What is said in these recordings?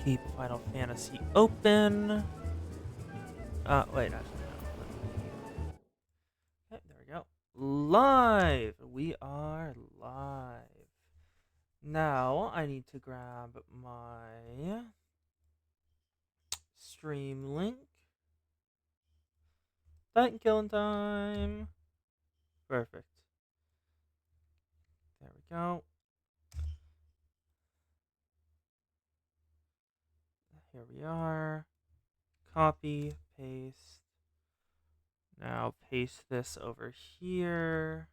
Keep Final Fantasy open. Wait, actually, no. Okay, there we go. Live! We are live. Now, I need to grab my stream link. Titan killing time. Perfect. There we go. Here we are. Copy, paste. Now paste this over here.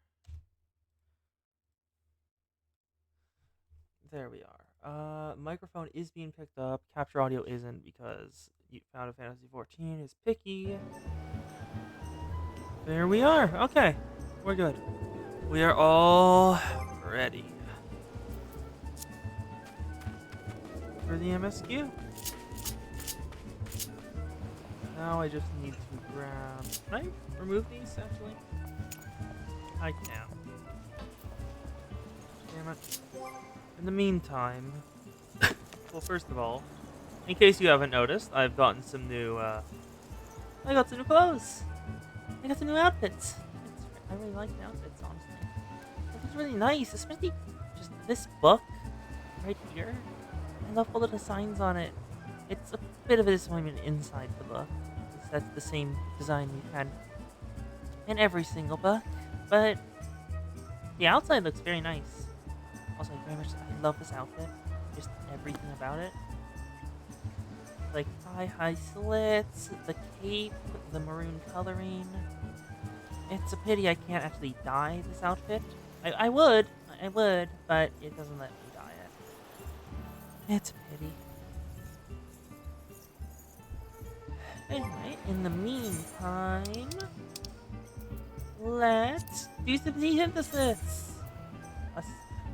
There we are. Microphone is being picked up. Capture audio isn't because Final Fantasy XIV is picky. There we are. Okay, we're good. We are all ready for the MSQ. Now I just need to grab... Can I remove these, actually? I can. Damn it. In the meantime... well, first of all, in case you haven't noticed, I've gotten some new, I got some new clothes! I got some new outfits! I really like the outfits, honestly. It's really nice, especially just this book right here. I love all the designs on it. It's a bit of a disappointment inside the book, because that's the same design we've had in every single book, but the outside looks very nice. Also, I love this outfit, just everything about it. Like thigh-high slits, the cape, the maroon coloring. It's a pity I can't actually dye this outfit. I would, but it doesn't let me dye it. It's a pity. Anyway, in the meantime, let's do some synthesis.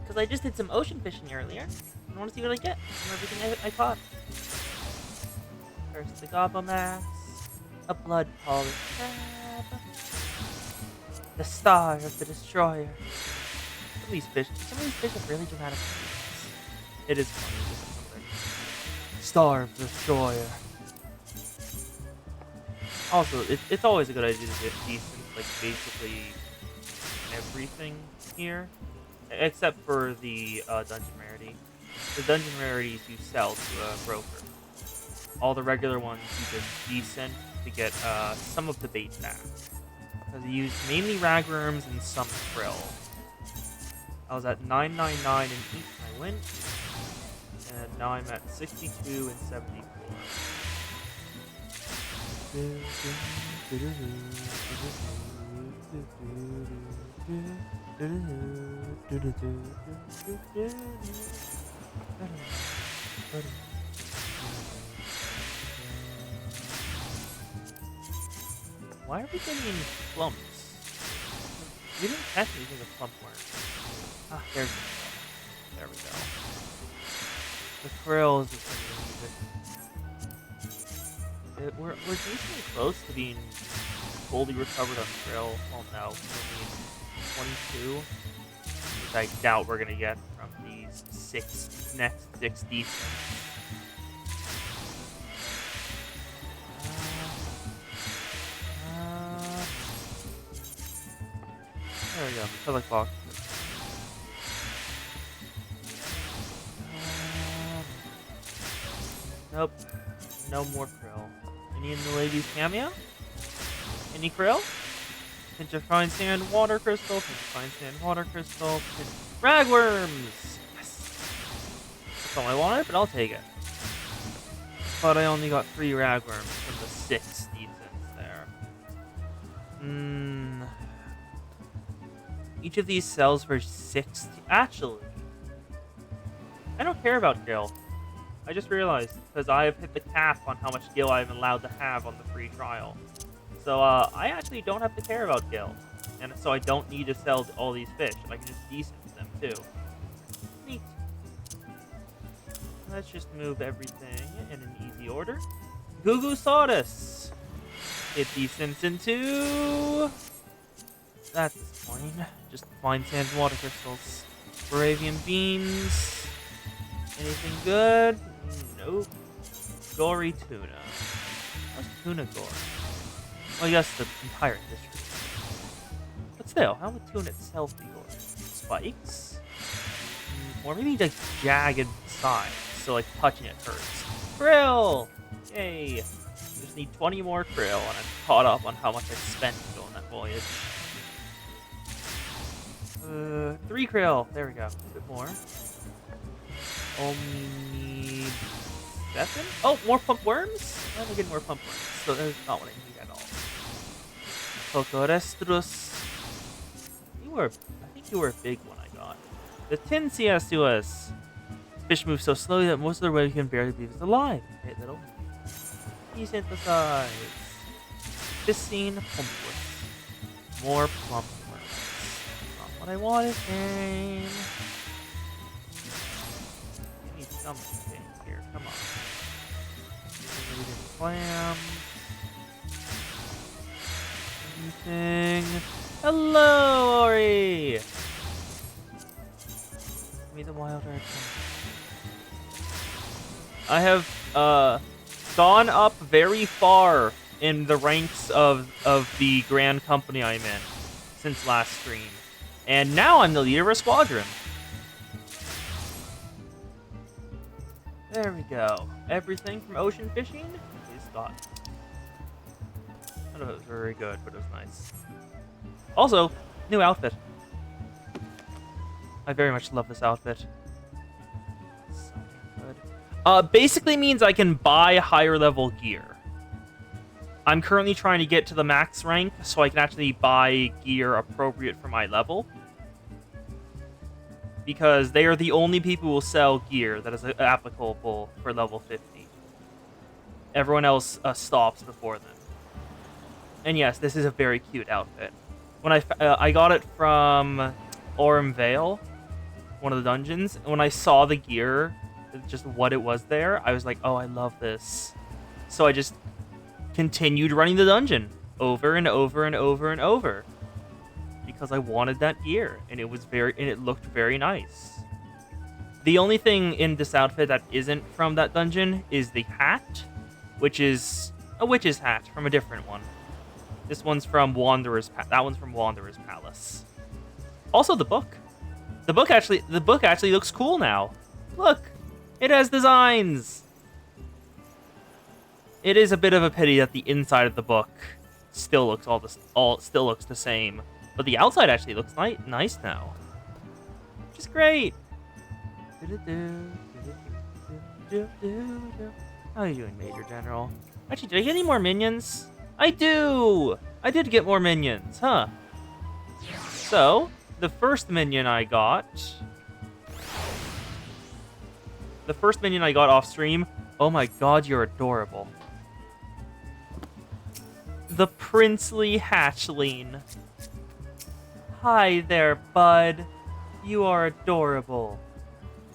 Because I just did some ocean fishing earlier. I want to see what I get from everything I caught. First, the Gobomax, a blood polished crab, the star of the destroyer. Some of these fish have really dramatic names. It is funny. Star of the destroyer. Also, it's always a good idea to get decent, like, basically everything here. Except for the dungeon rarity. The dungeon rarities you sell to a broker. All the regular ones you just decent to get some of the bait back. Because you used mainly ragworms and some krill. I was at 999 in each and I went. And now I'm at 62 and 74. Why are we getting clumps? We didn't catch anything with clump worms. Ah, there's the krill. There we go. The krill is the thing. We're decently close to being fully recovered on krill. Oh no, we're 22. Which I doubt we're gonna get from these next six decent. There we go. Public box. Nope. No more krill. Any in the ladies' cameo? Any krill? Pinch of fine sand, water crystal. Pinch of fine sand, water crystal. Ragworms! Yes! That's all I wanted, but I'll take it. But I only got 3 ragworms from the 6 decents there. Each of these sells for 60. Actually, I don't care about gil. I just realized, because I've hit the cap on how much gil I'm allowed to have on the free trial. So, I actually don't have to care about gil. And so I don't need to sell all these fish. I can just decent them, too. Neat. Let's just move everything in an easy order. Goo Sawdust! It decents into... That's disappointing. Just fine sand and water crystals. Moravian beans. Anything good? Nope. Gory tuna. What's tuna gore? Well, I guess the entire district. But still, how would tuna itself be gore? Spikes? Or maybe like jagged sides, so like touching it hurts. Krill! Yay! Just need 20 more krill, and I'm caught up on how much I spent to go on that voyage. 3 krill. There we go. A bit more. Only need 7? Oh, more pump worms? Why am I getting more pump worms? So that's not what I need at all. Cocorestrus. I think you were a big one I got. The tin CS2S. Fish move so slowly that most of their weight can barely believe it's alive. Hey, little. Desynthesize. Piscine pumpworms. More plump worms. Not what I wanted, game. Give me something here. Come on. Clam. Anything. Hello, Ori! Give me the wild earth. I have gone up very far in the ranks of the grand company I'm in since last stream. And now I'm the leader of a squadron. There we go. Everything from ocean fishing is got. I don't know if it was very good, but it was nice. Also, new outfit. I very much love this outfit. So good. Basically means I can buy higher level gear. I'm currently trying to get to the max rank, so I can actually buy gear appropriate for my level. Because they are the only people who will sell gear that is applicable for level 50. Everyone else stops before them. And yes, this is a very cute outfit. When I got it from Orem Vale, one of the dungeons, and when I saw the gear, just what it was there, I was like, oh, I love this. So I just continued running the dungeon over and over and over and over. Because I wanted that gear, and it looked very nice. The only thing in this outfit that isn't from that dungeon is the hat, which is a witch's hat from a different one. This one's from that one's from Wanderer's Palace. Also, the book. The book actually looks cool now. Look, it has designs. It is a bit of a pity that the inside of the book still looks still looks the same. But the outside actually looks nice now. Which is great. How are you doing, Major General? Actually, did I get any more minions? I do! I did get more minions, huh? So, the first minion I got off stream, oh my god, you're adorable. The princely hatchling. Hi there, bud. You are adorable.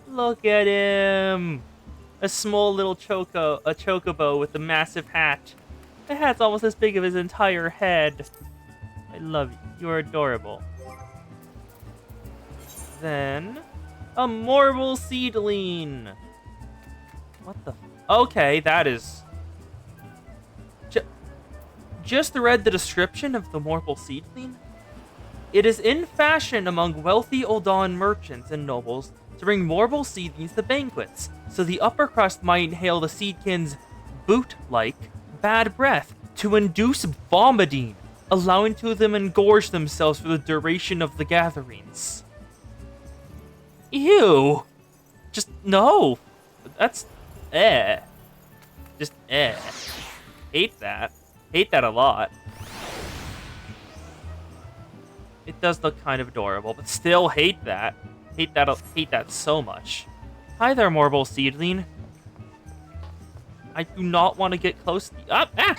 Look at him. A small little chocobo with a massive hat. The hat's almost as big as his entire head. I love you. You're adorable. Then, a marble seedling. What the? Okay, that is. Just read the description of the marble seedling. It is in fashion among wealthy Oldan merchants and nobles to bring marble seedlings to banquets, so the upper crust might inhale the seedkin's boot-like bad breath to induce vomiting, allowing to them engorge themselves for the duration of the gatherings. Ew! Just no! That's Just Hate that. Hate that a lot. It does look kind of adorable, but still hate that. Hate that so much. Hi there, marble seedling. I do not want to get close to you. Ah!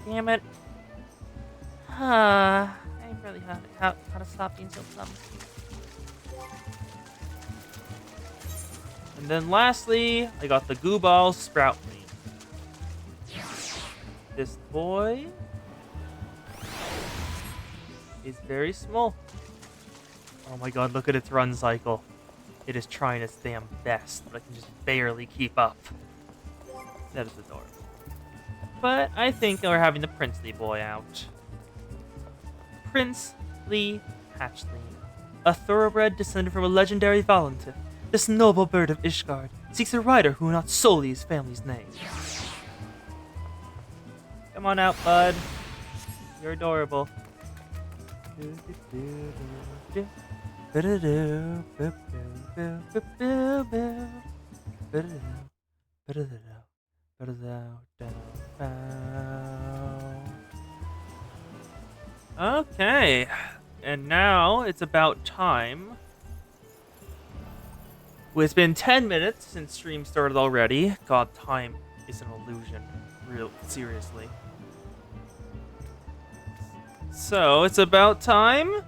Damn it. I really how to stop being so clumsy. And then lastly, I got the Gooball Sproutling. This boy is very small. Oh my god, look at its run cycle. It is trying its damn best, but I can just barely keep up. That is adorable. But I think we're having the princely boy out. Prince Lee Hatchley, a thoroughbred descended from a legendary Valentif. This noble bird of Ishgard seeks a rider who will not sully his family's name. Come on out, bud. You're adorable. Okay, and now it's about time. Well, it's been 10 minutes since stream started already. God, time is an illusion. Real seriously. So, it's about time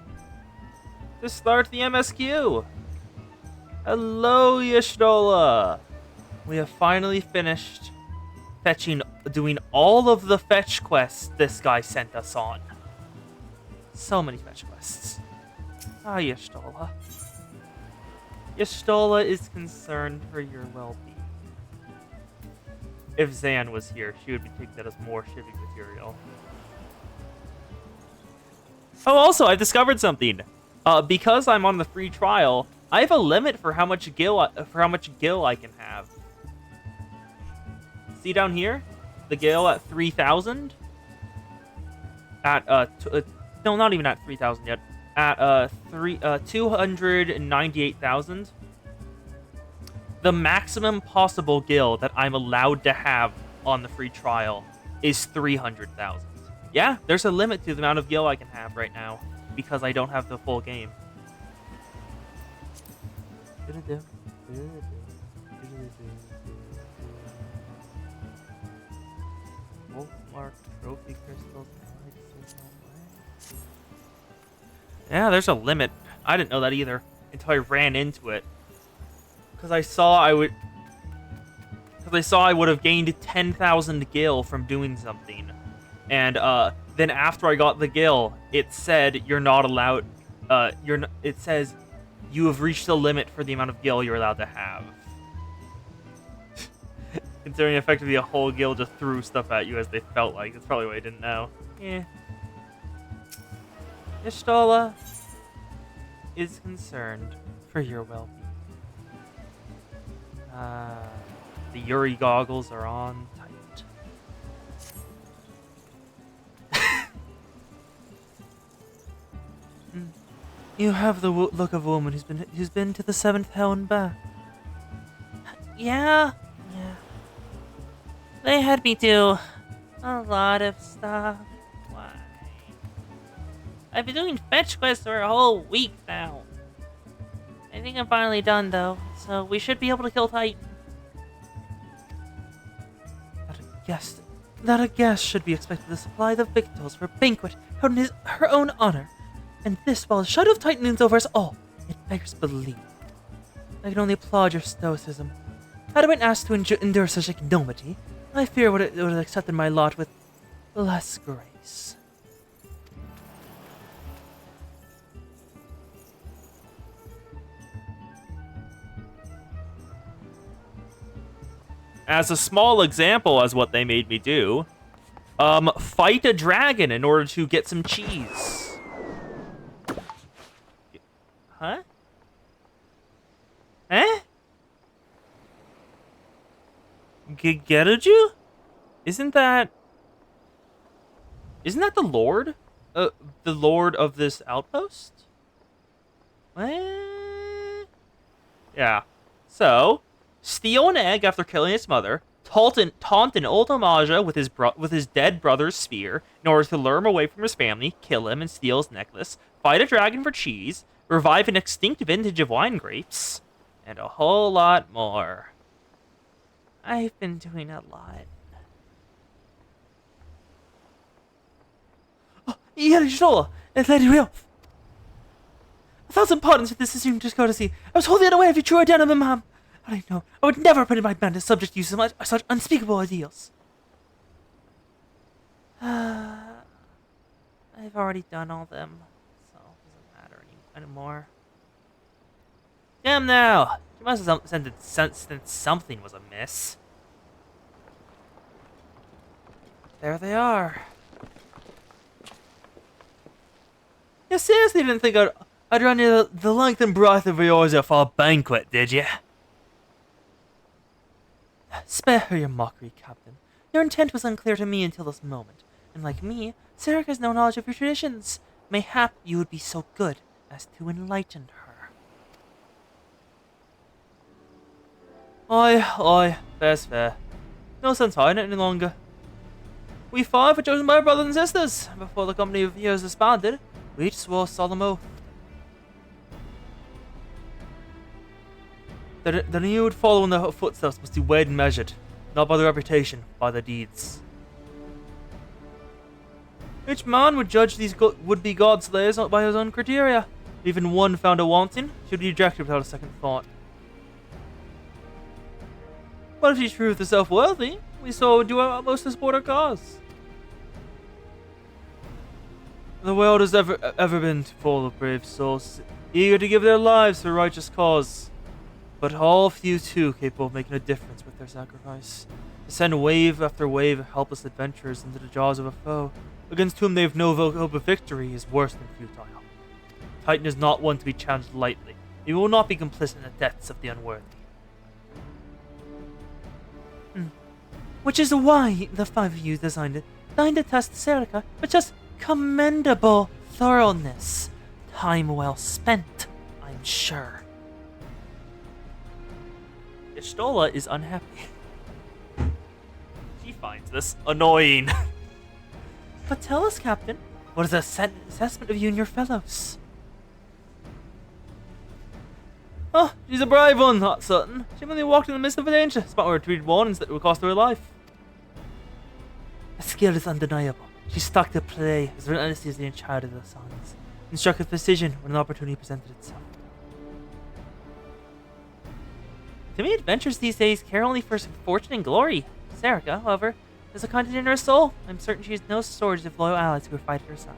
to start the MSQ. Hello, Y'shtola. We have finally finished doing all of the fetch quests this guy sent us on. So many fetch quests. Ah, Y'shtola. Y'shtola is concerned for your well-being. If Zan was here, she would be taking that as more shipping material. Oh, also, I discovered something. Because I'm on the free trial, I have a limit for how much gil I can have. See down here, the gil at 3,000. No, not even at 3,000 yet. At 298,000. The maximum possible gil that I'm allowed to have on the free trial is 300,000. Yeah, there's a limit to the amount of gil I can have right now because I don't have the full game. Wolfmark trophy crystals. Yeah, there's a limit. I didn't know that either until I ran into it. Because I saw I would have gained 10,000 gil from doing something. And then after I got the gil, it said you're not allowed. It says you have reached the limit for the amount of gil you're allowed to have. Considering effectively a whole gil just threw stuff at you as they felt like. That's probably why I didn't know. Yeah. Y'shtola is concerned for your well-being. The Yuri goggles are on tight. You have the look of a woman who's been to the seventh hell and back. Yeah. They had me do a lot of stuff. Why? I've been doing fetch quests for a whole week now. I think I'm finally done, though, so we should be able to kill Titan. That a guest should be expected to supply the victuals for a banquet held in her own honor. And this, while the shadow of Titan looms over us all, it beggars belief. I can only applaud your stoicism. Had I been asked to endure such ignominy, I fear would have accepted my lot with less grace. As a small example as what they made me do, fight a dragon in order to get some cheese. Huh? Eh? Geruju? Isn't that the Lord? The Lord of this outpost? What? Yeah. So, steal an egg after killing its mother, taunt an old Amaja with his dead brother's spear in order to lure him away from his family, kill him and steal his necklace, fight a dragon for cheese, revive an extinct vintage of wine grapes, and a whole lot more. I've been doing a lot. Oh, Y'shtola, and Lady Realf. 1,000 pardons if this assumed discourtesy. I was wholly unaware of your true identity, ma'am. I know. I would never put in my man to subject you to such unspeakable ideals. I've already done all them, so it doesn't matter anymore. Damn now! She must have sensed something was amiss. There they are. You seriously didn't think I'd run you the length and breadth of Eorzea for a banquet, did you? Spare her your mockery, Captain. Your intent was unclear to me until this moment, and like me, Sarek has no knowledge of your traditions. Mayhap you would be so good as to enlighten her. Aye, fair's fair. No sense hiding it any longer. We five were chosen by our brothers and sisters. Before the company of years disbanded, we each swore a solemn oath that any who would follow in their footsteps must be weighed and measured, not by their reputation, by their deeds. Each man would judge these would-be god-slayers by his own criteria. If even one found a wanting, should be rejected without a second thought. But if she proved herself worthy, we so would do our utmost to support her cause. The world has ever been full of brave souls, eager to give their lives for a righteous cause. But all few too capable of making a difference with their sacrifice. To send wave after wave of helpless adventurers into the jaws of a foe, against whom they have no hope of victory, is worse than futile. Titan is not one to be challenged lightly. He will not be complicit in the deaths of the unworthy. Which is why the five of you designed to test Serica with just commendable thoroughness. Time well spent, I'm sure. Ishtola is unhappy. She finds this annoying. But tell us, Captain, what is the assessment of you and your fellows? Oh, she's a brave one, not certain. She only walked in the midst of a danger. Spot where treated warnings that would cost her life. Her skill is undeniable. She stuck to play as relentlessly as the child of the suns, and struck with precision when an opportunity presented itself. To me, adventures these days care only for fortune and glory. Serica, however, has a content in her soul. I'm certain she has no shortage of loyal allies who will fight at her side.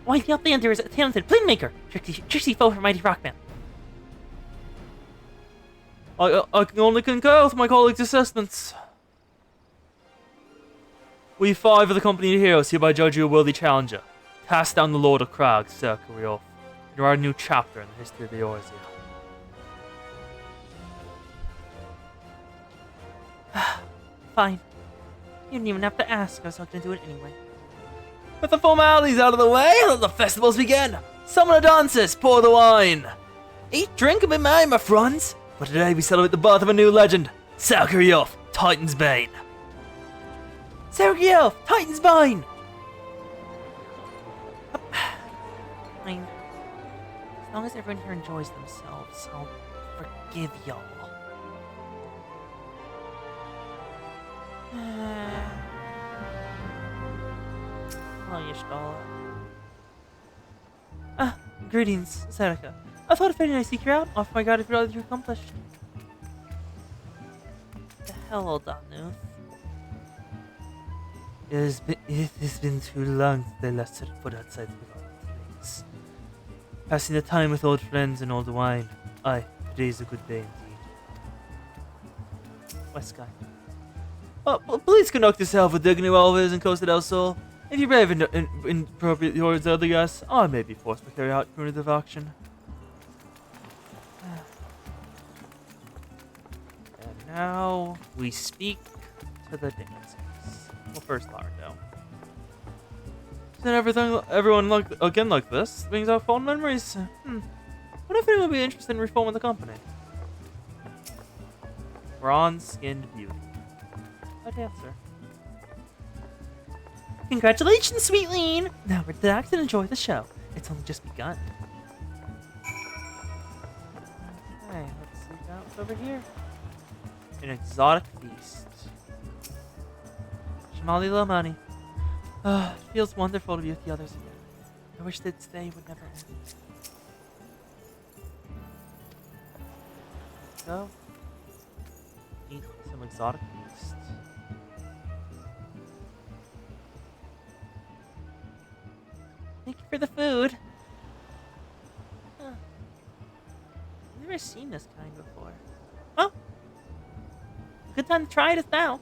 Why, the Outlander is a talented playmaker! Tricksy foe for mighty Rockman. I can only concur with my colleagues' assessments. We five of the company of heroes hereby judge you a worthy challenger. Cast down the Lord of Crags, Sir Kurioth. You are a new chapter in the history of Eorzea. Fine. You didn't even have to ask. I was not going to do it anyway. With the formalities out of the way, let the festivals begin. Summon the dancers, pour the wine. Eat, drink, and be merry, my friends. For today we celebrate the birth of a new legend. Sir Kurioth, Titan's Bane. Sir Kurioth, Titan's Bane. Fine. As long as everyone here enjoys themselves, I'll forgive y'all. Hello, Y'shtola. Greetings, Serica. I thought if I seek you out, off my guard if you're all you accomplished. The hell, Danuth? It has been too long since I last set foot outside the things. Passing the time with old friends and old wine. Aye, today's a good day indeed. West Sky. Please conduct yourself with dignity while it is in Costa del Sol. If you brave inappropriate towards other guests, I may be forced to carry out punitive action. And now we speak to the dancers. Well, first Lauderdale. Then everyone like this brings out fond memories. What if anyone would be interested in reforming the company? Bronze-skinned beauty. A dancer. Congratulations, Sweetleen! Now relax and enjoy the show. It's only just begun. Okay, let's see what's over here. An exotic feast. Shamali Lomani. It feels wonderful to be with the others again. I wish that day would never end. Let's go. Eat some exotic feast. Thank you for the food. never seen this kind before. Well, good time to try it is now.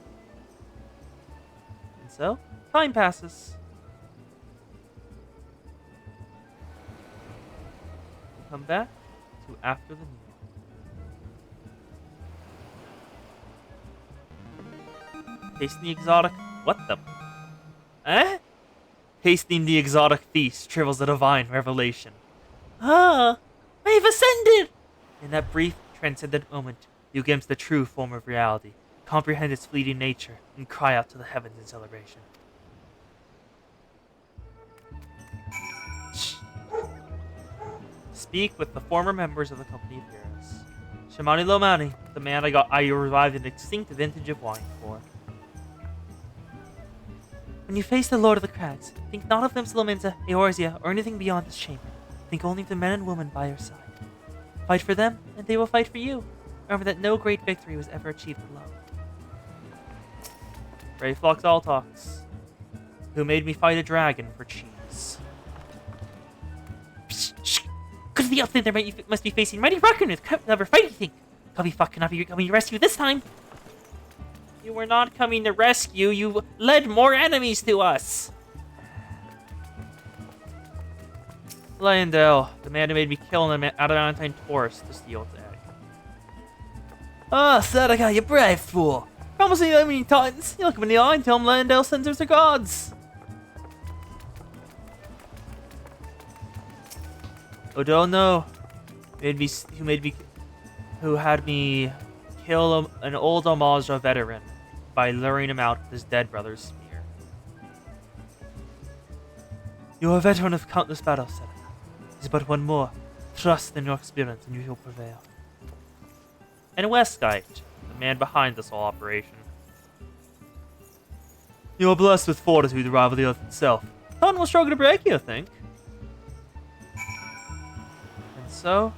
And so, time passes. We come back to after the meal. Tasting the exotic. What the? Eh? Tasting the exotic feast trivels the divine revelation. Ah, I have ascended! In that brief, transcendent moment, you glimpse the true form of reality, comprehend its fleeting nature, and cry out to the heavens in celebration. Shh. Speak with the former members of the Company of Heroes. Shamani Lomani, the man I revived an extinct vintage of wine for. When you face the Lord of the Crags, think not of them Slominza, Eorzea, or anything beyond this chamber. Think only of the men and women by your side. Fight for them, and they will fight for you. Remember that no great victory was ever achieved alone. Brave Flox all talks. Who made me fight a dragon for cheese? Psh, shh. Good to the outfit there must be facing mighty raccoon with never fight anything. I'll be fucking up. You're coming to rescue this time. You were not coming to rescue. You led more enemies to us. Lionel, the man who made me kill an adamantine Taurus to steal its egg. Ah, Sadaka, you brave fool. Promise me many titans. You look him in the eye and tell him Lionel sends us the gods. Odono, who had me kill an old Amaja veteran by luring him out with his dead brother's spear. You are a veteran of countless battles, Sadaka. There's but one more. Trust in your experience and you will prevail. And Westgate, the man behind this whole operation. You are blessed with fortitude to rival the earth itself. Titan will struggle to break you, I think. And so,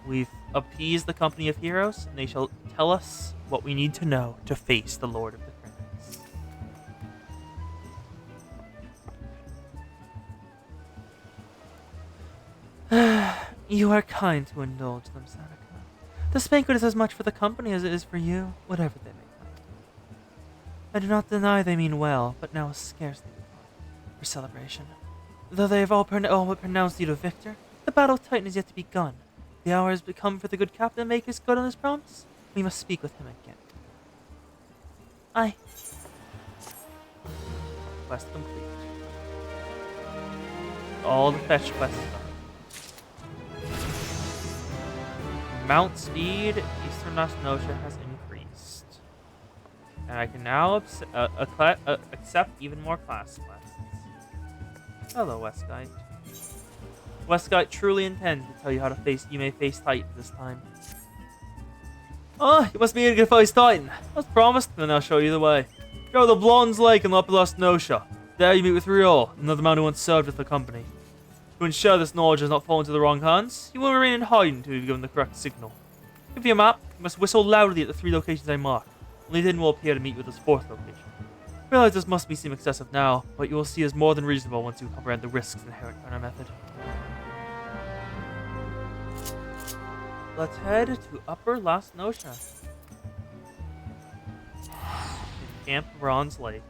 we've appeased the Company of Heroes, and they shall tell us what we need to know to face the Lord of the Crags. You are kind to indulge them, Sadaka. This banquet is as much for the company as it is for you, whatever they may claim. I do not deny they mean well, but now is scarcely the time for celebration. Though they have all but pronounced you the victor, the battle of Titan is yet to be begun. The hour has come for the good captain to make his good on his promise. We must speak with him again. Aye. Quest complete. All the fetch quests done. Mount speed, Eastern Nosnosha has increased. And I can now accept even more class quests. Hello, Westgate. Westgate truly intends to tell you how to face. You may face Titan this time. Oh, you must be eager to face Titan. As promised, then I'll show you the way. Go to the Blondes Lake in Upper Nosha. There you meet with Riol, another man who once served with the company. To ensure this knowledge has not fallen into the wrong hands, you will remain in hiding until you've given the correct signal. Give you a map, you must whistle loudly at the 3 locations I mark. Only then will appear to meet with this 4th location. I realize this must seem excessive now, but you will see as more than reasonable once you comprehend the risks inherent in our method. Let's head to Upper Las Nosha. In Camp Bronze Lake.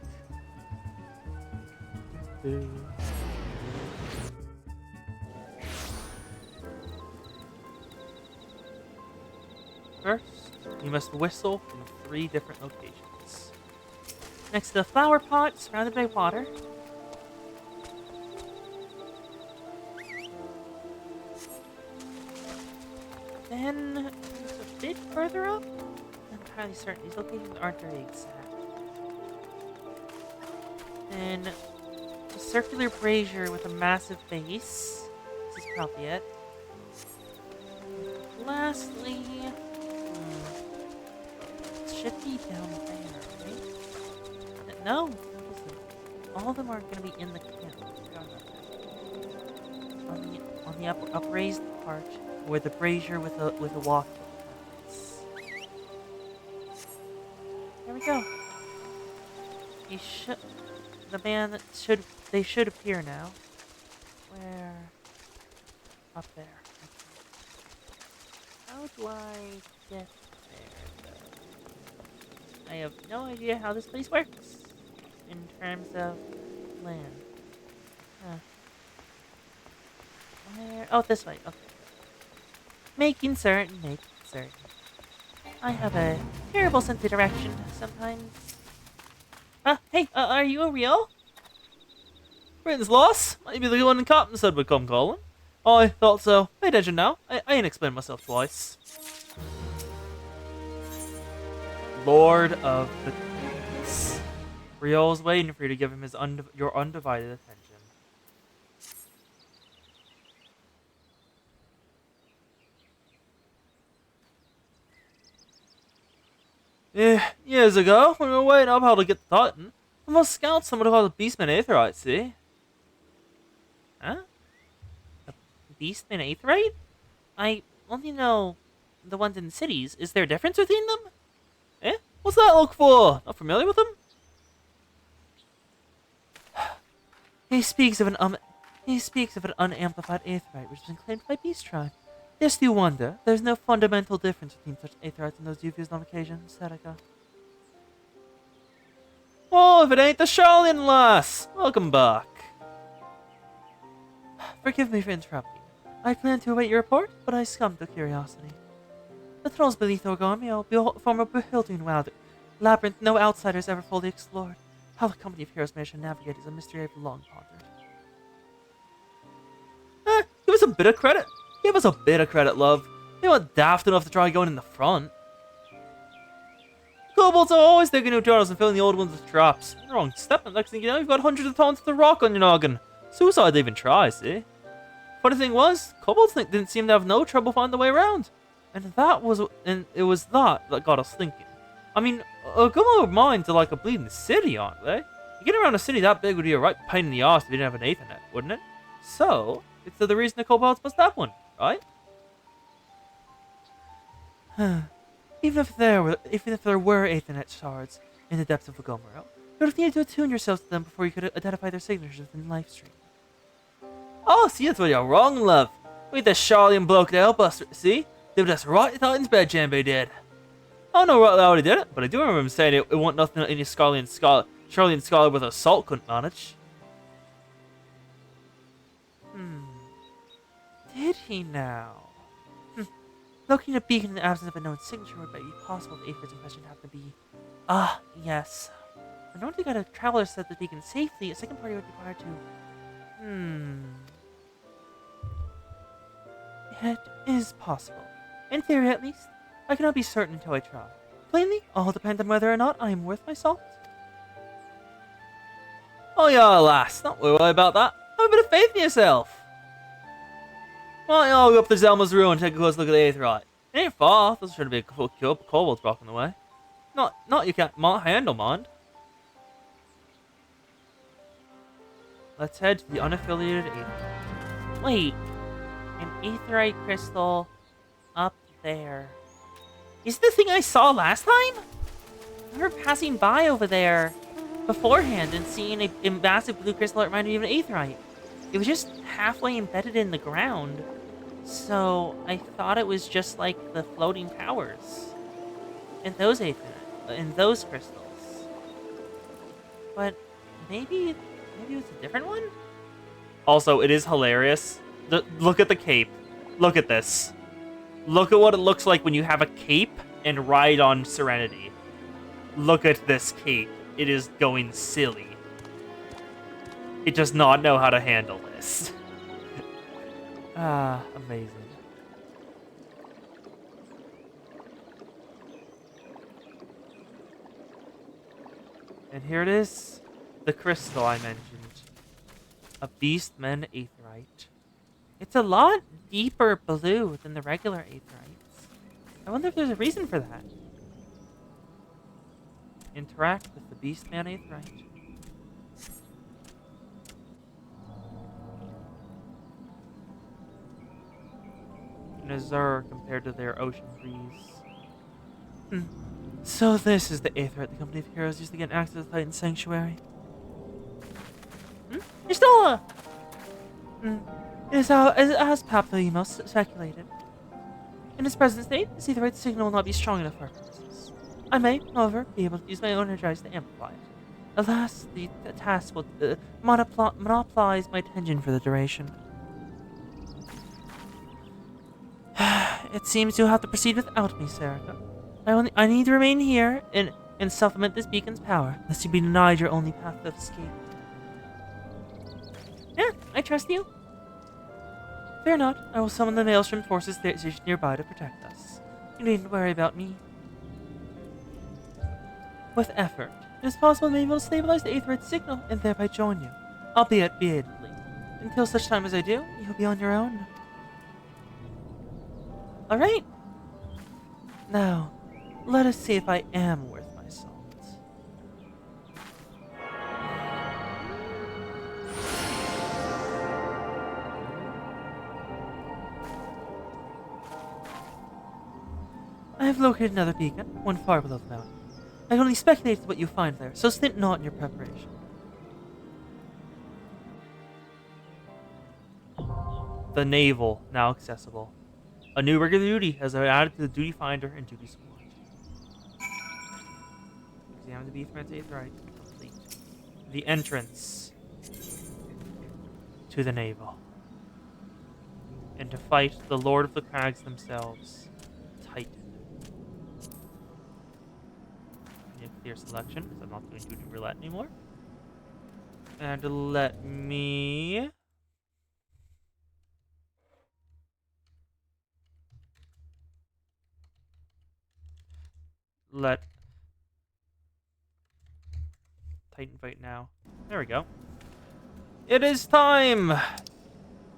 First, you must whistle from 3 different locations. Next to the flower pot, surrounded by water. Then, just a bit further up. I'm entirely certain these locations aren't very exact. Then, a circular brazier with a massive base. This is probably it. Lastly, it should be down there, right? No, listen. All of them aren't going to be in the camp. On the upraised part, where the brazier with a walk is. There we go. You should. The man that should. They should appear now. Where? Up there. how do I get there, though? I have no idea how this place works in terms of land. Huh. Where? Oh, this way. Okay. Making certain, making certain. I have a terrible sense of direction sometimes. Hey, are you a real? Britain's loss? Maybe the one in Captain said would come calling. I thought so. Pay attention now. I ain't explained myself twice. Lord of the Peace. Riol's waiting for you to give him your undivided attention. Years ago, when we were waiting up how to get the Titan, we must scout someone called the Beastman Aetherite, see? Huh? A beastman aetherite? I only know the ones in cities. Is there a difference between them? Eh? What's that look for? Not familiar with them? He speaks of an unamplified aetherite which has been claimed by Beast Tribe. Yes, do you wonder? There's no fundamental difference between such aetherites and those you've used on occasion, Seneca. Oh, if it ain't the Charlian lass! Welcome back. Forgive me for interrupting. I planned to await your report, but I succumbed to curiosity. The tunnels beneath Orgamiel form a bewildering labyrinth no outsiders ever fully explored. How the company of heroes managed to navigate is a mystery I've long pondered. Give us a bit of credit. Give us a bit of credit, love. They weren't daft enough to try going in the front. Kobolds are always digging new tunnels and filling the old ones with traps. Wrong step, and next thing you know, you've got hundreds of tons of the rock on your noggin. Suicide even tries, see? Funny thing was, kobolds didn't seem to have no trouble finding the way around. And it was that got us thinking. I mean, Orgamiel mines are like a bleeding city, aren't they? Getting around a city that big would be a right pain in the arse if you didn't have an Ethernet, wouldn't it? So, it's the reason the kobolds must have one, right? Even if there were Ethernet shards in the depths of Orgamiel, you would have needed to attune yourselves to them before you could identify their signatures within Livestream. Oh, see, that's where you're wrong, love. We had the Charlian bloke to help us, see? They would us right in Titan's bedchamber, he did. I don't know right how he did it, but I do remember him saying it wasn't nothing that any Charlian scholar with assault couldn't manage. Did he now? Locating a beacon in the absence of a known signature would be possible if the aethers in question happen to be... yes. In order to get a traveler set the beacon safely, a second party would be required to... It is possible. In theory, at least. I cannot be certain until I try. Plainly, all depends on whether or not I am worth my salt. Oh yeah, lass, don't worry about that. Have a bit of faith in yourself. Why don't you go up to Zelma's ruin and take a close look at the Aetherite? It ain't far. There's sure to be a full kobolds blocking the way. Not you can't handle, mind. Let's head to the unaffiliated Aetherite. Wait, an Aetherite crystal up there. Is it the thing I saw last time? I remember passing by over there beforehand and seeing a massive blue crystal that reminded me of an Aetherite. It was just halfway embedded in the ground, so I thought it was just like the floating towers in those crystals. But maybe it was a different one? Also, it is hilarious. Look at the cape. Look at this. Look at what it looks like when you have a cape and ride on Serenity. Look at this cape. It is going silly. It does not know how to handle this. Amazing. And here it is. The crystal I mentioned. A Beastman Aetherite. It's a lot deeper blue than the regular Aetherites. I wonder if there's a reason for that. Interact with the Beastman Aetherite. An azure compared to their ocean breeze. So this is the Aetherite the company of heroes used to get access to the Titan Sanctuary. You're still It is as Papalimos speculated. In its present state, the Aetherite signal will not be strong enough for our purposes. I may, however, be able to use my own energize to amplify it. Alas, the task will monopolize my attention for the duration. It seems you'll have to proceed without me, Serica. I need to remain here and supplement this beacon's power, lest you be denied your only path of escape. Yeah, I trust you. Fear not, I will summon the Maelstrom forces stationed nearby to protect us. You needn't worry about me. With effort, it is possible to be able to stabilize the Aetherite signal and thereby join you, albeit belatedly. Until such time as I do, you'll be on your own. Alright. Now, let us see if I am worth my salt. I have located another beacon, one far below the mountain. I can only speculate as to what you find there, so stint not in your preparation. The Naval, now accessible. A new regular duty has been added to the Duty Finder and Duty Support. Examine the beast right. Complete. The entrance to the Naval. And to fight the Lord of the Crags themselves, Titan. Clear selection, because I'm not doing Duty Roulette anymore. And let me... Let Titan fight now. There we go. It is time!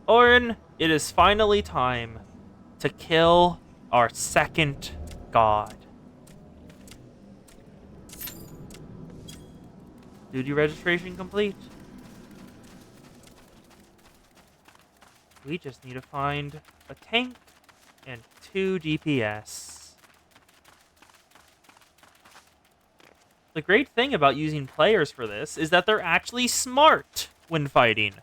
Orin, it is finally time to kill our second god. Duty registration complete. We just need to find a tank and 2 DPS. The great thing about using players for this is that they're actually smart when fighting.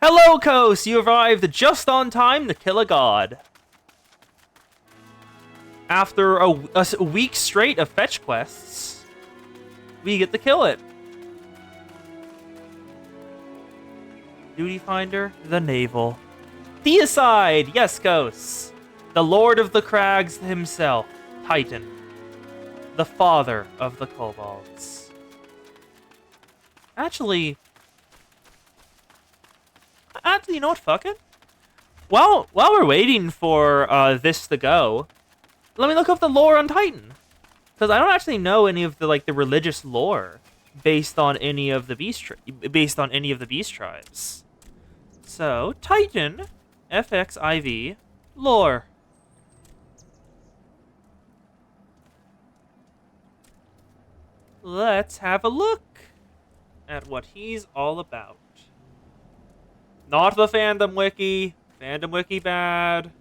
Hello, Kos! You arrived just on time to kill a god. After a week straight of fetch quests, we get to kill it. Duty Finder, the Naval. Theocide! Yes, Kos. The Lord of the Crags himself, Titan. The father of the kobolds. Actually, you know what? Fuck it. While we're waiting for this to go, let me look up the lore on Titan, because I don't actually know any of the the religious lore based on any of the beast tribes. So Titan, FFXIV, lore. Let's have a look at what he's all about. Not the fandom wiki. Fandom wiki bad.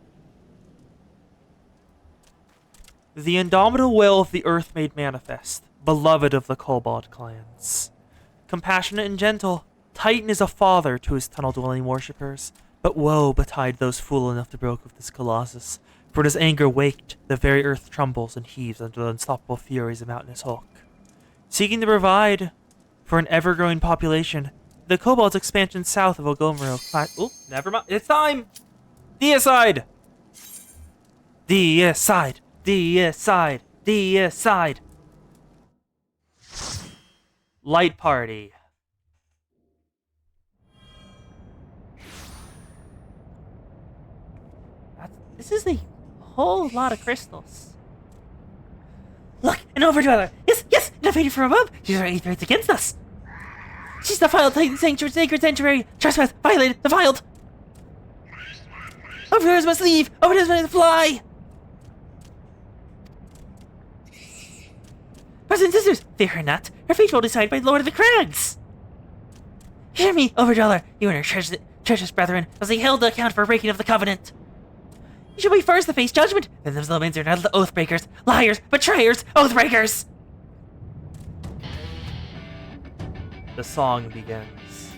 The indomitable will of the earth made manifest, beloved of the kobold clans. Compassionate and gentle, Titan is a father to his tunnel-dwelling worshippers. But woe betide those fool enough to broke with this colossus, for his anger waked, the very earth trembles and heaves under the unstoppable furies of mountainous hulk. Seeking to provide for an ever-growing population, the kobolds' expansion south of Ogomero. Oh, never mind. It's time! Deicide! Deicide! Deicide! Deicide! Light party. This is a whole lot of crystals. Look, an overdweller! Yes, yes! Innovated from above! She's our aetherites against us! She's defiled Titan Sanctuary, Sacred Sanctuary! Trespass! Violated! Defiled! Overdwellers must leave! Overdwellers must fly! Brothers and sisters, fear her not. Her fate will decide by the Lord of the Crags! Hear me, Overdweller! You and her treacherous brethren must be held to account for breaking of the covenant! You shall be first to face judgment, then those lowlands are not the oathbreakers, liars, betrayers, oathbreakers! The song begins.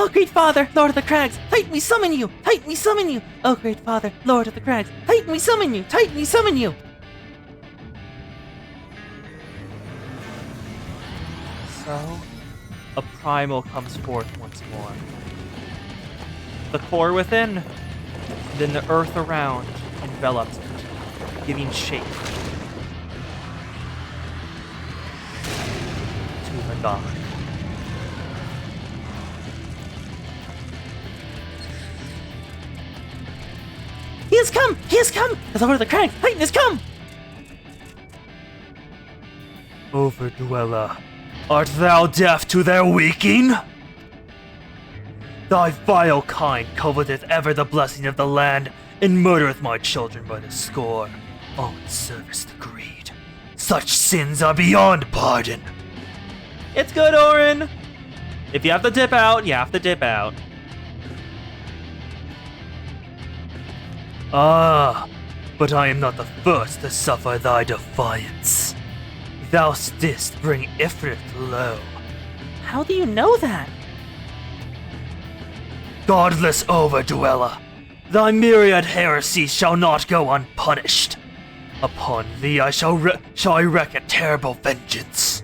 Oh, great father, Lord of the Crags, Titan, we summon you! Titan, we summon you! Oh, great father, Lord of the Crags, Titan, we summon you! Titan, we summon you! So, a primal comes forth once more. The core within, then the earth around envelops it, giving shape to the god. He has come! He has come! The Lord of the Crags, Titan has come! Overdweller, art thou deaf to their weaking? Thy vile kind coveteth ever the blessing of the land, and murdereth my children by the score, all in service to greed. Such sins are beyond pardon. It's good, Orin! If you have to dip out, you have to dip out. Ah, but I am not the first to suffer thy defiance. Thou didst bring Ifrit low. How do you know that? Godless Overdweller, thy myriad heresies shall not go unpunished. Upon thee I shall wreak a terrible vengeance.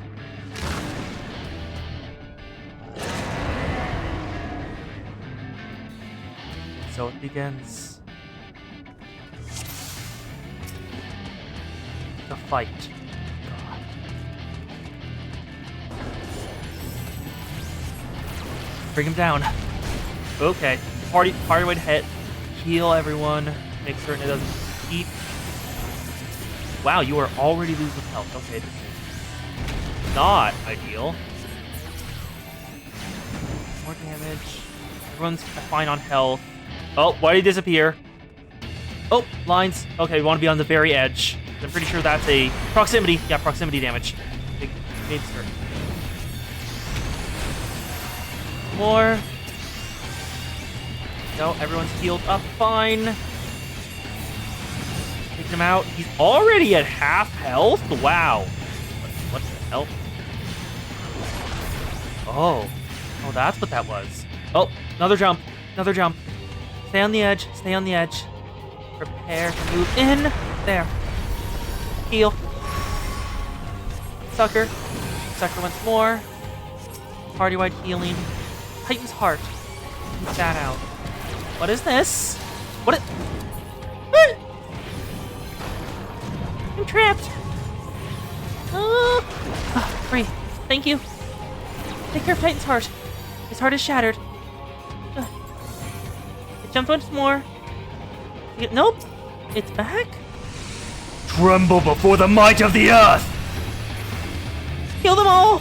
So it begins. The fight. God. Bring him down. Okay. Party would hit. Heal everyone. Make certain it doesn't keep. Wow, you are already losing health. Okay, this is not ideal. More damage. Everyone's fine on health. Oh, why did he disappear? Oh, lines. Okay, we want to be on the very edge. I'm pretty sure that's a proximity. Yeah, proximity damage. Big start. More. No, everyone's healed up fine. Taking him out. He's already at half health? Wow. What the hell? Oh. Oh, that's what that was. Oh, another jump. Another jump. Stay on the edge. Stay on the edge. Prepare to move in. There. Heal. Sucker. Sucker once more. Party-wide healing. Titan's heart. Keep that out. What is this? What? I'm trapped. Free. Thank you. Take care of Titan's heart. His heart is shattered. It jumped once more. Nope. It's back. Tremble before the might of the earth! Kill them all!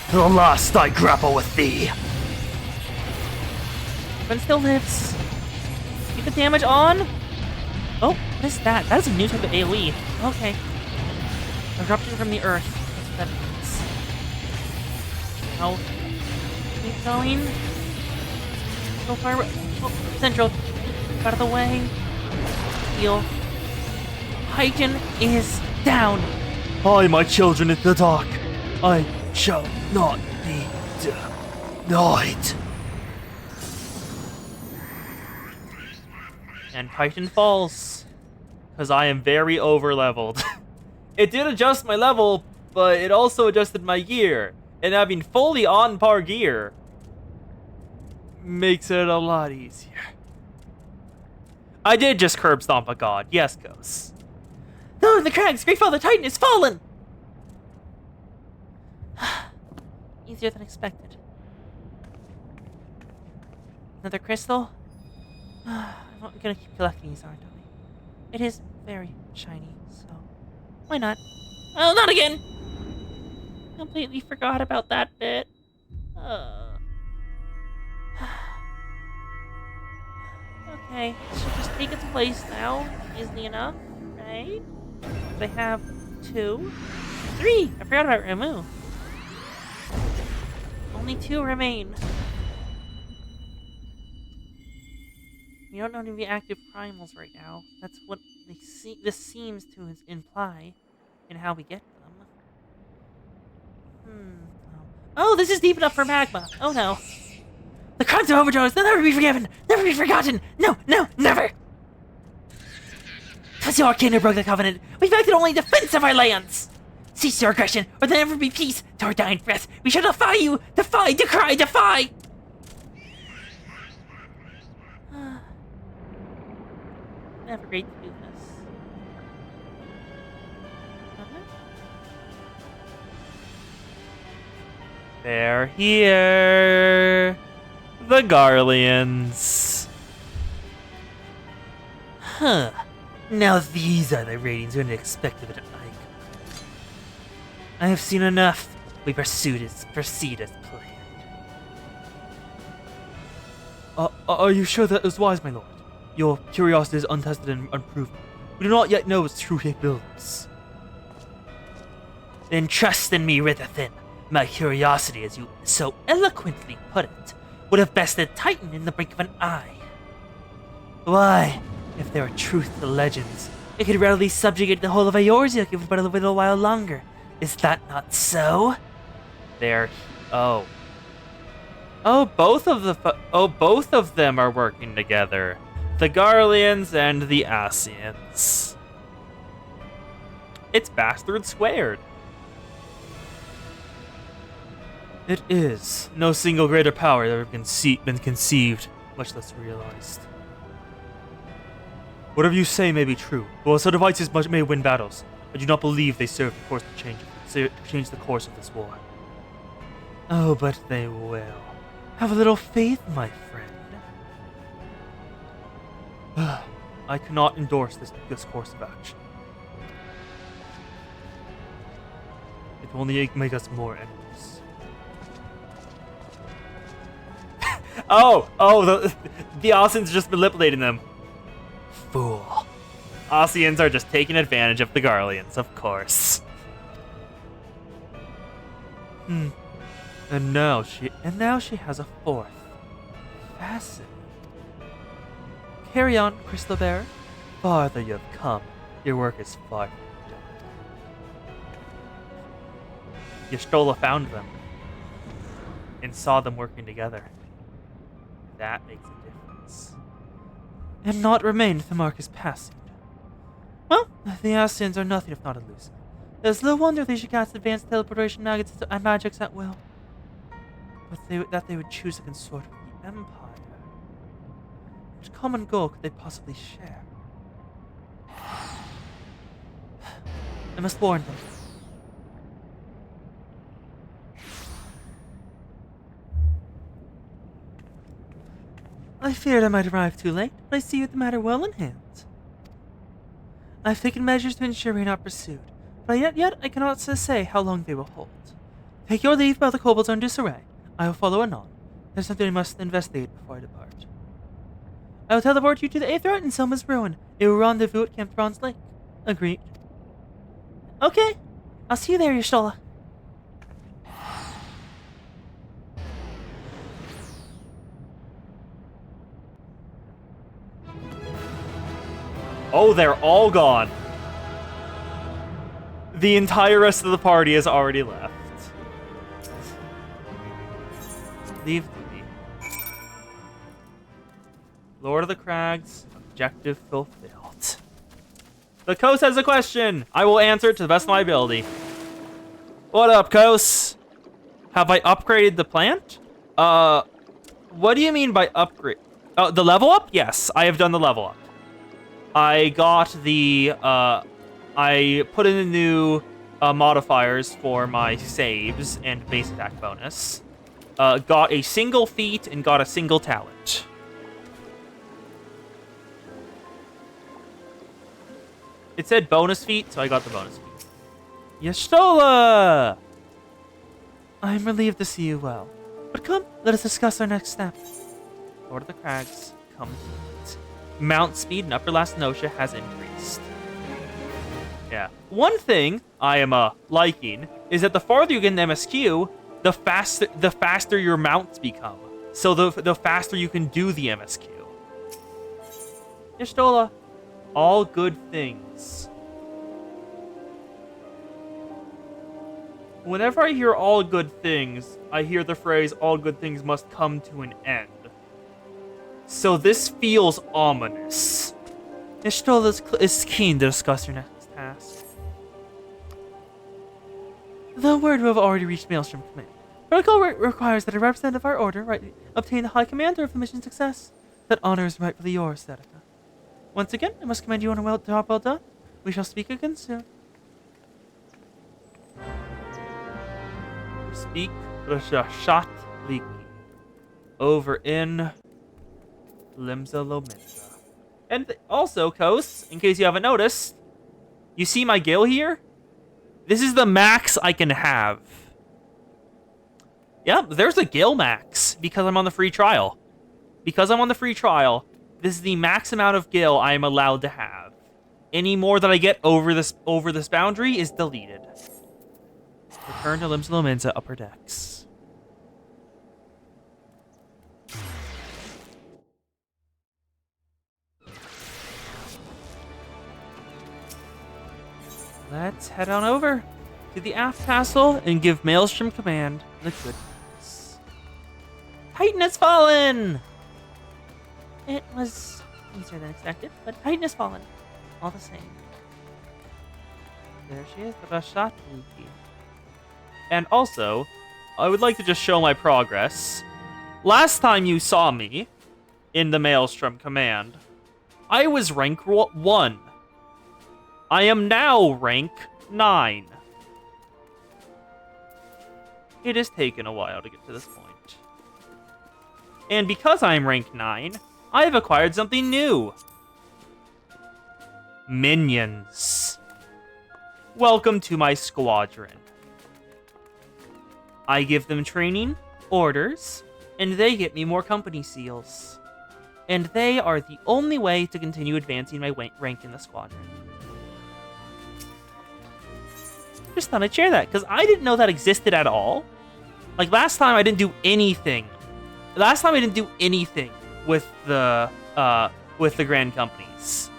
To the last I grapple with thee. One still lives. Keep the damage on. Oh, what is that? That is a new type of AoE. Okay. Eruption from the earth. That's what that means. Now, keep going. So far. Oh, Central. Out of the way. Heal. Titan is down. I, my children in the dark, I shall not be denied. And Titan falls. Because I am very over-leveled. It did adjust my level, but it also adjusted my gear. And having fully on-par gear makes it a lot easier. I did just curb stomp a god. Yes, Ghost. No, the Crags! Great Father Titan is fallen! Easier than expected. Another crystal? I'm gonna keep collecting these, aren't I? It is very shiny, so why not? Oh, not again! Completely forgot about that bit. Okay, this should just take its place now. Easily enough, right? They have 2. 3! I forgot about Ramu. Only 2 remain. We don't know to be active primals right now. That's what this seems to imply in how we get them. Oh, this is deep enough for magma. Oh no. The crimes of overdose, they'll never be forgiven, never be forgotten. No, no, never. 'Twas your kin who broke the covenant. We've acted only in defense of our lands. Cease your aggression, or there'll never be peace. To our dying breath, we shall defy you. Defy, decry, defy. Never great to do this. They're here. The Garleans. Huh. Now these are the ratings we expect of an icon. I have seen enough. We proceed as planned. Are you sure that is wise, my lord? Your curiosity is untested and unproven. We do not yet know its true capabilities. Then trust in me, Rithathin. My curiosity, as you so eloquently put it, would have bested Titan in the blink of an eye. Why, if there were truth to legends, it could readily subjugate the whole of Eorzea given but a little while longer. Is that not so? Oh, both of them are working together. The Garleans and the Asians. It's bastard squared. It is. No single greater power has ever been conceived, much less realized. Whatever you say may be true. While some devices may win battles, I do not believe they serve the course to change the course of this war. Oh, but they will. Have a little faith, my friend. I cannot endorse this course of action. It will only make us more enemies. The Asians just manipulating them. Fool. Asians are just taking advantage of the Garleans, of course. And now she has a fourth. Fascinating. Carry on, Crystal Bearer. Farther you have come. Your work is far from done. Y'shtola found them and saw them working together. That makes a difference. And naught remained to mark his passing. Well, the Asians are nothing if not elusive. There's little wonder they should cast advanced teleportation magics at will. But that they would choose a consort with the Empire. Which common goal could they possibly share? I must warn them. I feared I might arrive too late, but I see you with the matter well in hand. I've taken measures to ensure we are not pursued, but yet I cannot say how long they will hold. Take your leave while the kobolds are in disarray. I will follow anon. There's something I must investigate before I depart. I will teleport you to the Aether and Selma's ruin. It will rendezvous at Camp Bronze Lake. Agreed. Okay, I'll see you there, Y'shtola. Oh, they're all gone. The entire rest of the party has already left. Leave me. Lord of the Crags, objective fulfilled. The Kos has a question. I will answer it to the best of my ability. What up, Kos? Have I upgraded the plant? What do you mean by upgrade? The level up? Yes, I have done the level up. I got the, I put in the new modifiers for my saves and base attack bonus. Got a single feat and got a single talent. It said bonus feat, so I got the bonus feat. Y'shtola! I'm relieved to see you well. But come, let us discuss our next step. Lord of the Crags, come to it. Mount speed in Upper Lasnocia has increased. Yeah. One thing I am liking is that the farther you get in MSQ, the faster your mounts become. So the faster you can do the MSQ. Y'shtola, all good things. Whenever I hear all good things, I hear the phrase, all good things must come to an end. So this feels ominous. Ishtola is keen to discuss your next task. The word will have already reached Maelstrom Command. Protocol requires that a representative of our order obtain the High Commander of the mission's success. That honor is rightfully yours, Serica. Once again, I must commend you on a job well done. We shall speak again soon. Speak Rashat Liki. Over in Limsa Lominsa. And also, Coast, in case you haven't noticed, you see my gil here? This is the max I can have. Yep, there's a gil max because I'm on the free trial. Because I'm on the free trial, this is the max amount of gil I am allowed to have. Any more that I get over this boundary is deleted. Return to Limsa Lominsa upper decks. Let's head on over to the aft castle and give Maelstrom Command the good news. Titan has fallen! It was easier than expected, but Titan has fallen. All the same. There she is, the Rashat Liki. And also, I would like to just show my progress. Last time you saw me in the Maelstrom Command, I was rank 1. I am now rank 9. It has taken a while to get to this point. And because I am rank 9, I have acquired something new. Minions. Welcome to my squadron. I give them training, orders, and they get me more company seals. And they are the only way to continue advancing my rank in the squadron. Just thought I'd share that, because I didn't know that existed at all. Like, last time I didn't do anything. Last time I didn't do anything with the Grand Companies.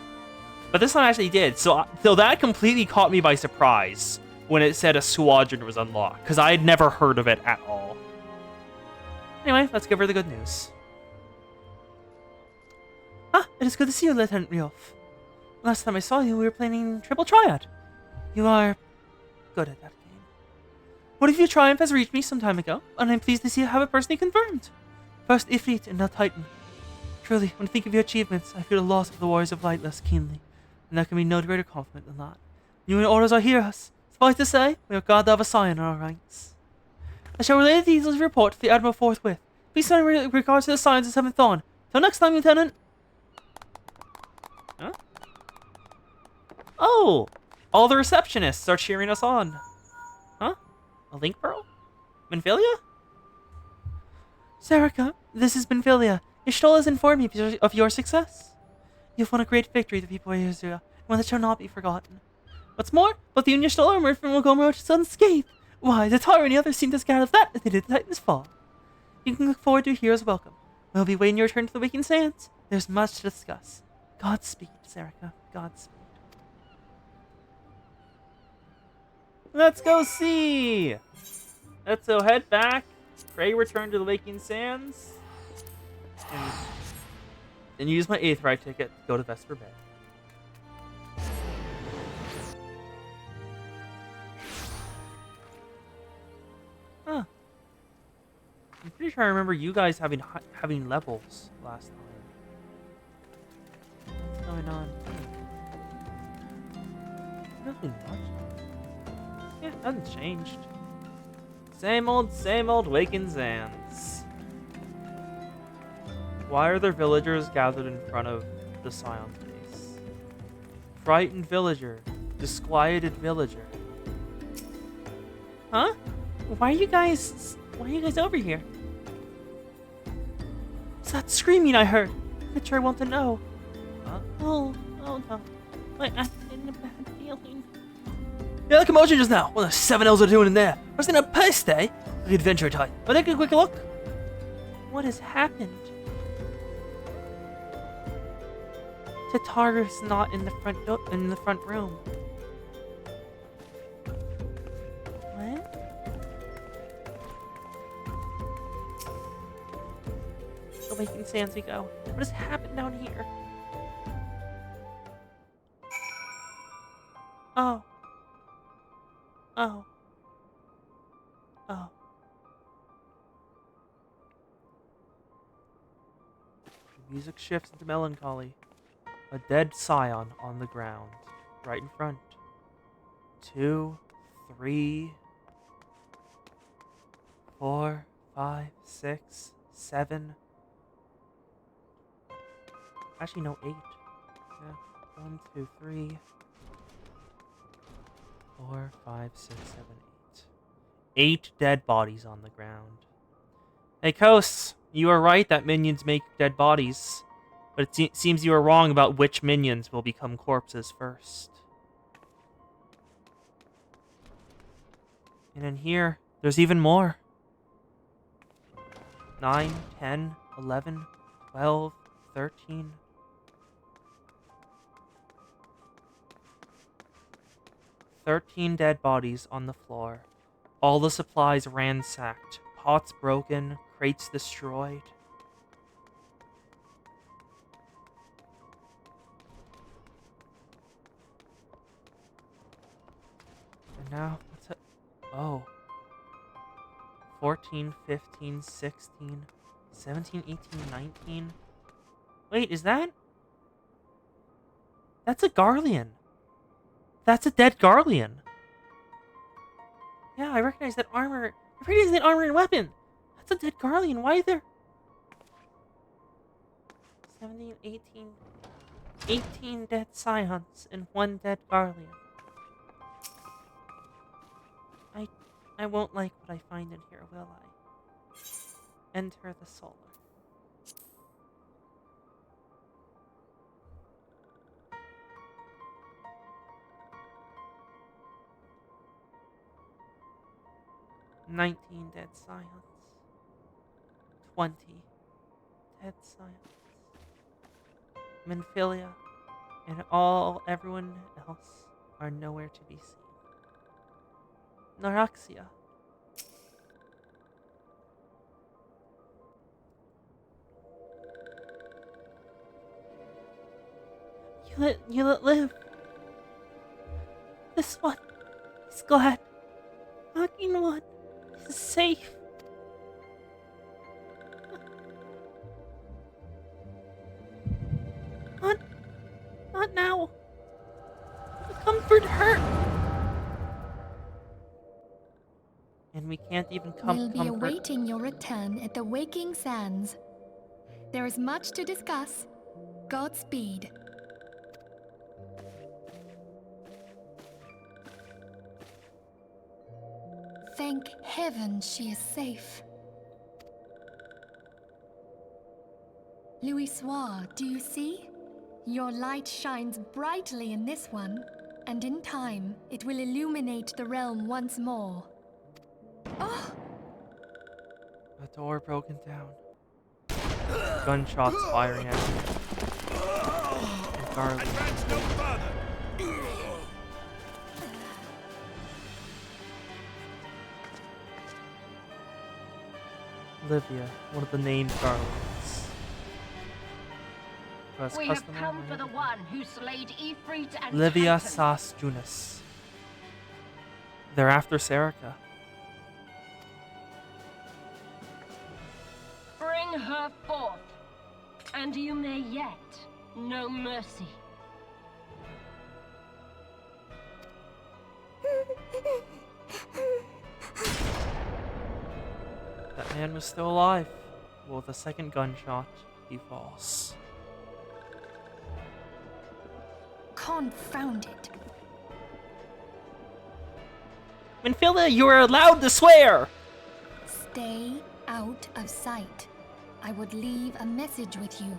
But this time I actually did, so that completely caught me by surprise when it said a squadron was unlocked, because I had never heard of it at all. Anyway, let's give her the good news. Ah, it is good to see you, Lieutenant Riolf. Last time I saw you, we were playing Triple Triad. You are good at that game. Word of your triumph has reached me some time ago, and I'm pleased to see you have it personally confirmed. First Ifrit and now Titan. Truly, when I think of your achievements, I feel the loss of the Warriors of Light less keenly, and there can be no greater compliment than that. You and your orders are heroes. Suffice to say, we are glad to have a scion in our ranks. I shall relay the details of your report to the Admiral forthwith. Please send regards to the scions of 7th Dawn. Till next time, Lieutenant. Huh? Oh! All the receptionists are cheering us on. Huh? A link pearl? Minfilia? Serica, this is Benfilia. Ishtola has informed me of your success. You've won a great victory, the people of Israel, one that shall not be forgotten. What's more, both you and Ishtola emerged from Mogomero's unscathed. Why, the Tyre and the others seem as scared of that as they did the Titan's fall. You can look forward to a hero's welcome. We'll be waiting your return to the Waking Sands. There's much to discuss. Godspeed, Serica. Godspeed. Let's go see! Let's go head back, pray return to the Waking Sands, and use my 8th ride ticket to go to Vesper Bay. Huh. I'm pretty sure I remember you guys having levels last time. What's going on here? Nothing much. Yeah, nothing's changed. Same old Waking Sands. Why are there villagers gathered in front of the Scion's base? Frightened villager. Disquieted villager. Huh? Why are you guys over here? It's that screaming I heard. I'm sure I want to know. Huh? Oh no. Wait, I'm getting a bad feeling. Yeah, the commotion just now. What the 7 L's are doing in there? Was in a pest, eh? The adventure type. But take a quick look. What has happened? Tatar's not in the front room. What? Waking Sands we go. What has happened down here? Oh. Oh. Oh. The music shifts into melancholy. A dead scion on the ground, right in front. 2, 3, 4, 5, 6, 7. Actually, no, 8. Yeah. 1, 2, 3, 4, 5, 6, 7, 8. 8 dead bodies on the ground. Hey, Kos, you are right that minions make dead bodies, but it seems you are wrong about which minions will become corpses first. And in here, there's even more. 9, 10, 11, 12, 13. Dead bodies on the floor. All the supplies ransacked. Pots broken. Crates destroyed. And now, what's it? Oh. 14, 15, 16, 17, 18, 19. Wait, is that? That's a Garlean. That's a dead Garlean. Yeah, I recognize that armor. I recognize that armor and weapon. That's a dead Garlean. Why is there 17, 18, 18 dead Scions and 1 dead Garlean? I won't like what I find in here, will I? Enter the solar. "19 dead Scions. 20 dead Scions. Minfilia and everyone else are nowhere to be seen. Naraxia. You let live. This one is glad. Fucking one is safe. Not now. Comfort her. And we can't even We'll be comfort. awaiting your return at the Waking Sands. There is much to discuss. Godspeed. Thank heaven she is safe. Louisoire, do you see? Your light shines brightly in this one, and in time, it will illuminate the realm once more. Oh! A door broken down. Gunshots firing at me. And Garland. Advance no further. Livia, one of the named Garlands. We have come for the one who slayed Ifrit and Livia Titan. Sas Junis. They're after Serica. Bring her forth, and you may yet know mercy. That man was still alive. Well, with the second gunshot, he falls. Confound it. Minfilia, you are allowed to swear! Stay out of sight. I would leave a message with you.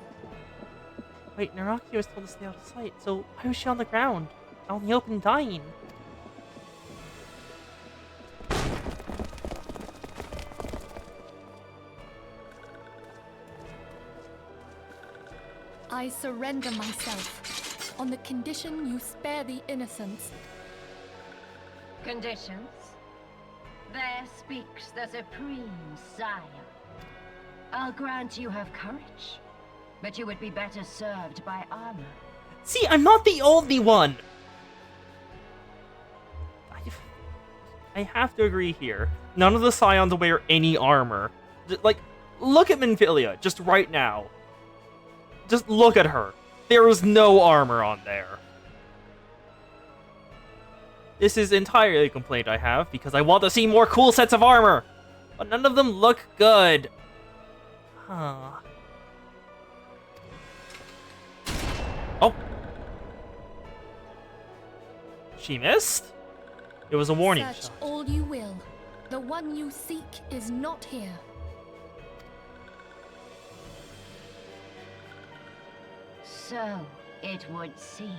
Wait, Naraki was told to stay out of sight, so why was she on the ground? Out in the open dying? I surrender myself, on the condition you spare the innocents. Conditions? There speaks the Supreme Sire. I'll grant you have courage, but you would be better served by armor. See, I'm not the only one. I have to agree here. None of the Scions wear any armor. Like, look at Minfilia, just right now. Just look at her. There is no armor on there. This is entirely a complaint I have, because I want to see more cool sets of armor. But none of them look good. Huh. Oh. She missed? It was a warning Search shot. all you will. The one you seek is not here. So it would seem.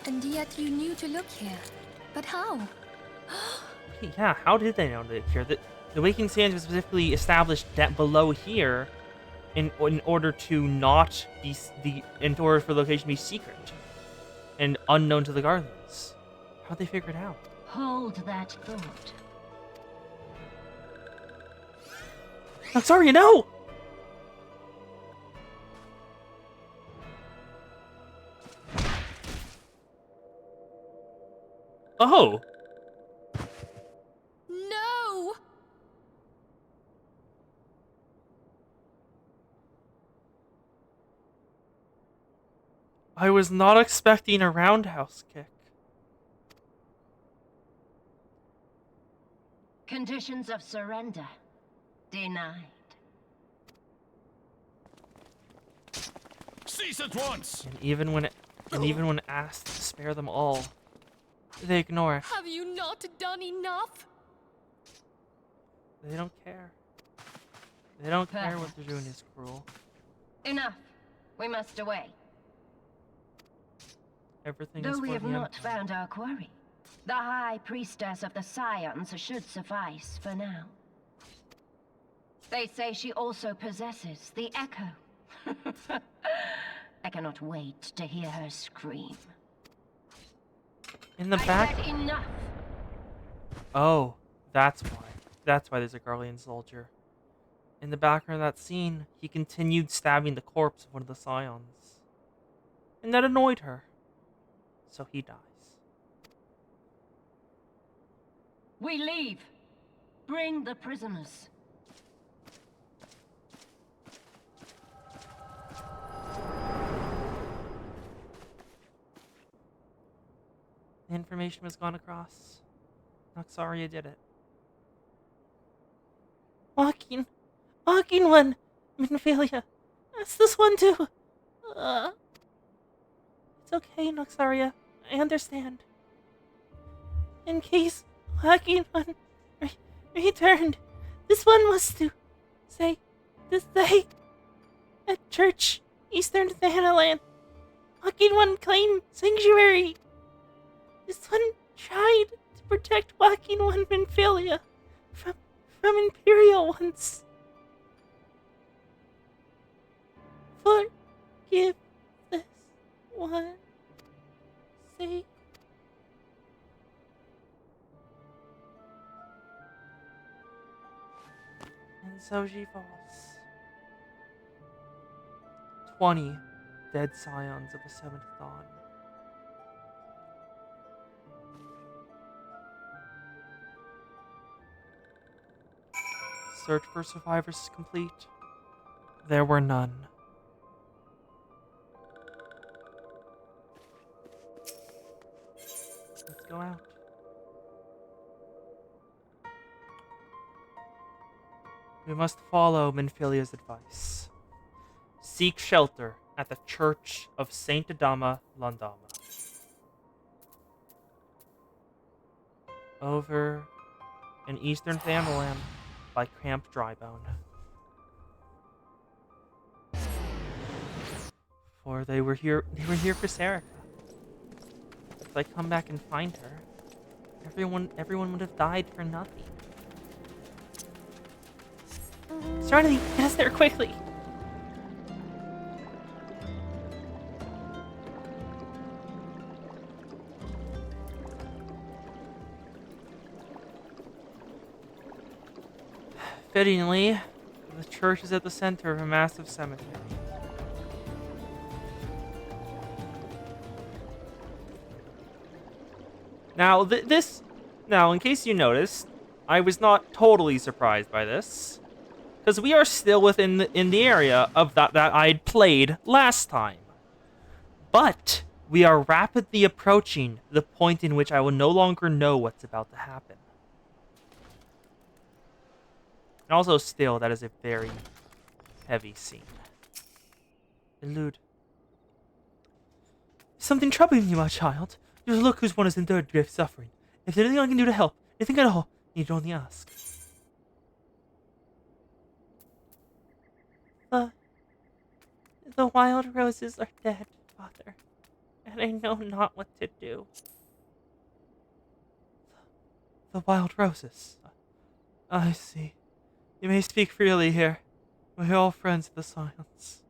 And yet you knew to look here. But how? Yeah, how did they know that here? The Waking Sands was specifically established that below here in order to not be in order for the location to be secret and unknown to the Guardians. How'd they figure it out? Hold that thought. I'm sorry, no! Oh! No! I was not expecting a roundhouse kick. Conditions of surrender denied. Cease at once! And even when asked to spare them all, they ignore it. Have you not done enough? They don't care. They don't care what they're doing is cruel. Enough. We must away. Everything is Though for we have the not Empire. found our quarry, the High Priestess of the Scions should suffice for now. They say she also possesses the Echo. I cannot wait to hear her scream. In the I back. said enough. Oh, that's why. That's why there's a Guardian soldier. In the background of that scene, he continued stabbing the corpse of one of the Scions. And that annoyed her. So he dies. We leave. Bring the prisoners. The information was gone across. Noxaria did it. Walking one, Minfilia. That's this one too. It's okay, Noxaria. I understand. In case Walking One returned, this one was to say at church, Eastern Thanalan. Walking One claimed sanctuary. This one tried to protect Walking One Minfilia from Imperial ones. Forgive this one. Say. And so she falls. 20 dead scions of the Seventh Dawn. Search for survivors is complete. There were none. Let's go out. We must follow Minfilia's advice. Seek shelter at the Church of Saint Adama Landama. Over in Eastern Thanalan by Camp Drybone. For they were here for Serica. If I come back and find her, everyone would have died for nothing. Serenity, get us there quickly! Fittingly, the church is at the center of a massive cemetery. Now, now, in case you noticed, I was not totally surprised by this, because we are still within in the area of that I'd played last time. But we are rapidly approaching the point in which I will no longer know what's about to happen. And also, still, that is a very heavy scene. Elude. Something troubling you, my child. You look whose one has endured grave suffering. If there's anything I can do to help, anything at all, you need only ask. The wild roses are dead, Father, and I know not what to do. The wild roses. I see. You may speak freely here. We're all friends of the silence.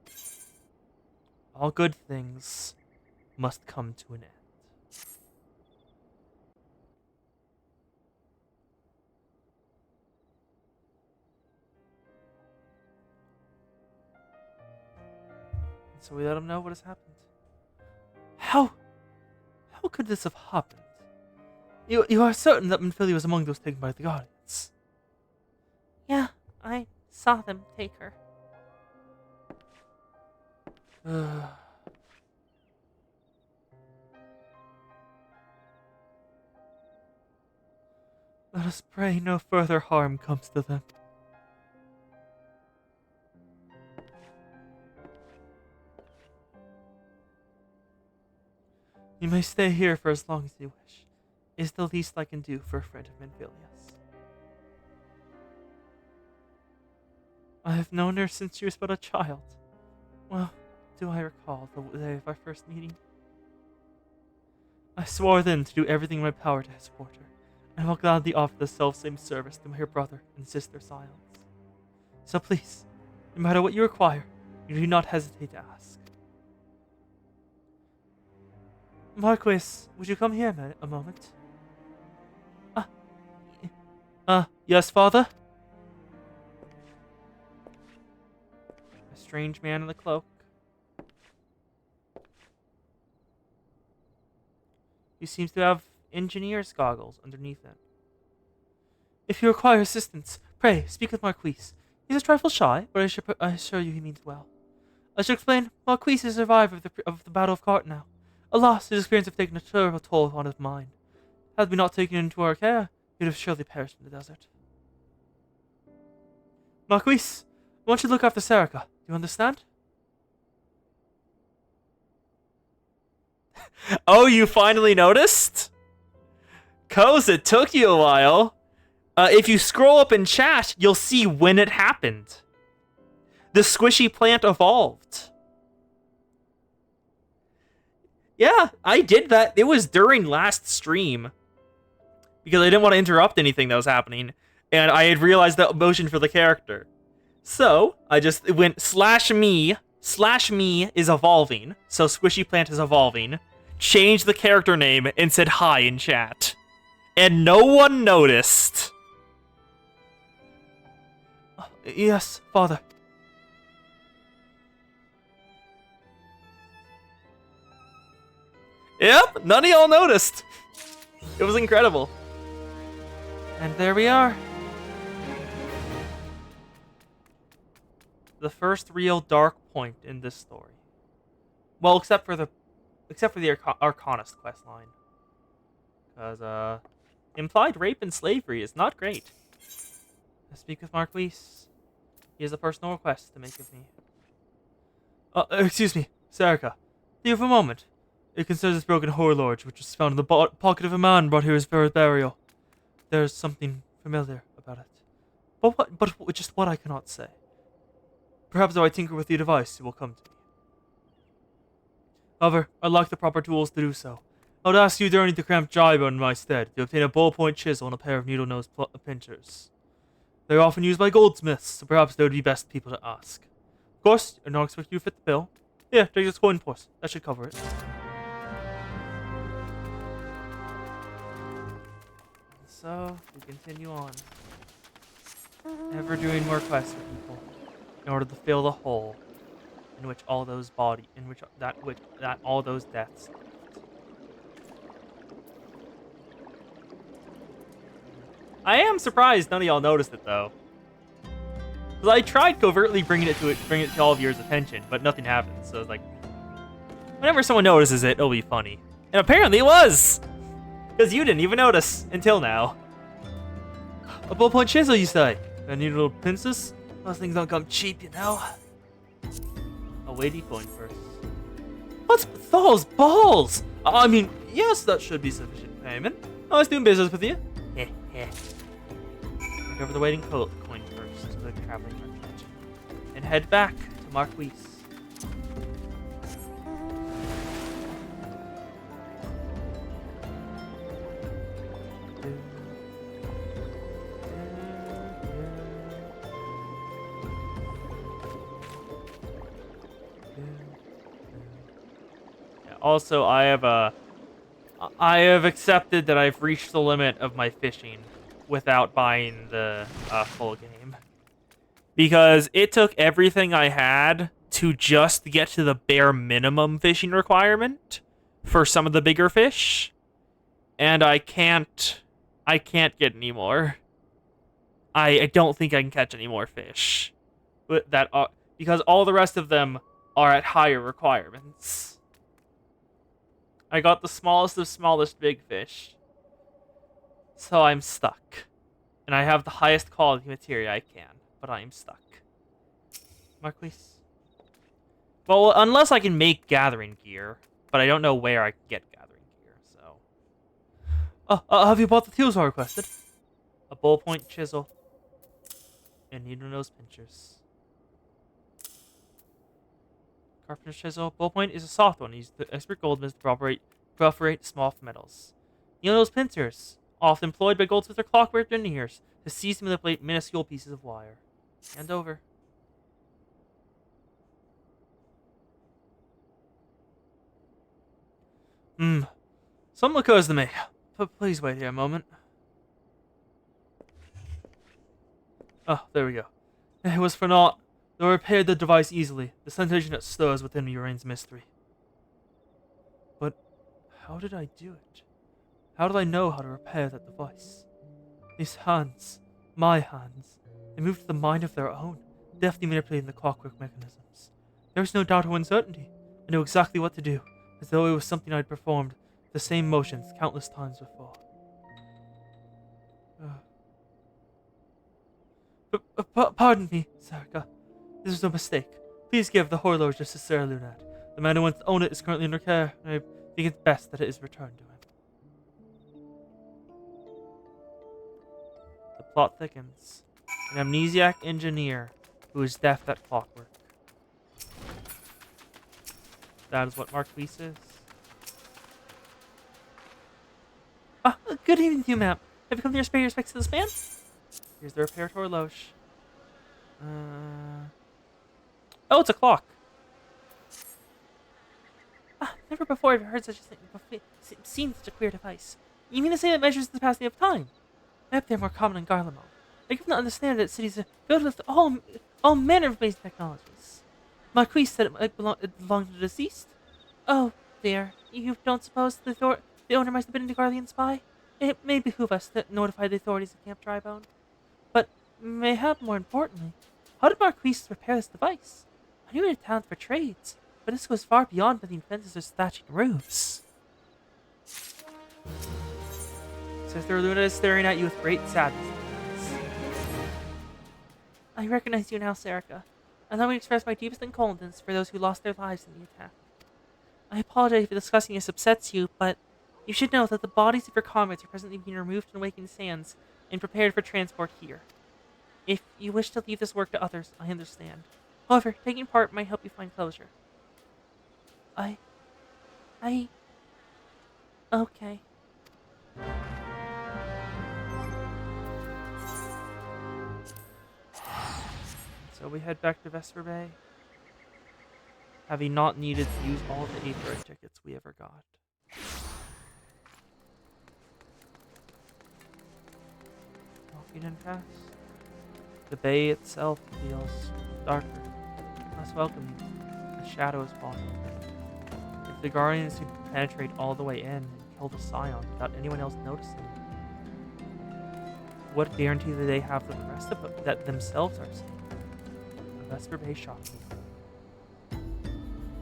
All good things must come to an end. So we let him know what has happened. How could this have happened? You are certain that Minfilia was among those taken by the Guardians? Yeah, I saw them take her. Let us pray no further harm comes to them. You may stay here for as long as you wish. It is the least I can do for a friend of Minfilia's. I have known her since she was but a child. Well, do I recall the day of our first meeting? I swore then to do everything in my power to support her, and I will gladly offer the self-same service to my brother and sister Silence. So please, no matter what you require, you do not hesitate to ask. Marquis, would you come here a moment? Yes, Father? A strange man in a cloak. He seems to have engineer's goggles underneath it. If you require assistance, pray speak with Marquis. He's a trifle shy, but I assure you he means well. I should explain, Marquis is a survivor of the Battle of Cartnow. Alas, his experience have taken a terrible toll upon his mind. Had we not taken him into our care, he would have surely perished in the desert. Marquis, I want you to look after Serica. Do you understand? Oh, you finally noticed? Coz, it took you a while. If you scroll up in chat, you'll see when it happened. The squishy plant evolved. Yeah, I did that. It was during last stream. Because I didn't want to interrupt anything that was happening. And I had realized the motion for the character. So, I just went /me is evolving. So squishy plant is evolving. Changed the character name and said hi in chat. And no one noticed. Yes, Father. Yep, none of y'all noticed. It was incredible. And there we are. The first real dark point in this story. Well, except for the Arcanist questline. Because, implied rape and slavery is not great. I speak with Marquis. He has a personal request to make of me. Excuse me, Serica. Do you have a moment? It concerns this broken warlord, which was found in the pocket of a man brought here for his burial. There's something familiar about it. But just what I cannot say. Perhaps if I tinker with the device, it will come to me. However, I lack the proper tools to do so. I would ask you during the cramped jawbone in my stead to obtain a ballpoint chisel and a pair of needle-nose pincers. They are often used by goldsmiths, so perhaps they would be best people to ask. Of course, I don't expect you to fit the bill. Here, take this coin purse. That should cover it. So, we continue on. ever doing more quests for people in order to fill the hole in which all those all those deaths. I am surprised none of y'all noticed it though. Because I tried covertly bringing it to all of yours attention, but nothing happened. So it's like, whenever someone notices it, it'll be funny. And apparently it was! Because you didn't even notice until now. A ballpoint chisel, you say? I need a little princess? Those things don't come cheap, you know. A weighty coin first. What's with those balls? I mean, yes, that should be sufficient payment. I was doing business with you. Heh heh. Hand over the waiting coin first to the traveling merchant, and head back to Marquise. Yeah, also, I have accepted that I've reached the limit of my fishing without buying the full game. Because it took everything I had to just get to the bare minimum fishing requirement for some of the bigger fish. And I can't get any more. I don't think I can catch any more fish. Because all the rest of them are at higher requirements. I got the smallest of smallest big fish. So I'm stuck. And I have the highest quality materia I can, but I am stuck. Marquise. Well, unless I can make gathering gear, but I don't know where I can get gathering gear, so... have you bought the tools I requested? A ballpoint chisel. And needle-nose pincers. Carpenter's chisel. Ballpoint is a soft one. Use the expert goldsmiths to perforate small metals. Needle-nose pincers. Often employed by goldsmiths or clockwork engineers to seize and manipulate minuscule pieces of wire. Hand over. Something occurs to me. Please wait here a moment. Oh, there we go. It was for naught. They repaired the device easily. The sensation that stirs within me reigns mystery. But how did I do it? How did I know how to repair that device? These hands, my hands, they moved to the mind of their own, deftly manipulating the clockwork mechanisms. There was no doubt or uncertainty. I knew exactly what to do, as though it was something I'd performed the same motions countless times before. Pardon me, Sarika. This was a mistake. Please give the horloge to Sister Lunat. The man who once owned it is currently under care, and I think it's best that it is returned to him. The plot thickens. An amnesiac engineer who is deft at clockwork. That is what Marquise is. Good evening to you, ma'am. Have you come here to pay your respects to this man? Here's the repaired horloge. Oh, it's a clock. Never before have I heard such a thing. Seen such a queer device. You mean to say it measures the passing of time? I hope they're more common in Garlemald. I come to understand that cities are filled with all manner of amazing technologies. Marquis said it belonged to the deceased. Oh, dear. You don't suppose the owner might have been a Garlean spy? It may behoove us to notify the authorities of Camp Drybone. But, mayhap more importantly, how did Marquis repair this device? I knew he had talent for trades, but this goes far beyond building fences or thatching roofs. Sister Luna is staring at you with great sadness. I recognize you now, Sarika. Allow me to express my deepest condolence for those who lost their lives in the attack. I apologize if discussing this upsets you, but you should know that the bodies of your comrades are presently being removed from Awakened Sands and prepared for transport here. If you wish to leave this work to others, I understand. However, taking part might help you find closure. Okay. So we head back to Vesper Bay, having not needed to use all the 8-bird tickets we ever got. Walking in fast. The bay itself feels darker, less welcoming. The shadows fall. If the guardians could penetrate all the way in and kill the scion without anyone else noticing, what guarantee do they have that the rest of that themselves are safe? The Vesper Bay shopkeeper.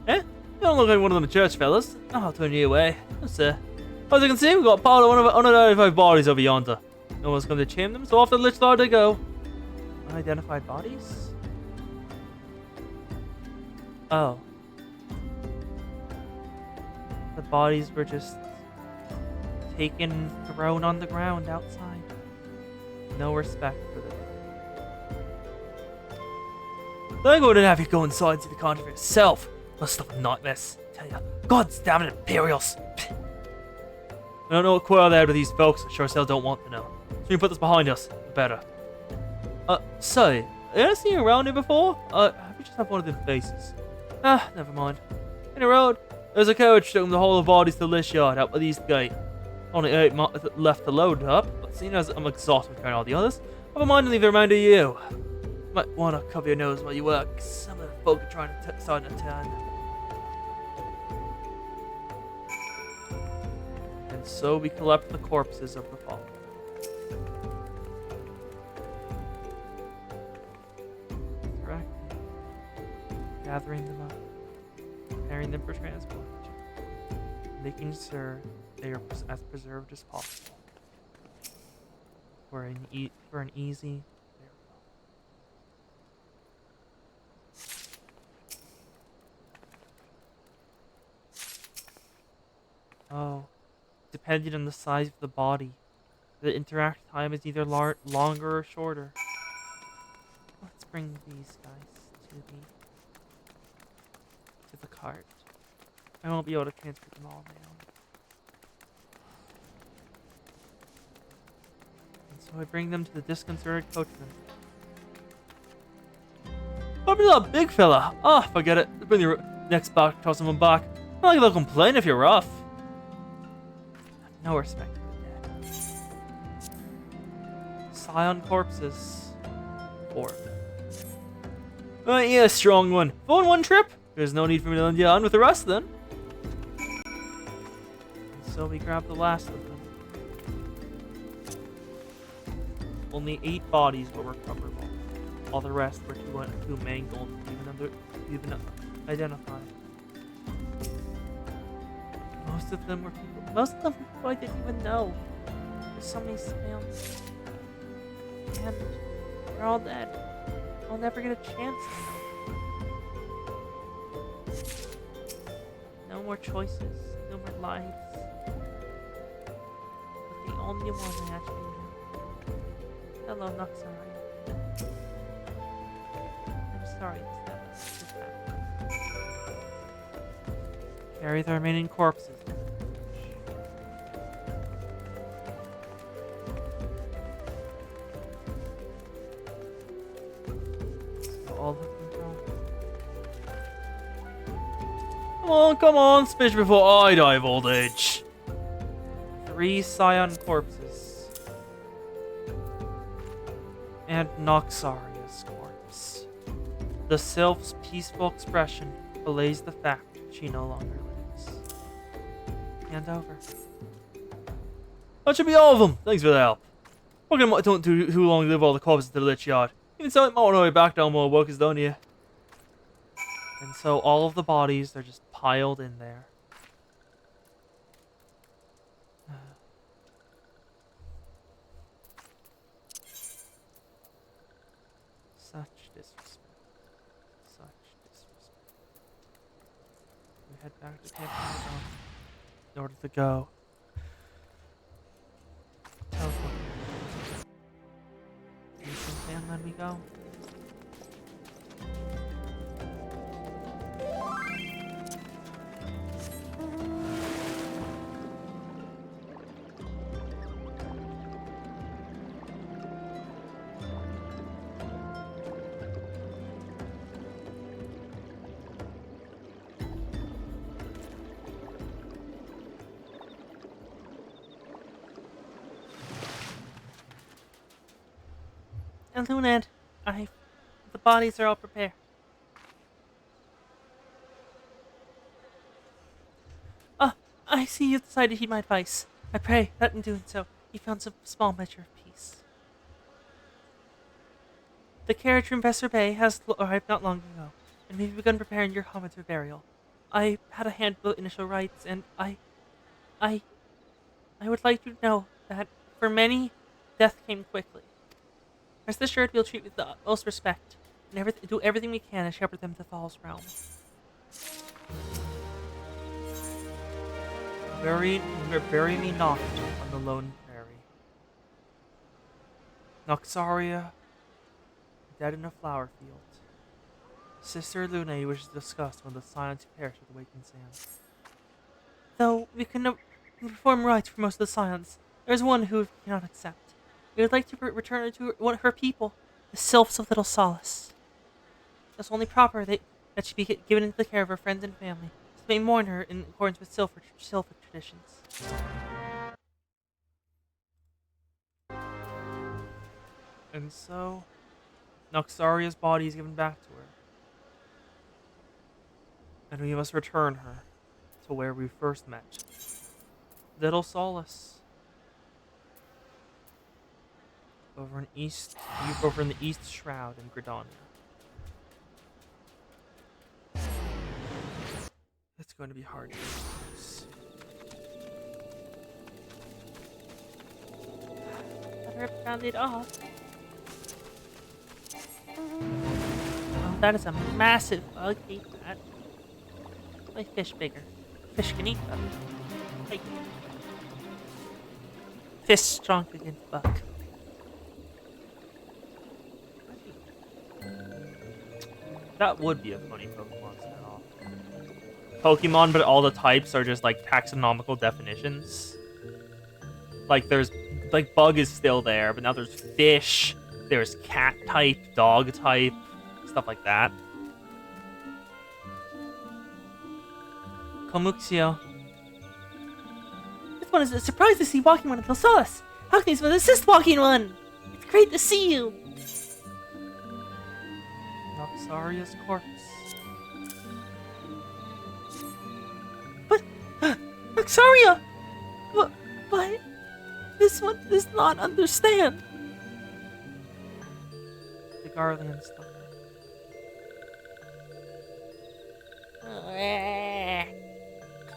Eh? You don't look like one of them church fellas. I'll turn you away. No, sir. As you can see, we've got a pile of unidentified bodies over yonder. No one's going to chain them, so off the lich lord they go. Unidentified bodies? Oh. The bodies were just taken, thrown on the ground outside. No respect for them. I'm going to have you go inside and see the country for yourself. Must stop a nightmares. Tell ya, God's damn it, Imperials. I don't know what quarrel they had with these folks. I sure as hell don't want to know. So we can put this behind us. Better. Say, have I seen you around here before? We just have one of them faces. Ah, never mind. In the road, there's a carriage taking the whole of bodies to the Lich Yard out by the east gate. Only 8 left to load up, but seeing as I'm exhausted with carrying all the others, I have a mind to leave the remainder to you. Might want to cover your nose while you work. Some of the folk are trying to start a turn. And so we collect the corpses of the fallen. Gathering them up, preparing them for transport, making sure they are as preserved as possible for an easy burial. Oh, depending on the size of the body, the interact time is either longer or shorter. Let's bring these guys to the cart. I won't be able to transport them all now. And so I bring them to the disconcerted coachman. I'm not a big fella. Ah, forget it. Bring your next back, toss them back. Not like they'll complain if you're rough. No respect for the dead. Scion corpses. 4 of them. Yeah, strong one. Go on one trip. There's no need for me to lend you on with the rest then. And so we grab the last of them. Only 8 bodies were recoverable. All the rest were too mangled, even identified. Most of them were people I didn't even know. There's so many spams. And they're all dead. I'll never get a chance to know. No more choices, no more lives. But the only one I actually know. Hello, Noxari. I'm sorry this happened. Carry the remaining corpses. All of them gone. Come on, speech before I die of old age. 3 scion corpses. And Noxaria's corpse. The sylph's peaceful expression belays the fact she no longer lives. Hand over. That should be all of them. Thanks for the help. Fucking don't do too long to live all the corpses to the Lich Yard. Even so, it might want to way back down while work is done here. And so all of the bodies, they're just piled in there. Such disrespect. Such disrespect. We head back to Camp Pentagon in order to go. Teleport. And then we go. Lunad, The bodies are all prepared. I see you've decided to heed my advice. I pray that in doing so, you found some small measure of peace. The carriage from Vesser Bay has arrived not long ago, and we've begun preparing your coffin for burial. I had a hand of initial rites, and I would like you to know that for many, death came quickly. Rest assured, we'll treat with the utmost respect, and do everything we can to shepherd them to Thal's realm. Bury me not on the lone prairie. Noxaria, dead in a flower field. Sister Luna wishes to discuss one of the scions who perished with the waking sands. Though we can perform rites for most of the scions, there's one who we cannot accept. We would like to return her to one of her people, the Sylphs of Little Solace. It's only proper that she be given into the care of her friends and family, so they may mourn her in accordance with Sylphic traditions. And so, Noxaria's body is given back to her. And we must return her to where we first met. Little Solace. Over in the East Shroud in Gridania. It's going to be hard to choose. Better round it off. Oh, that is a massive bug. Hate that. Make fish bigger. Fish can eat them. Like, fish strong against bug. That would be a funny Pokemon spin-off. Pokemon, but all the types are just like taxonomical definitions. Like there's like bug is still there, but now there's fish, there's cat type, dog type, stuff like that. Komuxio. This one is a surprise to see walking one of those us. How can these one assist walking one? It's great to see you. Noxaria's corpse. But Noxaria! But this one does not understand. The Garlean stuff.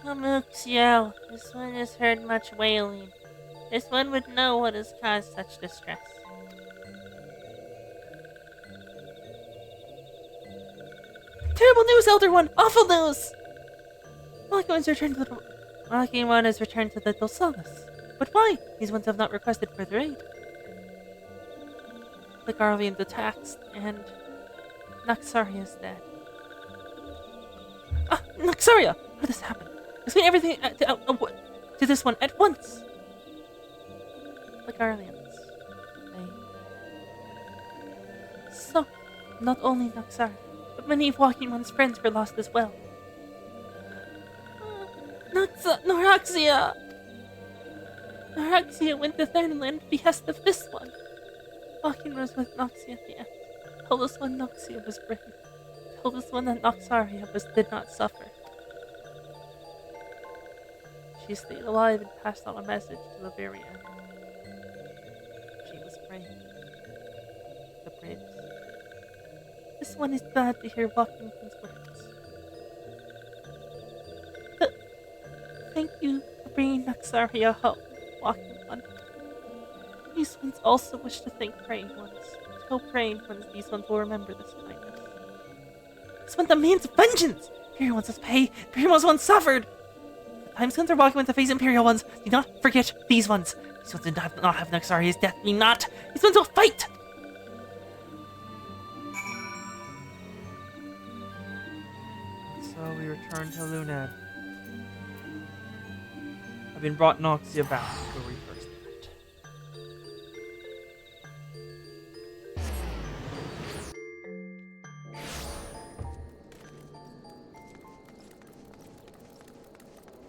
Komuxio, this one has heard much wailing. This one would know what has caused such distress. Terrible news, Elder One! Awful news! Malaki One has returned to Little Solace. But why? These ones have not requested further aid. The Garleans attacks, and Noxaria is dead. Ah, Noxaria! How did this happen? Explain everything to this one at once. The Garleans. So, not only Noxaria, but many of Walking One's friends were lost as well. Noraxia! Noraxia went to Thanaland at behest of this one. Walking was with Noxia at the end. Told us one Noxia was brave. Told us one that Noxaria did not suffer. She stayed alive and passed on a message to the very end. She was brave. The bravest. This one is glad to hear Walking One's words. Thank you for bringing Noxaria home, Walking One. These ones also wish to thank Praying Ones. Tell Praying Ones these ones will remember this kindness. This one demands vengeance! Imperial Ones must pay! Imperial Ones suffered! The time since are Walking Ones to face Imperial Ones. Do not forget these ones. These ones did not have Noxaria's death. Do not! These ones will fight! So we return to Luned. Having brought Noxia back where we first met.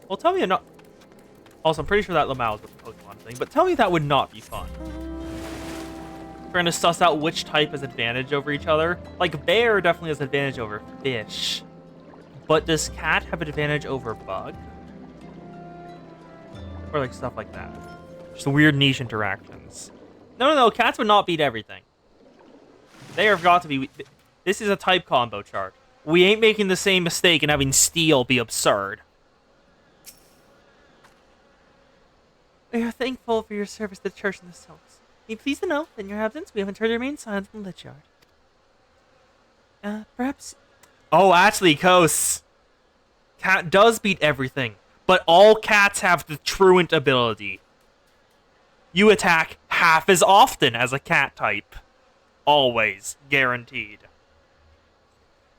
Well, tell me not. Also, I'm pretty sure that Lamau is with the Pokemon thing, but tell me that would not be fun. trying to suss out which type has advantage over each other. Like, bear definitely has advantage over fish. But does cat have advantage over bug? Or like stuff like that. Just weird niche interactions. No, cats would not beat everything. They have got to be... This is a type combo chart. We ain't making the same mistake and having steel be absurd. We are thankful for your service to the church and the souls. Be pleased to know that in your absence, we haven't heard your main signs from the lich yard. Perhaps... Oh, actually, Kos. Cat does beat everything, but all cats have the truant ability. You attack half as often as a cat type. Always. Guaranteed.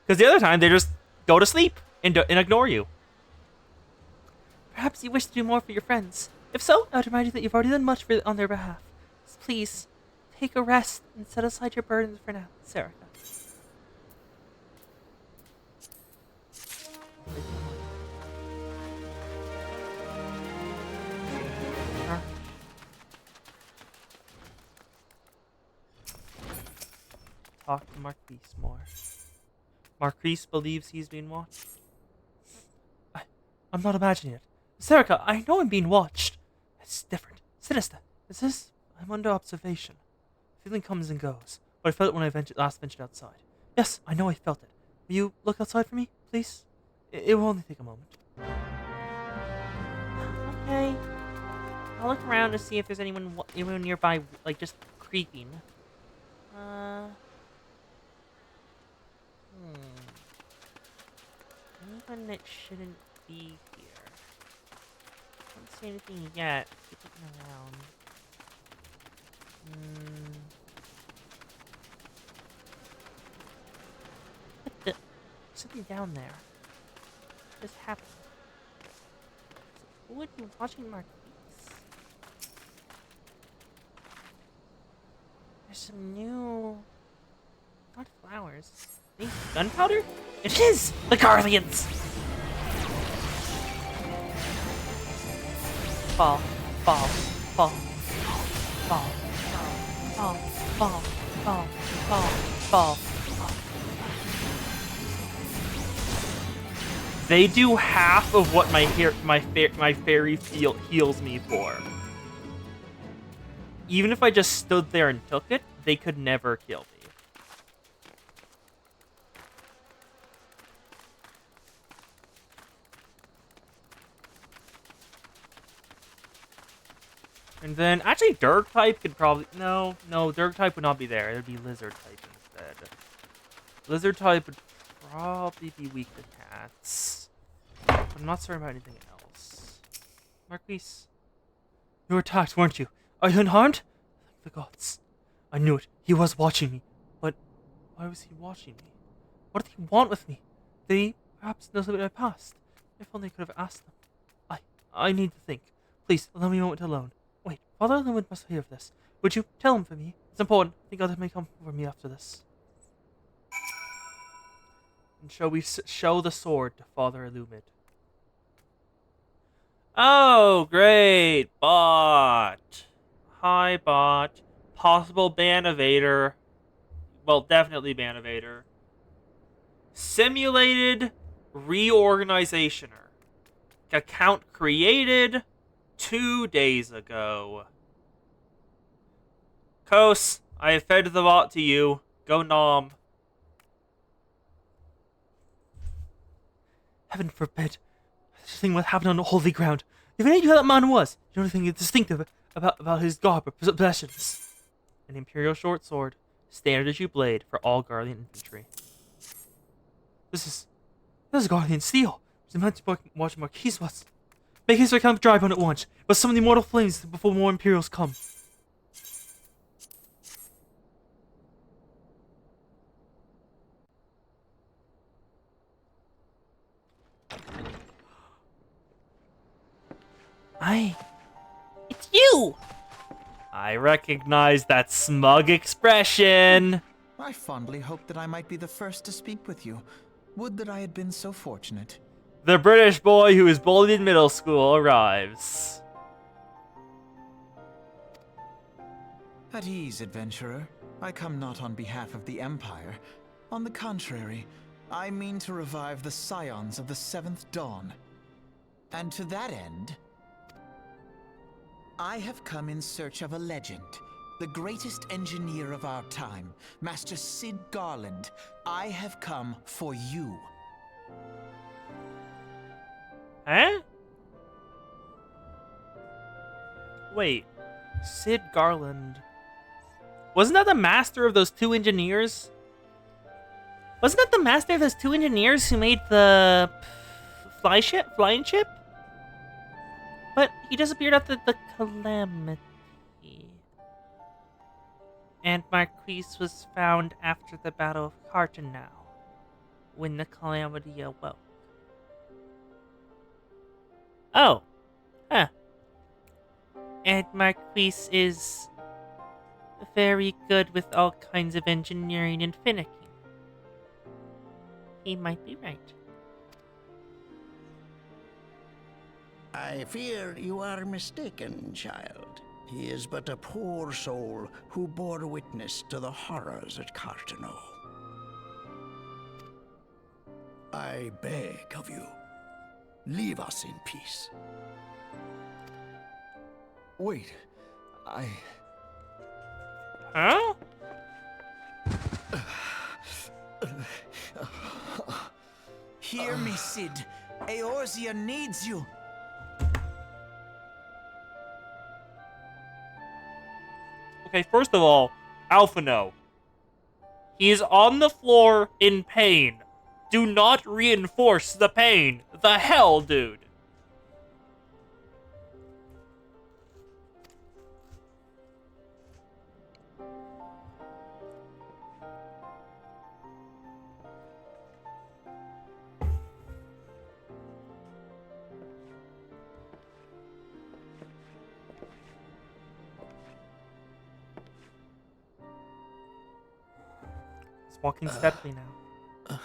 Because the other time, they just go to sleep and ignore you. Perhaps you wish to do more for your friends. If so, I would remind you that you've already done much on their behalf. So please, take a rest and set aside your burdens for now, Serica. Talk to Marquise more. Marquise believes he's being watched. I'm not imagining it. Serica, I know I'm being watched. It's different. Sinister. Is this... I'm under observation. Feeling comes and goes, but I felt it when I last ventured outside. Yes, I know I felt it. Will you look outside for me, please? It will only take a moment. Okay. I'll look around to see if there's anyone nearby, like, just creeping. Anyone that shouldn't be here. Don't see anything yet. Keep looking around. What the? Something down there. What just happened? Who would be watching Marquise? There's some new... What flowers? Maybe gunpowder? It is! The Guardians! Fall, fall, fall, fall, fall, fall, fall, fall, fall. They do half of what my fairy heals me for. Even if I just stood there and took it, they could never kill me. And then, actually, Dirk type could probably... No, Dirk type would not be there. It would be Lizard type instead. Lizard type would probably be weak to cats. But I'm not certain about anything else. Marquise. You were attacked, weren't you? Are you unharmed? Thank the gods. I knew it. He was watching me. But why was he watching me? What did he want with me? Did he perhaps know something about my past? If only I could have asked them. I need to think. Please, allow me a moment alone. Wait, Father Illumid must hear of this. Would you tell him for me? It's important. I think others may come for me after this. And shall we show the sword to Father Illumid? Oh, great! Bot! Hi, Bot. Possible ban evader. Well, definitely ban evader. Simulated reorganizationer. Account created 2 days ago. Kos, I have fed the bot to you. Go nom. Heaven forbid. Such a thing would happen on holy ground. If any knew who that man was, you know anything distinctive about his garb or possessions. An Imperial short sword. Standard issue blade for all Guardian infantry. This is Guardian steel. It was meant to watch Marquise was. Make haste to camp drive on at once, but summon the immortal flames before more Imperials come. It's you! I recognize that smug expression. I fondly hoped that I might be the first to speak with you. Would that I had been so fortunate. The British boy who was bullied in middle school arrives. At ease, adventurer. I come not on behalf of the Empire. On the contrary, I mean to revive the scions of the Seventh Dawn. And to that end, I have come in search of a legend. The greatest engineer of our time, Master Sid Garland. I have come for you. Huh? Wait, Sid Garland. Wasn't that the master of those two engineers? Wasn't that the master of those two engineers who made the flying ship? But he disappeared after the calamity. And Marquise was found after the Battle of Carteneau, when the calamity awoke. Oh. Huh. And Marquise is very good with all kinds of engineering and finicking. He might be right. I fear you are mistaken, child. He is but a poor soul who bore witness to the horrors at Carteneau. I beg of you, leave us in peace. Wait, Huh? Hear me, Sid. Eorzea needs you. Okay, first of all, Alphino. He is on the floor in pain. Do not reinforce the pain. The hell, dude. He's walking steadily now.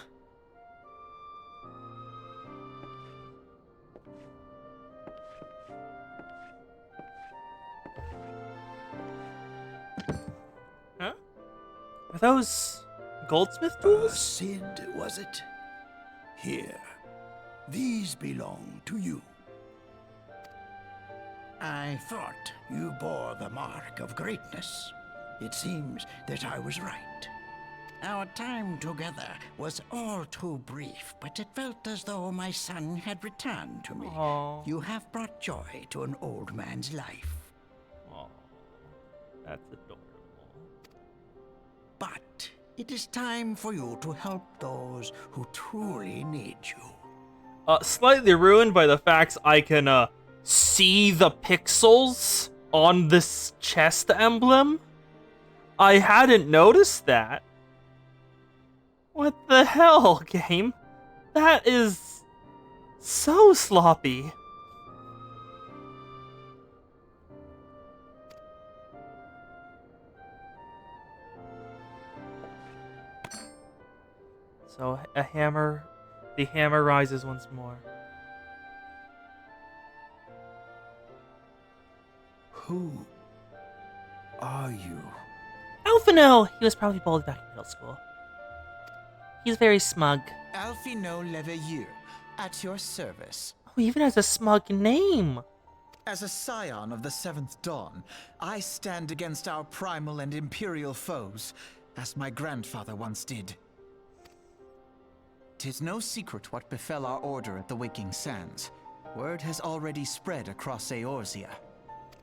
Huh? Are those goldsmith tools? Sid, was it? Here. These belong to you. I thought you bore the mark of greatness. It seems that I was right. Our time together was all too brief, but it felt as though my son had returned to me. Aww. You have brought joy to an old man's life. Aw, that's adorable. But it is time for you to help those who truly need you. Slightly ruined by the fact I can, see the pixels on this chest emblem. I hadn't noticed that. What the hell, game? That is so sloppy. So the hammer rises once more. Who are you? Alphino! He was probably bullied back in middle school. He's very smug. Alphino Leveilleur, at your service. Oh, he even has a smug name. As a scion of the Seventh Dawn, I stand against our primal and imperial foes, as my grandfather once did. 'Tis no secret what befell our order at the Waking Sands. Word has already spread across Eorzea.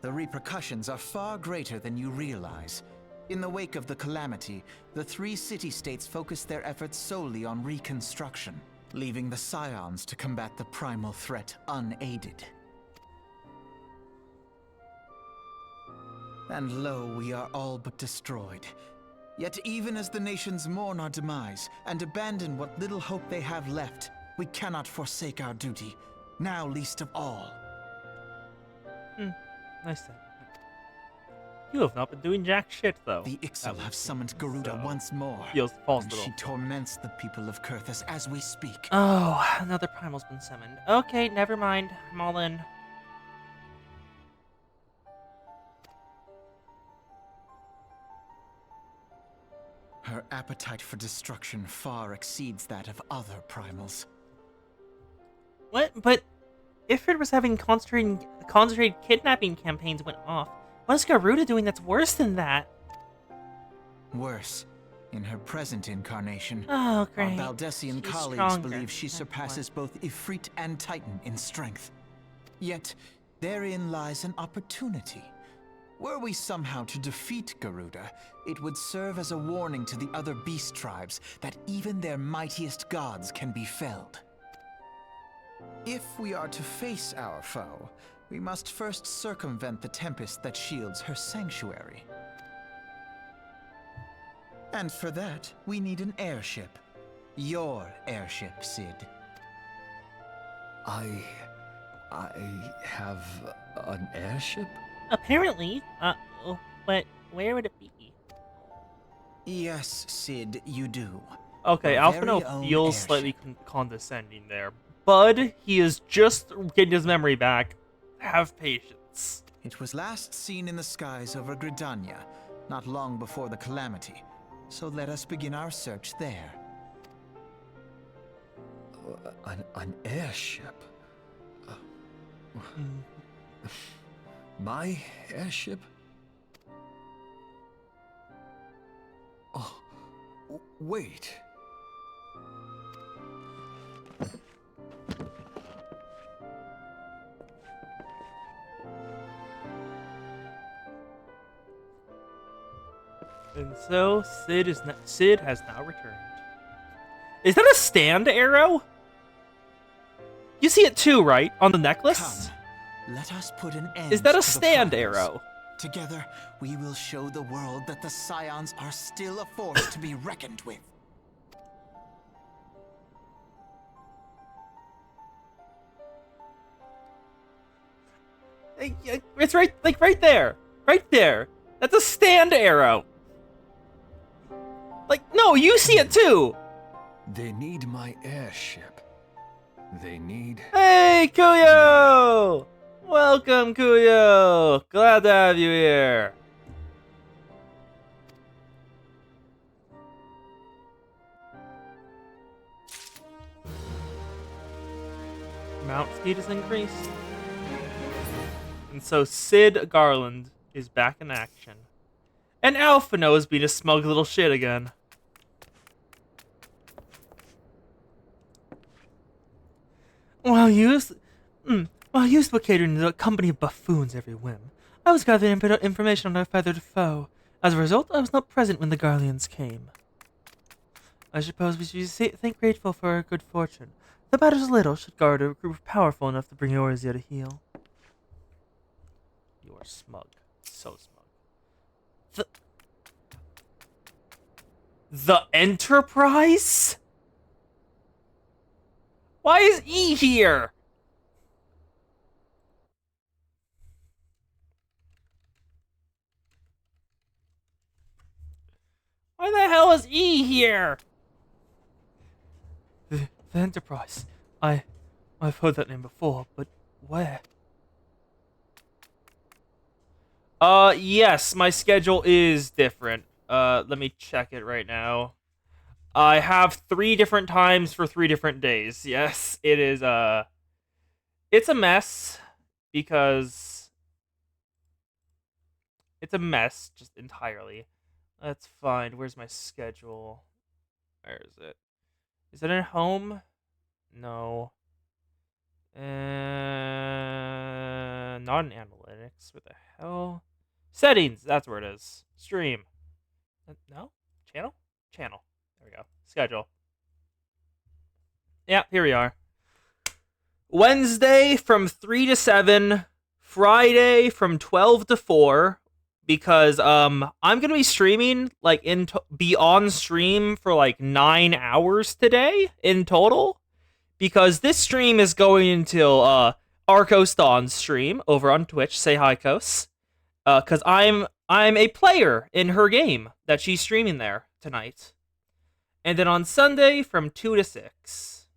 The repercussions are far greater than you realize. In the wake of the calamity, the three city-states focused their efforts solely on reconstruction, leaving the scions to combat the primal threat unaided. And lo, we are all but destroyed. Yet even as the nations mourn our demise and abandon what little hope they have left, we cannot forsake our duty, now least of all. Nice thing. You have not been doing jack shit, though. The Ixal have summoned Garuda so once more, feels false and little. she torments the people of Kurthus as we speak. Oh, another primal's been summoned. Okay, never mind. I'm all in. her appetite for destruction far exceeds that of other primals. What? But Ifrit was having concentrated kidnapping campaigns went off. What is Garuda doing that's worse than that? Worse, in her present incarnation, Oh, our great. Baldessian She's colleagues stronger. believe she That's surpasses both Ifrit and Titan in strength. Yet, therein lies an opportunity. Were we somehow to defeat Garuda, it would serve as a warning to the other beast tribes that even their mightiest gods can be felled. If we are to face our foe, we must first circumvent the tempest that shields her sanctuary. And for that, we need an airship. Your airship, Sid. I have an airship? Apparently. But where would it be? Yes, Sid, you do. Okay, Our very Alphino own feels airship. slightly condescending there. Bud, he is just getting his memory back. Have patience. It was last seen in the skies over Gridania, not long before the calamity. So let us begin our search there. An airship? My airship? Oh, wait. And so Sid has now returned. Is that a stand arrow? You see it too, right? On the necklace? Come, let us put an end Is that to a the stand problems. arrow? Together, we will show the world that the Scions are still a force to be reckoned with. It's right, like right there. Right there. That's a stand arrow. Like, no, you see it too. They need my airship. They need... Hey, Kuyo! Welcome, Kuyo! Glad to have you here. Mount speed is increased. And so Sid Garland is back in action. And Alphino is being a smug little shit again. While used but catering to a company of buffoons every whim, I was gathering information on our feathered foe. As a result, I was not present when the Garleans came. I suppose we should think grateful for our good fortune. The matters little should guard a group powerful enough to bring Eorzea to heel. You are smug. So smug. The Enterprise? Why is E here? Why the hell is E here? The Enterprise. I've heard that name before, but where? Yes, my schedule is different. Let me check it right now. I have 3 different times for 3 different days. Yes, it is, it's a mess because it's a mess just entirely. Let's find, where's my schedule? Where is it? Is it in home? No. Not in analytics. Where the hell? Settings. That's where it is. Stream. No? Channel? Channel. There we go. Schedule. Yeah, here we are. Wednesday from 3 to 7. Friday from 12 to 4. Because I'm gonna be streaming like be on stream for like 9 hours today in total, because this stream is going until Arcos Dawn's stream over on Twitch. Say hi, Kos. Because I'm a player in her game that she's streaming there tonight, and then on Sunday from 2 to 6.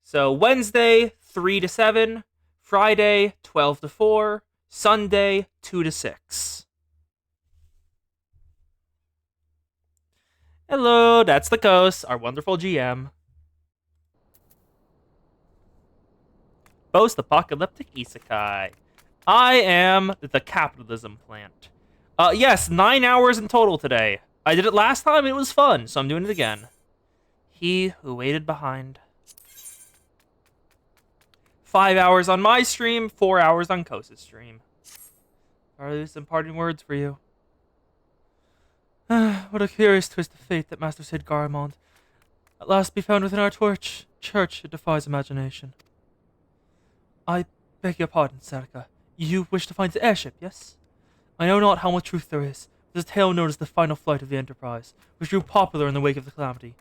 So Wednesday 3 to 7, Friday 12 to 4. Sunday, 2 to 6. Hello, that's the Ghost, our wonderful GM. Post-apocalyptic isekai. I am the capitalism plant. Yes, 9 hours in total today. I did it last time, it was fun, so I'm doing it again. He who waited behind. 5 hours on my stream, 4 hours on Kosa's stream. Are there some parting words for you? What a curious twist of fate that Master Sid Garamond at last be found within our church. It defies imagination. I beg your pardon, Serica. You wish to find the airship, yes? I know not how much truth there is. There's a tale known as the final flight of the Enterprise, which grew popular in the wake of the Calamity.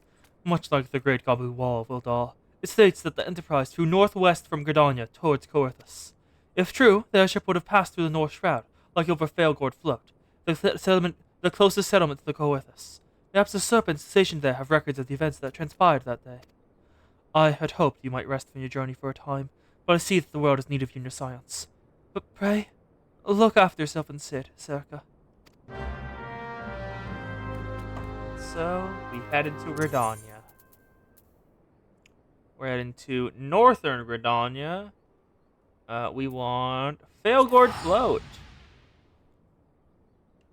Much like the Great Gabu Wall of Wildar, it states that the Enterprise flew northwest from Gridania towards Coerthus. If true, the airship would have passed through the North Shroud, like over Failgord Float, the closest settlement to the Coerthus. Perhaps the serpents stationed there have records of the events that transpired that day. I had hoped you might rest from your journey for a time, but I see that the world has need of you in your science. But pray, look after yourself and Sid, Serica. So, we head into Gridania. We're heading to Northern Gridania. We want Failgord Float.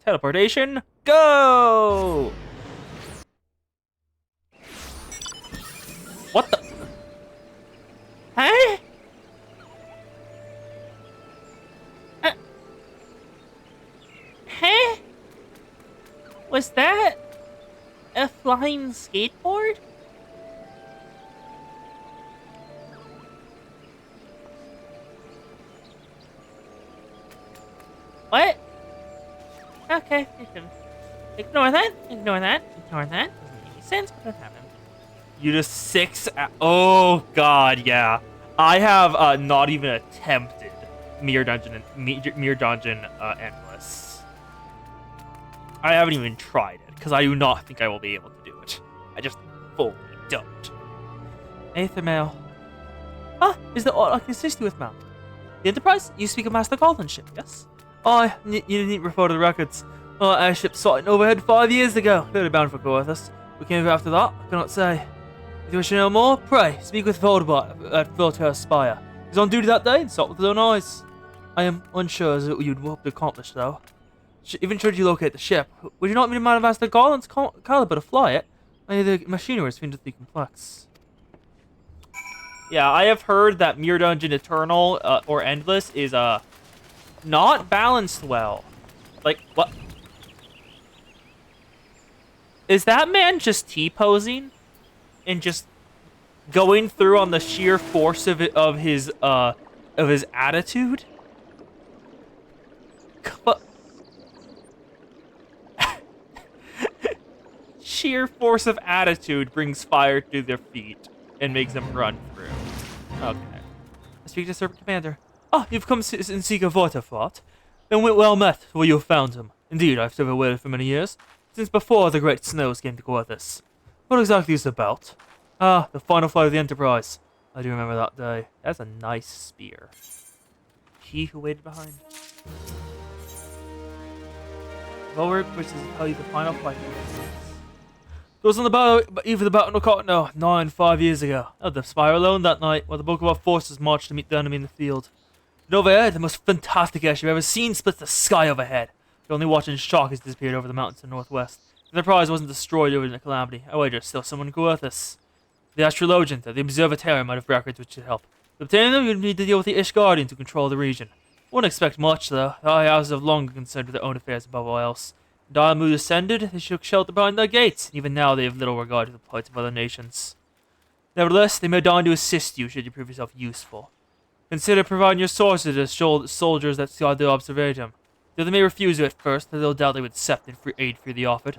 Teleportation, go! What the? Huh? Huh? Was that a flying skateboard? What? Okay, you can ignore that. Ignore that. Ignore that. Doesn't make any sense. What happened? You just 6. Oh god, yeah. I have not even attempted Mirror Dungeon Endless. I haven't even tried it because I do not think I will be able to do it. I just fully don't. Aether Mail. Ah, is that all I can assist you with, ma'am? The Enterprise? You speak of Master Goldman's ship, yes? Oh, you didn't report the records. Our airship saw it overhead 5 years ago. Clearly bound for Coerthus. We came after that, I cannot say. If you wish to know more, pray, speak with Voldemort at Voltaire's Spire. He's on duty that day and saw it with his own eyes. I am unsure as what you'd hope to accomplish, though. Even should you locate the ship, would you not need a man of Master Garland's caliber to fly it? Any of the machinery is fiendishly complex. Yeah, I have heard that Mirror Dungeon Eternal or Endless is not balanced well. Like, what? Is that man just T-posing? And just going through on the sheer force of his attitude? Sheer force of attitude brings fire to their feet and makes them run through. Okay. I speak to Serpent Commander. Ah, you've come in seek of Waterfort. Then well met where you have found him. Indeed, I've served waited for many years, since before the great snows came to Coerthus. What exactly is it about? Ah, the final flight of the Enterprise. I do remember that day. That's a nice spear. He who waited behind. Lower, which is to tell you the final flight. It was on the battle, even the battle of Cotton, 5 years ago. I had the Spire alone that night, while the bulk of our forces marched to meet the enemy in the field. And overhead, the most fantastic airship I've ever seen splits the sky overhead. You're only watching shock as it disappeared over the mountains to the northwest. The Enterprise wasn't destroyed over the Calamity. I wager still someone in Coerthus. The Astrologian, the Observatarian might have records which should help. To obtain them, you'd need to deal with the Ishgardians to control the region. Wouldn't expect much, though. The High Houses have long been concerned with their own affairs above all else. When Diamond ascended, they took shelter behind their gates. Even now, they have little regard to the plights of other nations. Nevertheless, they may deign to assist you should you prove yourself useful. Consider providing your sources as soldiers that guard the Observatorium. Though they may refuse you at first, they'll doubt they would accept and aid freely offered.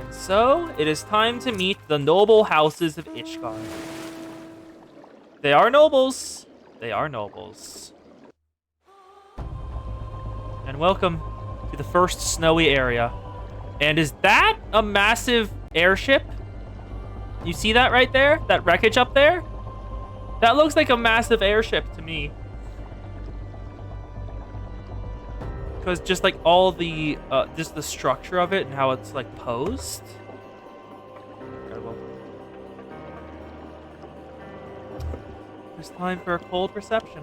And so, it is time to meet the noble houses of Ishgard. They are nobles. They are nobles. And welcome to the first snowy area. And is that a massive airship? You see that right there? That wreckage up there? That looks like a massive airship to me. Because just like all the, just the structure of it and how it's like posed. Incredible. It's time for a cold reception.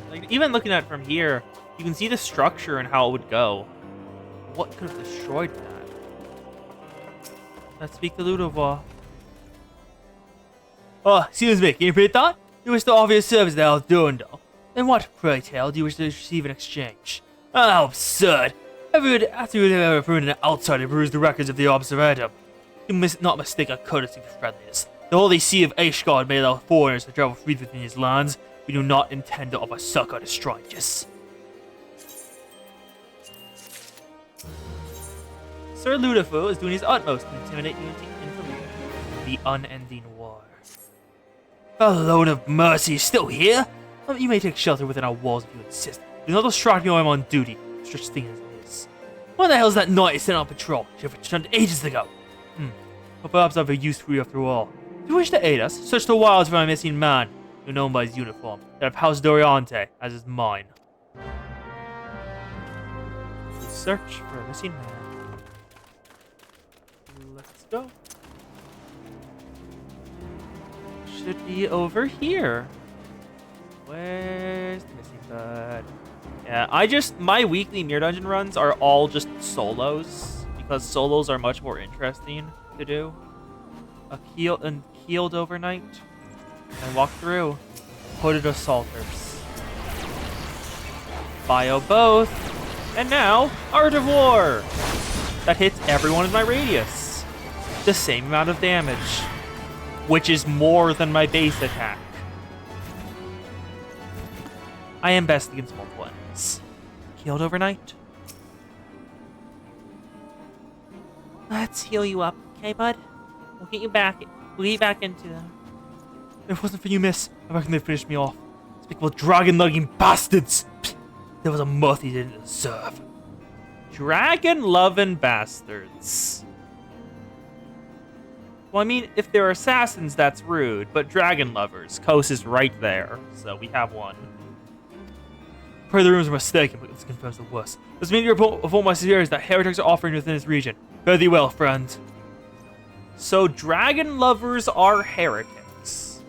Like, even looking at it from here, you can see the structure and how it would go. What could have destroyed that? Let's speak to Ludovic. Oh, excuse me, can you repeat that? You wish the obvious service that I was doing, though. And what, pray tell, do you wish to receive in exchange? How absurd! After you have ever proven an outsider peruse the records of the Observatum, you must not mistake our courtesy for friendliness. The holy see of Ashgard may allow foreigners to travel freely within his lands. We do not intend to offer succor to strangers. Sir Ludovic is doing his utmost to intimidate you into the unending war. The Lord of Mercy is still here? You may take shelter within our walls if you insist. Do not distract me while I'm on duty, such thing as this. What the hell is that knight sent on patrol? She returned ages ago. But perhaps I've a use for you after all. If you wish to aid us, search the wilds for my missing man. You're known by his uniform. That of House Doriante, as is mine. Search for a missing man. Let's go. Should be over here. Where's the missing bird? Yeah, my weekly Mirror Dungeon runs are all just solos, because solos are much more interesting to do. A keeled overnight. And walk through. Hooded assaulters. Bio both. And now, Art of War! That hits everyone in my radius. The same amount of damage. Which is more than my base attack. I am best against multiple enemies. Healed overnight. Let's heal you up, okay, bud? We'll get you back. We'll get you back into them. If it wasn't for you, miss, I reckon they'd finish me off. Despicable dragon-lugging bastards! Pfft, there was a mirth he didn't deserve. Dragon-loving bastards. Well, I mean, if they're assassins, that's rude, but dragon lovers, Kos is right there, so we have one. Pray the rumors are mistaken, but this confirms the worst. This means report of all my superiors that heretics are offering within this region. Fare thee well, friend. So dragon lovers are heretics.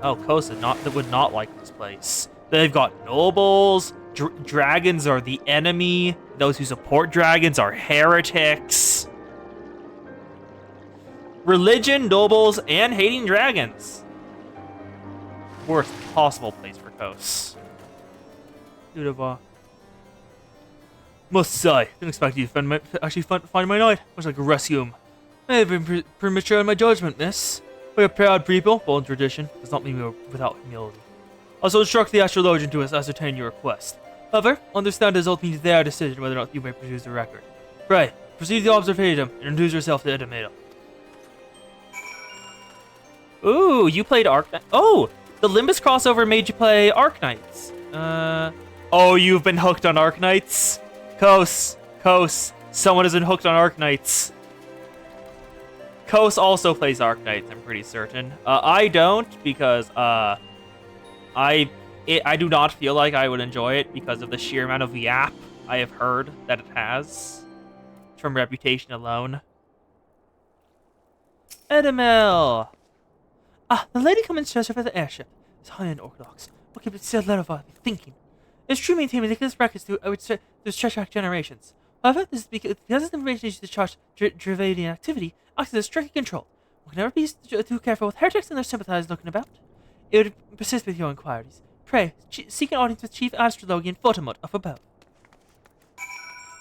Oh, Kos would not like this place. They've got nobles. Dragons are the enemy. Those who support dragons are heretics. Religion, nobles, and hating dragons. Worst possible place for Kos. Ludovic. Must say, didn't expect you to find my knight. Much like a rescue. I have been premature in my judgment, miss. We are proud people, bold in tradition, does not mean we are without humility. Also instruct the astrologian to ascertain your request. However, understand it is ultimately their decision whether or not you may produce a record. Pray, proceed to the observatum and introduce yourself to Edameda. Ooh, you played Arc. Oh, the Limbus crossover made you play Arknights. Oh, you've been hooked on Arknights? Kos, someone has been hooked on Arknights. Kos also plays Arknights, I'm pretty certain. I don't, because I do not feel like I would enjoy it because of the sheer amount of yap I have heard that it has from reputation alone. Edamel! Ah, the lady coming to for the airship. It's high and orthodox. What can Celerva be thinking? It's true maintain ridiculous records to stretch back generations. However, this is because this information is to charge Dravadian activity, acts as strictly controlled. We can never be too careful with heretics and their sympathizers looking about. It would persist with your inquiries. Pray, seek an audience with Chief Astrologian Fotamut of above.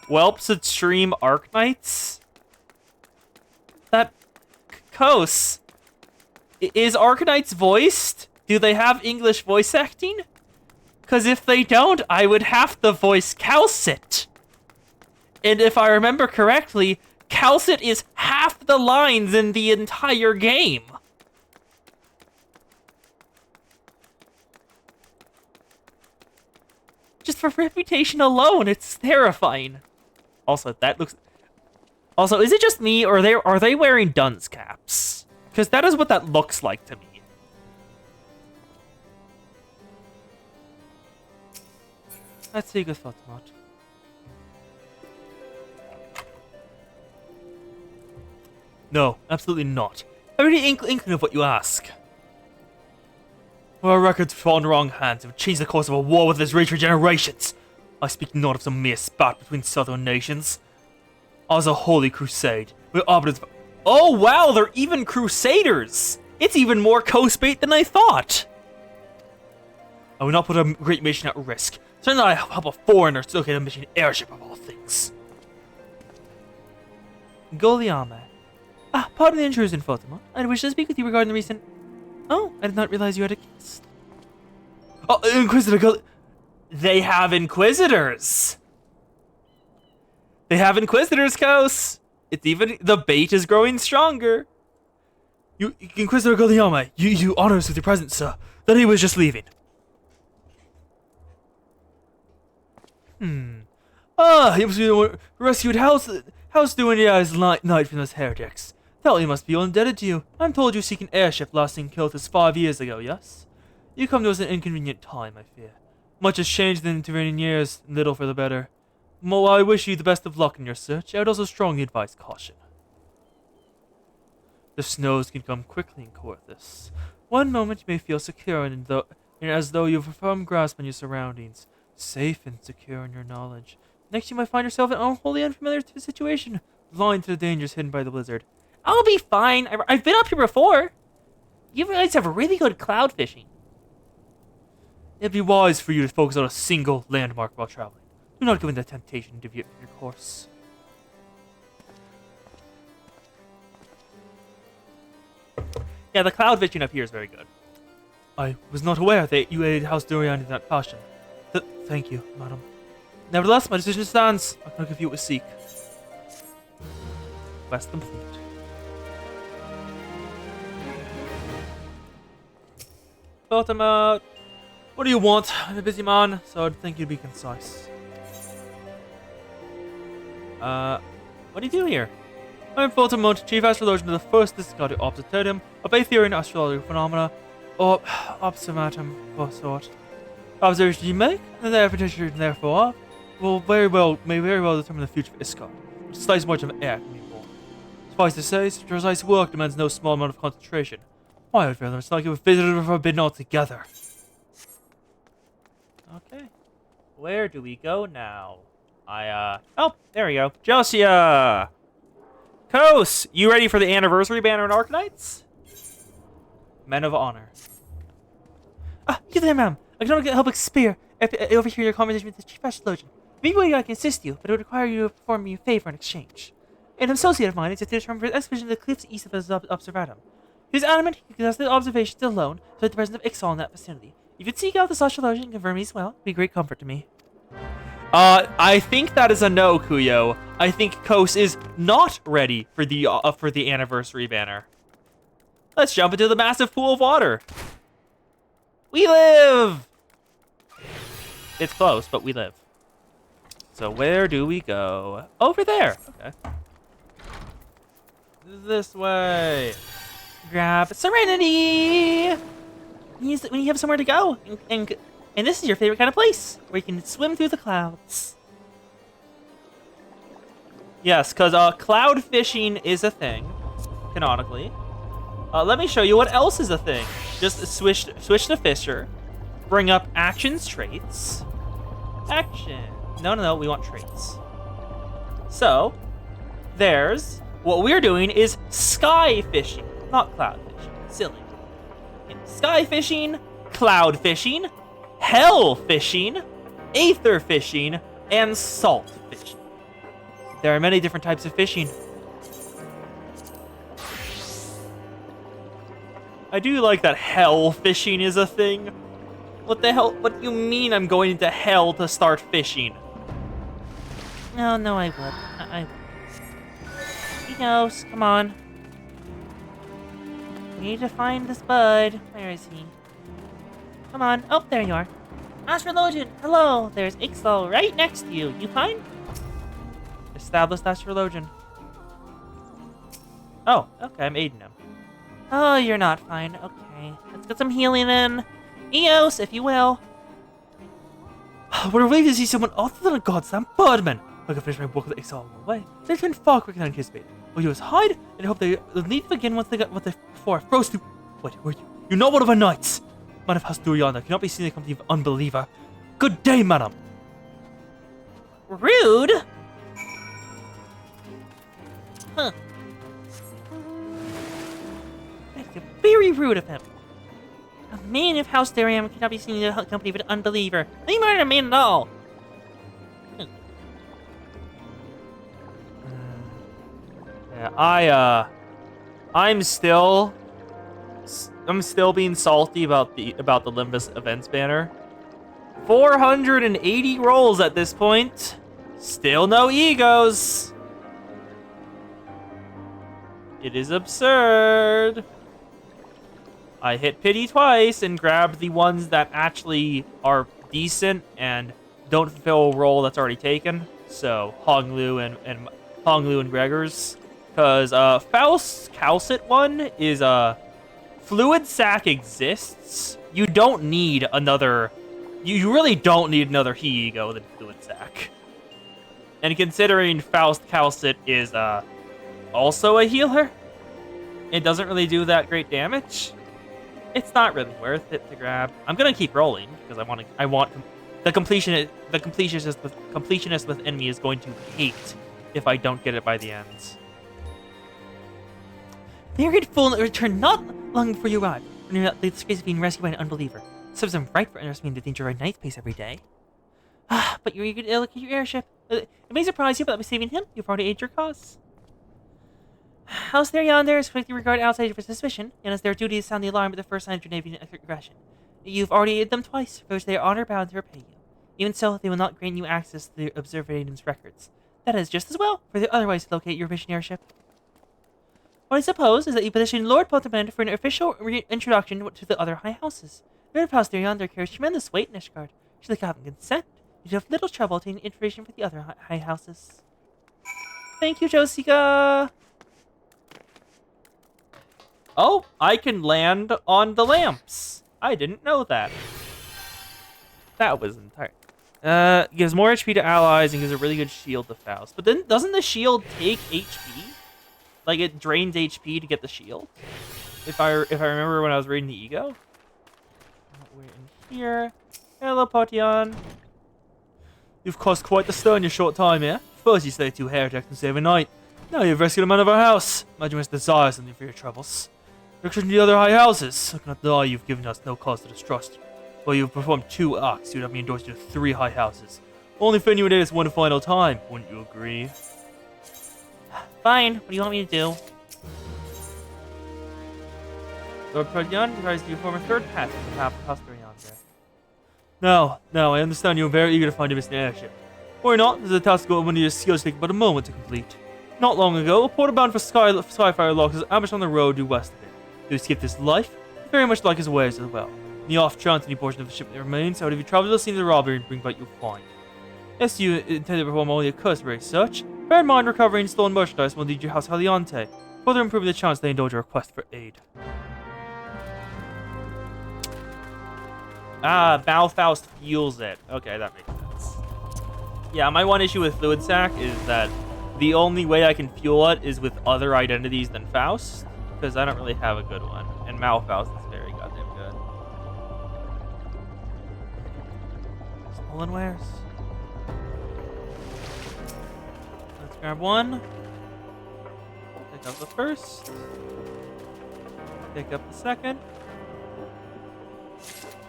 Whelps would stream Arknights? That... Kos. Is Arknights voiced? Do they have English voice acting? Because if they don't, I would have to voice Calcit. And if I remember correctly, Calcit is half the lines in the entire game. Just for reputation alone, it's terrifying. Also, that looks... Also, is it just me, or are they wearing dunce caps? Because that is what that looks like to me. I'd say good thought, Mott. No, absolutely not. I already inkling of what you ask. Our records fall in the wrong hands. It would change the course of a war with its race for generations. I speak not of some mere spat between southern nations. As a holy crusade, we're arbiters. Oh wow, they're even crusaders! It's even more coast-bait than I thought! I will not put a great mission at risk. Certainly I help a foreigner to locate a mission airship of all things. Goliame. Ah, pardon the intrusion, Fatima. I wish to speak with you regarding the recent... Oh, I did not realize you had a guest. Oh, Inquisitor They have Inquisitors! They have Inquisitors, Kos! It's even... The bait is growing stronger. You, Inquisitor Goliame, you honor us with your presence, sir. That he was just leaving. He must be rescued. How's doing it as night from those heretics? Thought he must be indebted to you. I'm told you seek an airship last seen Kilthus 5 years ago, yes? You come to us at an inconvenient time, I fear. Much has changed in the intervening years, little for the better. While I wish you the best of luck in your search, I would also strongly advise caution. The snows can come quickly in Coerthus. One moment you may feel secure and as though you have a firm grasp on your surroundings, safe and secure in your knowledge. Next you might find yourself in a wholly unfamiliar situation, blind to the dangers hidden by the blizzard. I'll be fine. I've been up here before. You guys have really good cloud fishing. It'd be wise for you to focus on a single landmark while traveling. Do not give in to temptation to deviate from your course. Yeah, the cloud fishing up here is very good. I was not aware that you aided House Dorian in that fashion. Thank you, madam. Nevertheless, my decision stands. I cannot give you what we seek. Quest complete. Fatima, what do you want? I'm a busy man, so I'd think you'd be concise. what do you do here? I'm Fulton, chief astrologian of the first Discarded Observatorium, a Baytherian astrological phenomena, or observatum of sort. Observations you make, and their interpretation therefore may very well determine the future of Iskar, which is slice much of air can be born. Suffice to say, such precise work demands no small amount of concentration. Why would it's like you were visited or forbidden altogether? Okay. Where do we go now? Oh, there we go. Josia! Kos, you ready for the anniversary banner in Arknights? Men of honor. Ah, you there, ma'am. I cannot help overhear your conversation with the chief astrologian. Maybe I can assist you, but it would require you to perform me a favor in exchange. An associate of mine is to determine for an expedition to the cliffs east of the Observatum. He is adamant he can conduct the observations alone, so the presence of Ixal in that vicinity. If you'd seek out this astrologian and confirm he's well, it'd be a great comfort to me. I think that is a no, Kuyo. I think Kos is not ready for the anniversary banner. Let's jump into the massive pool of water. We live! It's close, but we live. So where do we go? Over there. Okay. This way. Grab Serenity! When you have somewhere to go, and this is your favorite kind of place, where you can swim through the clouds. Yes, because cloud fishing is a thing, canonically. Let me show you what else is a thing. Just switch to Fisher. Bring up actions, traits. Action. No, we want traits. So, there's... What we're doing is sky fishing, not cloud fishing. Silly. Sky fishing, cloud fishing, hell fishing, aether fishing, and salt fishing. There are many different types of fishing. I do like that hell fishing is a thing. What the hell? What do you mean I'm going into hell to start fishing? No, I would. I would. He knows. Come on. We need to find this bud. Where is he? Come on. Oh, there you are. Astrologian, hello. There's Ixal right next to you. You fine? Established astrologian. Oh, okay, I'm aiding him. Oh, you're not fine. Okay. Let's get some healing in. Eos, if you will. We're relieved to see someone other than a goddamn birdman. I can finish my work with the exile on the way. They've been far quicker than anticipated. All you do is hide and hope they'll leave again once they got what they before I froze through. Wait, who are you? You're not one of our knights. Man of House Duriana cannot be seen in the company of unbeliever. Good day, madam. Rude? Huh. That's very rude of him. A man of House Duriana cannot be seen in the company of an unbeliever. They aren't a man at all. Yeah, I'm still being salty about the Limbus events banner. 480 rolls at this point. Still no egos. It is absurd. I hit pity twice and grabbed the ones that actually are decent and don't fulfill a role that's already taken. So Honglu and Gregor's. Because Faust's Calcit one is Fluid Sac exists. You don't need another. You really don't need another He Ego than Fluid Sac. And considering Faust Calcit is also a healer, it doesn't really do that great damage. It's not really worth it to grab. I'm gonna keep rolling because I want the completionist within me is going to hate if I don't get it by the end. They are grateful in return not long before you arrive. When you're not the disgrace of being rescued by an unbeliever. Serves them right for underestimating the danger of a knight's pace every day. But you're eager to locate your airship. It may surprise you, but by saving him, you've already aided your cause. House there yonder is quickly regarded outside for suspicion, and it's their duty to sound the alarm at the first sign of your navy's aggression. You've already aided them twice, for which they are honor bound to repay you. Even so, they will not grant you access to the Observatorium's records. That is just as well, for they otherwise to locate your mission airship. What I suppose is that you petition Lord Potterman for an official introduction to the other high houses. The Lord of House there yonder carries tremendous weight in Ishgard. Should the captain consent, you'd have little trouble obtaining information for the other high houses. Thank you, Josica! Oh, I can land on the lamps. I didn't know that. That was entire. Gives more HP to allies and gives a really good shield to Faust. But then doesn't the shield take HP? Like it drains HP to get the shield. If I remember when I was reading the ego. We're in here. Hello, Potion. You've caused quite the stir in your short time here. First you slay 2 heretics and save a knight. Now you've rescued a man of our house. Imagine must desire something for your troubles. Direction to the other high houses. I cannot deny you've given us no cause to distrust. While you've performed 2 acts, you'd have me endorsed you to 3 high houses. Only for you this one final time, wouldn't you agree? Fine, what do you want me to do? Lord Prodyon tries to form a third path to the House there yonder. Now, I understand you are very eager to find a missing airship. Or not, this is a task that one of your skills take but a moment to complete. Not long ago, a porter bound for Skyfire Locks was ambushed on the road due west of it. To escape this life, very much like his ways as well. In the off chance any portion of the ship that remains, I would have you travel to the scene of the robbery and bring back your find. Yes, you intend to perform only a cursory search. Bear in mind recovering stolen merchandise will lead your house Haliante, further improving the chance they indulge a request for aid. Balfaust fuels it. Okay, that makes sense. Yeah, my one issue with Fluid Sac is that the only way I can fuel it is with other identities than Faust, because I don't really have a good one. And Malfaust is very goddamn good. Stolen wares. Let's grab one. Pick up the first. Pick up the second.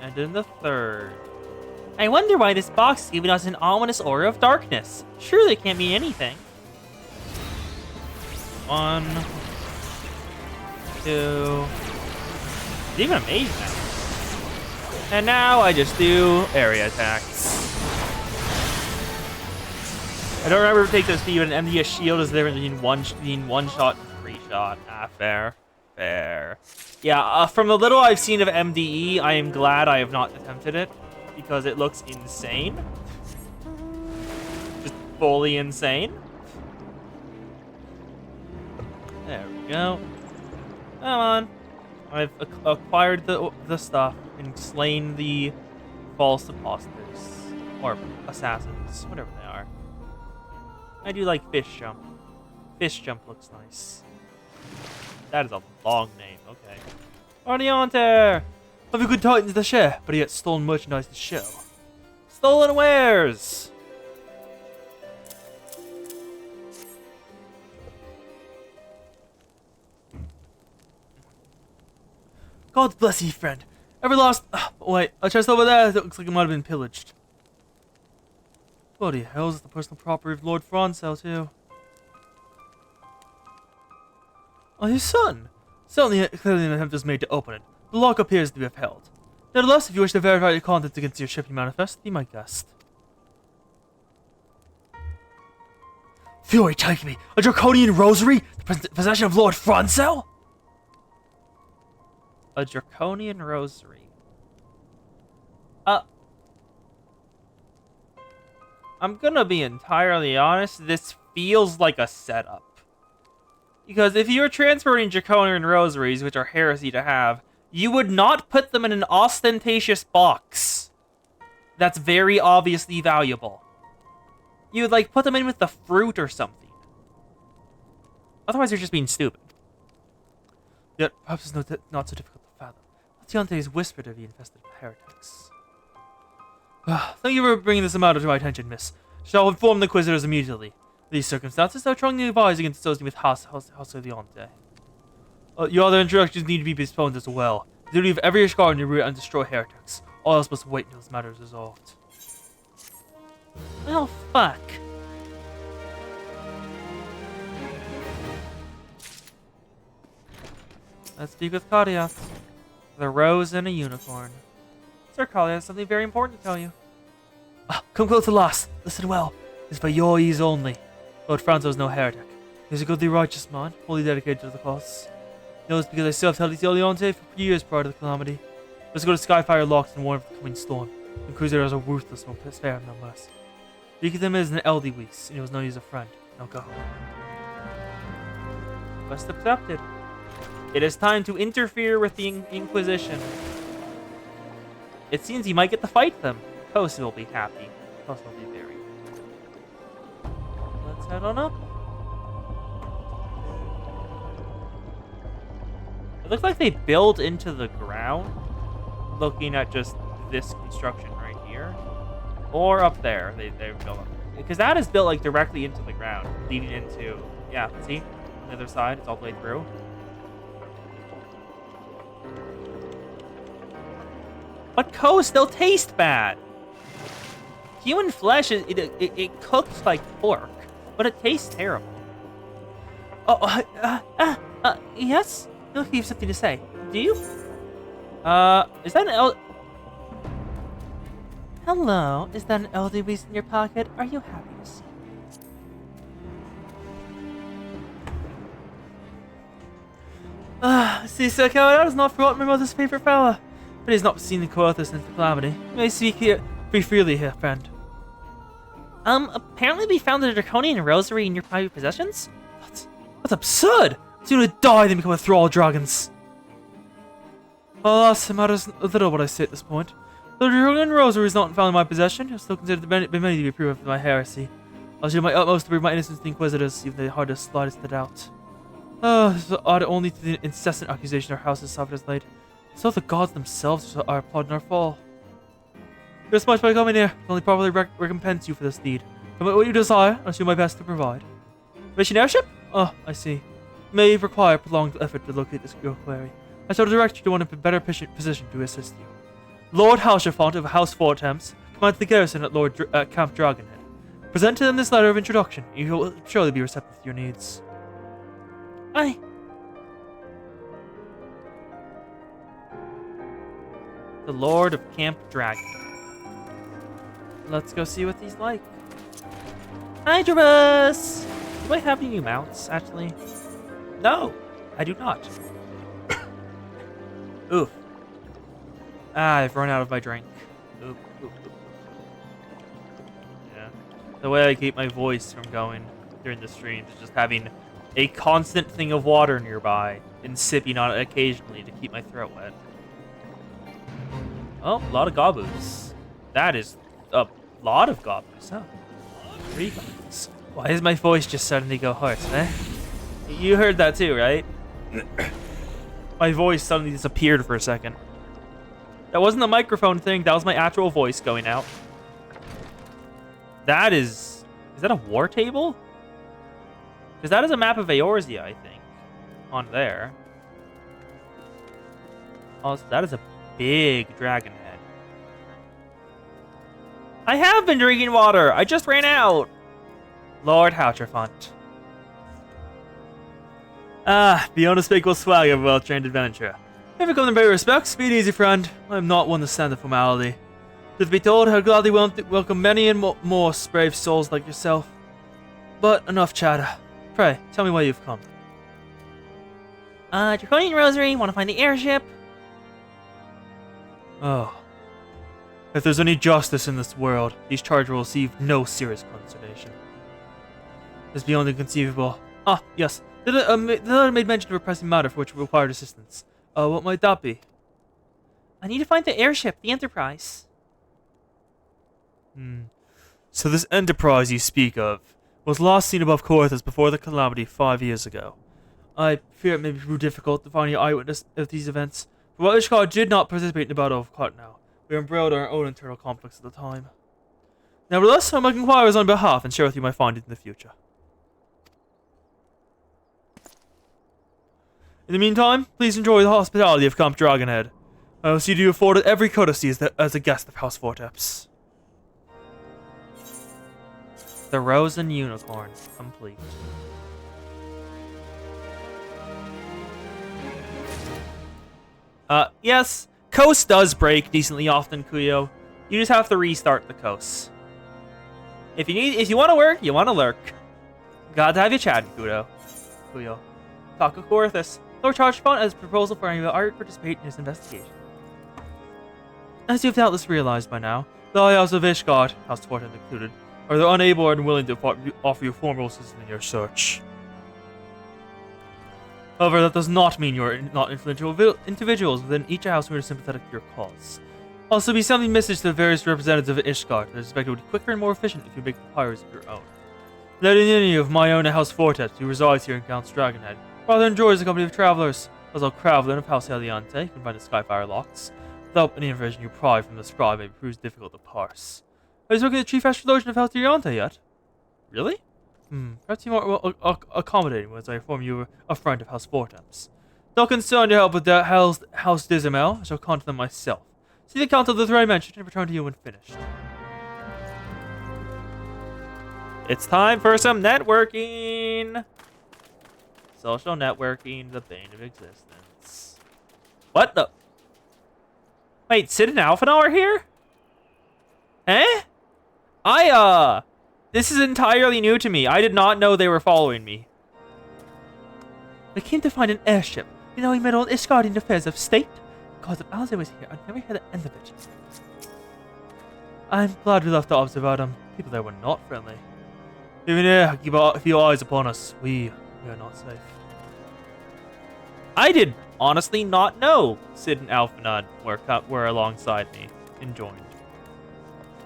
And then the third. I wonder why this box is giving us an ominous aura of darkness. Surely it can't mean anything. 1, 2. It's even a mage now. And now I just do area attacks. I don't remember if it takes a speed, but an MDS shield is different between one shot and 3 shot. Fair. Fair. Yeah, from the little I've seen of MDE, I am glad I have not attempted it, because it looks insane. Just fully insane. There we go. Come on. I've acquired the stuff and slain the false imposters. Or assassins, whatever they are. I do like Fish Jump. Fish Jump looks nice. That is a long name, okay. Arneonter! Have a good titans to share, but he gets stolen merchandise to show. Stolen wares! God bless ye, friend. Ever lost... wait, a chest over there that looks like it might have been pillaged. Bloody hell, is the personal property of Lord Francel, too. Oh, his son! Certainly, clearly an attempt was made to open it. The lock appears to be upheld. Nevertheless, if you wish to verify your contents against your shipping manifest, be my guest. Fury, take me! A draconian rosary? The possession of Lord Francel? A draconian rosary. I'm gonna be entirely honest, this feels like a setup. Because if you're transferring draconian rosaries, which are heresy to have, you would not put them in an ostentatious box that's very obviously valuable. You would, like, put them in with the fruit or something. Otherwise, you're just being stupid. Yet, perhaps it's not so difficult to fathom. Latiante is whispered to be infested with heretics. Thank you for bringing this matter to my attention, miss. Shall inform the Inquisitors immediately. These circumstances are strongly advised against associating with House Latiante. Your other introductions need to be postponed as well. The duty of every Ishgard in your route and destroy heretics. All else must wait until this matter is resolved. Oh, fuck. Let's speak with Kadiath. The rose and a unicorn. Sir Kaliath has something very important to tell you. Come close, lass. Listen well. It's for your ease only. Lord Franzo is no heretic. He's a goodly righteous man, wholly dedicated to the cause. He knows because I served Helity Oleante for years prior to the calamity. Let's go to Skyfire Locks and warn of the coming storm. The Crusaders are ruthless and will spare him no mercy. Speak of them as an Eldiwis, and he was known as a friend. Now go. Quest accepted. It is time to interfere with the Inquisition. It seems he might get to fight them. Kos will be happy. Kos will be very. Let's head on up. It looks like they build into the ground, looking at just this construction right here. Or up there, they're built up. Because that is built like directly into the ground, leading into, yeah, see? On the other side, it's all the way through. But Kos still tastes bad. Human flesh, it cooks like pork, but it tastes terrible. Yes? You look like you have something to say. Do you? Is that an Hello, is that an Eldiwis in your pocket? Are you happy to see me? See, Sir Coward has not forgotten my mother's favorite fella, but he has not seen the Coerthus since the calamity. You may speak here, free freely here, friend. Apparently we found the draconian rosary in your private possessions? That's absurd! Sooner die than become a thrall of dragons. Alas, it matters little what I say at this point. The draconian rosary is not found in my possession. I still consider by many to be proof of my heresy. I'll do my utmost to prove my innocence to the Inquisitors, even though hard to slightest the doubt. This is odd only to the incessant accusation our house has suffered as late. So the gods themselves are applauding our fall. You're so much by coming here. I can only properly recompense you for this deed. Tell me what you desire, I'll do my best to provide. Mission airship? Oh, I see. May require prolonged effort to locate this your query. I shall direct you to one in a better position to assist you. Lord Halshafont of House Fortemps commands the garrison at Camp Dragonhead. Present to them this letter of introduction. You will surely be receptive to your needs. Aye. The Lord of Camp Dragon. Let's go see what he's like. Hi, Drabus! Do I have any new mounts, actually? No, I do not. Oof. I've run out of my drink. Oop, oop, oop. Yeah. The way I keep my voice from going during the streams is just having a constant thing of water nearby and sipping on it occasionally to keep my throat wet. Oh, a lot of gobos. That is a lot of goblins, huh? 3 goblins. Why does my voice just suddenly go hoarse, eh? You heard that too, right? My voice suddenly disappeared for a second. That wasn't a microphone thing, that was my actual voice going out. That is that a war table? Because that is a map of Eorzea, I think. On there. Also, that is a big dragon head. I have been drinking water! I just ran out! Lord Houcherfont. Ah, the unspeakable swag of a well-trained adventurer. If it comes to pay respects, be easy, friend. I am not one to stand the formality. Truth be told, I'd gladly welcome many and more brave souls like yourself. But enough chatter. Pray, tell me why you've come. Draconian Rosary, want to find the airship? Oh. If there's any justice in this world, these charges will receive no serious consideration. It's beyond inconceivable. Ah, yes. The letter made mention of a pressing matter for which we required assistance. What might that be? I need to find the airship, the Enterprise. So this Enterprise you speak of was last seen above Corythus before the calamity 5 years ago. I fear it may prove difficult to find any eyewitness of these events, but while Ishgard did not participate in the Battle of Cartnow, we were embroiled in our own internal conflicts at the time. Nevertheless, I might inquire on behalf and share with you my findings in the future. In the meantime, please enjoy the hospitality of Camp Dragonhead. I will see to you afforded every courtesy as a guest of House Vorteps. The Rose and Unicorn, complete. Yes, coast does break decently often, Kuyo. You just have to restart the coast. If you want to work, you want to lurk. Glad to have you chatting, Kuyo. Talk of Corythus. Lord Chargefont has a proposal for anyone to participate in his investigation. As you've doubtless realized by now, the House of Ishgard, House Fortin included, are either unable or unwilling to offer you formal assistance in your search. However, that does not mean you are not influential individuals within each house who are sympathetic to your cause. Also, be sending message to the various representatives of Ishgard that is expected to be quicker and more efficient if you make inquiries of your own. Letting any of my own House Fortet, who resides here in Count's Dragonhead, rather enjoys the company of travelers. Also, Cravlin of House Heliante, you can find the Skyfire locks. Without any information you pry from the scribe may prove difficult to parse. Have you spoken to the Chief Astrologian of House Heliante yet? Really? Perhaps you more accommodating as I inform you a friend of House Vorteps. Not concerned to help with the House Dizamel, I shall contact them myself. See the count of the 3 I mentioned and return to you when finished. It's time for some networking! Social networking, the bane of existence. What the? Wait, Sid and Alphanal are here? Eh? This is entirely new to me. I did not know they were following me. We came to find an airship. You know, we meddle in Ishgardian affairs of state. Because if Alze was here, I'd never hear the end of it. I'm glad we left the obs about them. People there were not friendly. Even here, keep a few eyes upon us. We are not safe. I did honestly not know Sid and Alphanod were alongside me and joined.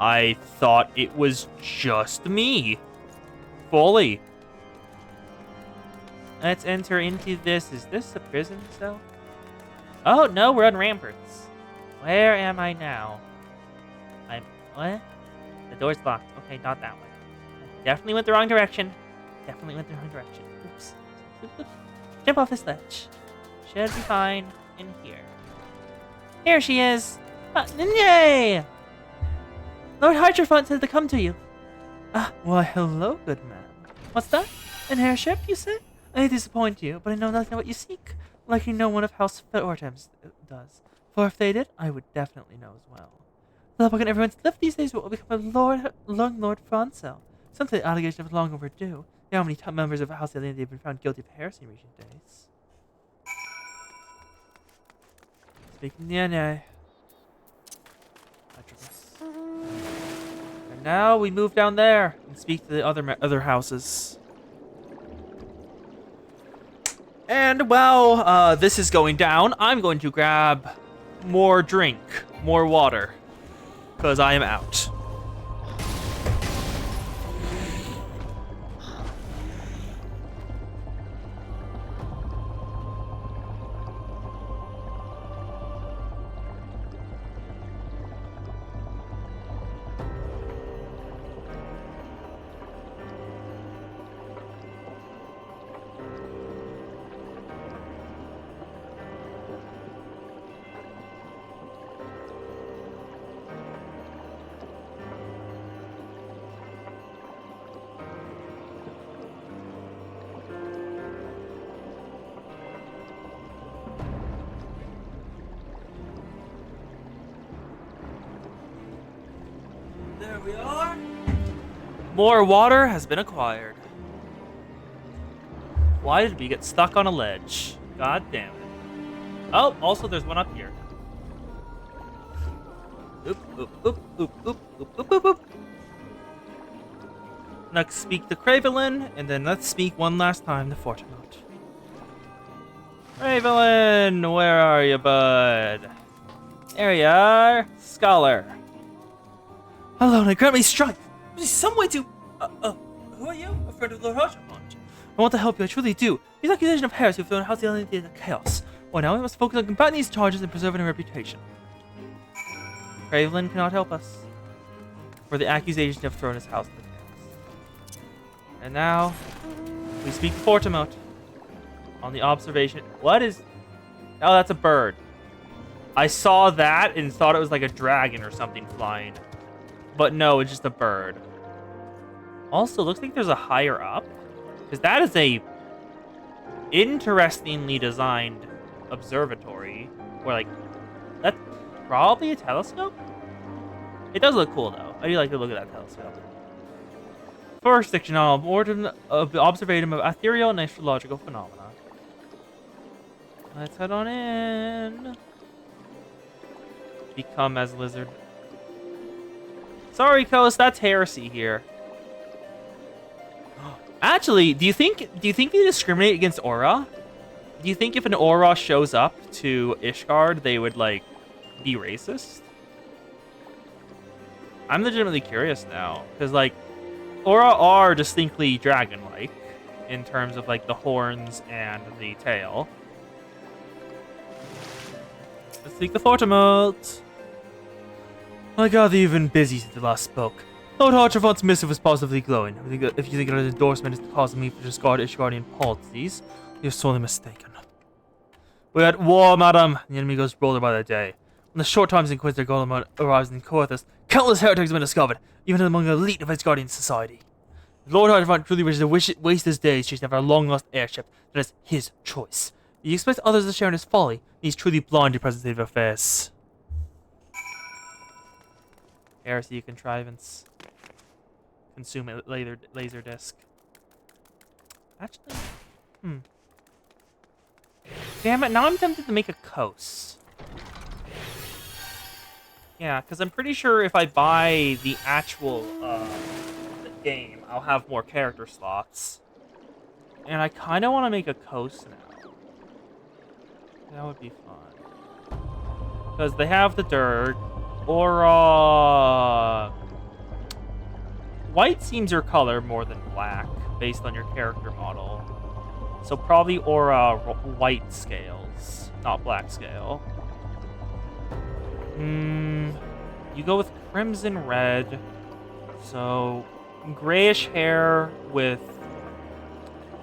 I thought it was just me. Fully. Let's enter into this. Is this a prison cell? Oh, no, we're on ramparts. Where am I now? What? The door's locked. Okay, not that way. I definitely went the wrong direction. Oops. Jump off this ledge. Should be fine in here. Here she is. Yay! Lord Hydrophant said to come to you. Why, hello, good man. What's that? An airship, you say? I disappoint you, but I know nothing of what you seek. Likely no one of House Vorteps does. For if they did, I would definitely know as well. The look on everyone's lip these days will become a Lord Francel. Some say the allegation is long overdue. You know how many top members of House Heliante have been found guilty of heresy in recent days. Speaking the NA. And now we move down there and speak to the other houses. And while this is going down, I'm going to grab more drink, more water, because I am out. There we are. More water has been acquired. Why did we get stuck on a ledge? God damn it. Oh, also there's one up here. Oop, oop, oop, oop, oop, oop, oop, oop, oop. Next, speak to Cravelin, and then let's speak one last time to Fortimote. Cravelin, where are you, bud? There you are, Scholar. Alone, I grant me strength. There's some way to... who are you? A friend of Lord Archibald. I want to help you, I truly do. These accusations of heresy have thrown house the entity into chaos. Well, now we must focus on combating these charges and preserving our reputation. Cravelin cannot help us, for the accusation have thrown his house into chaos. And now, we speak to Fortimote on the observation. What is... Oh, that's a bird. I saw that and thought it was like a dragon or something flying. But no, it's just a bird. Also, looks like there's a higher up. Because that is a interestingly designed observatory. Or like, that's probably a telescope? It does look cool though. I do like the look of that telescope. First section on observatum of ethereal and astrological phenomena. Let's head on in. Become as lizard. Sorry, Coast, that's heresy here. Actually, do you think they discriminate against Aura? Do you think if an Aura shows up to Ishgard, they would like be racist? I'm legitimately curious now, because like Aura are distinctly dragon-like in terms of like the horns and the tail. Let's take the Fortimote. I gather you've been busy since the last spoke. Lord Archivant's missive was positively glowing. If you think that his endorsement is causing me to discard Ishgardian policies, you're sorely mistaken. We're at war, madam. The enemy goes bolder by the day. When the short times Inquisitor Golem arrives in Coerthus, countless heretics have been discovered, even among the elite of Ishgardian society. If Lord Archivant truly wishes to waste his days chasing after a long-lost airship, that is his choice. He expects others to share in his folly. He's truly blind to present state of affairs. Heresy contrivance. Consume a laser disc. Actually, damn it, now I'm tempted to make a Kos. Yeah, because I'm pretty sure if I buy the actual the game, I'll have more character slots. And I kind of want to make a Kos now. That would be fun. Because they have the Dirge. Aura... White seems your color more than black, based on your character model. So probably Aura white scales, not black scale. You go with crimson red. So grayish hair with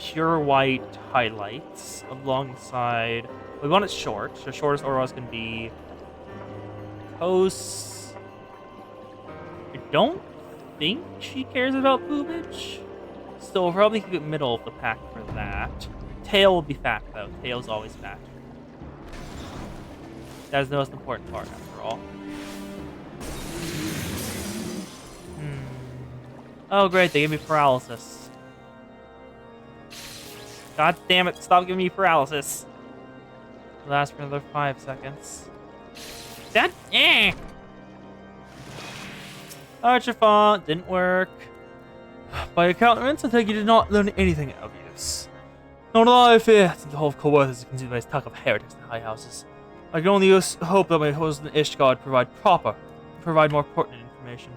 pure white highlights alongside... We want it short. The shortest Auras can be... Kos. I don't think she cares about boobage. So we'll probably keep it middle of the pack for that. Tail will be fat though. Tail's always fat. That is the most important part after all. Oh great, they gave me paralysis. God damn it, stop giving me paralysis. Last for another 5 seconds. That Archifont didn't work. By your countenance, I think you did not learn anything of use. Not that I fear, since the whole of Coerth is consumed by a talk of heretics and high houses. I can only hope that my host and Ishgard provide more pertinent information.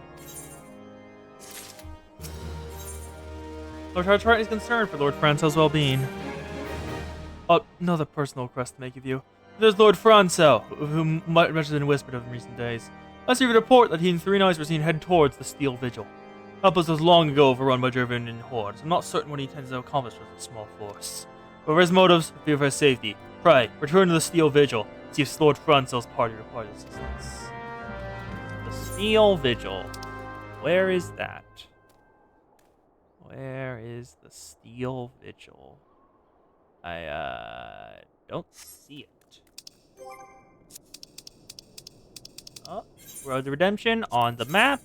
Lord Harchart is concerned for Lord Francel's well-being. Another personal request to make of you. There's Lord Francel, whom much has been whispered of in recent days. I received a report that he and 3 knights were seen heading towards the Steel Vigil. Outpost was long ago overrun by Gervinian hordes. I'm not certain what he intends to accomplish with a small force. But for his motives, I fear for his safety. Pray, return to the Steel Vigil. See if Lord Francel's party requires assistance. The Steel Vigil. Where is that? Where is the Steel Vigil? I don't see it. Oh, Road to Redemption on the map.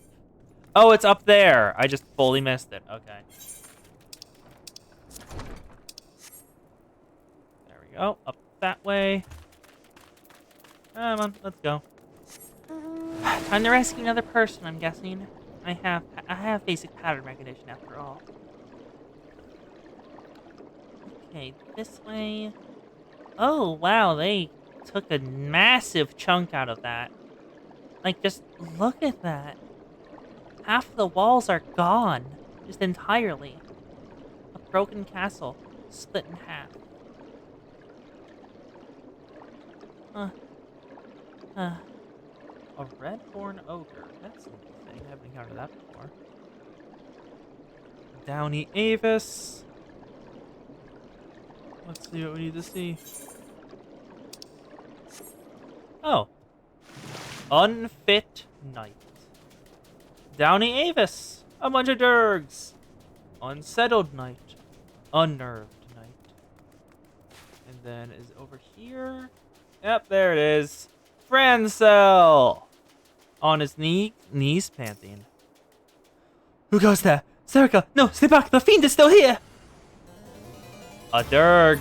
Oh, it's up there. I just fully missed it. Okay. There we go. Up that way. Come on, let's go. Time to rescue another person, I'm guessing. I have basic pattern recognition after all. Okay, this way. Oh, wow, they took a massive chunk out of that. Like, just look at that. Half the walls are gone. Just entirely. A broken castle. Split in half. A red-horn ogre. That's a new thing. I haven't encountered that before. Downy Avis. Let's see what we need to see. Oh. Unfit Knight. Downy Avis. A bunch of Durgs. Unsettled Knight. Unnerved Knight. And then is over here. Yep, there it is. Francel. On his knees panting. Who goes there? Serica, no, stay back. The fiend is still here. A Durg.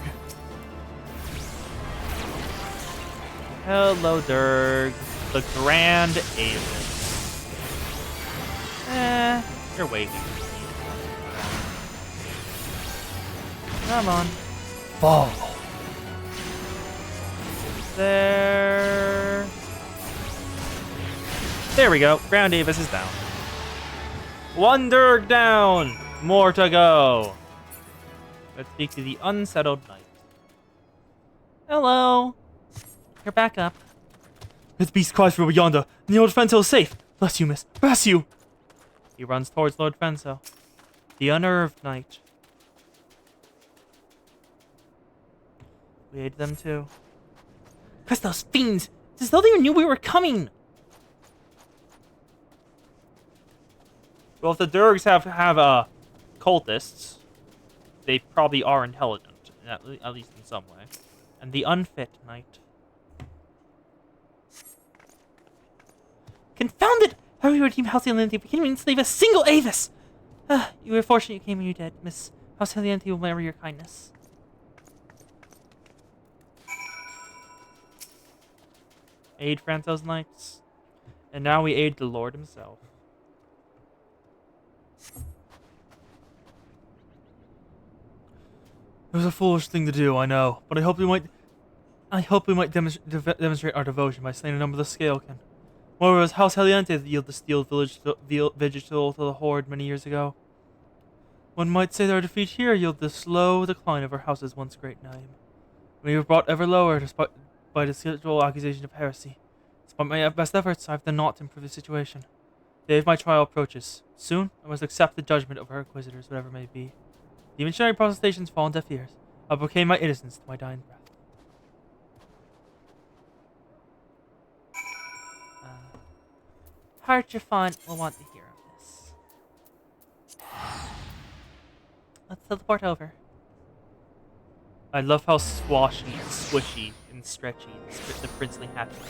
Hello, Durg. The Grand Avis. You're way weak. Come on. Fall. There we go. Grand Avis is down. One Durg down. More to go. Let's speak to the unsettled knight. Hello. You're back up. This beast cries from yonder, and the old Frenzel is safe. Bless you, miss. Bless you. He runs towards Lord Frenzel. The unnerved knight. We ate them too. Curse those fiends! It's as though they knew we were coming! Well, if the Durgs have cultists, they probably are intelligent, at least in some way. And the unfit knight. Confound it! How we redeem House Heliante, we can't even slave a single Avis! You were fortunate you came when you did, Miss. House Heliante will remember your kindness. Aid Francel's knights. And now we aid the Lord himself. It was a foolish thing to do, I know, but I hope we might demonstrate our devotion by slaying a number of the Scalekin. Moreover, it was House Heliante that yielded the steel vigil to the Horde many years ago. One might say that our defeat here yielded the slow decline of our house's once great name. We were brought ever lower by the scheduled accusation of heresy. Despite my best efforts, I have done naught to improve the situation. The day of my trial approaches. Soon, I must accept the judgment of our inquisitors, whatever it may be. The missionary protestations fall on deaf ears. I'll proclaim my innocence to my dying breath. Harchafont will want to hear of this. Let's teleport over. I love how squashy and squishy and stretchy the princely happiness.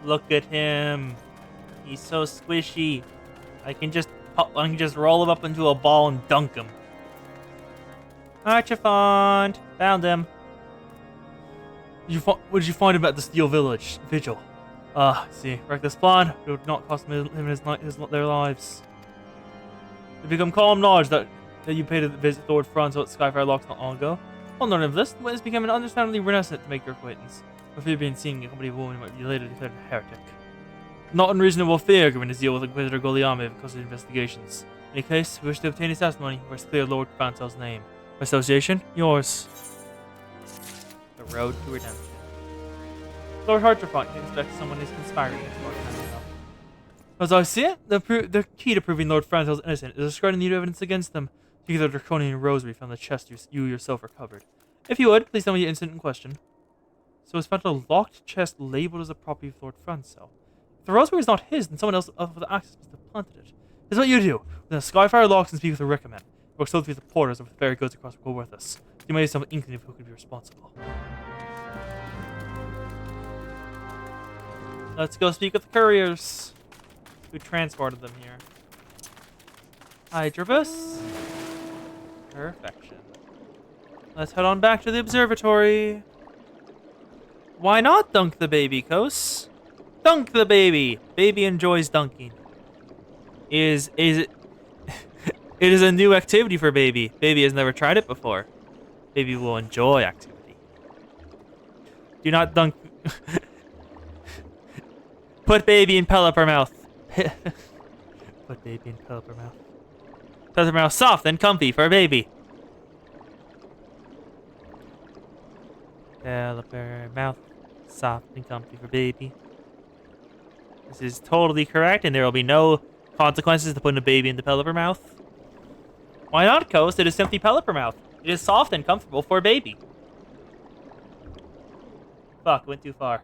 Look at him. He's so squishy. I can just roll him up into a ball and dunk him. Archifont! Found him. What did you find him at the Steel Village Vigil? See, reckless plan. It would not cost him and their lives. It become common knowledge that you paid a visit to Lord Franz at Skyfire Locks not long ago. On learning of this, the witness became an understandably reticent to make your acquaintance. For fear of being seen in company of a woman might be later declared a heretic. Not unreasonable fear given his deal with Inquisitor Goliame because of investigations. In any case, we wish to obtain his testimony, we must clear Lord Francel's name. By association, yours. The road to redemption. Lord Hartrafont can expect someone is conspiring against Lord Franzel. As I see it, the key to proving Lord Francel's innocent is discarding the evidence against them. Take the draconian rosary from the chest you yourself recovered. If you would, please tell me the incident in question. So it's found a locked chest labeled as the property of Lord Franzel. If the rosary is not his, then someone else with access must have planted it. This is what you do. When the Skyfire locks and speak with the Rickamen. Work closely with the porters of the ferry goods across Will with us. You may have some inkling of who could be responsible. Let's go speak with the couriers who transported them here. Hydrobus. Perfection. Let's head on back to the observatory. Why not dunk the baby, Kos? Dunk the baby. Baby enjoys dunking. Is it? It is a new activity for baby. Baby has never tried it before. Baby will enjoy activity. Do not dunk. Put baby in Pelipper mouth. Put baby in Pelipper mouth. Pelipper mouth soft and comfy for baby. Pelipper mouth soft and comfy for baby. This is totally correct, and there will be no consequences to putting a baby in the Pelipper mouth. Why not, Coast? It is simply Pelipper mouth. It is soft and comfortable for a baby. Fuck, went too far.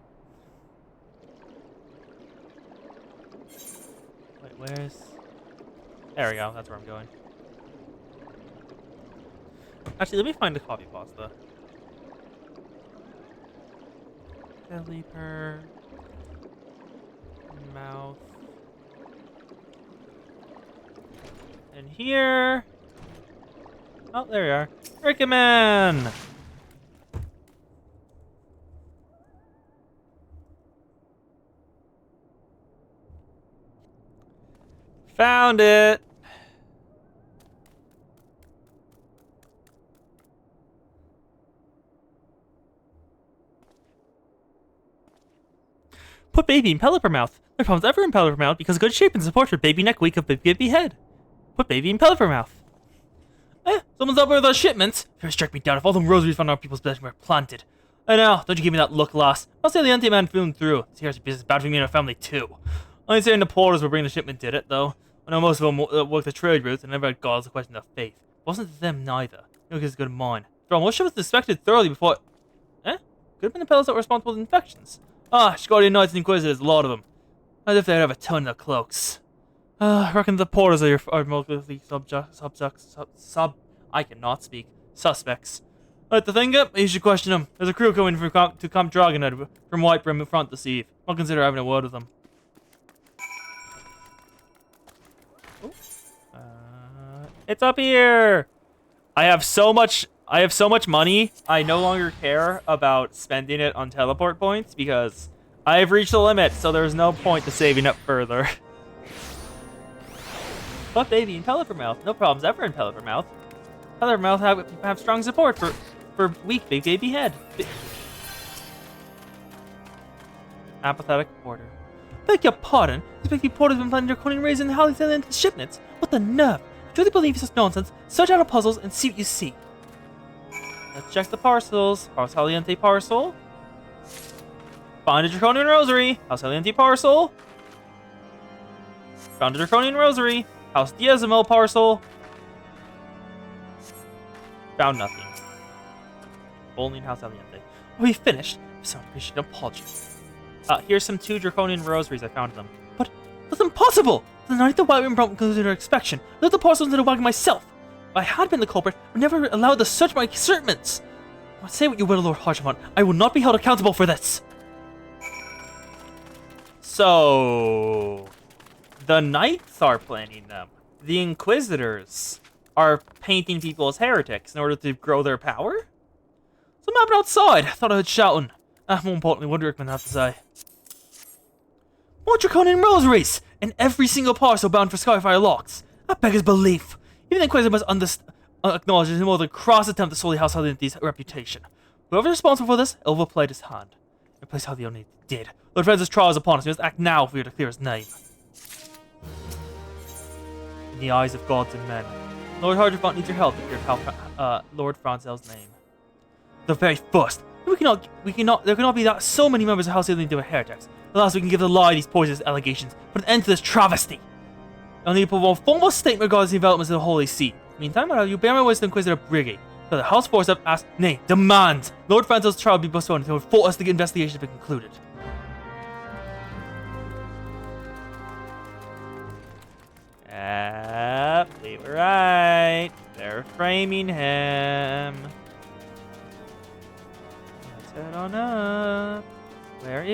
Wait, where's... There we go, that's where I'm going. Actually, let me find the coffee pasta. Pelipper mouth. And here... Oh, there we are. Rickaman! Found it! Put baby in Pelipper mouth. No problems ever in Pelipper mouth because good shape and support for baby neck weak of baby head. Put baby in Pelipper mouth. Someone's up with a shipment. Fear struck me down if all them rosaries found on people's beds were planted. I know, don't you give me that look, lass. I'll say the anti-man filmed through. This here's business bad for me and our family too. I ain't saying the porters were bringing the shipment did it, though. I know most of them worked the trade routes and never had God's a question of faith. It wasn't to them neither. No kids good of mine. From most shipments inspected thoroughly before... Could have been the fellows that were responsible for infections. Scordian Knights and Inquisitors, a lot of them. As if they'd have a ton of cloaks. I reckon the porters are mostly I cannot speak. Suspects. Let the thing up, you should question them. There's a crew coming to come Dragonhead from White Brim in front this eve. I'll consider having a word with them. It's up here! I have so much money, I no longer care about spending it on teleport points because I've reached the limit, so there's no point to saving up further. But baby in Pelipper mouth, no problems ever in Pelipper mouth. Pelipper mouth have strong support for weak big baby head. Apathetic porter. Beg your pardon, this baby porter's been planning draconian raids in the Holy into shipments. What the nerve! If you really believe such nonsense, search out the puzzles and see what you see. Let's check the parcels. House Haliente parcel. Found a Draconian Rosary. House Haliente parcel. Found a Draconian Rosary. House Diezimo parcel. Found nothing. Only in House Haliente. We finished. So I appreciate an apology. Here's some 2 Draconian Rosaries. I found them. But that's impossible! The night the White Room brought concluded her inspection. I left the parcels into the wagon myself. If I had been the culprit, I would never allowed to search my shipments. Say what you will, Lord Harshamon. I will not be held accountable for this. So, the Knights are planning them. The Inquisitors are painting people as heretics in order to grow their power? So I'm happening outside. I thought I heard shouting. More importantly, what do Rickman have to say? More Draconian Rosaries! And every single parcel bound for Skyfire locks. That beggars belief. Even the Inquisitor must acknowledge it is more than a cross attempt to sully House Haliente's reputation. Whoever is responsible for this, Ilva played his hand. Replace Haliente did. Lord Francis' trial is upon us. We must act now if we are to clear his name. In the eyes of gods and men, Lord Hardrefont needs your help to clear Lord Francel's name. The very first. There cannot be that so many members of House Haliente were heretics. Alas, we can give the lie these poisonous allegations. Put an end to this travesty. I'll need to put one formal statement regarding the developments of the Holy See. Meantime, I'll have you bear my words to the Inquisitor Brigade. So the House Force have asked, nay, demand, Lord Francel's trial be postponed until full us the investigation has been concluded. Yep, they were right. They're framing him.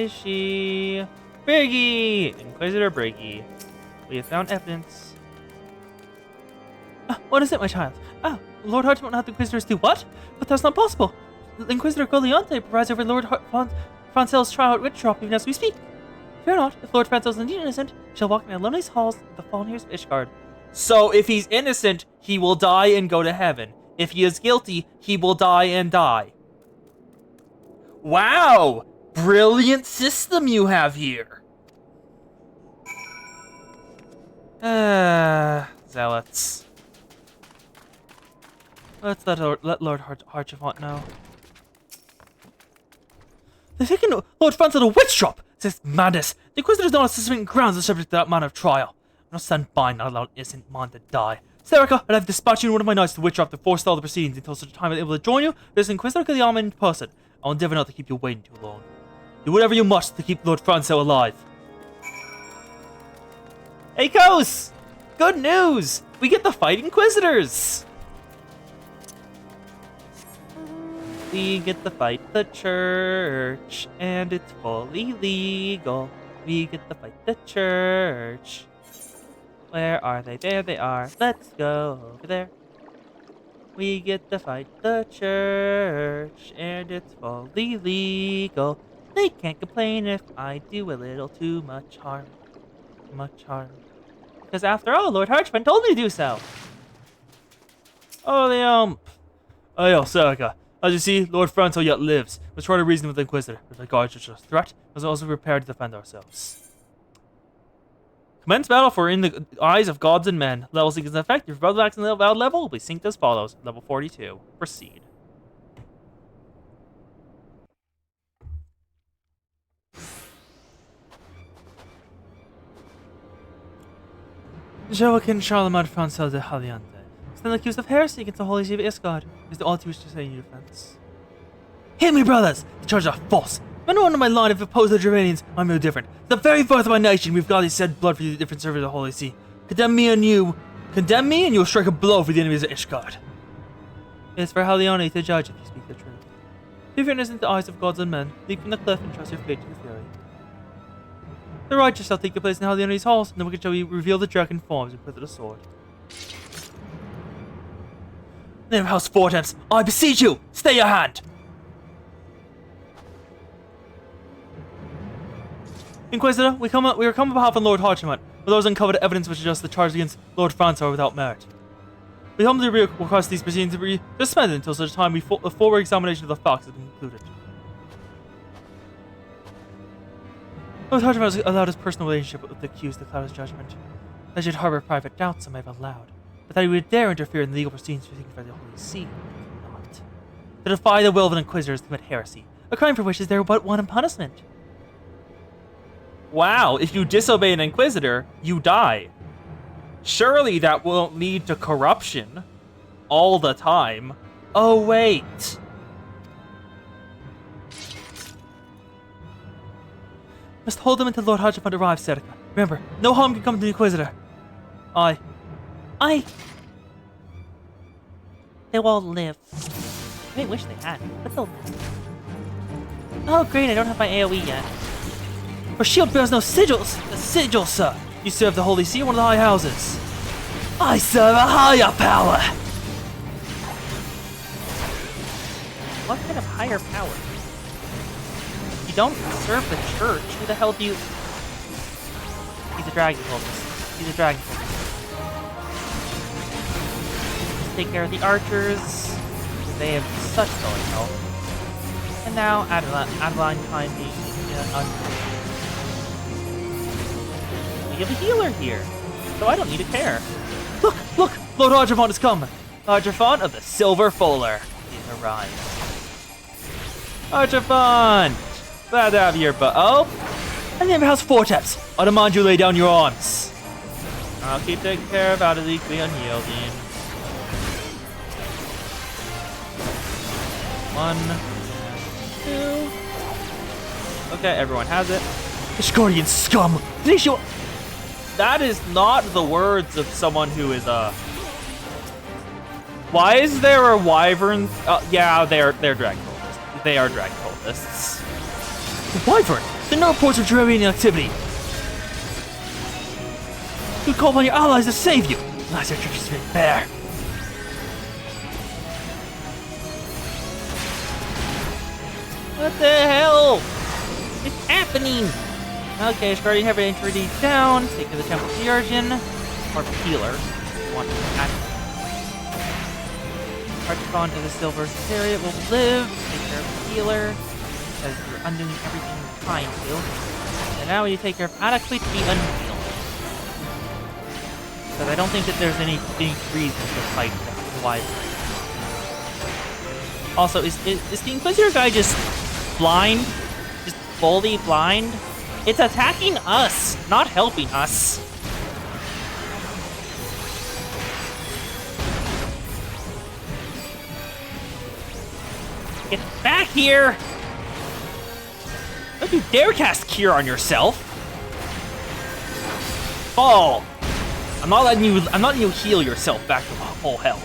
is she? Briggy! Inquisitor Briggy. We have found evidence. What is it, my child? Lord Hartman won't have the Inquisitors do what? But that's not possible. Inquisitor Goliante presides over Lord Francel's trial at Witchtrop even as we speak. Fear not, if Lord Francel's indeed innocent, he shall walk in Aloni's halls of the fallen years of Ishgard. So if he's innocent, he will die and go to heaven. If he is guilty, he will die and die. Wow! Brilliant system you have here. Zealots. Let's let Lord Harchevant know. They've taken Lord Francel to Witchtrop! This is madness! The Inquisitors know on sufficient grounds are subject to that manner of trial. I must stand by and not allow an innocent man to die. Serica, and I've dispatched you and one of my knights to Witchtrop to forestall the proceedings until such a time I'm able to join you. There's Inquisitor Guillaume in person. I'll endeavor not to keep you waiting too long. Do whatever you must to keep Lord Francel alive. Hey, Kos! Good news! We get to fight Inquisitors! We get to fight the church, and it's fully legal. We get to fight the church. Where are they? There they are. Let's go over there. We get to fight the church, and it's fully legal. They can't complain if I do a little too much harm. Because after all, Lord Harchman told me to do so. Oh, Serica. As you see, Lord Francel yet lives. Let's try to reason with the Inquisitor. If the guards are a threat, we must also prepare to defend ourselves. Commence battle for in the eyes of gods and men. Level sync is in effect. If your battle axe in the valid level will be synced as follows. Level 42. Proceed. Joachim Charlemagne Francel de Haliante, stand accused of heresy against the Holy See of Isgard. Is there all you wish to say in your defense? Hear me, brothers! The charges are false. If anyone in my line have opposed the Germanians, I'm no different. The very birth of my nation, we've gladly shed blood for the different service of the Holy See. Condemn me, and you'll strike a blow for the enemies of Ishgard. It is for Halione to judge if you speak the truth. Be fairness in the eyes of gods and men, leap from the cliff and trust your fate to the fury. The righteous shall take the place in Halione's halls, and the wicked shall reveal the dragon forms and put to the sword. Name of House Vortems, I beseech you, stay your hand! Inquisitor, we are come on behalf of Lord Harchemont, with those uncovered evidence which suggests the charge against Lord Francois are without merit. We humbly request these proceedings to be suspended until such time the full examination of the facts has been concluded. Lord Harchemont has allowed his personal relationship with the accused to cloud his judgment. That should harbor private doubts, some may have allowed, but that he would dare interfere in the legal proceedings proceedings by the Holy See, he could not. To defy the will of an inquisitor is to commit heresy, a crime for which is there but one punishment. Wow, if you disobey an Inquisitor, you die. Surely that won't lead to corruption all the time. Oh, wait. Must hold them until Lord Harchemont arrives, Serica. Remember, no harm can come to the Inquisitor. They will live. I wish they had, but they'll live. Oh great, I don't have my AoE yet. Her shield bears no sigils! A sigil, sir! You serve the Holy See, one of the High Houses. I serve a higher power! What kind of higher power? You don't serve the church, who the hell do you... He's a dragon cultist. He's a dragon cultist. Just take care of the archers. They have such going health. And now, Adeline time being we have a healer here, so I don't need a care. Look! Lord Argevant has come! Argevant of the Silver Fuller is arrived. Argevant! Glad to have your butt. Oh! And the House Vortex! I demand you lay down your arms. I'll keep taking care of Adelie the Unyielding. 1, 2. Okay, everyone has it. Ishgardian scum! That is not the words of someone who is Why is there a wyvern? Yeah, they're dragon cultists. They are dragon cultists. The wyvern! There are no reports of Drarian activity. You call upon your allies to save you. Last year, church is very fair. What the hell is happening? Okay, Shkardi have an entry down. Take to the Temple of the Argent. Or Healer. Want to attack. Archicon to the Silver Chariot will live. Take care of the Healer. Because you're undoing everything you're trying to. And now you take care of Adequate to be unhealed. Because I don't think that there's any reason to fight the Wyvern. Also, is the Inquisitor guy just blind? Just fully blind? It's attacking us, not helping us. Get back here! Don't you dare cast Cure on yourself! Fall! I'm not letting you heal yourself back to full health.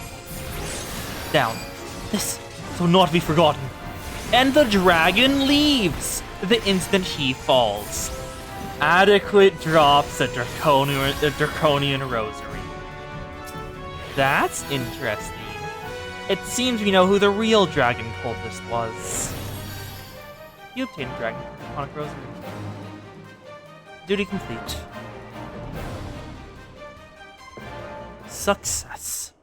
Down. This will not be forgotten. And the dragon leaves the instant he falls. Adequate drops a draconian rosary. That's interesting. It seems we know who the real dragon cultist was. You obtained a draconic rosary. Duty complete. Success.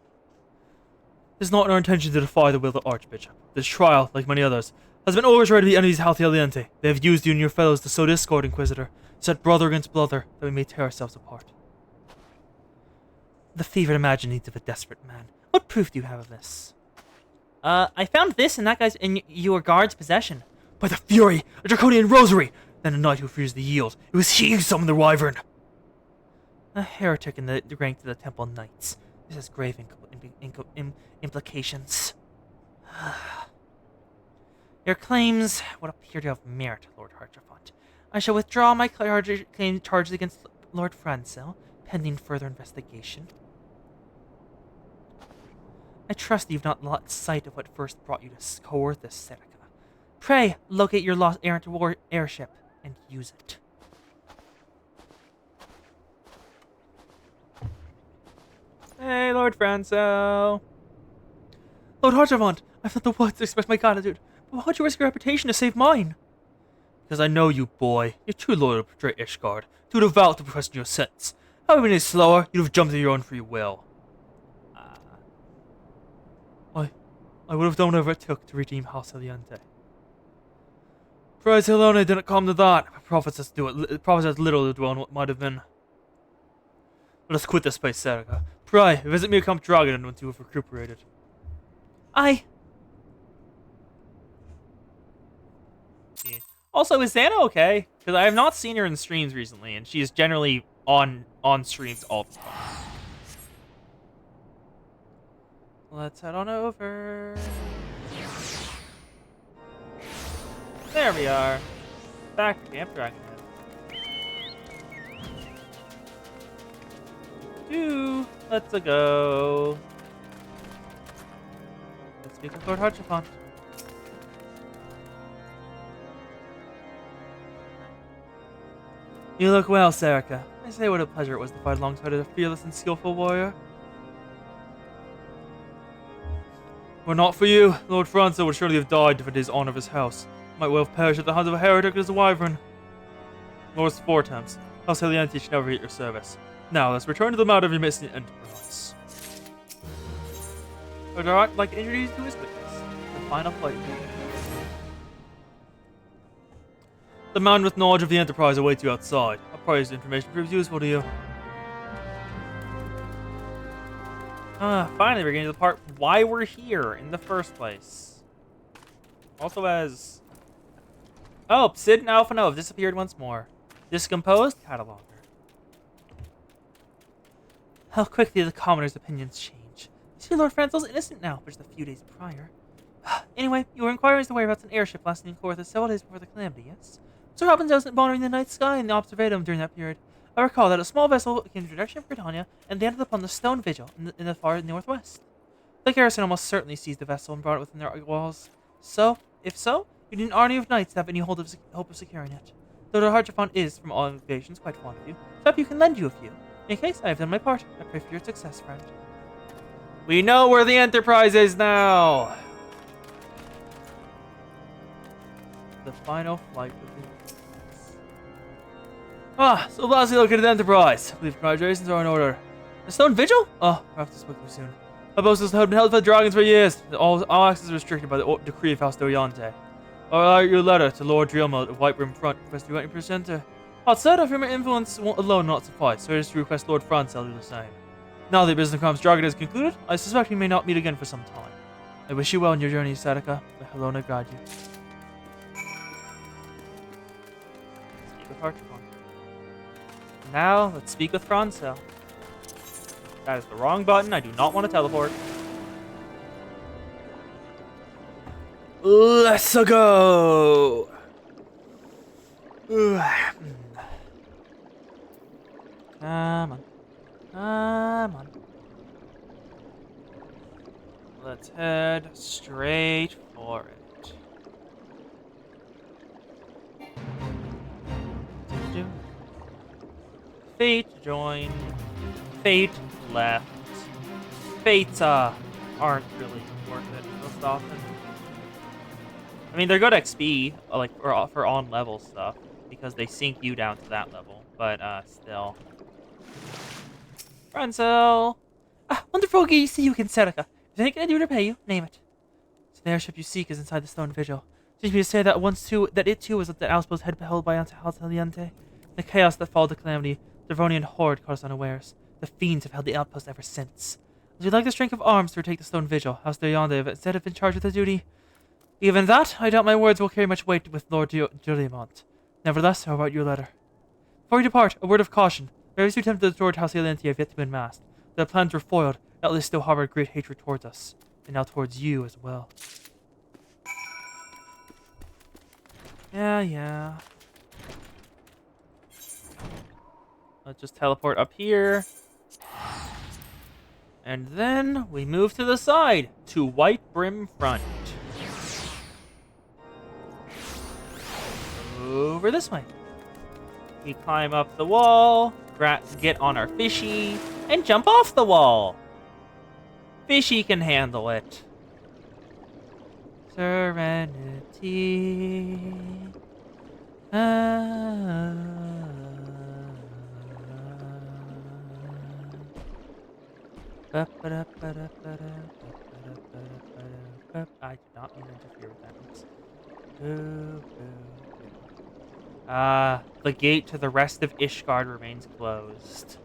It is not our intention to defy the will of the Archbishop. This trial, like many others, has been overturned by the enemies of Halth Aliente. They have used you and your fellows to sow discord, Inquisitor, set brother against brother, that we may tear ourselves apart. The fevered imaginings of a desperate man. What proof do you have of this? I found this in that guy's in your guard's possession. By the Fury, a draconian rosary! Then a knight who refused to yield. It was he who summoned the Wyvern. A heretic in the rank of the Temple Knights. This has grave implications. Your claims would appear to have merit, Lord Hartrafont. I shall withdraw my charges against Lord Francel, pending further investigation. I trust you've not lost sight of what first brought you to Coerthus, Serica. Pray, locate your lost errant airship and use it. Hey, Lord Francel. Lord Hartrafont, I've not the words to express my gratitude, but why'd you risk your reputation to save mine? Because I know you, boy. You're too loyal to betray Ishgard, too devout to question your sentence. Had we been any slower, you'd have jumped to your own free will. I would have done whatever it took to redeem House Aliente. Prize Helone didn't come to that. Prophets has little to do on what might have been. Let us quit this place, Serica. Pray, visit me at Camp Dragon once you have recuperated. Yeah. Also, is Xana okay? Because I have not seen her in streams recently, and she is generally on streams all the time. Let's head on over. There we are. Back to Camp Dragonhead. Let's go. Let's speak with Lord Hartrafont. You look well, Serica. I say what a pleasure it was to fight alongside a fearless and skillful warrior. Were not for you, Lord Franco would surely have died to defend his honor of his house. Might well have perished at the hands of a heretic as a wyvern. Lord's four attempts. House Heliante should never be at your service. Now, let's return to the matter of your missing enterprise. Would I like to introduce you to his witness, the final fight. The man with knowledge of the enterprise awaits you outside. I pray his information proves useful to you. Finally, we're getting to the part why we're here in the first place. Also as... Oh, Sid and Alpha Nova have disappeared once more. Discomposed? Cataloger. How quickly the commoners' opinions change. You see, Lord Francel's innocent now, but just a few days prior. Anyway, you were inquiring as to whereabouts an airship lasting in Coerthus several days before the calamity, yes? Sir Hopkins wasn't monitoring the night sky in the observatorium during that period. I recall that a small vessel came in the direction of Britannia and landed upon the stone vigil in the far northwest. The garrison almost certainly seized the vessel and brought it within their walls. So, if so, you need an army of knights to have any hope of securing it. Though the Harchafont is, from all indications, quite fond of you, so you can lend you a few. In case I have done my part, I pray for your success, friend. We know where the Enterprise is now. The final flight of the So lastly, look at the Enterprise. I believe congratulations are in order. The Stone Vigil? Oh, perhaps I spoke too soon. A post has been held by the dragons for years. All access is restricted by the decree of House Doriante. I'll write your letter to Lord Dreelmelt of White Rim Front, requesting you 20%. Outside of human influence won't alone not suffice, so it is to request Lord Francel do the same. Now that business crimes dragon is concluded, I suspect we may not meet again for some time. I wish you well in your journey, Sadaka. May Helona guide you. Speak with Harchafon. Now, let's speak with Francel. That is the wrong button. I do not want to teleport. Let's go. Come on. Come on. Let's head straight for it. Fate joined. Fate left. Fates aren't really worth it most often. I mean, they're good XP, like for on level stuff, because they sink you down to that level. But still. Francel! Wonderful to see you again, Serica. If anything I can do to repay you, name it. So the airship you seek is inside the Stone Vigil. Teach me to say that it too was at the outpost head held by Altaliante. The chaos that followed the calamity, the Devonian horde caught us unawares. The fiends have held the outpost ever since. As we lack the strength of arms to retake the Stone Vigil, House Doriante have instead been charged with the duty. Even that, I doubt my words will carry much weight with Lord Juliamont. Nevertheless, how about your letter? Before you depart, a word of caution. Various who attempted to toward House Doriante have yet to be unmasked. Their plans were foiled, yet they still harbored great hatred towards us. And now towards you as well. Yeah. Let's just teleport up here. And then we move to the side to White Brim Front. Over this way. We climb up the wall, get on our fishy, and jump off the wall. Fishy can handle it. Serenity. I did not mean to interfere with that. The gate to the rest of Ishgard remains closed.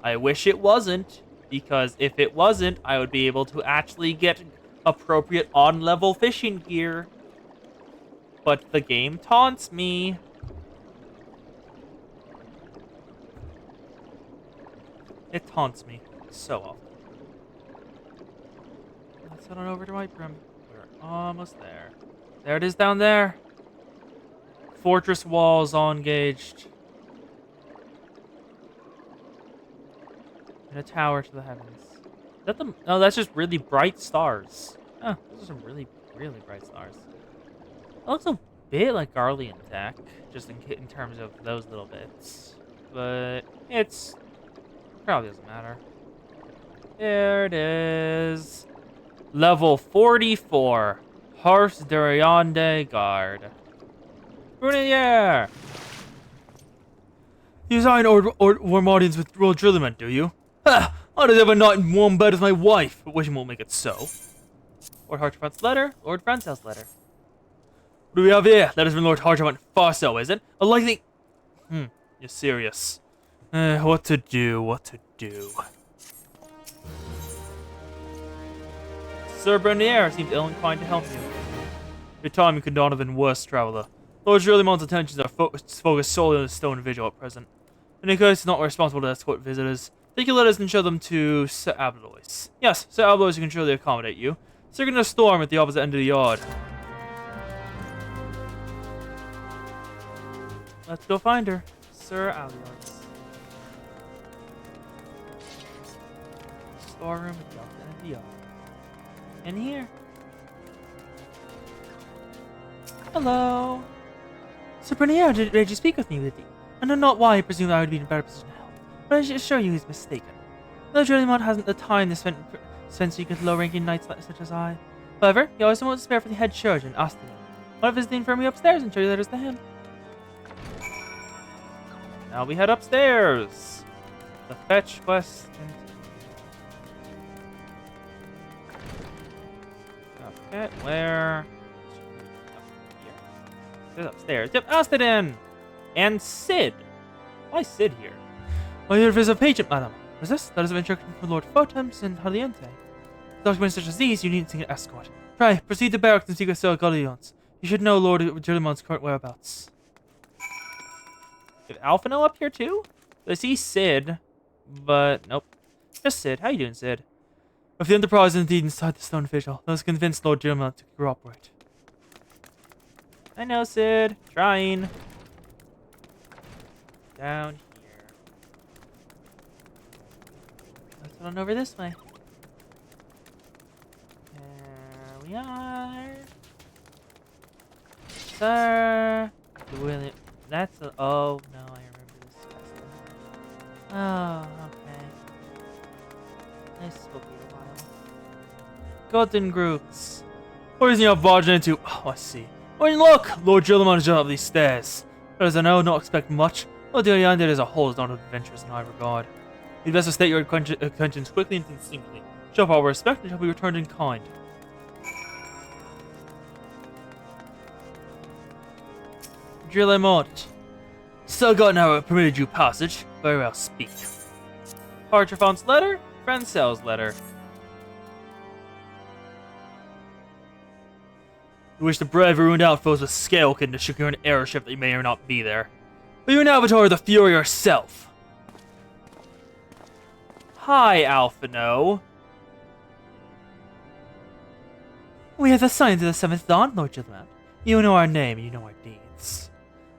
I wish it wasn't, because if it wasn't, I would be able to actually get appropriate on-level fishing gear. But the game taunts me. It taunts me so often. Let's head on over to White Brim. We're almost there. There it is down there. Fortress walls all engaged. And a tower to the heavens. Is that the... No, that's just really bright stars. Huh, those are some really, really bright stars. That looks a bit like Garlean tech, just in terms of those little bits. But it's... probably doesn't matter. There it is. Level 44. Harsh Duriande Guard. Brunier! You sign Wormodians with Royal Drilliment, do you? Ha! I'd have a night in one bed with my wife, but wishing won't make it so. Lord Harchafront's letter, Lord Francel's letter. What do we have here? Letters from Lord Harchafront. Farso, is it? A likely... You're serious. What to do? Sir Brunier seems ill-inclined to help you. Your timing could not have been worse, traveler. Lord Drillemont's attentions are focused solely on the Stone Vigil at present. In any case, he's not responsible to escort visitors. Take your letters and show them to Sir Ablois. Yes, Sir Ablois can surely accommodate you. Circling a storm at the opposite end of the yard. Let's go find her. Sir Ablois. Storeroom at the opposite end of the yard. In here. Hello. Sir Bernier did you speak with me, Liddy? I know not why I presume I would be in a better position to help, but I assure you he's mistaken. Though Julimont hasn't the time to spend speaking with low-ranking knights such as I. However, he always wants to spare for the head surgeon, Austin. I'll visit the infirmary upstairs and show you letters to him. Now we head upstairs. The fetch quest. Okay, where? Here. Upstairs. Yep, Astidin! And Sid. Why Sid here? Well, you're a patient, madam. Was this? That is an instruction from Lord Fotems and Haliente. Documents such as these, you need to get an escort. Try, proceed to barracks and seek a Sir Gallions. You should know Lord Julimont's current whereabouts. Is Alphino up here too? I see Sid, but nope. Just Sid. How you doing, Sid? If the Enterprise is indeed inside the stone vigil, let us convince Lord Julimont to cooperate. I know, Sid. Trying. Down here. Let's run over this way. There we are. Sir. William. That's a. Oh, no, I remember this quest. Oh, okay. This will be a while. Golden Grooks. What is he not barging into? Oh, I see. When look! Lord Julimont is up these stairs. But as I know, not expect much. Lord Yonder as a whole is not adventurous in high regard. You'd best state your intentions quickly and distinctly. Show our respect and shall be returned in kind. Julimont. Still got now permitted you passage. Very well, speak. Archerfont's letter? Francell's letter. You wish to brave ruined outfoes with Scalekin to secure an airship that you may or not be there. But you're an avatar of the Fury yourself. Hi, Alphino. We have the signs of the seventh dawn, Lord Julimont. You know our name, you know our deeds.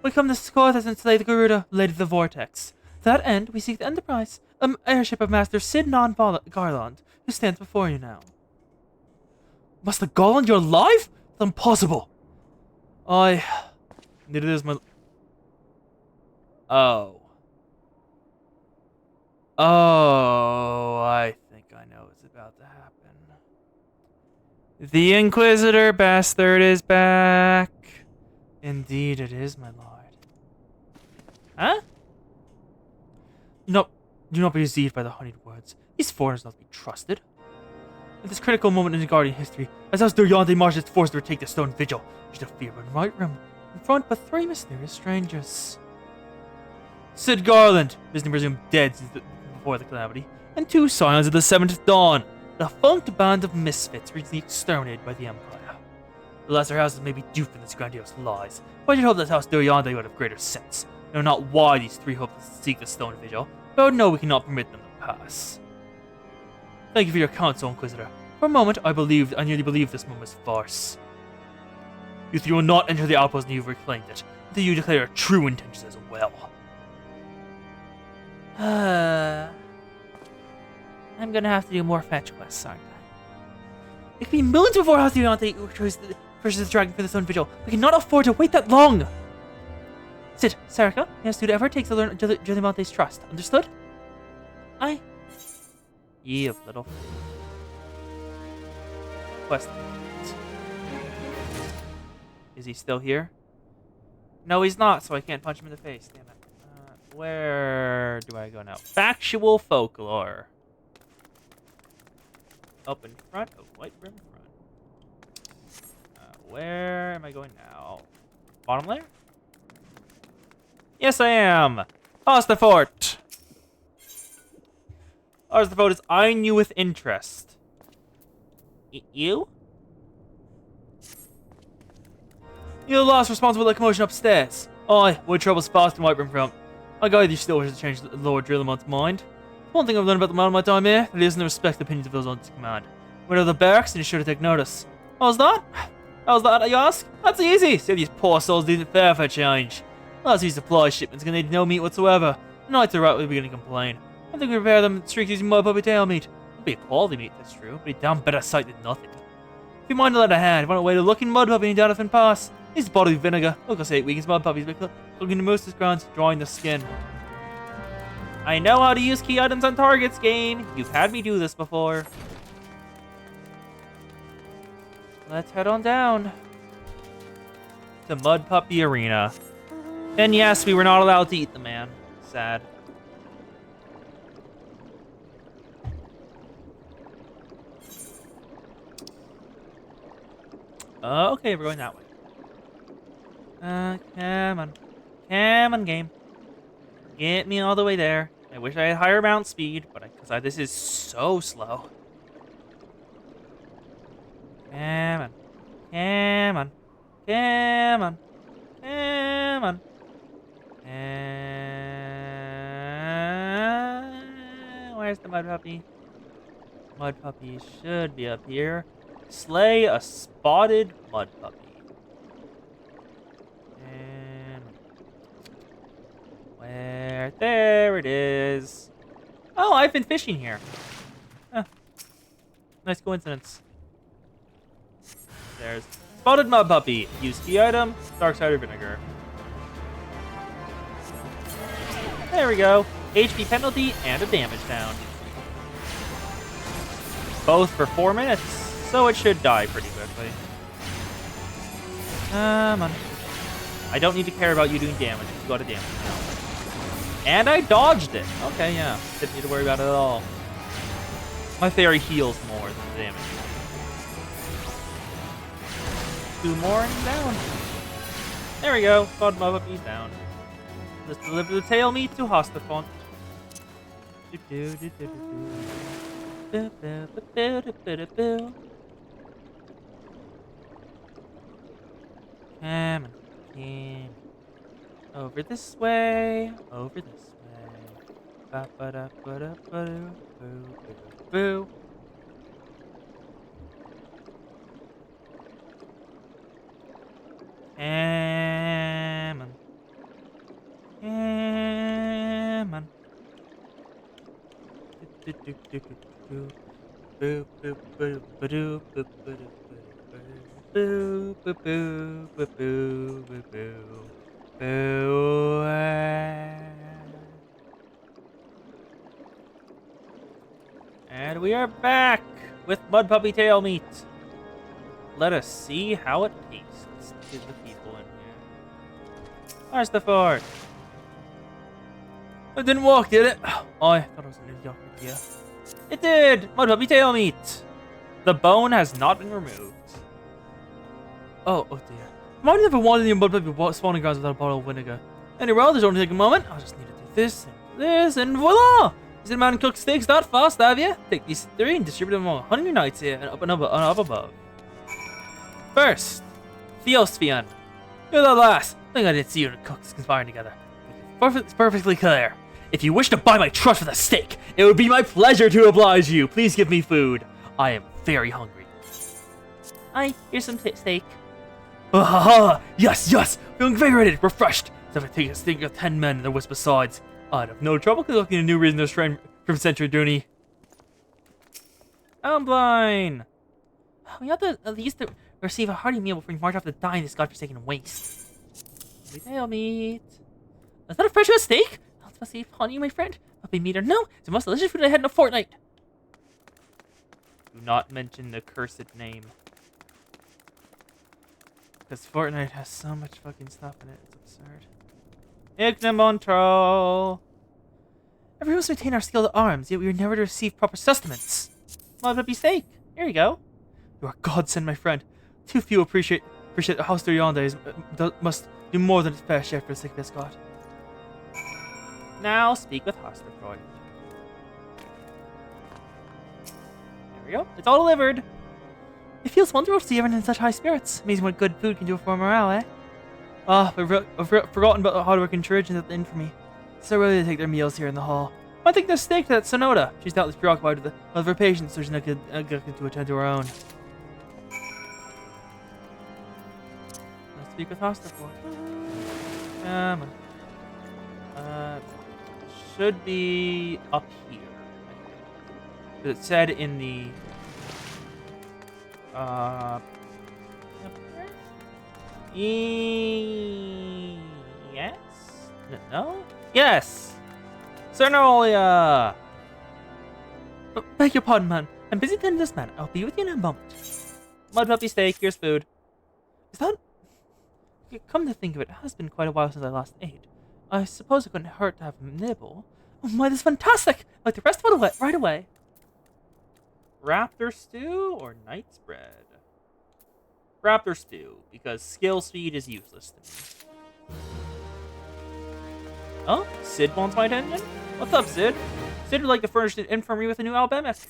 We come to escort us and slay the Garuda, Lady of the Vortex. To that end, we seek the Enterprise, an airship of Master Sid Garland, who stands before you now. Master Garland, you're alive? That's impossible. Neither is my... Oh. Oh, I think I know what's about to happen. The Inquisitor bastard is back. Indeed it is, my lord. Huh? Do not be deceived by the honeyed words. These foreigners not to be trusted. At this critical moment in the Guardian history, as us Yonde marches its force to retake the stone vigil, you should have fear in right room, in front but three mysterious strangers. Sid Garland, business presumed dead since before the calamity, and two scions of the seventh dawn, the funked band of misfits recently exterminated by the Empire. The lesser houses may be duped in this grandiose lies, but you'd hope that House Yonde would have greater sense. Know not why these three hope to seek the stone vigil, but would know we cannot permit them to pass. Thank you for your counsel, Inquisitor. For a moment, I nearly believed this moment was farce. You three will not enter the outpost until you've reclaimed it, until you declare your true intentions as well. I'm gonna have to do more fetch quests, aren't I? It could be moons before House Yonde pushes the dragon for the stone vigil. We cannot afford to wait that long! Sid, Sarika, yes, do ever takes to learn Julimonte's trust. Understood? Aye. Ye of little. Quest. Is he still here? No, he's not, so I can't punch him in the face. Damn it. Where do I go now? Factual folklore. Up in front of White Rim front. Where am I going now? Bottom layer? Yes, I am. Toss the fort. Toss the fort is eyeing you with interest. You? You're the last responsible for the commotion upstairs. Aye, what trouble's fast in White Rim front. I gather you still wish to change Lord Drillimont's mind. One thing I've learned about the man of my time here, that he doesn't respect the opinions of those on his command. Went to the barracks and he's sure to take notice. How's that? How's that, you ask? That's easy. See, these poor souls needn't fare for a change. Last these supply shipments can need no meat whatsoever. The knights are rightly beginning to complain. I think we prepare them strictly using mud puppy tail meat. It'll be a quality meat, that's true, but a damn better sight than nothing. If you mind to lend a hand, if you want a way to look in mud puppy and down if in pass, This is bottled vinegar. Look, I say it weakens mud puppies, but cooking the most is grounds, drawing the skin. I know how to use key items on targets, game. You've had me do this before. Let's head on down to Mud Puppy Arena. And yes, we were not allowed to eat the man. Sad. Okay, we're going that way. Come on. Come on, game. Get me all the way there. I wish I had higher mount speed, but because this is so slow. Come on. Come on. Come on. Come on. Where's the mud puppy? Mud puppy should be up here. Slay a spotted mud puppy. Where? There it is. Oh, I've been fishing here. Huh. Nice coincidence. There's spotted mud puppy. Use key item, dark cider vinegar. There we go. HP penalty and a damage down. Both for 4 minutes, so it should die pretty quickly. Come on. I don't need to care about you doing damage. You got a damage now. And I dodged it. Okay, yeah. Didn't need to worry about it at all. My fairy heals more than the damage. 2 more and he's down. There we go. Spotted mud puppy's down. Let's deliver the tail meat to Hostafont. Come on. Over this way. Over this way. Ba-ba-da-ba-da-ba-doo-boo-boo-boo. Come on. Come on. And we are back with Mud Puppy Tail Meat. Let us see how it tastes to the people in here. Where's the fort? It didn't work, did it? Oh, I thought it was an idiot idea. It did! Mud Puppy Tail Meat! The bone has not been removed. Oh dear. Might never wanted any Mud Puppy spawning grounds without a bottle of vinegar. Anyway, I'll just only take a moment. I'll just need to do this and this, and voila! You seen a man cook steaks that fast, have you? Take these 3 and distribute them among hungry knights here and up above. First, Theosphian. You're the last. I think I didn't see you and cooks conspiring together. It's perfectly clear. If you wish to buy my trust with a steak, it would be my pleasure to oblige you. Please give me food. I am very hungry. Here's some steak. Yes, feeling invigorated, refreshed. So if I take a steak of 10 men and the wisp besides, I'd have no trouble collecting a new reason to strain from Century Dooney. I'm blind. We have to at least receive a hearty meal before we march off to die in this godforsaken waste. Tail meat. Is that a fresh steak? That's must be upon you, my friend. Puppy meat or no, it's the most delicious food I had in a fortnight. Do not mention the cursed name. Because Fortnite has so much fucking stuff in it, it's absurd. Ignomontro! Everyone must retain our skilled arms, yet we were never to receive proper sustenance. Mud Puppy steak. Here you go. You are a godsend, my friend. Too few appreciate the house there yonder must do more than its fair share for the sake of his god. Now speak with Hosterfreud. There we go. It's all delivered. It feels wonderful to see everyone in such high spirits. Amazing what good food can do for morale, eh? I've forgotten about the hard-working Trojans at the inn for me. So really they take their meals here in the hall. I think there's steak to that Sonoda. She's doubtless preoccupied with her patients, so she's not good to attend to her own. Let's speak with Hosterfreud. Come on. Should be up here. It said in the Yes? No? Yes! Cernolia! Beg your pardon, man. I'm busy tending this man. I'll be with you in a moment. Mud puppy steak, here's food. Is that... Come to think of it, it has been quite a while since I last ate. I suppose it couldn't hurt to have a nibble. Oh my, this is fantastic! Like the rest of it right away. Raptor stew or knight's bread? Raptor stew, because skill speed is useless to me. Oh, Sid wants my attention? What's up, Sid? Sid would like to furnish the infirmary with a new albemic.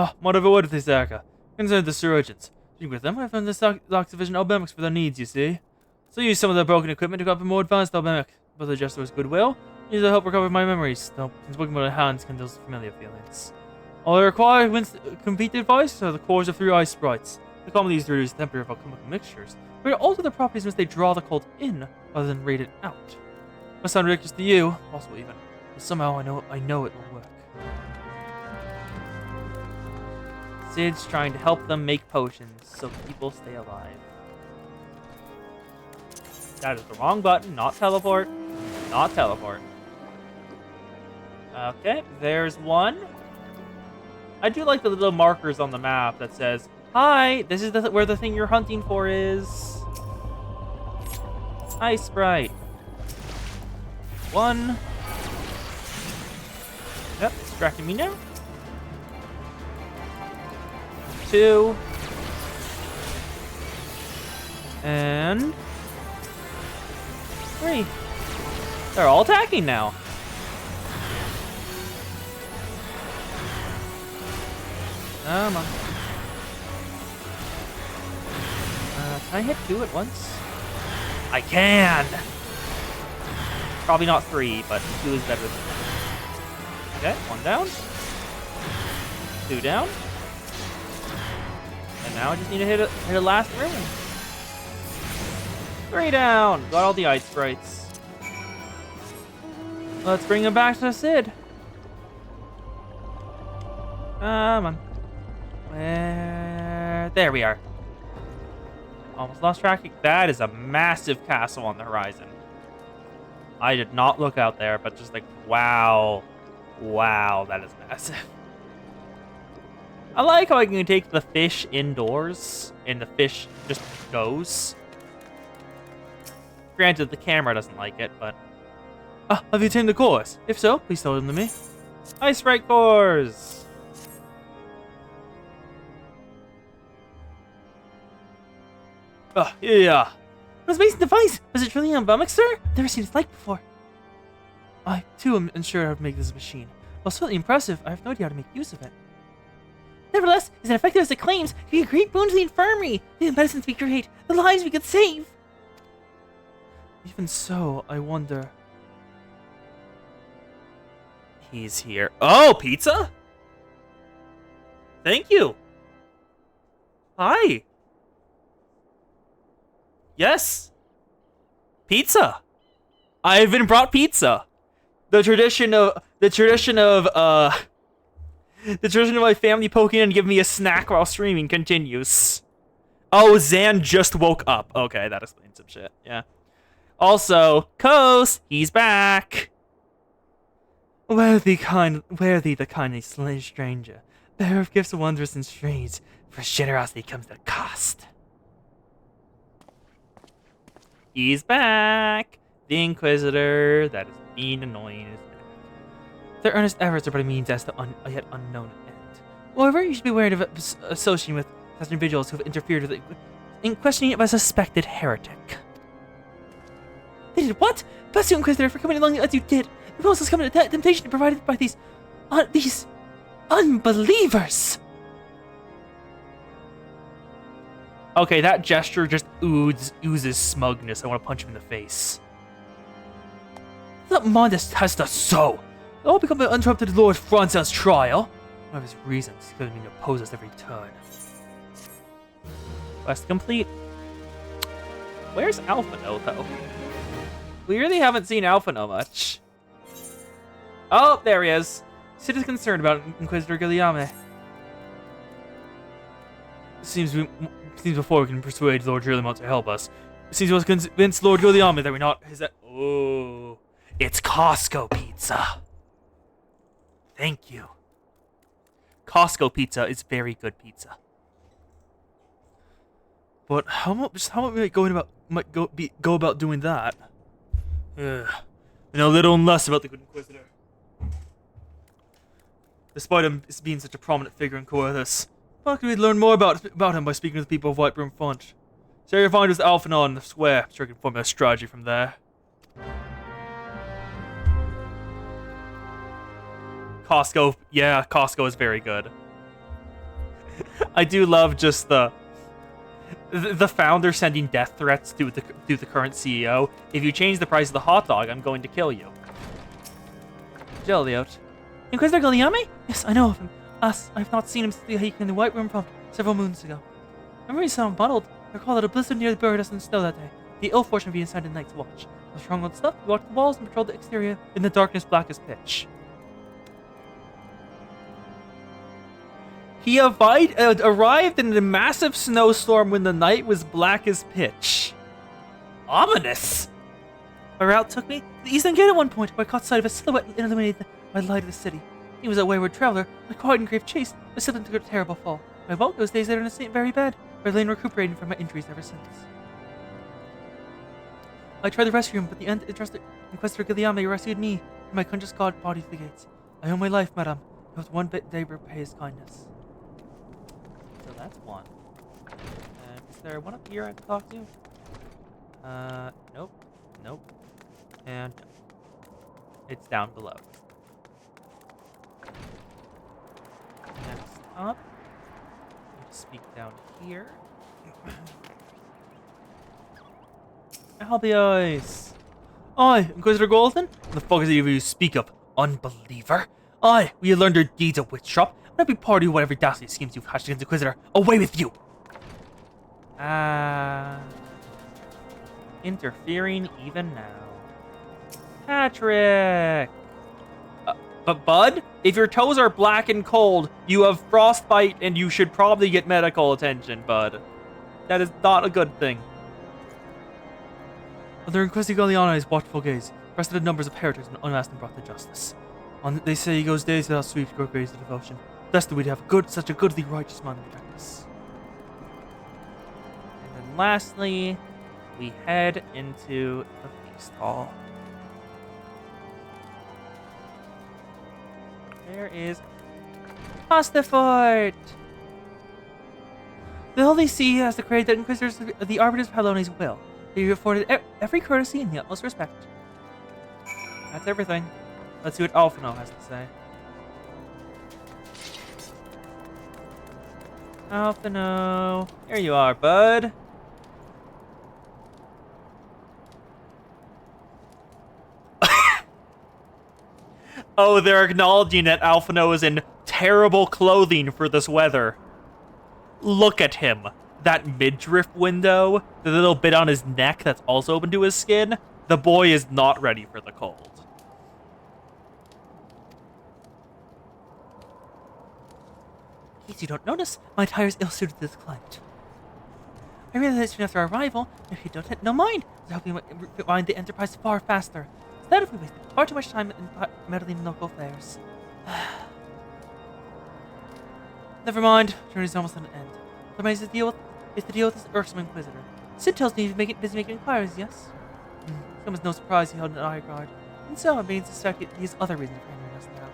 Oh, what of a word with this Aka? Concerned the surgeons. Speaking with them, I found the stock sufficient albemics for their needs, you see. So I used some of their broken equipment to grab a more advanced albemic. But the gesture was goodwill. Needed to help recover my memories, though since working with my hands kindles familiar feelings. All I require when complete device are the cores of 3 ice sprites. The common these to reduce the temperature of alchemical mixtures, but to alter the properties once they draw the cold in rather than rate it out. Must sound ridiculous to you, possible even, but somehow I know it will work. Sid's trying to help them make potions so people stay alive. That is the wrong button, not teleport. Not teleport. Okay, there's one. I do like the little markers on the map that says, "Hi, this is where the thing you're hunting for is." Hi, Sprite. 1. Yep, distracting me now. 2. And 3. They're all attacking now. Come on. Can I hit 2 at once? I can! Probably not 3, but 2 is better than 1. Okay, 1 down. 2 down. And now I just need to hit a last ring. 3 down! Got all the ice sprites. Let's bring him back to Sid. Come on. Where? There we are. Almost lost track. That is a massive castle on the horizon. I did not look out there, but just like, wow. Wow, that is massive. I like how I can take the fish indoors, and the fish just goes. Granted, the camera doesn't like it, but... Ah, have you tamed the cores? If so, please tell them to me. Ice Sprite cores! Yeah. It was an amazing device! Was it truly albemic, sir? Never seen its like before. I, too, am unsure how to make this machine. While certainly impressive, I have no idea how to make use of it. Nevertheless, as effective as it claims, it could be a great boon to the infirmary. The medicines we create, the lives we could save. Even so, I wonder... He's here. Oh, pizza? Thank you. Hi. Yes. Pizza. I've been brought pizza. The tradition of my family poking in and giving me a snack while streaming continues. Oh, Zan just woke up. Okay, that explains some shit. Yeah. Also, Kos, he's back. Worthy the kindly stranger, bearer of gifts wondrous and strange, for generosity comes at a cost. He's back. The Inquisitor, that is mean, annoying, is back. Their earnest efforts are but a means as to a yet unknown end. Moreover, you should be wary of associating with such individuals who have interfered with it, in questioning it by a suspected heretic. They did what? Bless you, Inquisitor, for coming along as you did. The most has come to temptation provided by these unbelievers. Okay, that gesture just oozes smugness. I want to punch him in the face. Let Mondus test us so. It all become an uninterrupted Lord Francel's trial. One of his reasons couldn't mean to oppose us every turn. Quest complete. Where's Alphino, though? We really haven't seen Alphino much. Oh, there he is. Sid is concerned about Inquisitor Guillaume. Seems seems before we can persuade Lord Julian to help us, it seems we must convince Lord Julian that we're not his... Oh, it's Costco pizza. Thank you. Costco pizza is very good pizza. But how much we go about doing that? I know little and less about the Good Inquisitor. Despite him being such a prominent figure in Coerthus, how can we learn more about him by speaking to the people of Whitebroom Front? Share your find with Alphinaud in the square. I'm sure we can form a strategy from there. Costco, yeah, Costco is very good. I do love just the founder sending death threats to the current CEO. If you change the price of the hot dog, I'm going to kill you. Joliot. Inquisitor Guglielmi? Yes, I know of him. I've not seen him since the hike in the White Room from several moons ago. I remember we saw him bottled. I recall that a blizzard nearly buried us in the snow that day. The ill fortune of being assigned a night's watch. I was strong on stuff, we walked the walls and patrolled the exterior in the darkness black as pitch. He arrived in a massive snowstorm when the night was black as pitch. Ominous. My route took me to the eastern gate at one point, where I caught sight of a silhouette illuminated by the light of the city. He was a wayward traveler, a quiet and grave chase, but slipped into a terrible fall. I woke those days later in a very bad, where I lay recuperating from my injuries ever since. I tried the rescue room, but the interested Inquisitor Guglielmi rescued me, and my conscious god body to the gates. I owe my life, madame. I hope one day repay his kindness. So that's one. Is there one up here I can talk to? Nope. Nope. And no. It's down below. Next up, speak down here. Albios! Aye, Inquisitor Golden? What the fuck is it you speak of, unbeliever? Aye, we learned your deeds of witch shop, and I'd be party to whatever dastardly schemes you've hatched against Inquisitor. Away with you! Interfering even now. Patrick! But Bud, if your toes are black and cold, you have frostbite and you should probably get medical attention, Bud. That is not a good thing. Under Inquisitor Guglielmi's watchful gaze, rested the numbers of heretics and unmasked and brought to justice. They say he goes days without sleep to grow grace to devotion. Thus do we have such a goodly righteous man to protect us. And then lastly, we head into the feast hall. There is Pastafort! The Holy See has decreed that Inquisitors the Arbiters of Palone's will. They be afforded every courtesy and the utmost respect. That's everything. Let's see what Alphinaud has to say. Alphinaud, here you are, bud. Oh, they're acknowledging that Alphinaud is in terrible clothing for this weather. Look at him. That midriff window, the little bit on his neck that's also open to his skin. The boy is not ready for the cold. In case you don't notice, my attire is ill-suited to this climate. I realized soon after our arrival, if you don't mind, I hope you find the Enterprise far faster. Instead of we wasted far too much time in meddling in local affairs. Never mind, journey's almost at an end. What remains is to deal with this irksome Inquisitor. Sid tells me he's busy making inquiries, yes? It comes no surprise he held an eye guard. And so I'm beginning to suspect he has other reasons for hindering us now.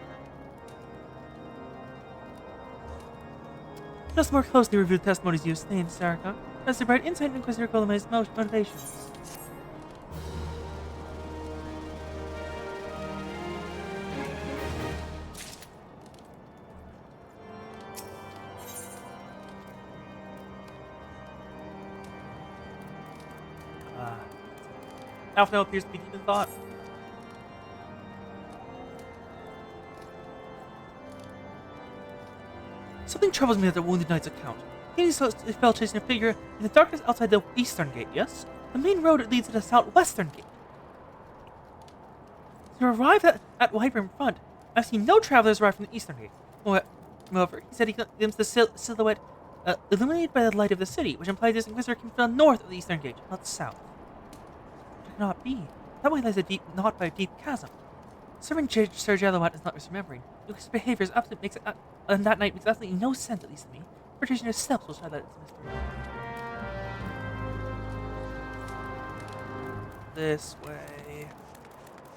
Let us more closely review the testimonies you sustained, Sarika. As to provide insight into Inquisitor Guglielmi's motivations. Alphinaud appears to be deep in thought. Something troubles me at the Wounded Knight's account. He fell chasing a figure in the darkness outside the eastern gate, yes? The main road that leads to the southwestern gate. To arrive at Whitebroom Front, I've seen no travelers arrive from the eastern gate. However, he said he glimpsed the silhouette illuminated by the light of the city, which implies this Inquisitor came from the north of the Eastern Gate, not south. It cannot be. That way lies a deep knot by a deep chasm. Serving Sir Jalawat is not misremembering. Lucas' behavior is absolutely on that night makes absolutely no sense, at least to me. Interpretation of steps will try that it's a mystery. This way.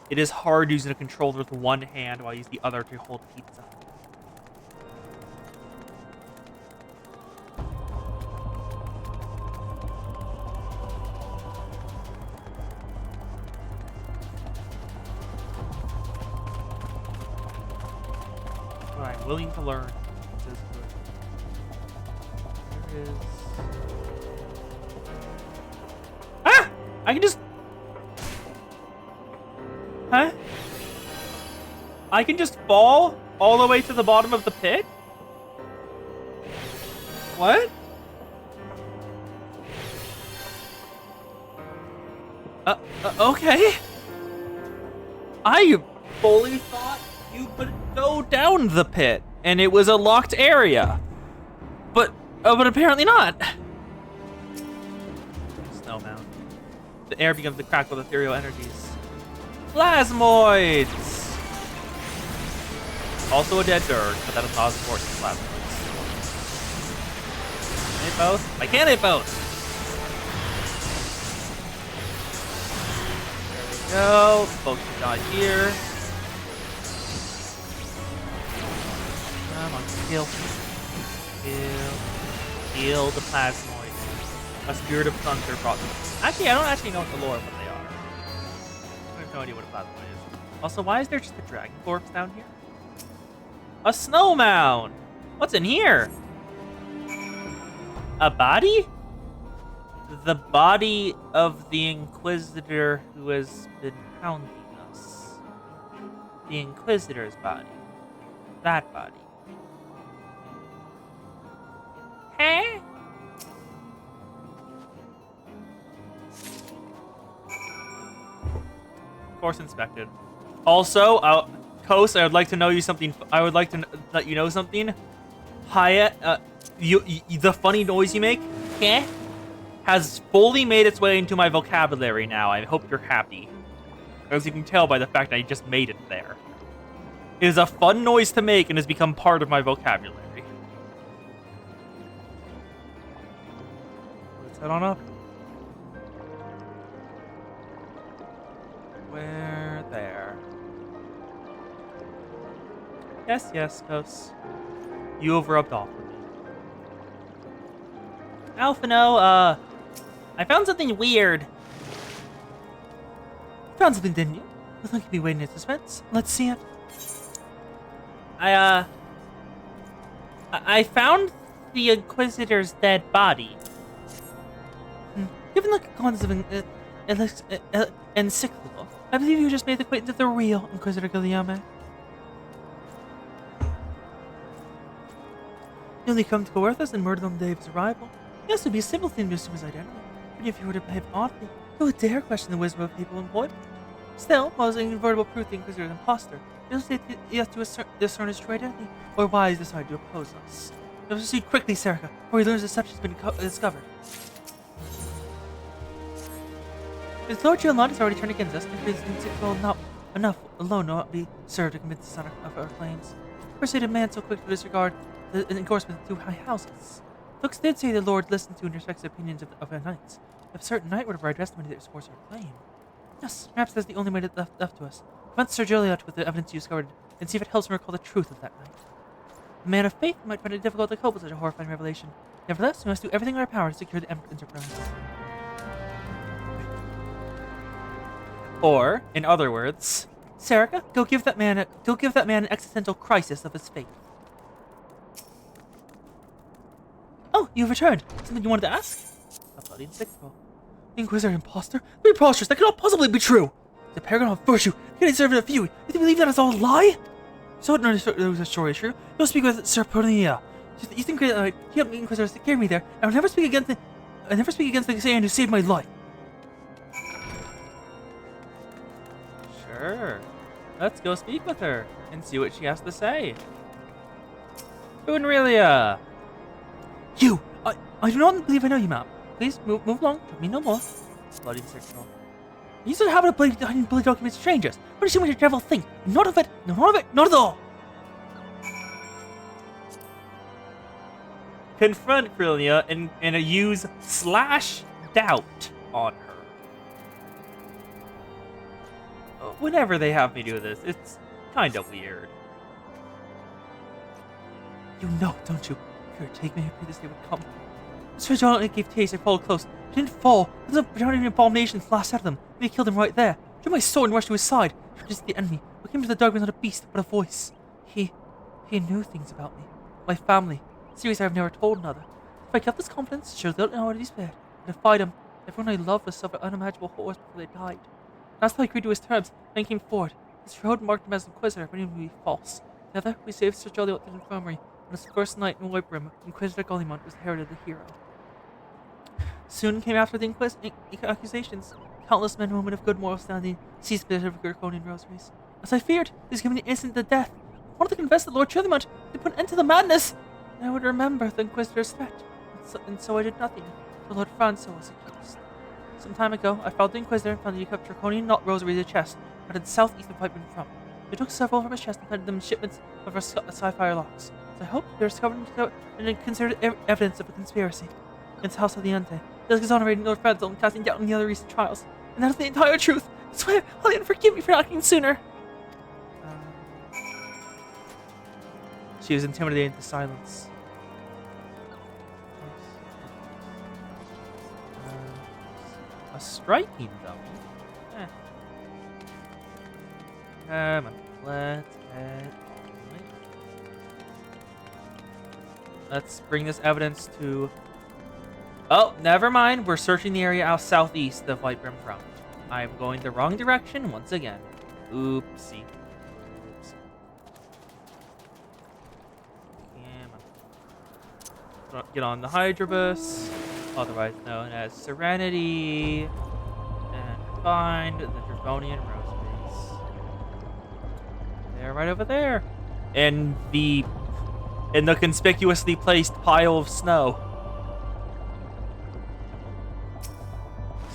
It is hard using a controller with one hand while I use the other to hold pizza. But I'm willing to learn. This is good. There is... Ah! I can just... Huh? I can just fall all the way to the bottom of the pit? What? Okay. I fully thought you could go down the pit, and it was a locked area. But apparently not. Snow mound. The air begins to crack with ethereal energies. Plasmoids! Also a dead bird, but that is not as important as plasmoids. Can I hit both? I can't hit both! There we go. Folks can die here. Come on, kill. Kill the plasmoid. A spirit of thunder brought them. Actually, I don't actually know what the lore of what they are. I have no idea what a plasmoid is. Also, why is there just a dragon corpse down here? A snow mound! What's in here? A body? The body of the Inquisitor who has been hounding us. The Inquisitor's body. That body. Hey? Course inspected. Also, Kos, I would like to know you something. I would like to let you know something. Hyatt, the funny noise you make, has fully made its way into my vocabulary now. I hope you're happy. As you can tell by the fact I just made it there. It is a fun noise to make and has become part of my vocabulary. Let's head on up. Where? There. Yes, yes, Kos. You have rubbed off on me. Alphino, I found something weird. You found something, didn't you? Well, don't keep me waiting in suspense. Let's see it. I found the Inquisitor's dead body. Given the contents of encyclical, I believe you just made the acquaintance of the real Inquisitor Guillaume. You only come to Coerthas and murdered on the day of his arrival. Yes, it would be a simple thing to assume his identity. But if you were to behave oddly, who would dare question the wisdom of people employed? Still, while it's incontrovertible proof the Inquisitor is an imposter, you have to discern his true identity, or why he's decided to oppose us. You must proceed quickly, Serica, before he learns deception has been discovered. His Lord Giolani has already turned against us, and his encyclical not enough alone will not be served to convince the son of our claims. Persuade a man so quick to disregard the endorsement of two high houses. Folks did say the Lord listened to and respects the opinions of our knights. If a certain knight were to write testimony that supports our claim. Yes, perhaps that's the only way left to us. Confront Sir Joliot with the evidence you discovered, and see if it helps him recall the truth of that night. A man of faith might find it difficult to cope with such a horrifying revelation. Nevertheless, we must do everything in our power to secure the enterprise. Or, in other words, Serica, go give that man an existential crisis of his fate. Oh, you've returned. Something you wanted to ask? a bloody encyclical. Inquisitor imposter? Preposterous! That cannot possibly be true! The paragon of virtue, the servant of fury. You believe that is all a lie? So it was a story true. You'll speak with Sir Pernia. She's the Eastern Great Knight. He helped me, Inquisitor, to carry me there. I will never speak against the Saiyan who saved my life. Sure. Let's go speak with her and see what she has to say. Boonrelia! You! I do not believe I know you, ma'am. Please, move along. Trouble me no more. Bloody circle. You still have a bloody document strangers. What does you want your devil think? Not of it. Not of it. Not at all. Confront Krylia and use /doubt on her. Whenever they have me do this, it's kind of weird. You know, don't you? Here, take me. I pray this day would come. Sir John gave chase. I followed close. I didn't fall. There's a drowning abomination flashed out of them. They killed him right there. I drew my sword and rushed to his side. He was the enemy. What came to the dog was not a beast, but a voice. He knew things about me. My family. Series I have never told another. If I kept this confidence, sure they'll know what he's spared. I defied him. Everyone I loved was suffered unimaginable horrors before they died. That's how I agreed to his terms, then came forward. His road marked him as Inquisitor, but he would be false. Together, we saved Sir Joliot to the infirmary. On his first night in White Brim, Inquisitor Golimont was heralded the hero. Soon came after the accusations. Countless men and women of good moral standing seized the draconian rosaries. As I feared, he was given the instant to death. I wanted to confess that Lord Joliot to put an end to the madness. And I would remember the Inquisitor's threat. And so I did nothing, for Lord Franco was accused. Some time ago, I found the Inquisitor and found that he kept draconian knot rosaries in a chest, headed southeast of White Brim from. They took several from his chest and planted them in shipments of our sapphire locks. So I hope they're discovered and considered evidence of a conspiracy against House Aliante. They're exonerating Lord Franco and casting doubt on the other recent trials. And that is the entire truth. I swear, Alien, forgive me for acting sooner. She was intimidated into silence. A striking though. Come on, let's head. Let's bring this evidence to... Oh, never mind. We're searching the area out southeast of White Brim Front. I'm going the wrong direction once again. Oopsie. Get on the Hydrobus, otherwise known as Serenity, and find the Draconian Rosaries. They're right over there, in the conspicuously placed pile of snow.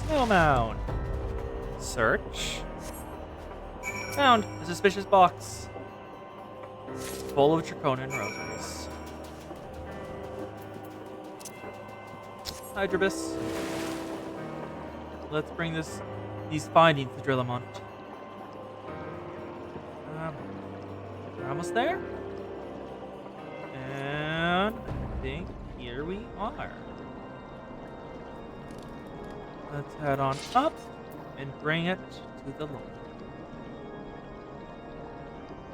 Snow mound. Search. Found a suspicious box full of Draconian Rosaries. Hydrobus. Let's bring these findings to Drillamont. We're almost there. And I think here we are. Let's head on up and bring it to the Lord.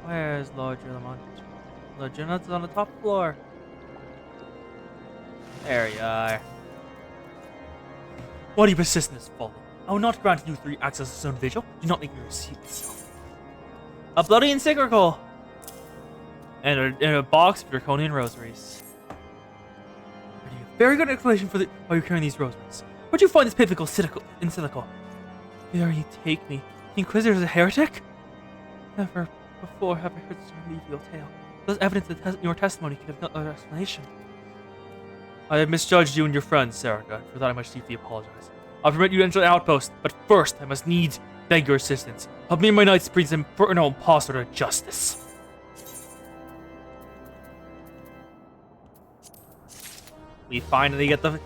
Where's Lord Drillamont? Lord Drillamont on the top floor. There you are. Why do you persist in this folly? I will not grant you 3 access to Stone Vigil. Do not make me receive myself. A bloody encyclical! And a box of Draconian Rosaries. I need a very good explanation for why you're carrying these rosaries. Where'd you find this pivotal encyclical? There you take me. The Inquisitor is a heretic? Never before have I heard such a medieval tale. There's evidence that your testimony could have no other explanation. I have misjudged you and your friends, Serica. For that I must deeply apologize. I'll permit you to enter the outpost, but first I must needs beg your assistance. Help me and my knights bring this infernal impostor to justice. We finally get to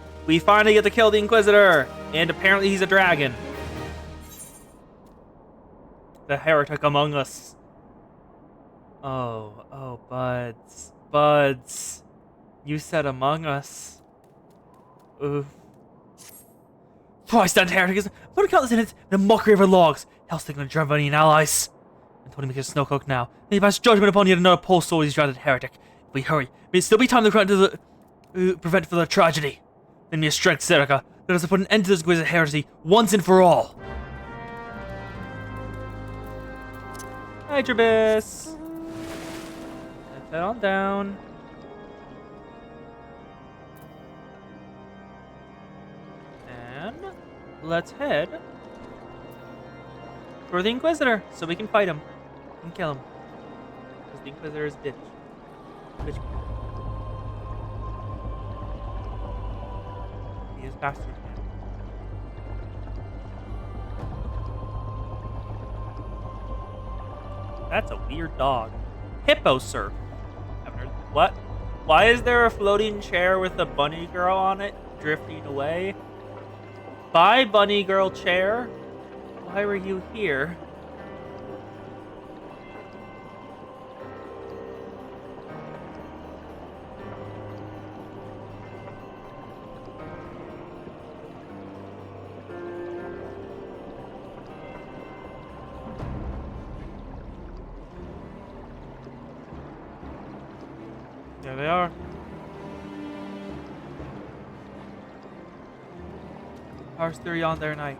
kill the Inquisitor, and apparently he's a dragon. The heretic among us. Oh, Buds. You said among us. Oof. I stand heretic. What account is in it? The mockery of our logs. Hell's taking the Dravonian allies. I'm Tony makes a snowcock now. May he pass judgment upon yet another poor soul he's dreaded heretic. If we hurry, may it still be time to prevent further tragedy. Lend me a strength, Serica. Let us put an end to this Inquisitor heresy once and for all. Hydrobus. Let's head on down. And let's head for the Inquisitor so we can fight him and kill him. Because the Inquisitor is bitch. He is bastard. That's a weird dog. Hippo surf. Haven't heard. What? Why is there a floating chair with a bunny girl on it drifting away? Bye, bunny girl chair. Why were you here? There they are. Ours 3 on their night.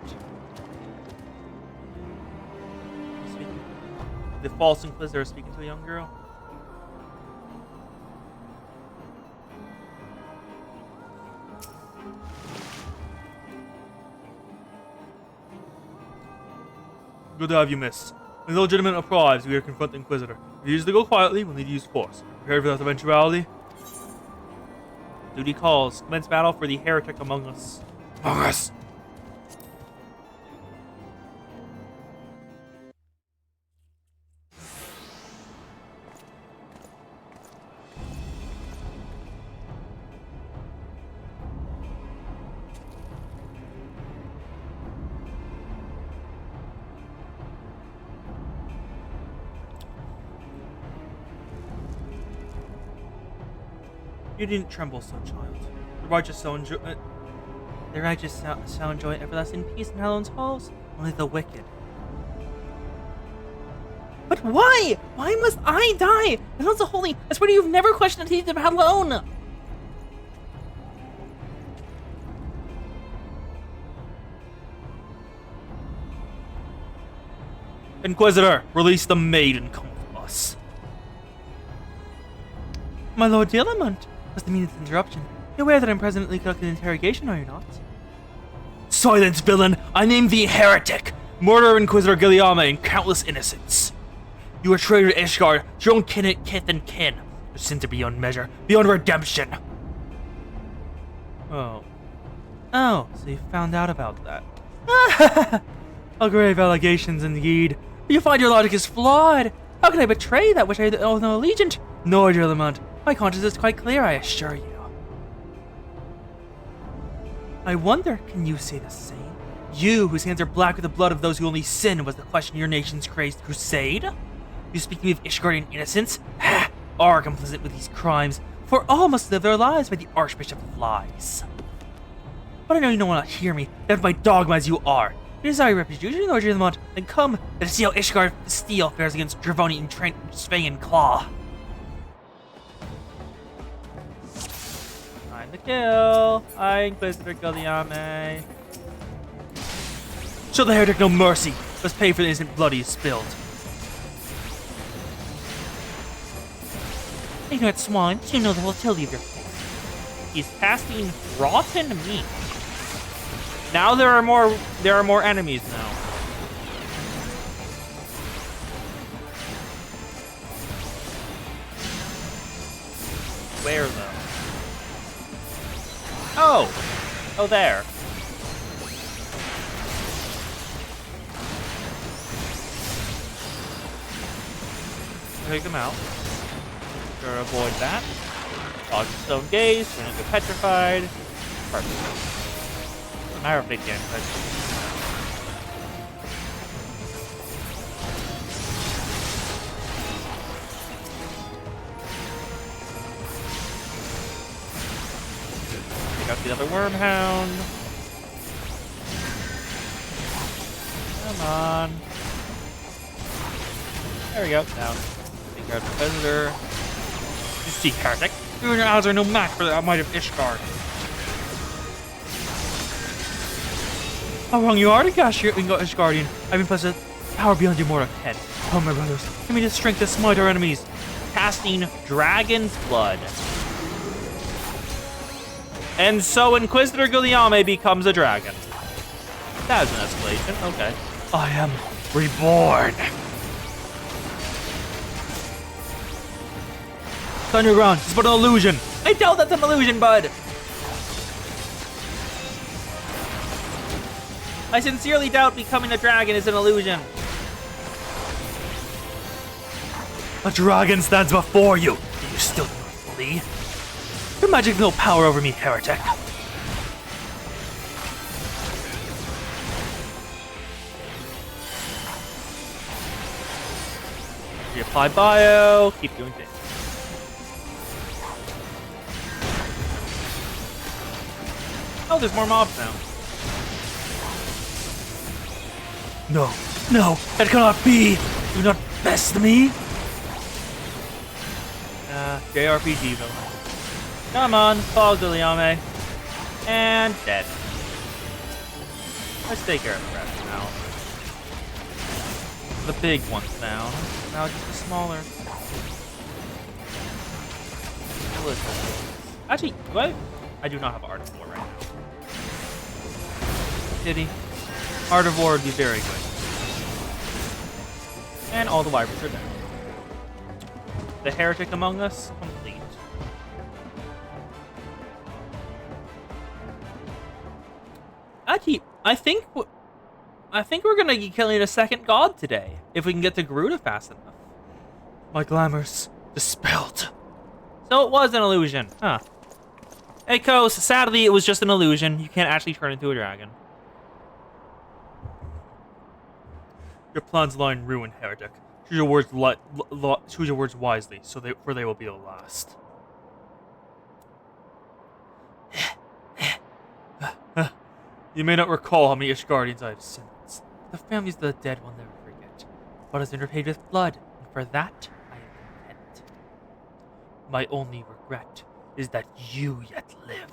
The false inquisitor is speaking to a young girl. Good to have you, miss. With legitimate applause, we are confront the Inquisitor. If you choose to go quietly, we'll need to use force. Prepared for that eventuality? Duty calls. Commence battle for the heretic among us. Among us! You didn't tremble so, child. The righteous shall enjoy everlasting peace in Halloween's halls. Only the wicked. But why? Why must I die? And also holy, I swear to you, you've never questioned the teeth of Halloween. Inquisitor, release the maid and come with us. My Lord Dilamont, what's the meaning of this interruption? You're aware that I'm presently conducting an interrogation, are you not? Silence, villain! I name thee heretic! Murderer Inquisitor Guiliame and countless innocents! You are traitor to Ishgard, to your own kith and kin. Your sins are beyond measure, beyond redemption! Oh, so you found out about that. A grave allegations indeed. But you find your logic is flawed. How can I betray that which I owe no allegiance? No, dear Lamont. My conscience is quite clear, I assure you. I wonder, can you say the same? You, whose hands are black with the blood of those who only sin, was the question of your nation's crazed crusade? You speak to me of Ishgardian innocence? Ha! Are complicit with these crimes, for all must live their lives by the Archbishop of Lies. But I know you don't want to hear me, deaf by dogma as you are. If you desire reputation, Lord Lamont, then come, let us see how Ishgard Steel fares against Dravoni and Trent Svein Claw. Time to kill. I Inquisitor Guiliame. Show the heretic no mercy. Let's pay for the innocent blood he spilled. Ignorant swine, you know the volatility of your faith. He's casting rotten meat. Now there are more enemies now. Where though? Oh, there. Take them out. Sure, avoid that. Dodge the stone gaze, turn into petrified. Perfect. Matter of big damage. Take out the other wormhound. Come on. There we go. Down. Take out the visitor. You see, heretic. You and your odds are no match for the might of Ishgard. How wrong you are to cast your Ishgardian. I've been blessed with power beyond your mortal head. Oh, my brothers, give me the strength to smite our enemies. Casting Dragon's Blood. And so Inquisitor Guiliame becomes a dragon. That is an escalation. Okay. I am reborn. Stand your ground. It's but an illusion. I doubt that's an illusion, bud. I sincerely doubt becoming a dragon is an illusion. A dragon stands before you. Do you still not flee? Your magic has no power over me, heretic. Reapply bio. Keep doing things. Oh, there's more mobs now. No, no, that cannot be. Do not best me. JRPG villain. Come on, fall Guliame. And dead. Let's take care of the rest now. The big one's down. Now just the smaller. Actually, I do not have Art of War right now. Did he? Art of War would be very good. And all the wyverns are down. The heretic among us, complete. Actually, I think we're gonna be killing a second god today if we can get to Garuda fast enough. My glamour's dispelled. So it was an illusion, huh? Hey, Kos, sadly it was just an illusion. You can't actually turn into a dragon. Your plans lie in ruin, heretic. Choose your words wisely, for they will be the last. You may not recall how many Ishgardians I have sentenced. The families of the dead will never forget. But has been repaid with blood, and for that I am content. My only regret is that you yet live.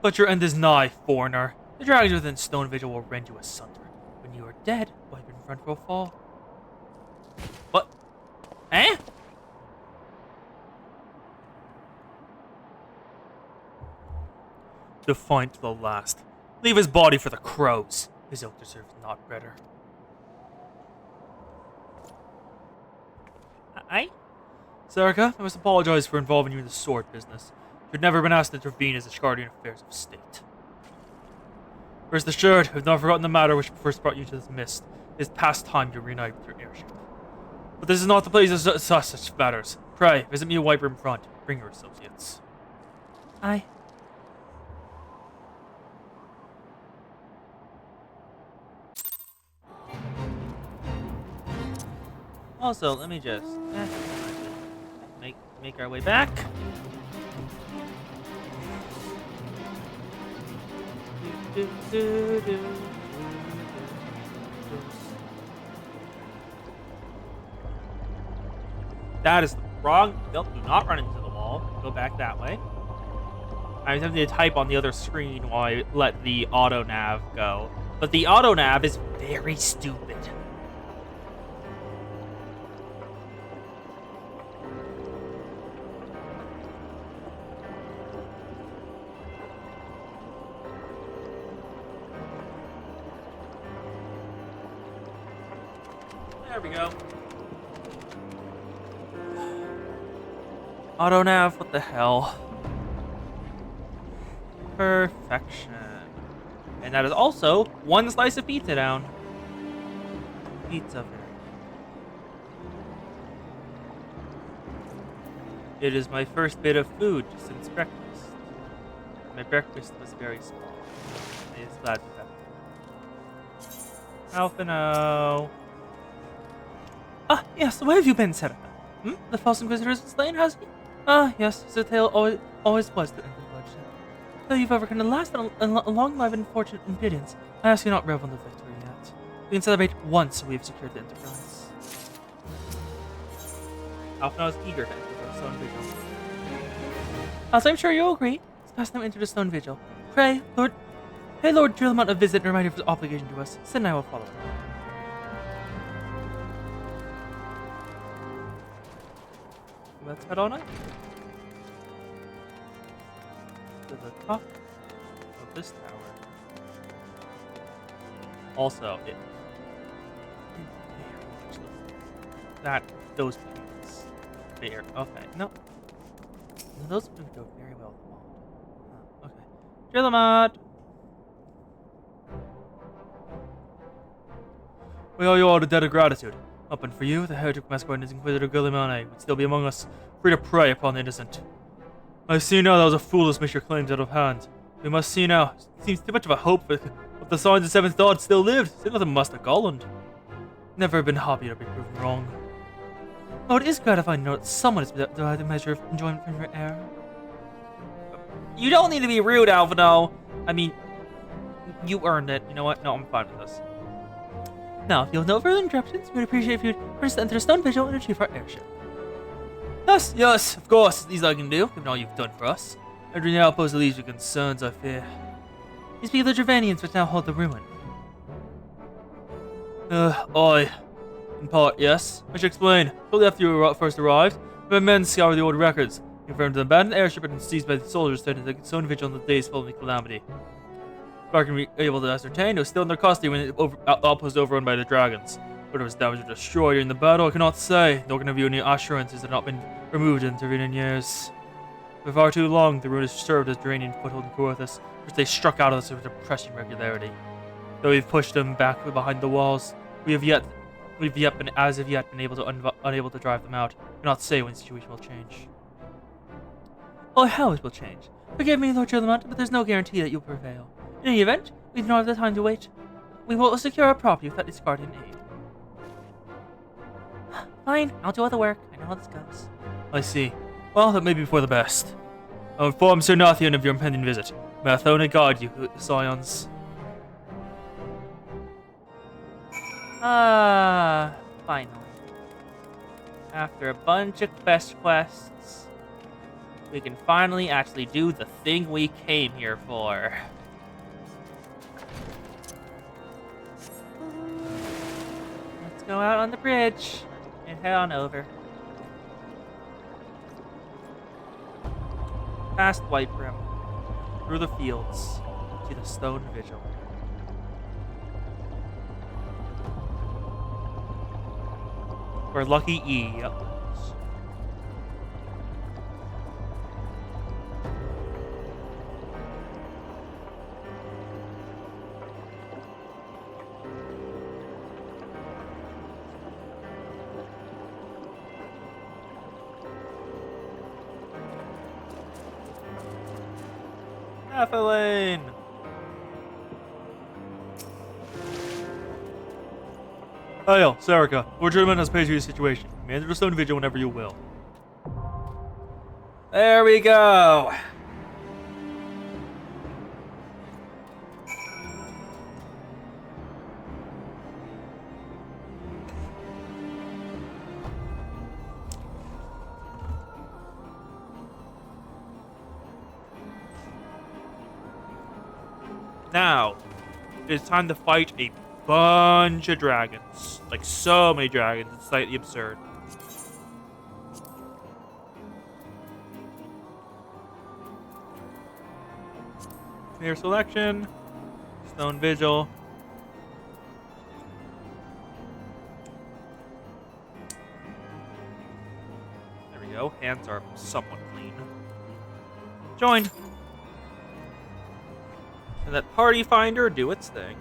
But your end is nigh, foreigner. The dragons within Stone Vigil will rend you asunder. When you are dead, wipe in front will fall. What? Eh? Defiant to the last. Leave his body for the crows. His ilk deserves not better. Serica, I must apologize for involving you in the sword business. You had never been asked to intervene as a Ishgardian affairs of state. Rest assured, I've not forgotten the matter which first brought you to this mist. It is past time to reunite with your airship. But this is not the place to discuss such matters. Pray, visit me a wiper in front. Bring your associates. Aye. Also, let me just make our way back. That is wrong. Nope, do not run into the wall. Go back that way. I was having to type on the other screen while I let the auto nav go. But the auto nav is very stupid. There we go. Auto nav, what the hell? Perfection. And that is also one slice of pizza down. Pizza. It is my first bit of food since breakfast. My breakfast was very small. I is glad with that. Alphino. Ah, yes, where have you been, Serica? The false inquisitor has been slain, has he? Ah, yes, the tale always was the end of bloodshed. Though you've overcome the last and a long life and fortune and billions, I ask you not revel in the victory yet. We can celebrate once we have secured the Enterprise. Alphino is eager to enter the Stone Vigil. As I'm sure you'll agree, it's past time to enter the Stone Vigil. Pray, Lord Drillamont a visit and reminder of his obligation to us. Sid and I will follow. Let's head on up to the top of this tower. Also, those things. There. Okay, no. Now, those would go very well with the mod. Okay. Drill mod! We owe you all a debt of gratitude. Up and for you, the heretic masquerade and Inquisitor Guillemane would still be among us, free to prey upon the innocent. I see now that was a foolish mission claimed out of hand. We must see now. It seems too much of a hope, but the signs of Seventh Dawn still lived. Still nothing must have Golland. Never been happy to be proven wrong. Oh, it is gratifying to know that someone has derived a measure of enjoyment from your error. You don't need to be rude, Alvino. I mean, you earned it. You know what? No, I'm fine with this. Now, if you have no further interruptions, we'd appreciate if you'd permit us to enter the stone vigil and retrieve our airship. Yes, of course. These I can do, given all you've done for us. Entering the outpost leaves your concerns, I fear. These be the Dravanians which now hold the ruin. Aye. In part, yes. I should explain. Shortly after you first arrived, my men scoured the old records. Confirmed an abandoned airship had been seized by the soldiers sent to the stone vigil on the days following the calamity. Clark can be able to ascertain it was still in their custody when the outpost was overrun by the dragons. Whether it was damaged or destroyed during the battle, I cannot say, nor can I view any assurances that have not been removed in intervening years. For far too long, the ruin has served as draining foothold in Corthus, which they struck out of us with depressing regularity. Though we've pushed them back behind the walls, we've yet been unable to drive them out. I cannot say when the situation will change. Oh, how it will change. Forgive me, Lord Chillamont, but there's no guarantee that you'll prevail. In any event, we do not have the time to wait. We will secure our property without discarding aid. Fine, I'll do all the work. I know how this goes. I see. Well, that may be for the best. I'll inform Sir Nathian of your impending visit. May Athona guide you, scions. Finally. After a bunch of quests, we can finally actually do the thing we came here for. Let's go out on the bridge and head on over. Past White Brim, through the fields, to the stone vigil. Where Lucky E lives. Ethelene! Hail, Serica. Lord German has paid you the situation. You may enter the stone vigil whenever you will. There we go! Now, it's time to fight a bunch of dragons. Like, so many dragons. It's slightly absurd. Clear selection. Stone Vigil. There we go. Hands are somewhat clean. Joined. And that party finder do its thing.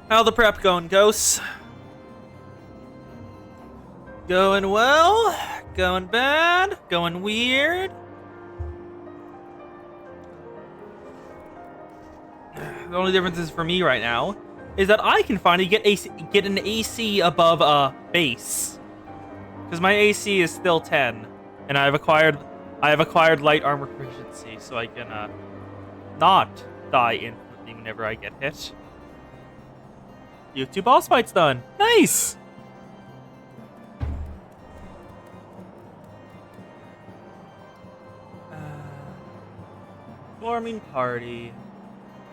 How the prep going, ghosts? Going well? Going bad? Going weird? The only difference is for me right now is that I can finally get an AC above base, because my AC is still 10, and I have acquired light armor proficiency, so I can not die instantly whenever I get hit. You have 2 boss fights done. Nice! Forming party.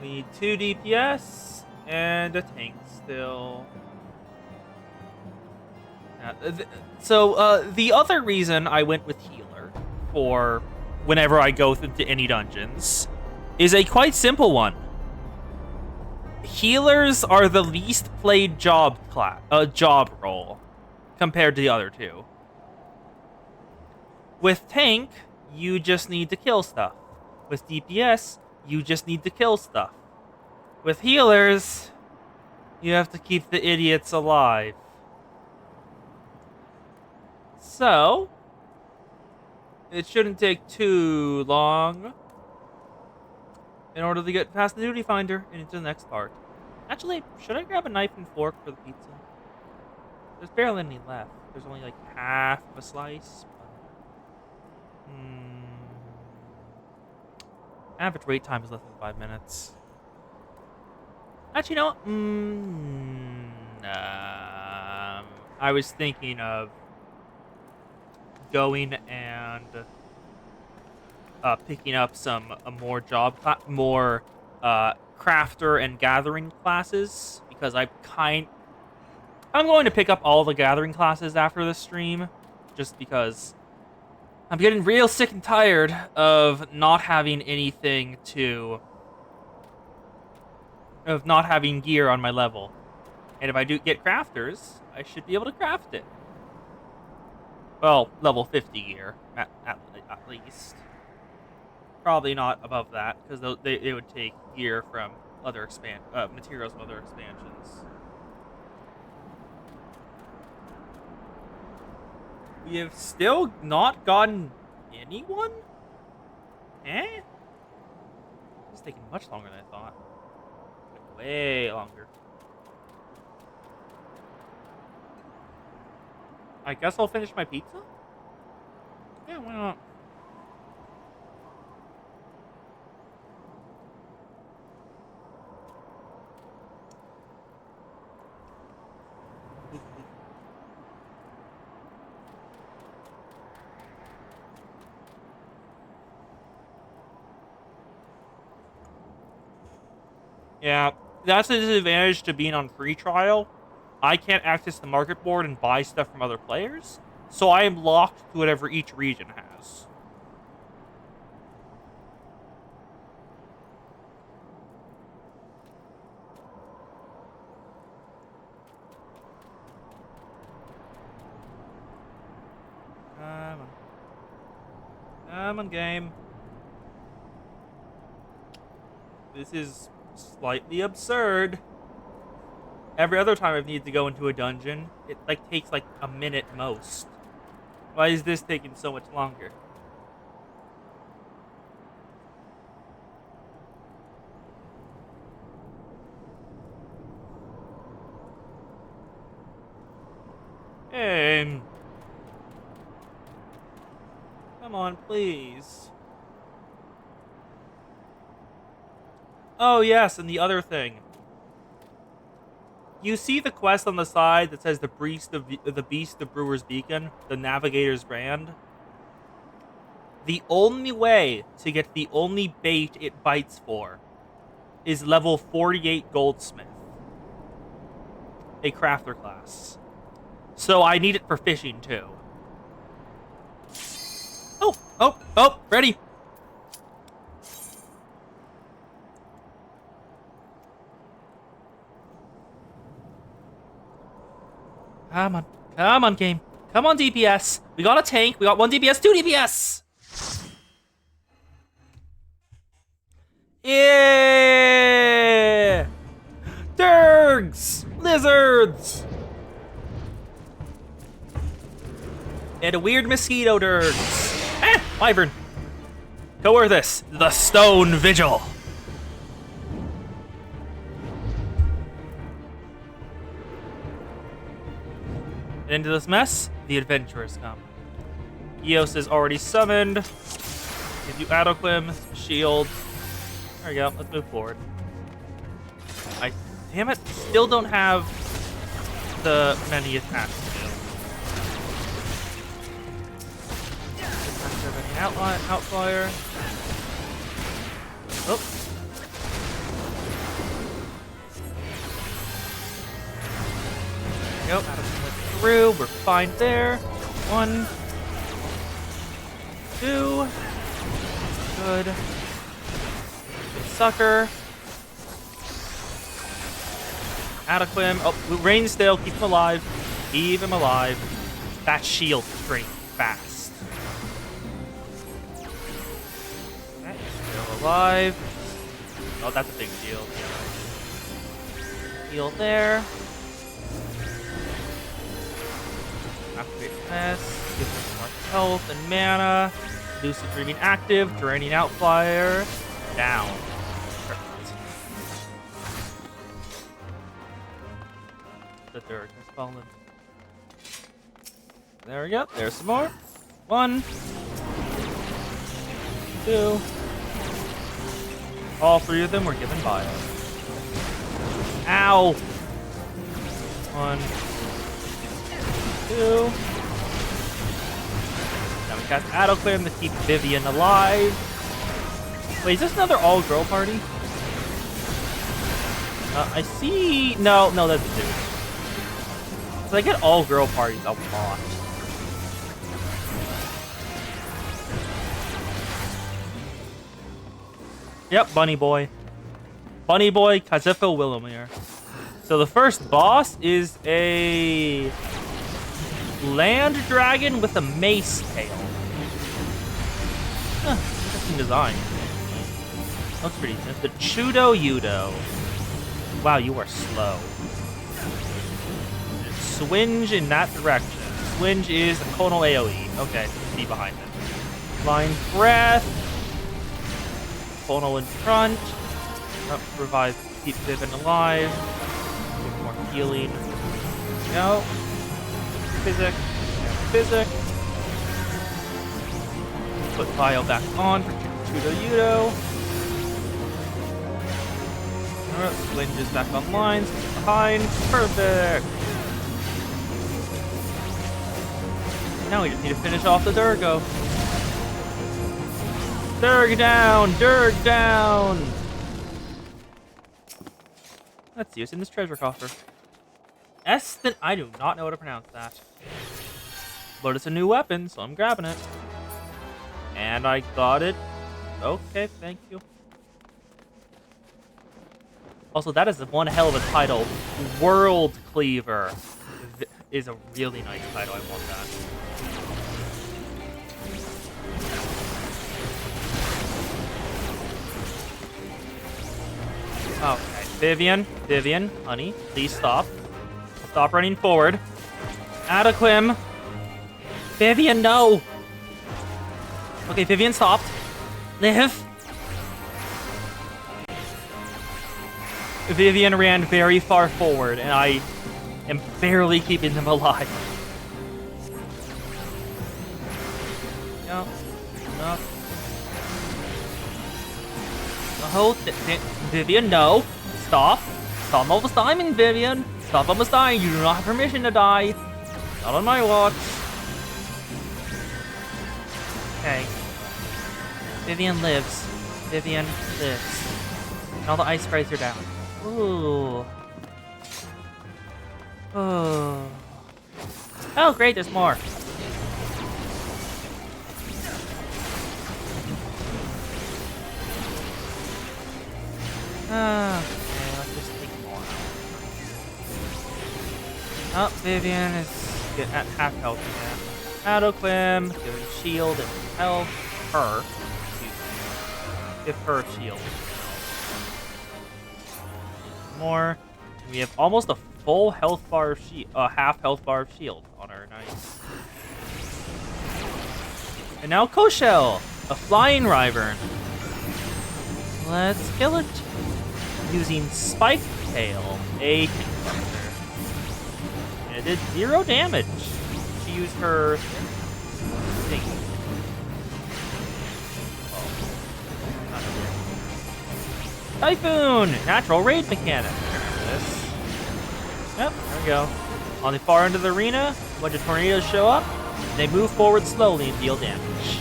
We need 2 DPS and a tank still. The other reason I went with healer for whenever I go into any dungeons is a quite simple one. Healers are the least played job role compared to the other two. With tank, you just need to kill stuff. With DPS, you just need to kill stuff. With healers, you have to keep the idiots alive. So, it shouldn't take too long in order to get past the duty finder and into the next part. Actually, should I grab a knife and fork for the pizza? There's barely any left. There's only like half of a slice. Average wait time is less than 5 minutes. Actually, you know what? I was thinking of going and picking up some more crafter and gathering classes, because I'm going to pick up all the gathering classes after this stream, just because I'm getting real sick and tired of not having not having gear on my level. And if I do get crafters, I should be able to craft it. Well, level 50 gear, at least. Probably not above that, because they would take gear from other materials from other expansions. We have still not gotten anyone? Eh? It's taking much longer than I thought. Like, way longer. I guess I'll finish my pizza? Yeah, why not? Yeah, that's the disadvantage to being on free trial. I can't access the market board and buy stuff from other players, so I am locked to whatever each region has. Come on, game. This is slightly absurd. Every other time I've needed to go into a dungeon, it takes like a minute most. Why is this taking so much longer? Come on, please. Oh yes, and the other thing. You see the quest on the side that says the Beast of Brewer's Beacon, the Navigator's Brand? The only way to get the only bait it bites for is level 48 Goldsmith. A crafter class. So I need it for fishing too. Oh, ready. Come on, game. Come on, DPS. We got a tank. We got 1 DPS, 2 DPS. Yeah! Durgs! Lizards! And a weird mosquito Durgs. Wyvern. Go over this. The Stone Vigil. And into this mess, the adventurers come. Eos is already summoned. Give you Adequim, shield. There we go. Let's move forward. Damn it, still don't have the many attacks to do. Outflyer. Oh. There we go. Adequim went through. We're fine there. 1, 2. Good. Sucker. Adequim. Oh, rain still. Keep him alive. Keep him alive. That shield straight fast. alive. Oh, that's a big deal. Heal there. Activate this. Give them more health and mana. Lucid Dreaming active. Draining out fire. Down. Perfect. The third has fallen. There we go. There's some more. 1. 2. All 3 of them were given bio. Ow! 1. 2. Now we cast Adoclim to keep Vivian alive. Wait, is this another all-girl party? I see... No, that's a dude. So I get all-girl parties a lot. Yep, Bunny Boy. Bunny Boy, Kazuko Willowmere. So the first boss is a land dragon with a mace tail. Huh, interesting design. Looks pretty intense. The Chudo Yudo. Wow, you are slow. Swinge in that direction. Swinge is a Kono AoE. Okay, be behind it. Blind Breath. Kono in front. Revive, keep Vivian alive. Give more healing. Go. Physic. Physic. Put Bio back on for Chudo Yudo. Swinge is back online. Behind. Perfect. Now we just need to finish off the Durgo. Durg down! Durg down! Let's see what's in this treasure coffer. I do not know how to pronounce that. But it's a new weapon, so I'm grabbing it. And I got it. Okay, thank you. Also, that is one hell of a title. World Cleaver is a really nice title. I want that. Okay, Vivian, honey, please stop. Stop running forward. Adoclim. Vivian, no! Okay, Vivian stopped. Live. Vivian ran very far forward, and I am barely keeping them alive. No. No. Oh, Vivian, no. Stop. Stop almost dying, Vivian. Stop almost dying. You do not have permission to die. Not on my watch. Okay. Vivian lives. Vivian lives. And all the ice sprites are down. Ooh. Oh. Oh, great, there's more. Okay, let's just take more. Oh, Vivian is at half health again. Adoclim, give her shield and health. Give her shield. More. And we have almost a full health bar of shield, half health bar of shield on her. Nice. And now Koshel, a flying Wyvern. Let's kill it. Using Spike Tail, a Kickbuster. And it did 0 damage. She used her thing. Oh. Typhoon! Natural raid mechanic. This. Yep, there we go. On the far end of the arena, a bunch of tornadoes show up. They move forward slowly and deal damage.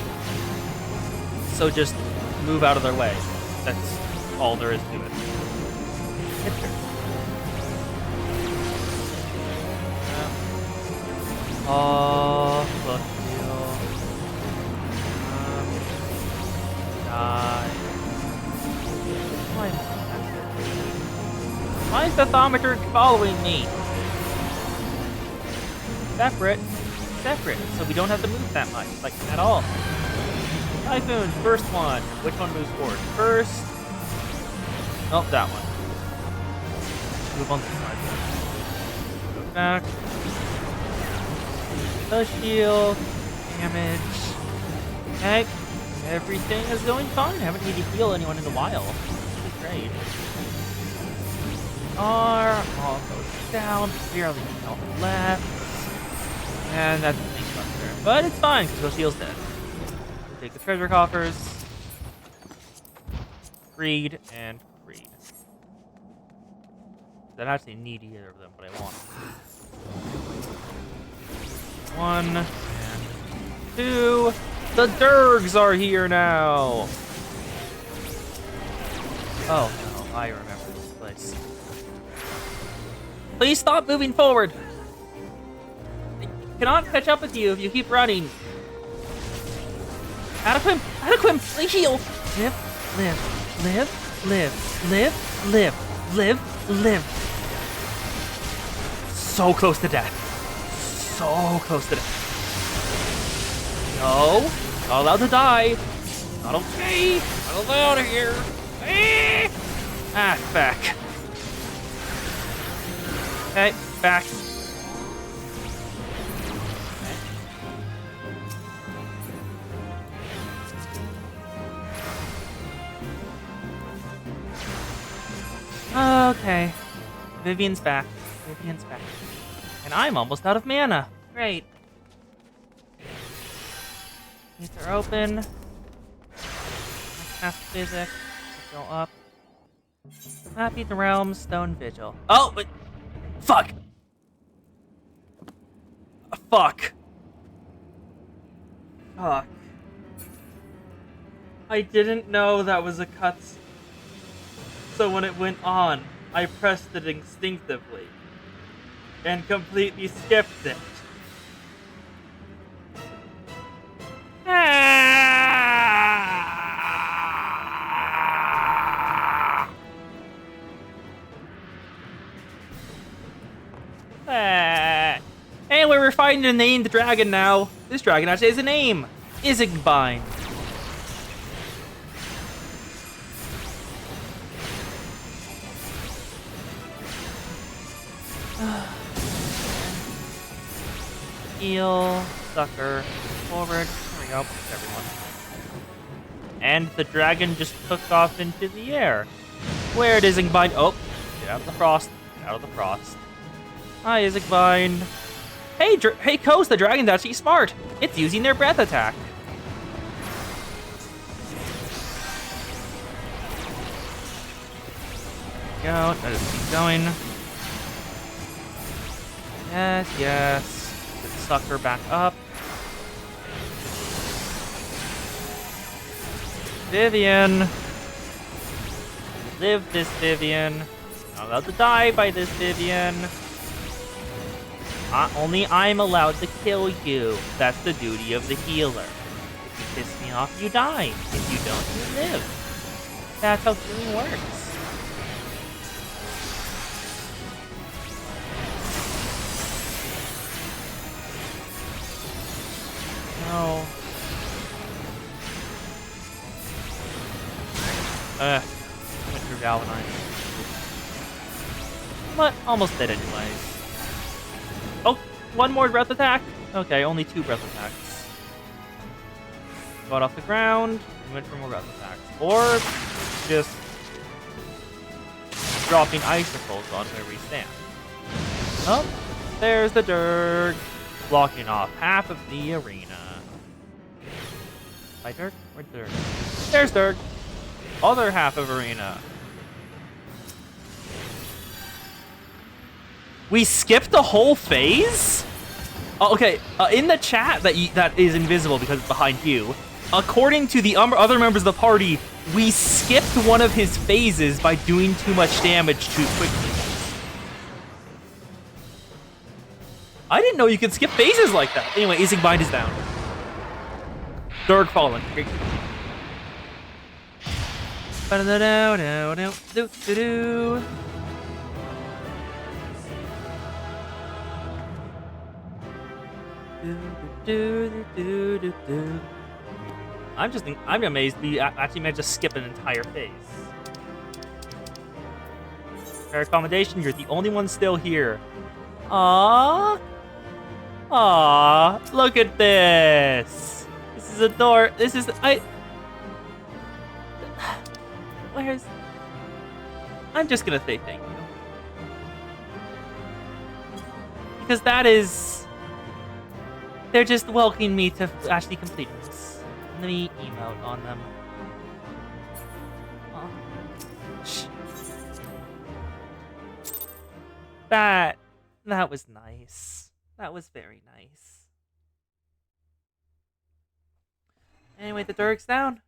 So just move out of their way. That's all there is to it. Hit her. Oh, fuck you. Die. Why is the thermometer following me? Separate. So we don't have to move that much, like, at all. Typhoons, first one. Which one moves forward first? Oh, that one. Move on this side. Go back. The shield. Damage. Okay. Everything is going fine. Haven't needed to heal anyone in a while. This is great. All goes down. Barely any health left. And that's the thing buster. But it's fine because Yoshiel's dead. We'll take the treasure coffers. Greed and greed. I don't actually need either of them, but I want them. 1 and 2. The Durgs are here now. Oh no, I remember this place. Please stop moving forward. I cannot catch up with you if you keep running. Adequim, heal. Live. So close to death. So close to death. No, not allowed to die. Not okay. Not allowed here. Back. Okay, back. Okay. Vivian's back. And I'm almost out of mana. Great. These are open. Cast physics. Go up. Happy the realm, stone vigil. Oh, but fuck. Fuck. I didn't know that was a cutscene. So when it went on, I pressed it instinctively and completely skipped it. Anyway, we're finding a named dragon now. This dragon actually has a name. Isigbind. Heal, sucker, forward. There we go, everyone. And the dragon just took off into the air. Where did Isigbind? Oh, get out of the frost. Get out of the frost. Hi, Isigbind. Hey, Coast, the dragon's actually smart. It's using their breath attack. Go, let us keep going. Yes. Get the sucker back up. Vivian. Live this Vivian. Not allowed to die by this Vivian. Only I'm allowed to kill you. That's the duty of the healer. If you piss me off, you die. If you don't, you live. That's how healing works. No. Went through Galvanize. But almost dead anyways. Oh, one more breath attack. Okay, only 2 breath attacks. Got off the ground and went for more breath attacks. Or just dropping icicles on where we stand. Oh, there's the Dirk. Blocking off half of the arena. Hi, Dirk? Where's Dirk? There's Dirk. Other half of arena. We skipped the whole phase? Oh, okay, in the chat that is invisible because it's behind you, according to the other members of the party, we skipped one of his phases by doing too much damage too quickly. I didn't know you could skip phases like that. Anyway, Isigbind is down. Dirk fallen. Great. I'm amazed we actually managed to skip an entire phase. Fair accommodation, you're the only one still here. Aww. Aww. Look at this. This is adorable. This is Where's? I'm just gonna say thank you. Because that is... They're just welcoming me to actually complete this. Let me emote on them. Aw. Shh. That was nice. That was very nice. Anyway, the Durk's down.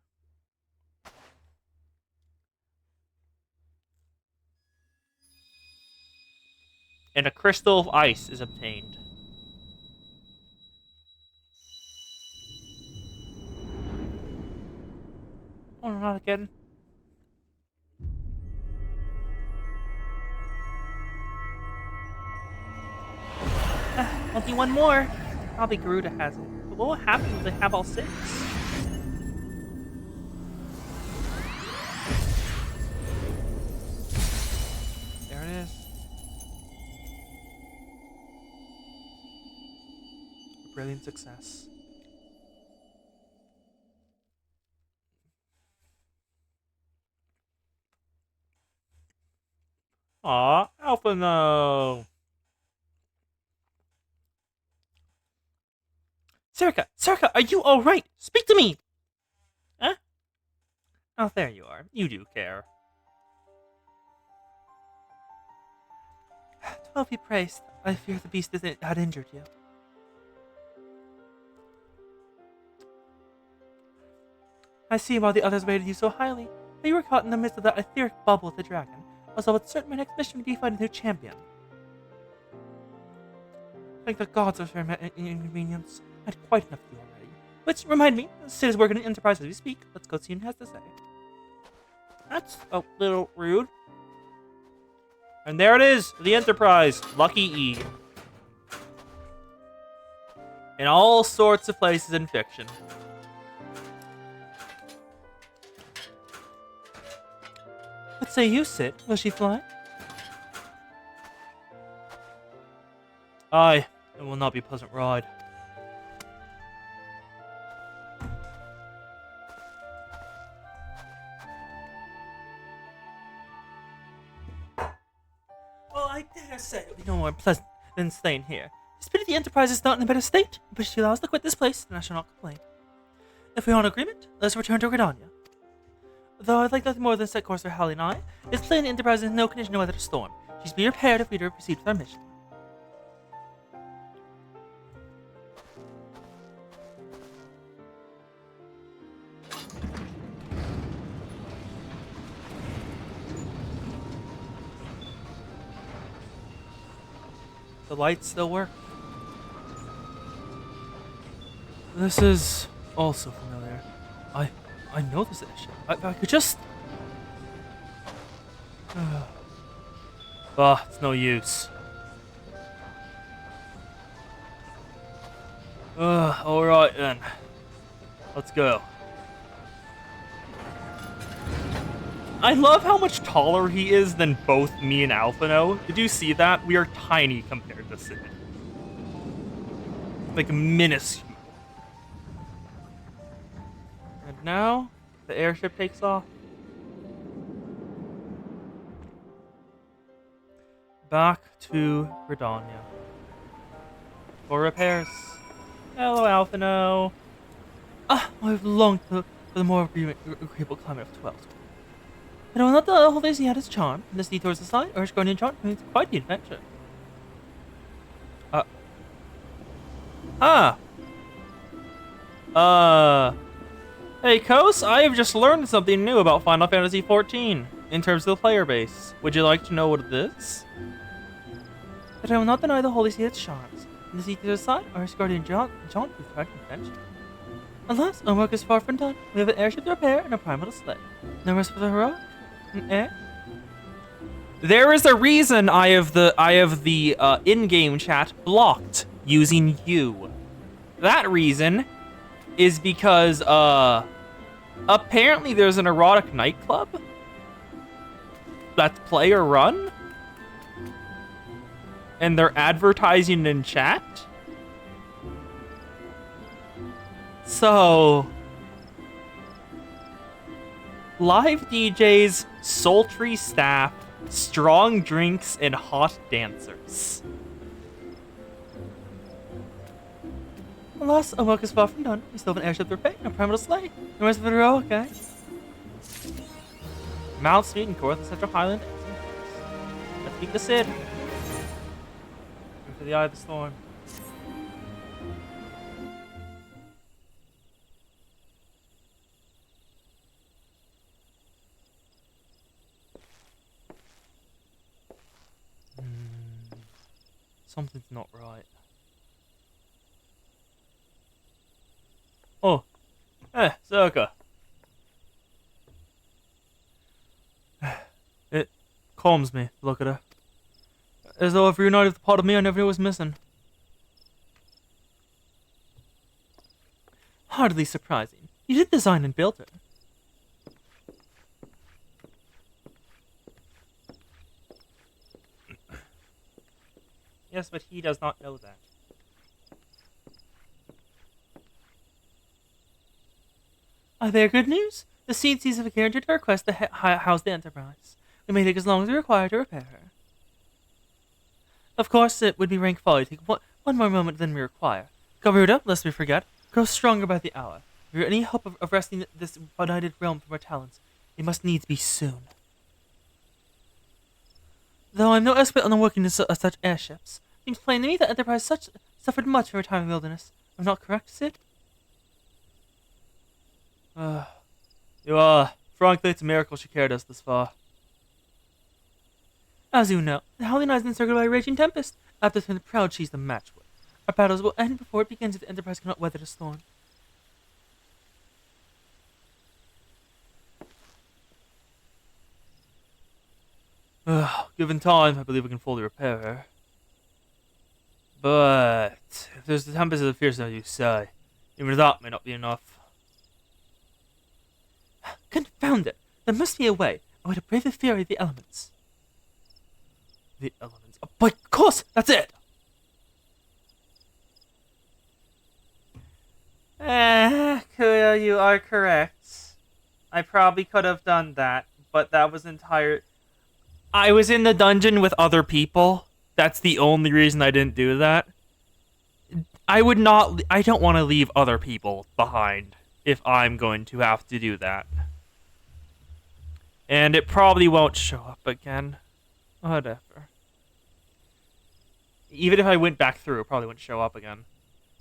And a crystal of ice is obtained. Oh, not again. Only one more. Probably Garuda has it. But what will happen if they have all 6? There it is. A brilliant success. Aw, Alpha no. Serica, are you alright? Speak to me! Huh? Oh, there you are. You do care. 12 be praised. I fear the beast had injured you. I see why the others rated you so highly, but you were caught in the midst of that etheric bubble with the dragon. Also, it's certain my next mission would be to find a new champion. Thank the gods of your inconvenience. I had quite enough of you already. Which, remind me, Sid is working in Enterprise as we speak. Let's go see what he has to say. That's a little rude. And there it is, the Enterprise. Lucky E. In all sorts of places in fiction. What say you, Sid? Will she fly? Aye, it will not be a pleasant ride. Well, I dare say it would be no more pleasant than staying here. It's pity the Enterprise is not in a better state, but if she allows us to quit this place, then I shall not complain. If we are in agreement, let's return to Gridania. Though I'd like nothing more than set course for Hallie and I, it's plain the Enterprise is in no condition to weather the storm. She's be prepared if we were to proceed with our mission. The lights still work. This is also familiar. I know this airship. If I could just... It's no use. Alright then. Let's go. I love how much taller he is than both me and Alphino. Did you see that? We are tiny compared to Sid. Like minuscule. And now, the airship takes off. Back to Gridania. For repairs. Hello, Alphino. I've longed for the more agreeable climate of 12. But I will not the whole days he had his charm, and this detours aside, Urge Guardian Charm means quite the adventure. Hey, Kos, I have just learned something new about Final Fantasy XIV in terms of the player base. Would you like to know what it is? But I will not deny the Holy See its charms, and this detours aside, Urge Guardian John means quite the adventure. Alas, our work is far from done. We have an airship to repair and a primal to slay. No rest for the heroic? There is a reason I have the in-game chat blocked using you. That reason is because Apparently there's an erotic nightclub that's player run, and they're advertising in chat. So, live DJs, sultry staff, strong drinks, and hot dancers. Alas, our work is far from done. We still have an airship to repair, no primal to slay. The rest of it are all okay. Mount Sweet and Court, the Central Highland. Let's meet the Cid. Aim for the eye of the storm. Something's not right. Oh, hey, Zerka. It calms me to look at her. As though I've reunited with the part of me I never knew was missing. Hardly surprising. You did design and build her. Yes, but he does not know that. Are there good news? The Seed Seas have guaranteed our request to house the Enterprise. We may take as long as we require to repair her. Of course, it would be rank folly to take one more moment than we require. Garuda, lest we forget, grows stronger by the hour. If we are any hope of wresting this benighted realm from our talons, it must needs be soon. Though I'm no expert on the workings of such airships, it seems plain to me that Enterprise suffered much from her time in the wilderness. Am I not correct, Sid? You are. Frankly, it's a miracle she carried us this far. As you know, the Howling Eyes is encircled by a raging tempest. After the proud she's the match with. Our battles will end before it begins if the Enterprise cannot weather the storm. Given time, I believe we can fully repair her. But if there's the tempest as fierce as you say, even that may not be enough. Confound it! There must be a way to brave the fury of the elements. The elements. Oh, by course, that's it. Kuya, you are correct. I probably could have done that, but that was entire. I was in the dungeon with other people. That's the only reason I didn't do that. I don't want to leave other people behind if I'm going to have to do that. And it probably won't show up again. Whatever. Even if I went back through, it probably wouldn't show up again.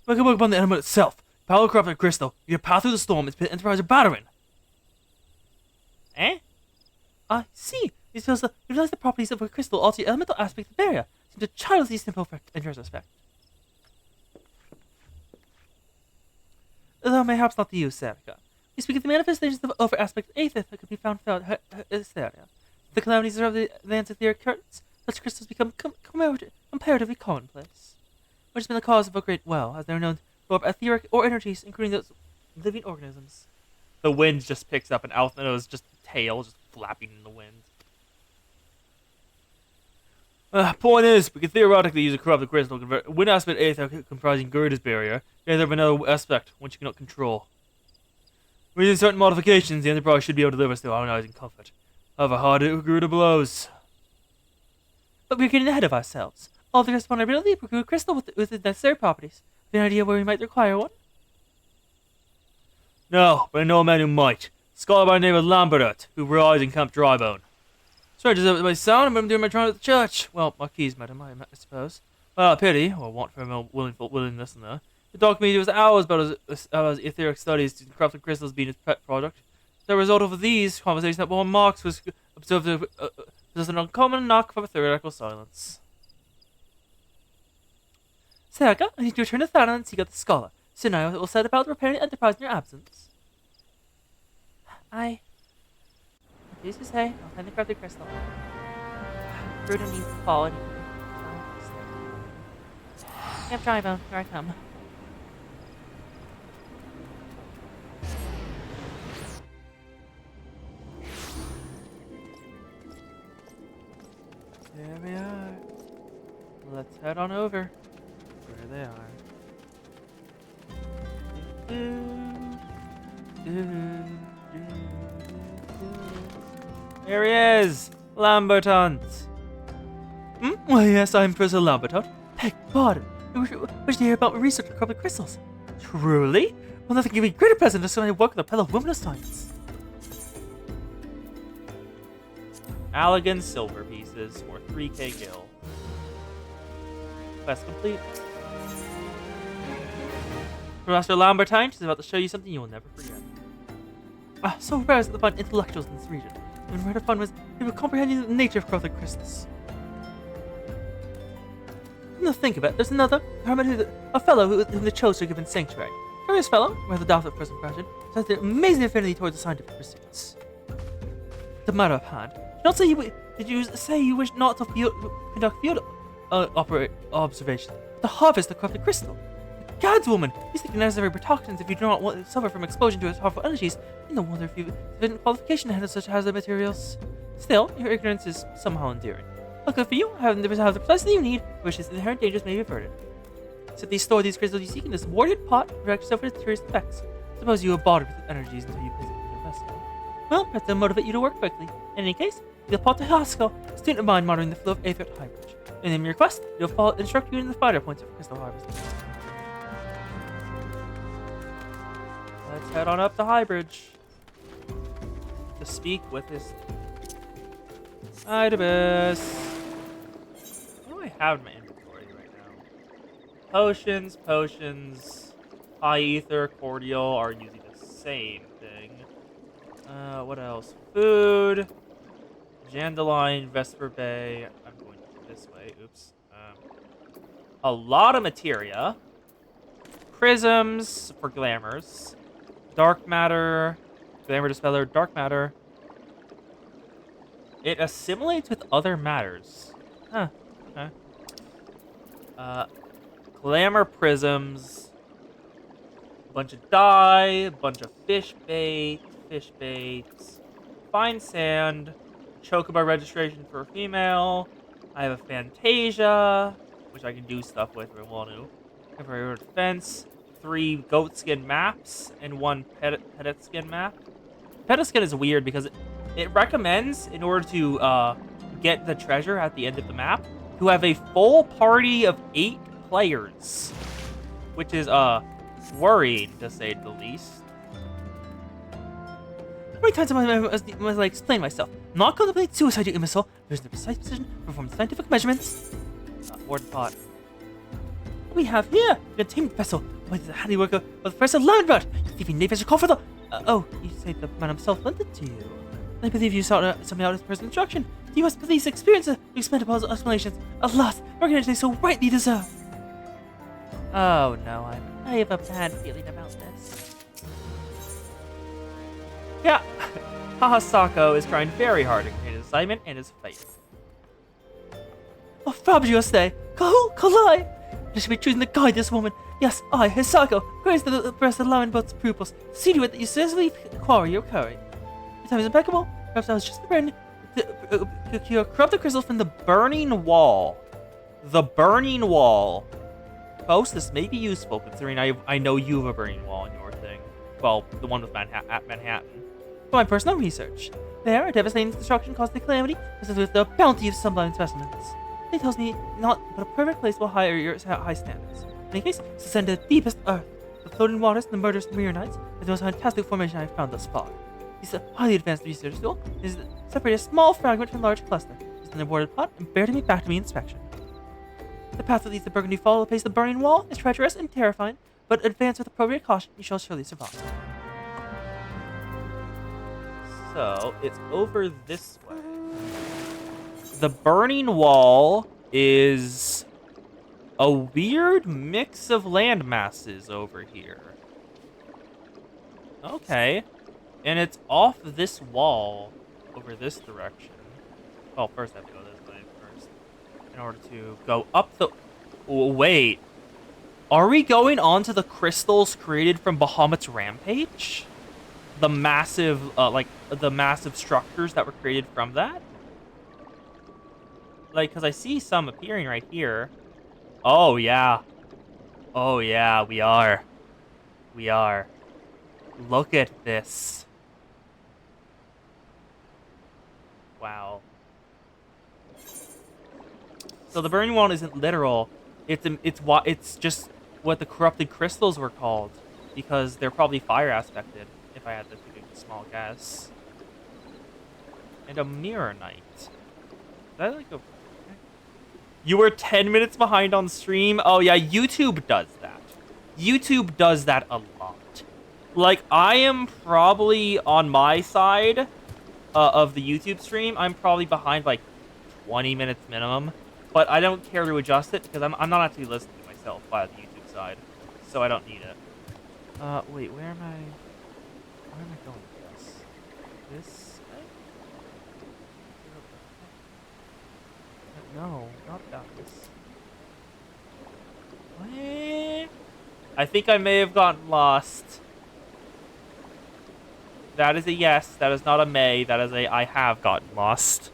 We can work upon the element itself. Power corrupted crystal. You can pass through the storm. It's been Enterprise are battering. Eh? I see. It feels to utilize the properties of a crystal alter the elemental aspect of the barrier. Seems a childishly simple effect in retrospect. Though perhaps not to you, Serica. We speak of the manifestations of over aspect of Aethith that could be found throughout Hysteria. The calamities of the lands etheric currents, such crystals become comparatively commonplace. Which has been the cause of a great well, as they are known to absorb etheric or energies, including those living organisms. The wind just picks up, and Althano's just tail just flapping in the wind. Point is, we can theoretically use a corrupted crystal to convert one aspect Aether comprising Garuda's barrier, and of another aspect, which you cannot control. Using certain modifications, the Enterprise should be able to deliver us to harmonizing comfort. However hard Garuda blows. But we're getting ahead of ourselves. All the responsibility to procure a crystal with the necessary properties. Have you an idea where we might require one? No, but I know a man who might. A scholar by the name of Lambert, who resides in Camp Drybone. Strange as it may sound, I'm doing my trial at the church. Well, Marquise, madam, I suppose. Well, a pity, or want for a willing listener. The talk meeting was hours about his etheric studies to corrupted crystals being his pet project. The result of these conversations that one Marx was observed to possess an uncommon knock for theoretical silence. Serica, I need to return to Thana and seek out the scholar. Soon I will set about repairing the Enterprise in your absence. I'm pleased to say, I'll find the corrupted crystal. Bruta needs to fall and Camp Drybone, here I come. let's head on over where they are. There he is! Lamberton! Why, yes, I'm Professor Lamberton. Beg pardon. I wish to hear about my research on corrupted crystals. Truly? Well, nothing can be a greater present than somebody work with a fellow woman of science. Allegan silver pieces for 3k gil. Quest complete. Professor Lambertine is about to show you something you will never forget. So rare is it to find intellectuals in this region. And rare to find was people comprehending the nature of corrupted crystals. Come to think of it, there's another hermit, a fellow whom they chose to give in sanctuary. Curious fellow, rather doubtful first impression, has an amazing affinity towards the scientific pursuits. The matter of hand, did you say you wish not to conduct field observation, but to harvest the corrupted crystal? God's woman, these things are necessary precautions if you do not want to suffer from exposure to its harmful energies. You no wonder if you have qualification ahead of such hazardous materials. Still, your ignorance is somehow endearing. Luckily for you, having the precise thing you need, which is inherent dangers may be averted. Simply store these crystals you seek in this warded pot to protect yourself from its serious effects. Suppose you are bothered with its energies until you visit the vessel. Well, perhaps they'll motivate you to work quickly. In any case, you'll pot to Haskell, student of mine monitoring the flow of Aether at High Bridge. In the mere quest, you'll instruct you in the spider points of crystal harvesting. Let's head on up to High Bridge to speak with his Idibus. What do I have in my inventory right now? Potions, high ether, cordial are usually the same thing. What else? Food, Jandalion, Vesper Bay. I'm going this way. Oops. A lot of materia. Prisms for glamours. Dark matter, glamour dispeller, dark matter. It assimilates with other matters. Huh. Okay. Glamour prisms. A bunch of dye, a bunch of fish baits, fine sand, chocobo registration for a female. I have a Fantasia, which I can do stuff with if I want to. Temporary defense. 3 goat skin maps and 1 pettit skin map. Pettit skin is weird because it recommends, in order to get the treasure at the end of the map, to have a full party of 8 players, which is worrying to say the least. How many times must I explain myself? I'm not contemplating suicide, you imbecile. There's the precise precision to perform scientific measurements. Ward pot. What we have here, a containment vessel. With the handiwork of Professor Lambert. You thieving knave has your call for the... oh, you say the man himself lent it to you. I believe you sought something out of his personal instruction. You must please experience the expendable explanations. Alas, recognize they so rightly deserve. Oh no, I have a bad feeling about this. Yeah, Hahasako is trying very hard to complete his assignment and his faith. Oh, fabulous day. Kalai! I should be choosing to guide this woman. Yes, I, Hisako, grace the breast of Lambert's pupils. See to it that you successfully quarry your curry. Your time is impeccable. Perhaps I was just preparing to procure corrupted crystals from the Burning Wall. The Burning Wall. Post, this may be useful considering I know you have a burning wall in your thing. Well, the one with Manhattan. For my personal research. There, a devastating destruction caused the calamity, as with the bounty of sublime specimens. It tells me not but a perfect place will hire your high standards. In any case, to send to the deepest earth, the floating waters and the murderous Mirrorites is the most fantastic formation I have found thus far. This is a highly advanced research tool. It is separate a small fragment from a large cluster. It is in a boarded pot and bear to me back to me inspection. The path that leads to Burgundy Fall to face the burning wall is treacherous and terrifying, but advance with appropriate caution, you shall surely survive. So, it's over this way. The Burning Wall is a weird mix of land masses over here. Okay. And it's off this wall over this direction. Well, first I have to go this way first. In order to go up the... Oh, wait. Are we going on to the crystals created from Bahamut's Rampage? The massive, the massive structures that were created from that? Like, because I see some appearing right here. Oh, yeah. Oh, yeah, we are. We are. Look at this. Wow. So the burning one isn't literal. It's just what the corrupted crystals were called, because they're probably fire aspected. If I had to take a small guess. And a mirror knight. Is that like a? You were 10 minutes behind on stream. Oh yeah, YouTube does that. YouTube does that a lot. Like I am probably on my side of the YouTube stream. I'm probably behind like 20 minutes minimum. But I don't care to adjust it because I'm not actually listening to myself via the YouTube side, so I don't need it. Wait, where am I going with this? This way? No, not that way. What? I think I may have gotten lost. That is a yes. That is not a may. That is a I have gotten lost.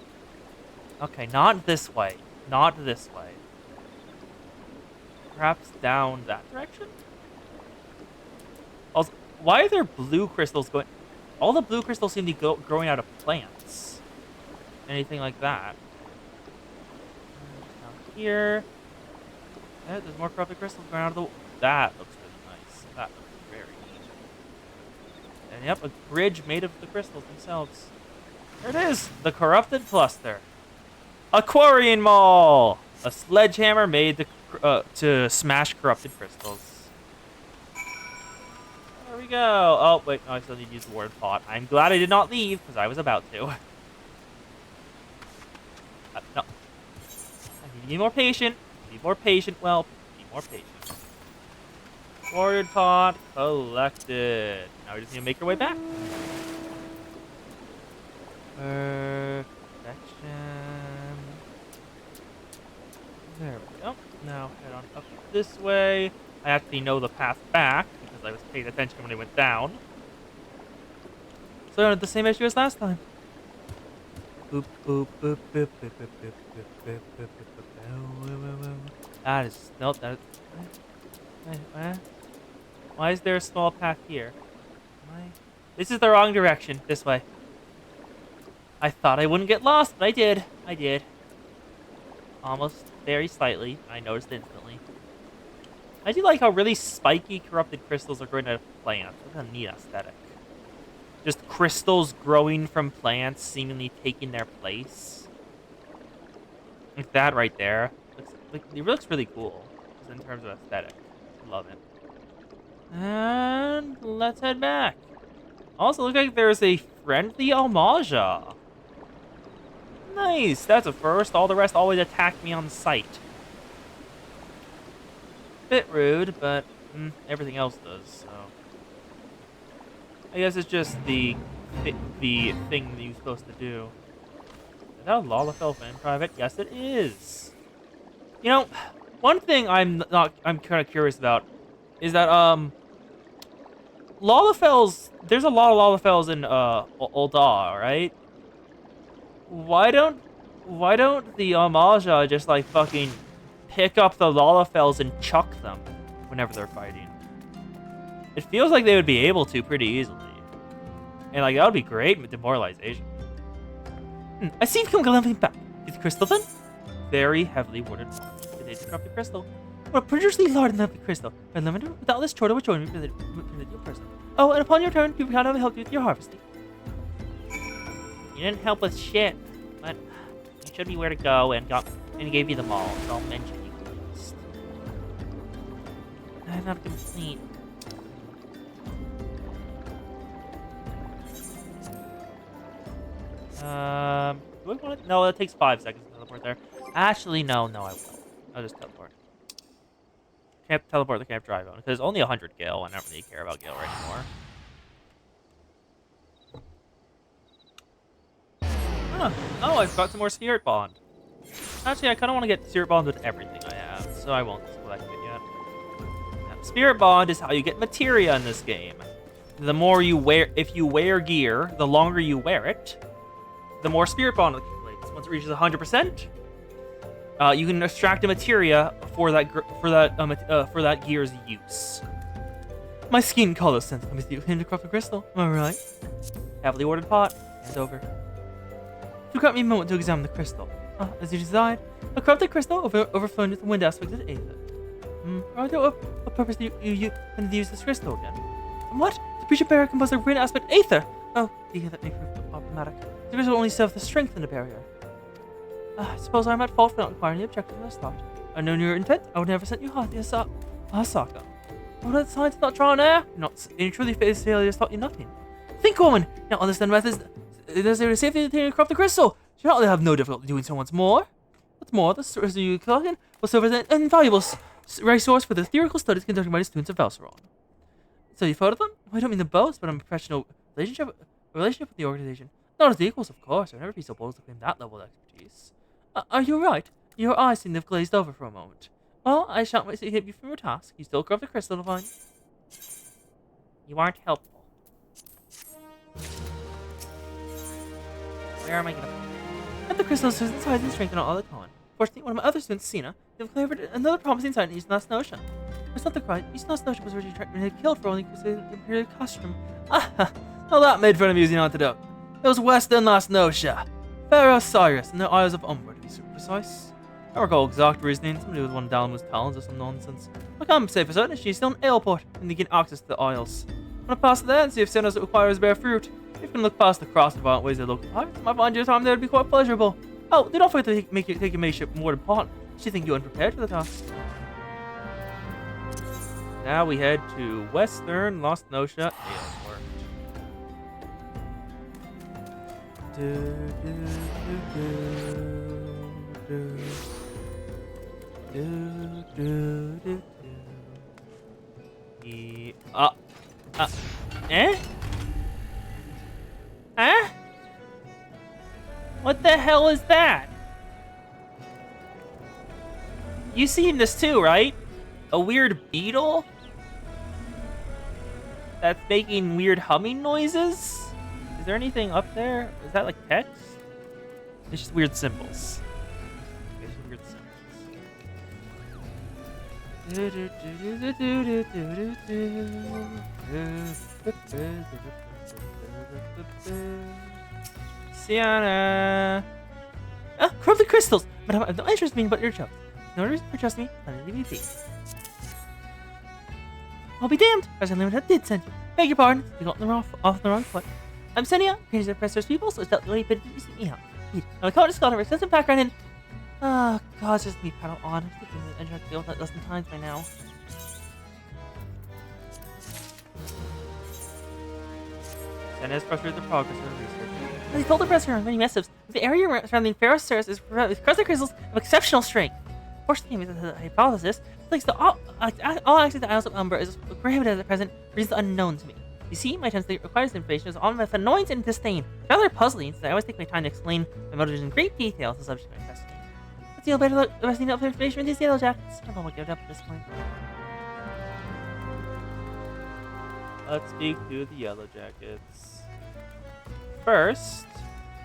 Okay, not this way. Not this way. Perhaps down that direction? Also, why are there blue crystals going... All the blue crystals seem to be growing out of plants. Anything like that. Down here. Yeah, there's more corrupted crystals going out of the... That looks really nice. That looks very neat. And yep, a bridge made of the crystals themselves. There it is! The corrupted cluster. Aquarian Mall! A sledgehammer made to smash corrupted crystals. There we go. Oh, wait, no, I still need to use the word pot. I'm glad I did not leave, because I was about to. No. I need to be more patient. Be more patient, well, be more patient. Ordered pot collected. Now we just need to make our way back. Perfection. There we go. Now head on up this way. I actually know the path back because I was paying attention when I went down. So I don't have the same issue as last time. Boop, boop, boop, boop, boop, boop, boop, boop, boop, boop, boop. That is... Nope, that is... Why is there a small path here? This is the wrong direction. This way. I thought I wouldn't get lost, but I did. I did. Almost very slightly. I noticed instantly. I do like how really spiky corrupted crystals are growing out of plants. What a neat aesthetic. Just crystals growing from plants, seemingly taking their place. Like that right there. It looks really cool, just in terms of aesthetic. Love it. And let's head back. Also, looks like there's a friendly Almaja. Nice, that's a first. All the rest always attack me on sight. Bit rude, but everything else does, so... I guess it's just the thing that you're supposed to do. Is that a Lalafell fan private? Yes, it is. You know, one thing I'm kind of curious about is that, Lalafells, there's a lot of Lalafells in, Ul'dah, right? Why don't the Almaja just, like, fucking pick up the Lalafells and chuck them whenever they're fighting? It feels like they would be able to pretty easily. And, like, that would be great with demoralization. I see you come glimpsing back. Is the crystal then? Very heavily worded. Did they disrupt the crystal? What a prodigiously large and lovely crystal. And limited without this chore would join me for the person. Oh, and upon your turn, you can help you with your harvesting. You didn't help with shit, but you showed me where to go and gave you them all, so I'll mention you at least. I'm not complete. Do I want to? No, it takes 5 seconds to teleport there. Actually, no, I won't. I'll just teleport. Can't teleport the Camp Dry Bone because only 100 Gil. I don't really care about Gil anymore. Huh. Oh, I've got some more Spirit Bond. Actually, I kind of want to get Spirit Bond with everything I have, so I won't collect it yet. Now, Spirit Bond is how you get materia in this game. The more you wear, if you wear gear, the longer you wear it, the more Spirit Bond accumulates. Once it reaches 100%, you can extract a materia for that gear's use. My skin color sends them with you in the crop of crystal. Am I right? Heavily ordered pot. Hand over. You grant me a moment to examine the crystal. As you desired, a corrupted crystal overflowing with the wind aspect of the aether. What purpose do you intend to use this crystal again? And what? The preacher barrier composed of wind aspect aether! Oh, dear, that may prove problematic. The crystal only serves to strengthen the barrier. I suppose I'm at fault for not inquiring the objective of this thought. I know your intent. I would never send you Hasaka. What are the signs of not drawn air? You truly face failures taught you nothing. Think, woman! You not understand methods. There's a safety to corrupt the crystal. You not only have no difficulty doing so once more. What's more, the source you collected will serve as an invaluable resource for the theoretical studies conducted by the students of Valseron. So you've heard of them? Well, I don't mean the boast, but I'm a professional relationship with the organization. Not as equals, of course. I'd never be so bold as to claim that level of expertise. Are you right? Your eyes seem to have glazed over for a moment. Well, I shan't wait to hit you from your task. You still corrupt the crystal, Divine. You aren't helpful. Where am I gonna... And the crystal is size and strength all the time. Fortunately, one of my other students, Sina, discovered another promising sign used last notion. It's not the cry. Used last notion was originally killed for only the imperial costume. Well, that made for an amusing antidote. It was Western last notion. Pharaoh Cyrus and the Isles of Umbra, to be super precise. I recall exact reasoning. Somebody with one of Dalmu's talons or some nonsense. I can't say for certain she's still in Ailport and they get access to the Isles. I'm gonna pass there and see if Sinners requires bear fruit. If you can look past the cross and violent ways of local pirates, might find your time there to be quite pleasurable. Oh, do not forget to take your mateship more than part. She think you're unprepared for the task. Now we head to Western Lost Notia Airport. Eh? Huh? What the hell is that? You seen this too, right? A weird beetle? That's making weird humming noises? Is there anything up there? Is that like text? It's just weird symbols. It's just weird symbols. Sienna! Corrupted crystals! But I have no interest in being but your jokes. No reason for trust me, let me be. I'll be damned! President Limited did send you. Beg your pardon, you got off the wrong foot. I'm sending out Greetings to Professor's people, so it's that way been to see me out. Now, I call it a scholar with extensive background in. Oh, God, it's just me paddle on. I think I'm going to deal with that a dozen times by now. Sienna has frustrated the progress of the research. As he told the press on many missives, the area surrounding Pharaoh's Ceres is with crystal crystals of exceptional strength. Fortunately, with the hypothesis, thanks to all access to the Isles of Umbra is prohibited at present for reasons unknown to me. You see, my attempts to acquire this information is on with annoyance and disdain. It's rather puzzling, since I always take my time to explain my motives in great detail as the subject of my investigation. Let's see how better the rest of the information with these yellow jackets. I don't know what give it up at this point. Let's speak to the Yellow Jackets. First,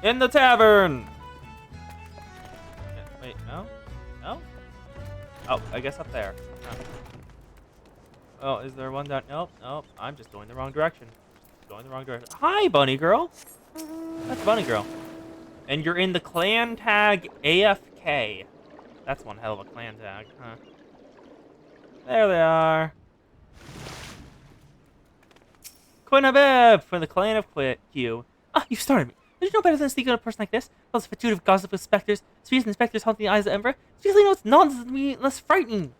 in the tavern! Wait, no? No? Oh, I guess up there. No. Oh, is there one down? Nope, nope. I'm just going the wrong direction. Hi, Bunny Girl! That's Bunny Girl. And you're in the clan tag AFK. That's one hell of a clan tag, huh? There they are. Quinabeb from the clan of Q. Ah, you started me. There's no better than sneaking on a person like this. All this fatuity of gossip with specters, spirits and specters haunting the eyes of Ember. It's usually no, it's nonsense to me, less frightening.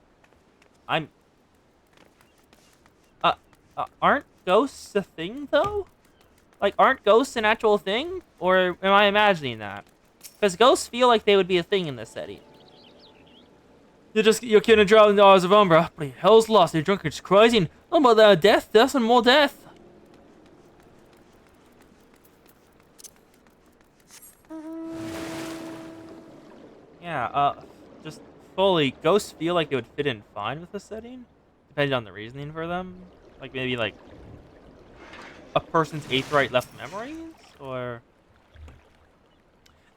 Aren't ghosts a thing, though? Like, aren't ghosts an actual thing? Or am I imagining that? Because ghosts feel like they would be a thing in this setting. You're kidding drowning in the eyes of Umbra. But hell's lost, you're drunk, it's crazy. Oh, about death and more death. Yeah, just fully, ghosts feel like they would fit in fine with the setting, depending on the reasoning for them. Like, maybe, like, a person's aetheryte left memories, or...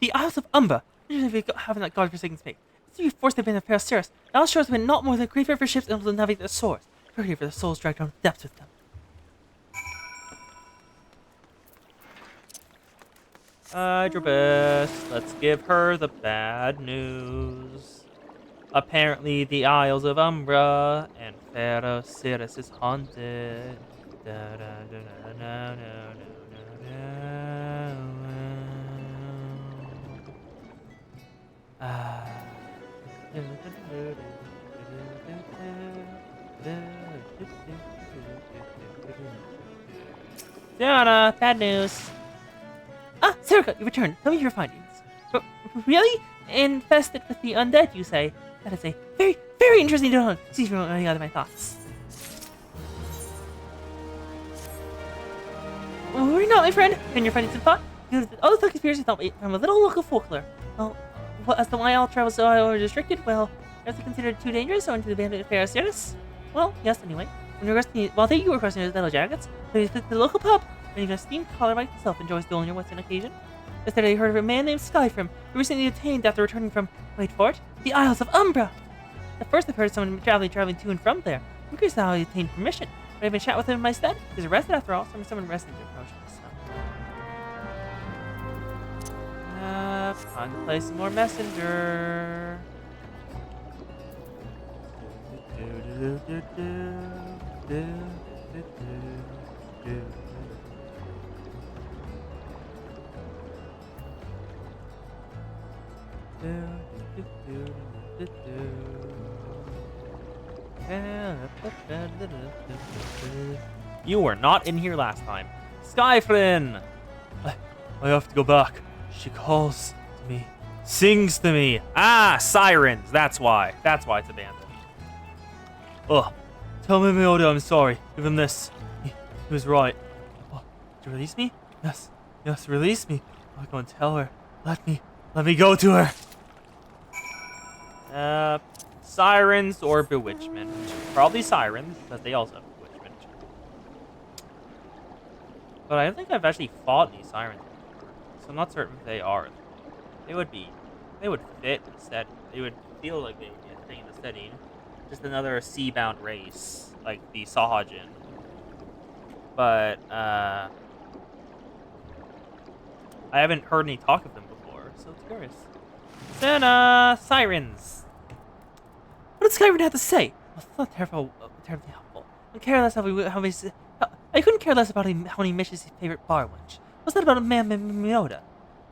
The Isles of Umbra, usually having that godforsaken space. To be forced to bend the Paraceres, the Isles shores have been not more than a graveyard for ships able to navigate their source. Pretty for the souls dragged down to the depths with them. Hydrobus, let's give her the bad news. Apparently, the Isles of Umbra and Paraceres is haunted. Diana, bad news. Ah, Serica, you returned. Tell me your findings. Really? Infested with the undead, you say? That is a very, very interesting to know. See if you want any other my thoughts. Worry not, my friend. Can your findings in thought? All the conspiracy thought from a little local folklore. Well, as the why all travel so restricted, well, is it considered too dangerous or into the bandit affair serious? Well, yes, anyway. While you were requesting those metal jackets, please visit the local pub, and even a steamed caller like myself enjoys dueling your wits on occasion. Yesterday I heard of a man named Skyfrim, who recently detained after returning from, wait for it, the Isles of Umbra. At first I've heard of someone traveling to and from there. I'm curious how he obtained permission, but I've been chat with him in my stead. He was arrested after all, so someone arrested him for promotion. Time to play some more Messenger. You were not in here last time. Skyflynn! I have to go back. She calls to me. Sings to me. Ah, sirens. That's why. That's why it's abandoned. Ugh. Tell Mimioda I'm sorry. Give him this. He was right. Oh, did you release me? Yes. Yes, release me. I'll go and tell her. Let me go to her. Sirens or bewitchment. Probably sirens, because they also have bewitchment. But I don't think I've actually fought any sirens before, so I'm not certain if they are. They would fit instead. They would feel like they would be a thing in the setting. Just another sea-bound race, like the Sahajin. But, I haven't heard any talk of them before, so it's curious. Senna! Sirens! What did Skyrim have to say? Well, it's not terribly helpful. I couldn't care less about how he misses his favorite bar lunch. What's that about a man named Mioda?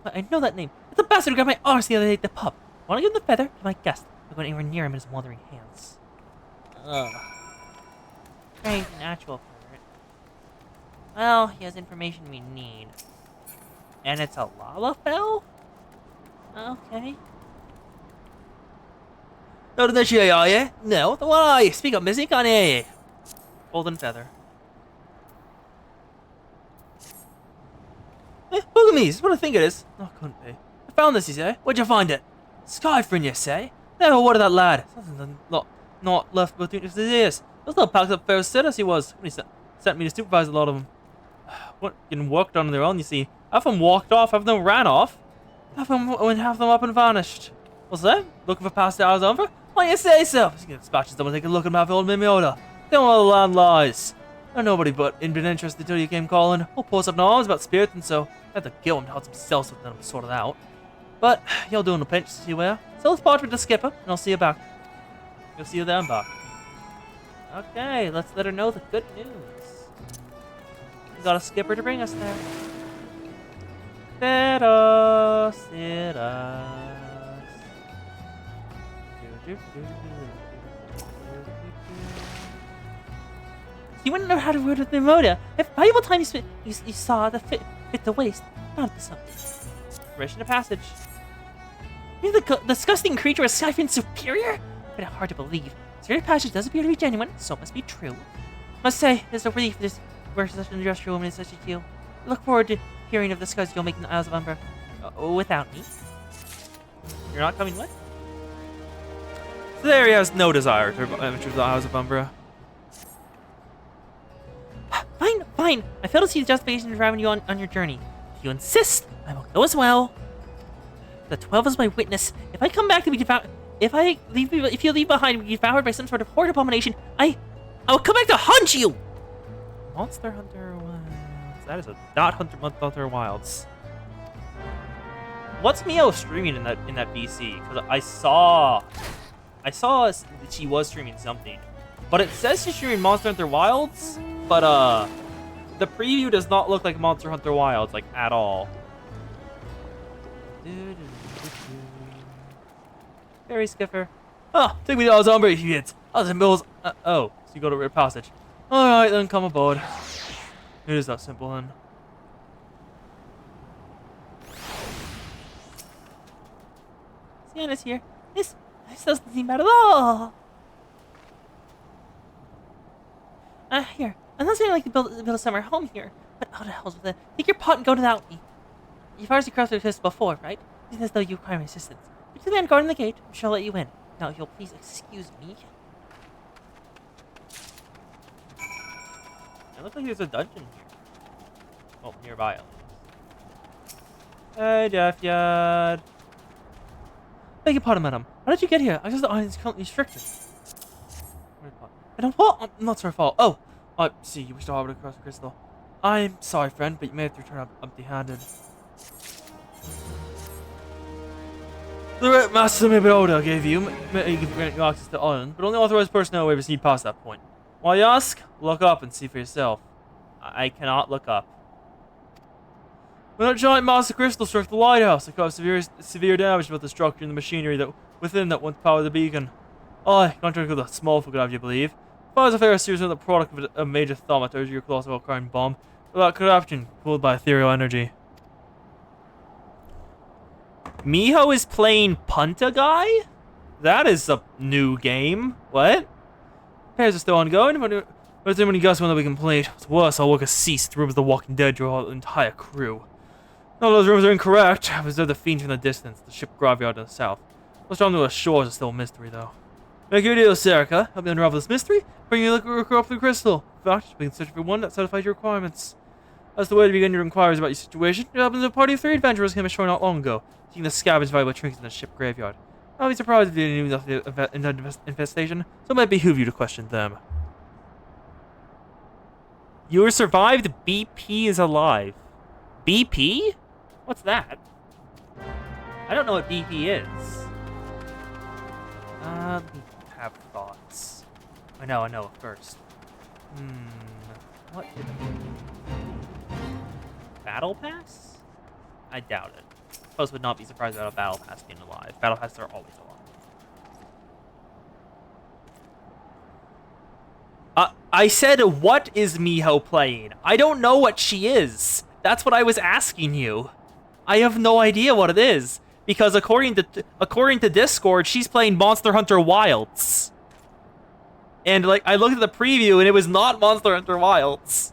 I know that name. It's a bastard who grabbed my arse the other day at the pub. Want to give him the feather to my guest? I'm going anywhere near him in his wandering hands. Ugh. Strange natural pervert. Well, he has information we need. And it's a Lalafell? Okay. Not an issue, are you? No, what are you? Speak up, Missy, can't hear you. Golden feather. Look at me, this is what I think it is. Oh, couldn't be. I found this, you say? Where'd you find it? Skyfrin, you say? Never word of that lad. Something not left between his ears. Those little packed up fair set as he was when he sent me to supervise a lot of them. Getting worked on their own, you see. Half of them walked off, half of them ran off. Half of them up and vanished. What's that? Looking for past hours over? Why you say so? Just gonna dispatch someone take a look at my old Mimioda. They don't know the land lies. No, nobody but been interested till you came calling. We'll post up no arms about spirits and so. I had to kill him to help himself so none of them sorted out. But you'll do in a pinch, see where. So let's part with the skipper and I'll see you back. You'll see you there and back. Okay, let's let her know the good news. We got a skipper to bring us there. You wouldn't know how to word with the motor. If valuable time you saw the fit the waste, not the something. Permission of passage. You're the disgusting creature is Skyfin's superior? But hard to believe. Spirit passage does appear to be genuine, so it must be true. Must say, there's a relief this where such an industrial woman is such as you. I look forward to hearing of the scuds you'll make in the Isles of Umbra without me. You're not coming with? So there he has no desire to enter the Isles of Umbra. Fine. I fail to see the justification for driving you on your journey. If you insist, I will go as well. The 12 is my witness. If I come back to be if you leave behind, be devoured by some sort of horrid abomination, I will come back to hunt you. Monster Hunter Wilds. That is a not Hunter Wilds. What's Mio streaming in that VC? Because I saw that she was streaming something, but it says she's streaming Monster Hunter Wilds, but the preview does not look like Monster Hunter Wilds like at all. Fairy Skipper. Oh, take me to Alzheimer, idiots. I was in Mills. Oh, so you go to Rare Passage. Alright, then come aboard. It is that simple, then. Sienna's here. This doesn't seem bad at all. Here. I'm not saying I like to build a summer home here, but how the hell's with it? Take your pot and go without me. You've already crossed the test before, right? Even as though you require my assistance. But to the man guarding the gate, I'm sure I'll let you in. Now, if you'll please excuse me. It looks like there's a dungeon here. Well, nearby at least. Hey, Death Yard. Beg your pardon, madam. How did you get here? I guess the island is currently restricted. I don't what? I'm not sorry for. Oh, I see. You wish to harbor across the crystal. I'm sorry, friend, but you may have to return up empty-handed. The Red Master Miboda gave you access to the island, but only authorized personnel may proceed past that point. Why you ask? Look up and see for yourself. I cannot look up. When a giant massive crystal struck the lighthouse, it caused severe damage to both the structure and the machinery that once powered the beacon. I, contrary to the small folk of you believe, fires affair is seriously the product of a major thaumaturgy or colossal crime bomb without corruption, cooled by ethereal energy. Miho is playing Punta Guy? That is a new game. What? Repairs are still ongoing, but there's too many gusts when they'll be complete. What's worse, I'll work a cease to rooms of the Walking Dead draw the entire crew. None of those rooms are incorrect. I observed the fiend from the distance, the ship graveyard to the south. What's down to the shores is still a mystery, though. Make your deal, Serica. Help me unravel this mystery. Bring you the corrupted crystal. In fact, we can search for one that satisfies your requirements. That's the way to begin your inquiries about your situation. It happens a party of 3 adventurers came ashore not long ago, seeking to scavenge valuable trinkets in the ship graveyard. I'll be surprised if you knew nothing of the infestation, so it might behoove you to question them. You were survived. BP is alive. BP? What's that? I don't know what BP is. Let me have thoughts. I know first. What did Battle Pass? I doubt it. Folks would not be surprised about a Battle Pass being alive. Battle Passes are always alive. I said, what is Miho playing? I don't know what she is. That's what I was asking you. I have no idea what it is. Because according to Discord, she's playing Monster Hunter Wilds. And like I looked at the preview and it was not Monster Hunter Wilds.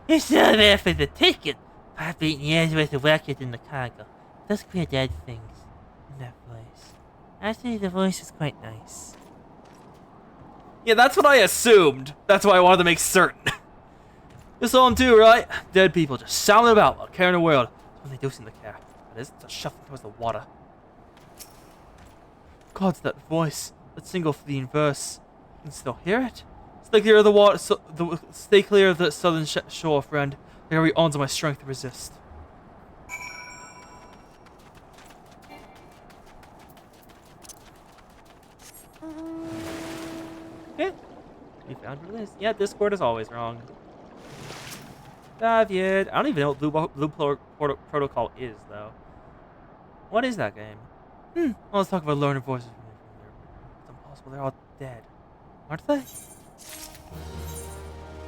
It's not there for the ticket. I've been years with the record in the cargo. Those queer dead things in that place. Actually, the voice is quite nice. Yeah, that's what I assumed. That's why I wanted to make certain. You saw them too, right? Dead people just sounding about while carrying the world. That's when they do seem to care. That is, it's shuffling towards the water. God's that voice. That single fleeting verse. You can still hear it? Stay clear of the water. Stay clear of the southern shore, friend. There are odds of my strength to resist. Yeah. We found what it is. Yeah, Discord is always wrong. David. I don't even know what Blue Protocol is, though. What is that game? Well, let's talk about learning voices from there. It's impossible. They're all dead. Aren't they?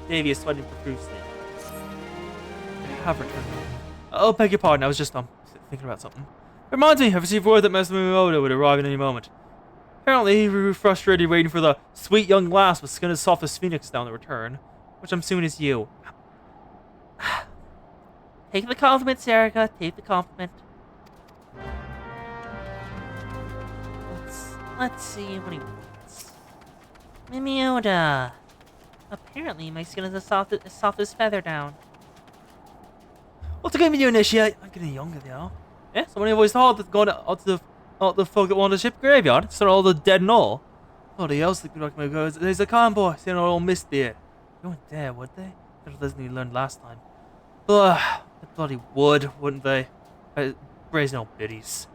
Davey is sweating profusely. Have returned. Oh, beg your pardon. I was just thinking about something. Reminds me, I've received word that Master Miyamoto would arrive in any moment. Apparently, he grew frustrated waiting for the sweet young lass with skin as soft as Phoenix down to return, which I'm assuming is you. Take the compliment, Serica. Take the compliment. Let's see what he wants. Miyamoto. Apparently, my skin is as soft as feather down. What's the game with you, Initiate? I'm getting younger, though. Yeah, someone always thought that going out to the Oh, the folk that wanted the ship graveyard? So all the dead and all? Bloody hell, there's a convoy, seeing all mist there. They weren't there, would they? That's a lesson you learned last time. Ugh, they bloody would, wouldn't they? Brazen old biddies.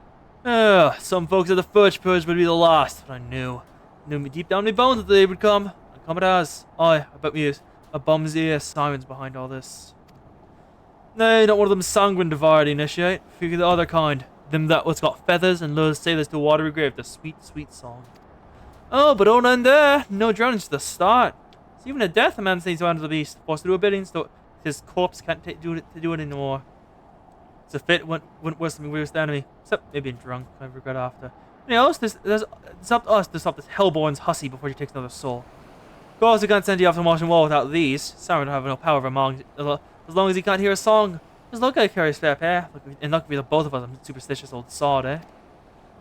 Some folks at the first purge would be the last, but I knew me deep down in my bones that they would come. And come it has. I bet me a bum's ear Simon's behind all this. Nay, not one of them sanguine devoured initiate. Figure the other kind. Them that what's got feathers and lures sailors to a watery grave. The sweet, sweet song. Oh, but don't end there. No drowning's the start. It's even a death a man needs to handle the beast. Forced to do a bidding, so his corpse can't do it anymore. It's a fit went worse than we were standing me. Except maybe being drunk. I regret after. Anyhow, it's up to us to stop this hellborn's hussy before she takes another soul. Of course, we can't send you off the Martian wall without these. Sauron don't have no power of among as long as he can't hear a song. Just look at carries fair pair. And lucky for the both of us, I'm superstitious old sod, eh?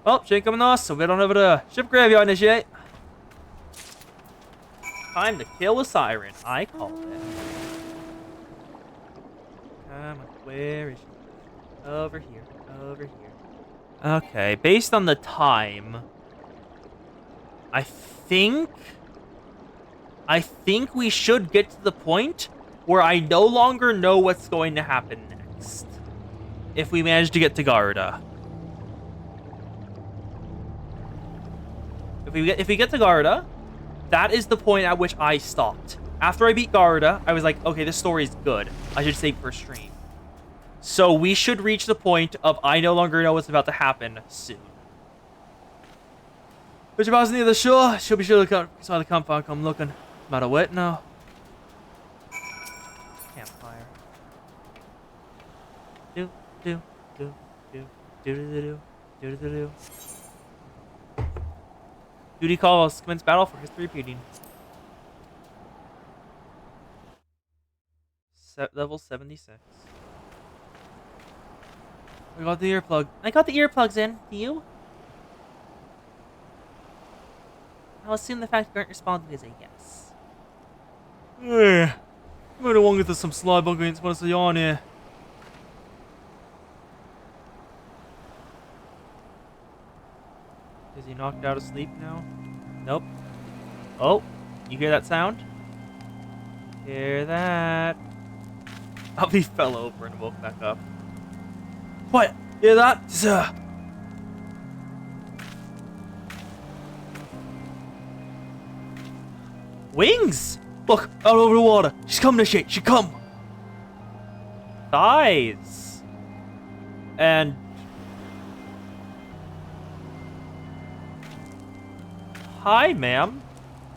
Well, she ain't coming to us, so we're on over to ship graveyard initiate. Time to kill a siren. I call it. Come on, where is she? Over here. Over here. Okay, based on the time, I think we should get to the point where I no longer know what's going to happen next. If we manage to get to Garda. If we get to Garda, that is the point at which I stopped. After I beat Garda, I was like, okay, this story is good. I should save for stream. So we should reach the point of I no longer know what's about to happen soon. But your boss near the shore. She'll be sure to come. Saw the campfire come looking. About a wet now. Campfire. Do do do do do do do do do do. Duty calls. Commence battle for history repeating. Level 76. We got the earplug. I got the earplugs in. Do you? I'll assume the fact you aren't responding is a yes. Yeah. I might want to get some slide bug against what's on here. Is he knocked out of sleep now? Nope. Oh, you hear that sound? Hear that? Oh, he fell over and woke back up. What? Hear that? Sir. Wings! Look, out over the water. She's coming to shake. She come. Thighs. And... Hi, ma'am.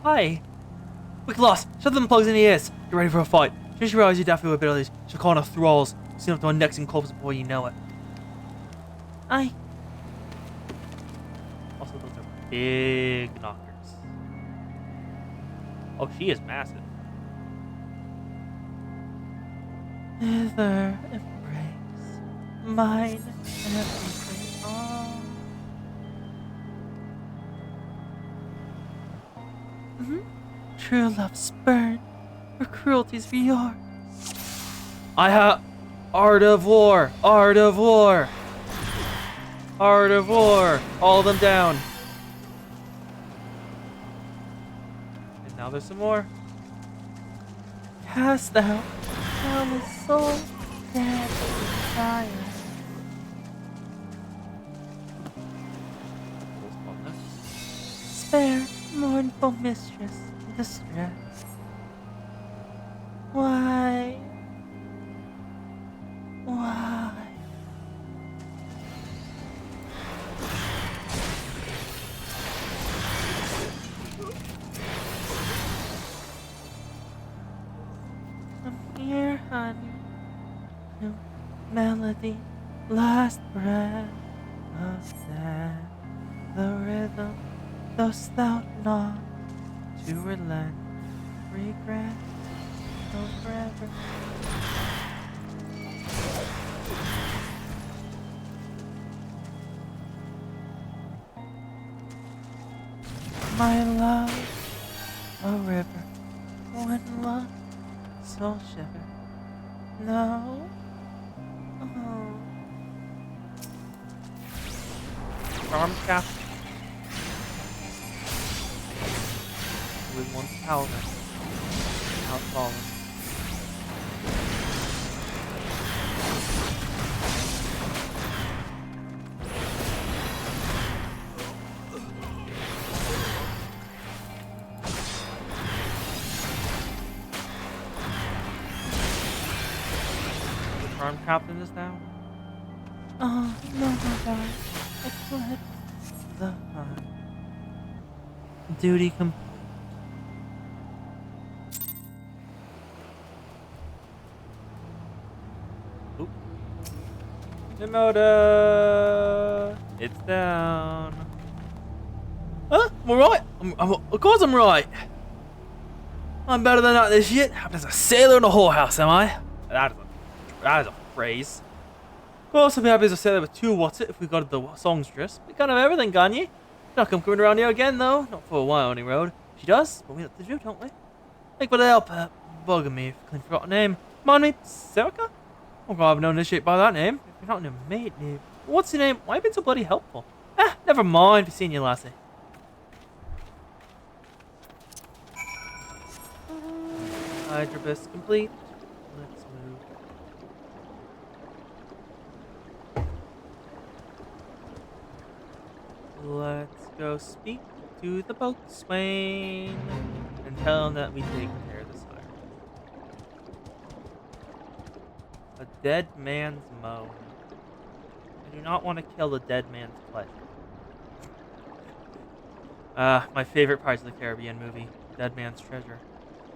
Hi. Quick, loss. Shut them plugs in the ears. Get ready for a fight. Just realize your daffy abilities. She'll call on her thralls. See up to our necks and corpses before you know it. Aye. Also, those are big knockers. Oh, she is massive. Hither embrace mine everything all. True love spurned, or cruelty's for yours. I have... Art of war! Art of war! Art of war! All of them down. And now there's some more. Cast out my soul, dead desire. Spare, mournful mistress, distress. Why? Why? I'm here, honey. New melody, last breath of sad. The rhythm, dost thou not to relent, regret, no forever. My love, a river, one love, soul shiver. No, oh. Charm cap. With one paladin. Now it's fallen. The charm captain is down. Oh, no, my God. I fled the hunt. Duty complete. Demoda! It's down. Huh? I'm alright. Of course I'm right. I'm better than that this shit. I'm just a sailor in a whorehouse, am I? That is a phrase. Of course, I'd be happy as a sailor with two what's it if we got the songstress. We kind of everything, can ye? Not come coming around here again, though. Not for a while, any road. She does, but we have to do, don't we? Thank for the help. Bugging me if I clean forgot her name. Mind me, Serica? Oh god, I've known this shit by that name. If you're not in a mate name. What's your name? Why have you been so bloody helpful? Ah, never mind. Be seeing you, lassie. Hydrobus complete. Let's move. Let's go speak to the boatswain and tell him that we take care of the siren. A dead man's moan. I do not want to kill a dead man's pleasure. My favorite Pirates of the Caribbean movie, Dead Man's Treasure.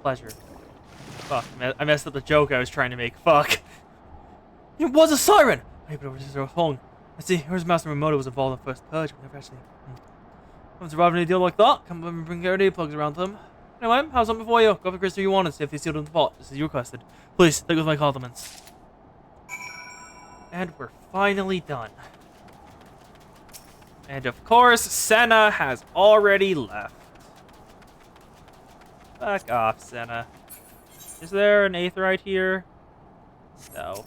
Pleasure. Fuck, I messed up the joke I was trying to make. Fuck. It was a siren! Hey, but it was just a phone. I see, here's Master Remoto was involved in the first purge. We never actually... Haven't survived any deal like that. Come and bring grenade plugs around them. Anyway, how's something for you? Go for the crystal you wanted, see if they sealed in the vault, just as you requested. Please, take with my compliments. And we're finally done. And of course, Senna has already left. Back off, Senna. Is there an Aetherite here? No.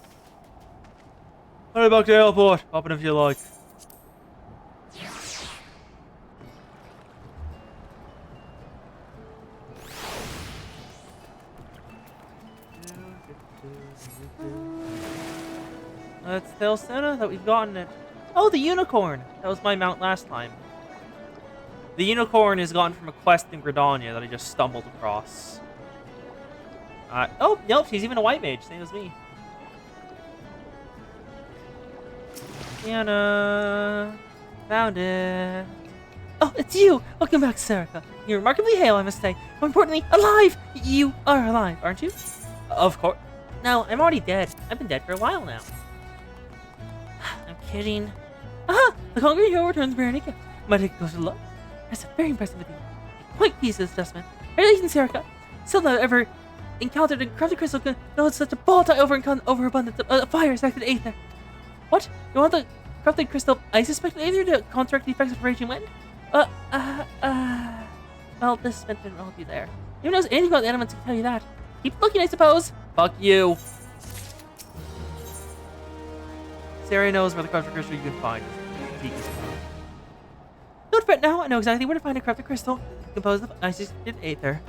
Head back to the airport. Pop in if you like. Let's tell Senna that we've gotten it. Oh, the unicorn! That was my mount last time. The unicorn is gotten from a quest in Gridania that I just stumbled across. Oh, nope, she's even a white mage, same as me. Anna, found it. Oh, it's you! Welcome back, Serica. You're remarkably hale, I must say. More importantly, alive! You are alive, aren't you? Of course. No, I'm already dead. I've been dead for a while now. I'm kidding. Aha! The conquering hero returns bearing a gift. Might take a closer look. That's very impressive with you. A quite piece of specimen. Congratulations, Serica. Still not ever encountered a corrupted crystal could know it's such a volatile overabundance of fire-affected aether. What? You want the corrupted crystal ice-affected aether to counteract the effects of raging wind? Well, this didn't help you there. Who knows anything about the elements can tell you that? Keep looking, I suppose. Fuck you. Sarah knows where the corrupted crystal you can find. Don't fret now. I know exactly where to find a corrupted crystal composed of ice-affected aether.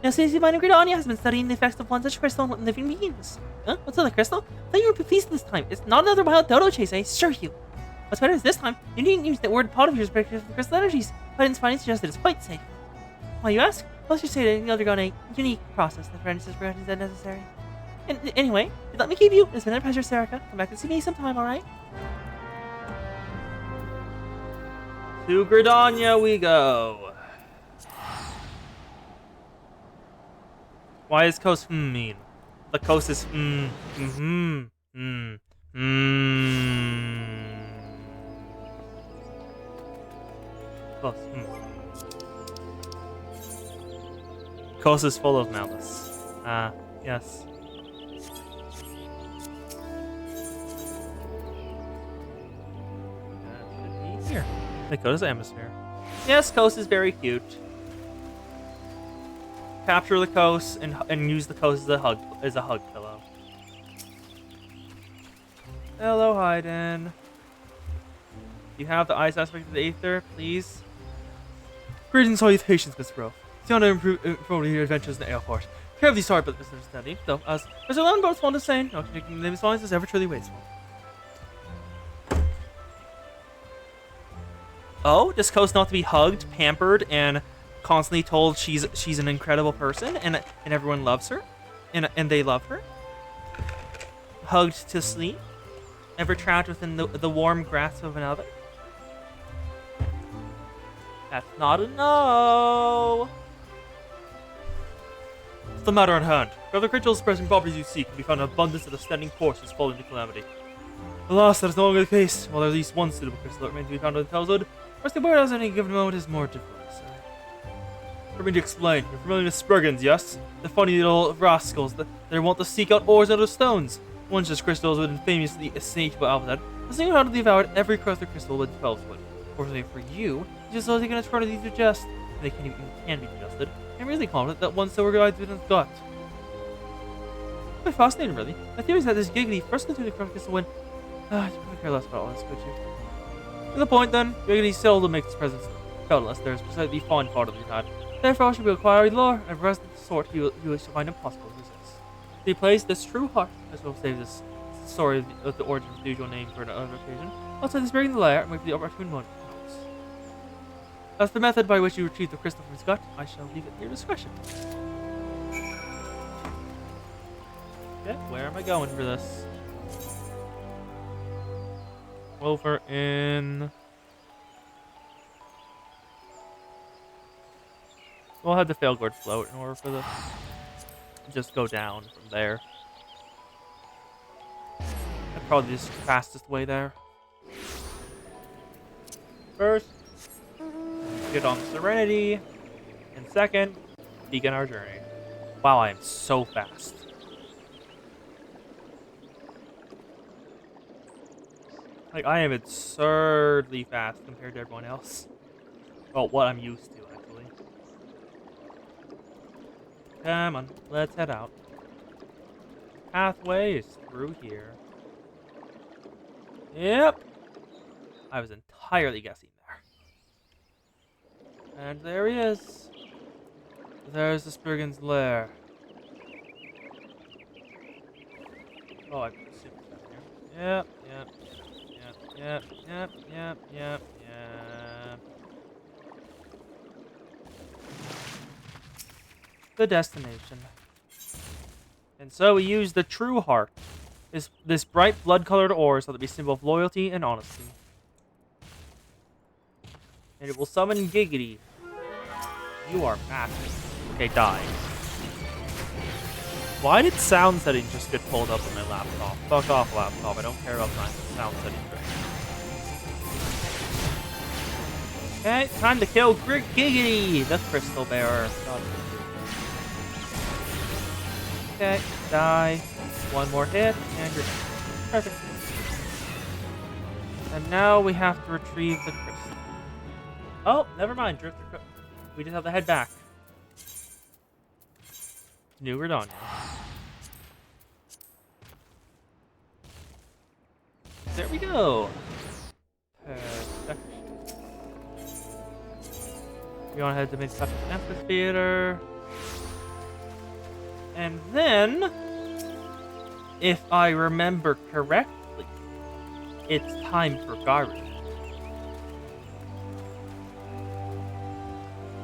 Now, since the mind of Gridania has been studying the effects of one such crystal on living beings. Huh? What's another crystal? I thought you were pleased this time. It's not another wild dodo chase, I assure you. What's better is this time, you didn't use the word pot of yours to break the crystal energies. But finding suggests that it's quite safe. Why, you ask? Let's just say that you undergone a unique process that renders this is unnecessary. And anyway, let me keep you. It's been a pleasure, Serica. Come back and see me sometime, alright? To Gridania we go. Why is coast mean? The coast is Coast, Coast is full of malice. Yes. That should be here. Dakota's atmosphere. Yes, coast is very cute. Capture the coast and use the coast as a hug pillow. Hello, Hayden. Do you have the ice aspect of the Aether, please? Greetings, salutations, Miss Rowe. See on your adventures in the airport. Terribly sorry about the misunderstanding, though, as Mr. Landberg's fond of saying, not taking the name of science is ever truly wasteful. Oh, this coast not to be hugged, pampered, and constantly told she's an incredible person, and everyone loves her, and they love her. Hugged to sleep, ever trapped within the warm grasp of another. That's not a no. What's the matter at hand? Where the crystals present properties you seek can be found in abundance of the standing courses falling into calamity. Alas, that is no longer the case. While there is at least one suitable crystal that remains to be found on the Tellswood, whereas the word at any given moment is more difficult to say. For me to explain, you're familiar with Spriggans, yes? The funny little rascals that they want to seek out ores out of stones. Once just crystals with infamously insatiable alphabet, the single how to devour every crystal with 12 foot. Fortunately for you, it's just so they can eternity to digest, and they can be digested. I'm really confident that one silver guide didn't got. Quite fascinating, really. My theory is that this Giggity first consumed the crystal when. You couldn't care less about all this, could you? To the point, then, Giggity seldom makes its presence felt unless there is precisely fond thought of it had. Therefore, should be acquired lore and rest of the sort you will find impossible to resist. He plays this true heart, as we'll save this story of the origin of the usual name for another occasion. Outside this breaking the lair and wait for the opportune moment. As the method by which you retrieve the crystal from its gut, I shall leave it to your discretion. Okay, where am I going for this? Over in... We'll have the Failgord float in order for this. Just go down from there. That's probably the fastest way there. First, get on Serenity, and second, begin our journey. Wow, I am so fast. Like, I am absurdly fast compared to everyone else. Well, what I'm used to, actually. Come on, let's head out. Pathway is through here. Yep. I was entirely guessing there. And there he is. There's the Spriggan's lair. Oh, I'm super fast here. Yep. The destination. And so we use the true heart. This bright blood-colored ore so that it be a symbol of loyalty and honesty. And it will summon Giggity. You are massive. Okay, die. Why did sound settings just get pulled up on my laptop? Fuck off, laptop. I don't care about sound settings right now. Okay, time to kill Giggity, the crystal bearer. God. Okay, die. One more hit, and you're done. Perfect. And now we have to retrieve the crystal. Oh, never mind. We just have to head back. New Redonia. There we go. Perfect. We want to head to mid-touch amphitheater. And then, if I remember correctly, it's time for Garu.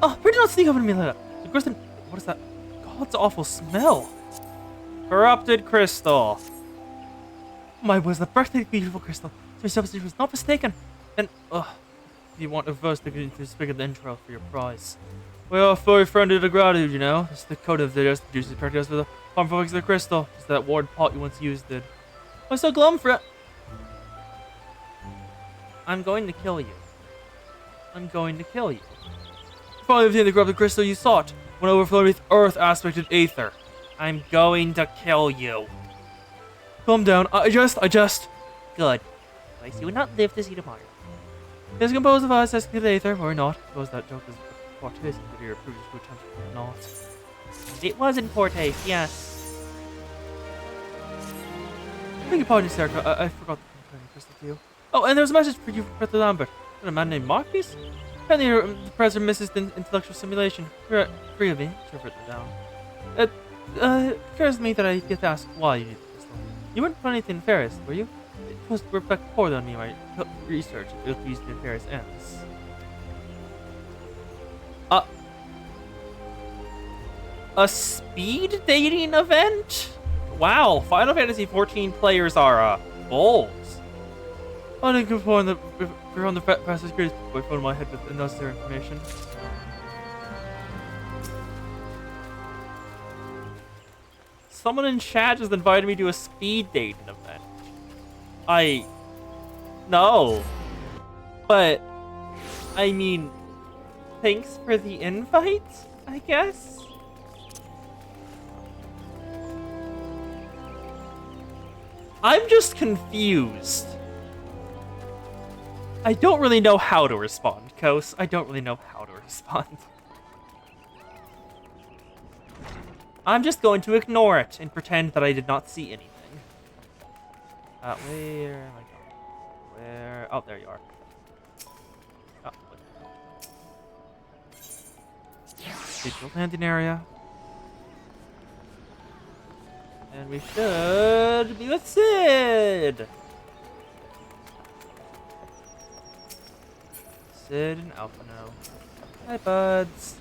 Oh, where did not sneak up on me like that? The Griston, what is that? God's awful smell. Corrupted crystal. My was the breathtaking beautiful crystal. So substitute was not mistaken. And, if you want a verse to get into the spigot the intro for your prize. We are fully friendly to gratitude, you know. It's the code of the just produces practice for the harmful of the crystal. It's that ward pot you once used did. I'm so glum for it. I'm going to kill you. I'm going to kill you. Finally obtained the corrupted crystal you sought. When overflowed with earth aspected aether. I'm going to kill you. Calm down. I just. Good. I see you would not live to see tomorrow. It's composed of ice aspected aether, or not. I suppose that joke is fortuitous to your previous attempt or not. It was in poor taste, yes. I beg your pardon, sir. I forgot to compare the crystal to you. Oh, and there's a message for you from Professor Lambert. A man named Marcus? Apparently, the professor misses the intellectual simulation. You're at 3 of me. Should have written it down. It occurs to me that I get to ask why you need the crystal. You weren't planning to nefarious, were you? It was to reflect poorly on me when I took research if it used nefarious ends. A speed dating event? Wow, Final Fantasy XIV players are, bold. I didn't confirm the professor's grades before I filled my head with unnecessary information. Someone in chat just invited me to a speed dating event. No. But, I mean, thanks for the invite, I guess? I'm just confused. I don't really know how to respond, Kos. I don't really know how to respond. I'm just going to ignore it and pretend that I did not see anything. Where am I going? Where? Oh, there you are. Oh, digital landing area. And we should be with Sid! Sid and Alphino. Hi, buds.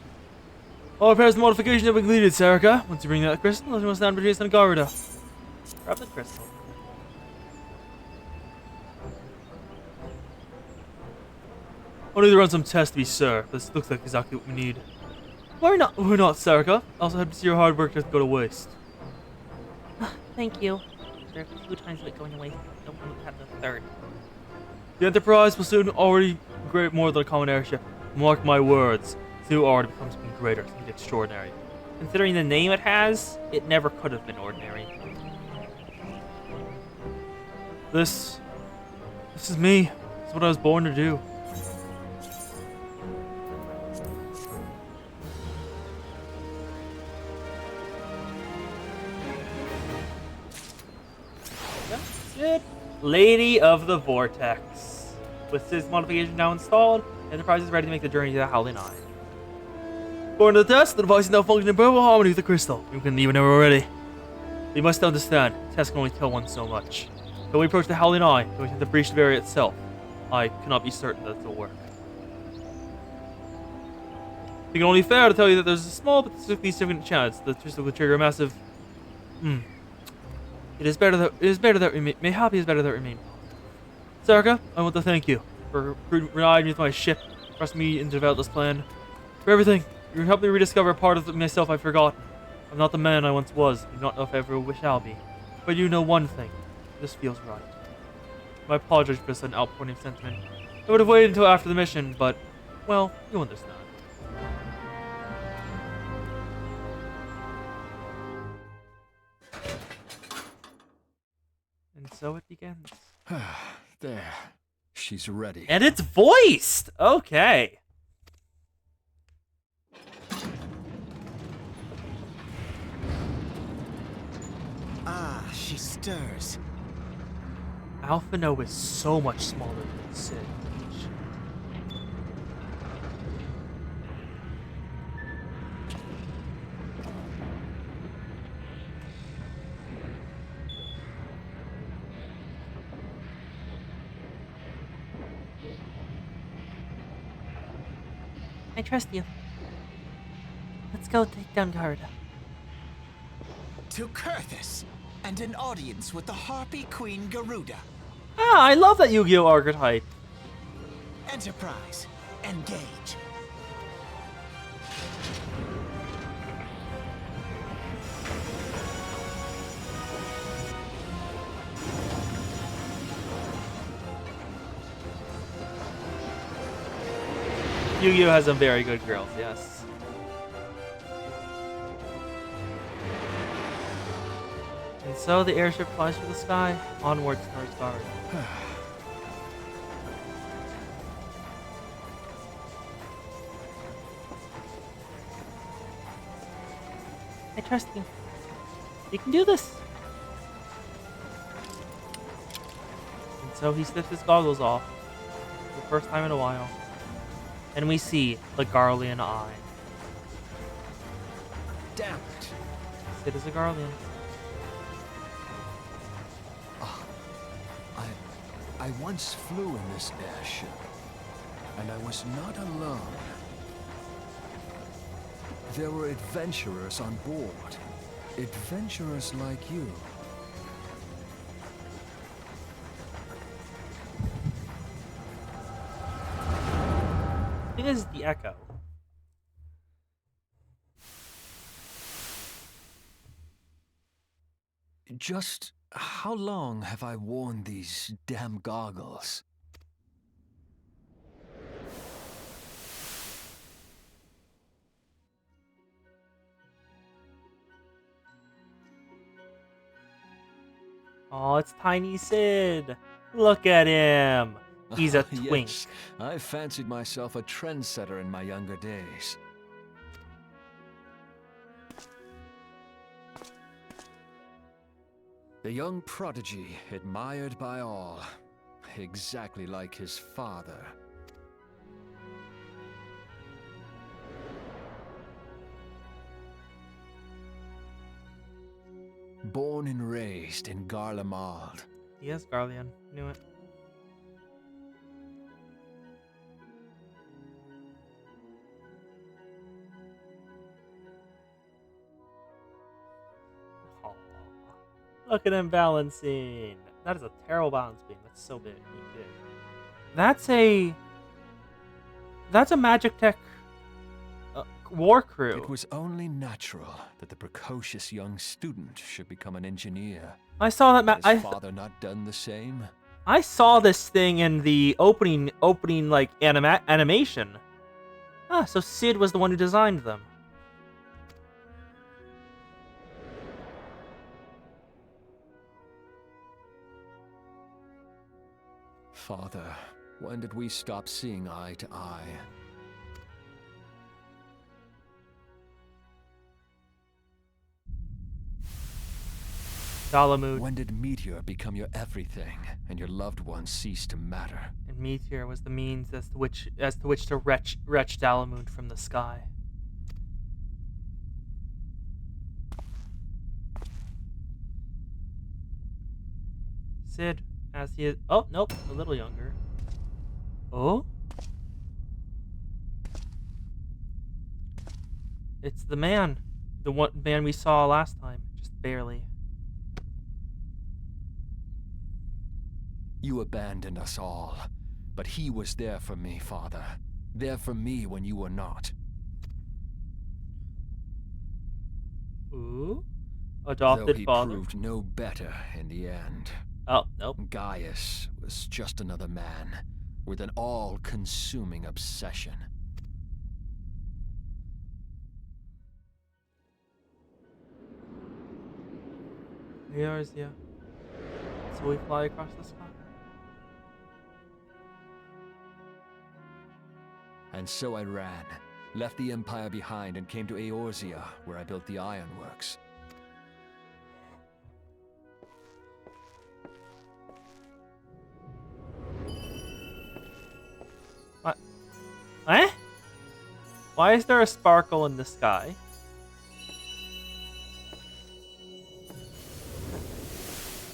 All repairs and modifications have been completed, Sarika. Once you bring that crystal, you must stand between us and Garuda. Grab the crystal. I'll need to run some tests to be sure. This looks like exactly what we need. Why not, Sarika? Also, happy to see your hard work doesn't go to waste. Thank you. There are a few times of it going away. I don't want to have the third. The Enterprise will soon already great more than a common airship. Mark my words. Soon already becomes something greater, something extraordinary. Considering the name it has, it never could have been ordinary. This is me. This is what I was born to do. Sid, Lady of the Vortex. With Sid's modification now installed, Enterprise is ready to make the journey to the Howling Eye. According to the test, the device is now functioning in perfect harmony with the crystal. We can leave whenever we're ready. You must understand, the test can only tell one so much. When we approach the Howling Eye, we hit the breached area itself. I cannot be certain that it will work. I think it only fair to tell you that there's a small but statistically significant chance that the crystal will trigger a massive. It is better that we remain. Sarika, I want to thank you for riding with my ship, trusting me and develop this plan. For everything, you helped me rediscover a part of myself I've forgotten. I'm not the man I once was. I do not know if I ever wish I'll be. But you know one thing. This feels right. My apologies for the sudden outpouring of sentiment. I would have waited until after the mission, but, well, you understand. And so it begins. There. She's ready. And it's voiced! Okay. Ah, she stirs. Alphino is so much smaller than Sid. I trust you. Let's go take down Garuda. To Kurthus, and an audience with the Harpy Queen Garuda. Ah, I love that Yu-Gi-Oh archetype. Enterprise, engage. Yu-Gi-Oh has some very good girls, yes. And so the airship flies through the sky, onwards towards Garuda. I trust you. You can do this. And So he sniffs his goggles off for the first time in a while. And we see the Garlean eye. Damn it! Sid is a Garlean. I once flew in this airship, and I was not alone. There were adventurers on board. Adventurers like you. I think this is the Echo. Just how long have I worn these damn goggles? Oh, it's Tiny Sid. Look at him. He's a twink. Yes, I fancied myself a trendsetter in my younger days. The young prodigy, admired by all, exactly like his father. Born and raised in Garlemald. Yes, Garlean. Knew it. Aw. Look at him balancing. That is a terrible balance beam. That's so big. That's a Magic Tech war crew. It was only natural that the precocious young student should become an engineer. I saw that. Has father not done the same? I saw this thing in the opening like animation. Ah, so Sid was the one who designed them. Father, when did we stop seeing eye to eye? Dalamud. When did Meteor become your everything, and your loved ones cease to matter? And Meteor was the means as to which to wretch Dalamud from the sky. Sid, as he is. Oh, nope, a little younger. Oh? It's the man. The one man we saw last time. Just barely. You abandoned us all, but he was there for me, Father. There for me when you were not. Ooh? Though Adopted he father. proved no better in the end. Oh, nope. Gaius was just another man with an all-consuming obsession. Eorzea. So we fly across the sky. And so I ran, left the Empire behind and came to Eorzea, where I built the ironworks. What? Eh? Why is there a sparkle in the sky?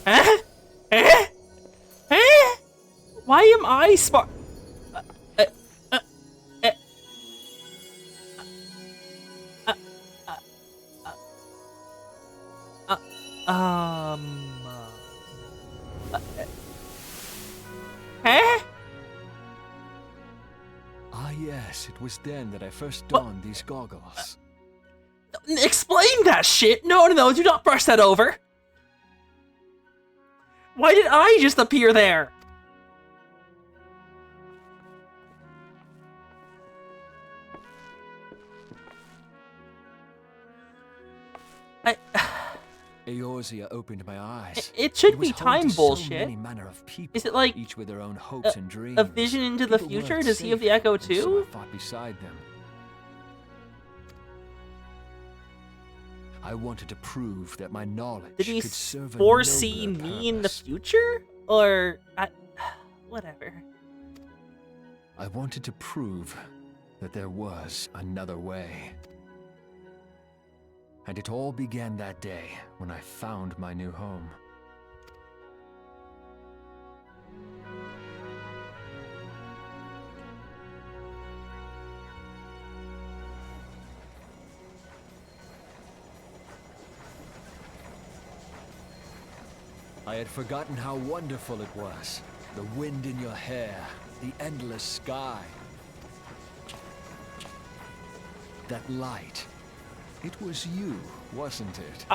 Eh? Eh? Eh? Why am I Eh? Ah yes, it was then that I first donned these goggles. Explain that shit! No, do not brush that over! Why did I just appear there? Eorzea opened my eyes. It should was be home time to bullshit. So many manner of people, Is it like each with their own hopes and dreams? a vision into the People future? weren't Does he have the safe, Echo and so too? I fought beside them. I wanted to prove that my knowledge Did he could serve a foresee nobler me in the purpose. future? Or whatever. I wanted to prove that there was another way. And it all began that day when I found my new home. I had forgotten how wonderful it was. The wind in your hair, the endless sky. That light. It was you, wasn't it?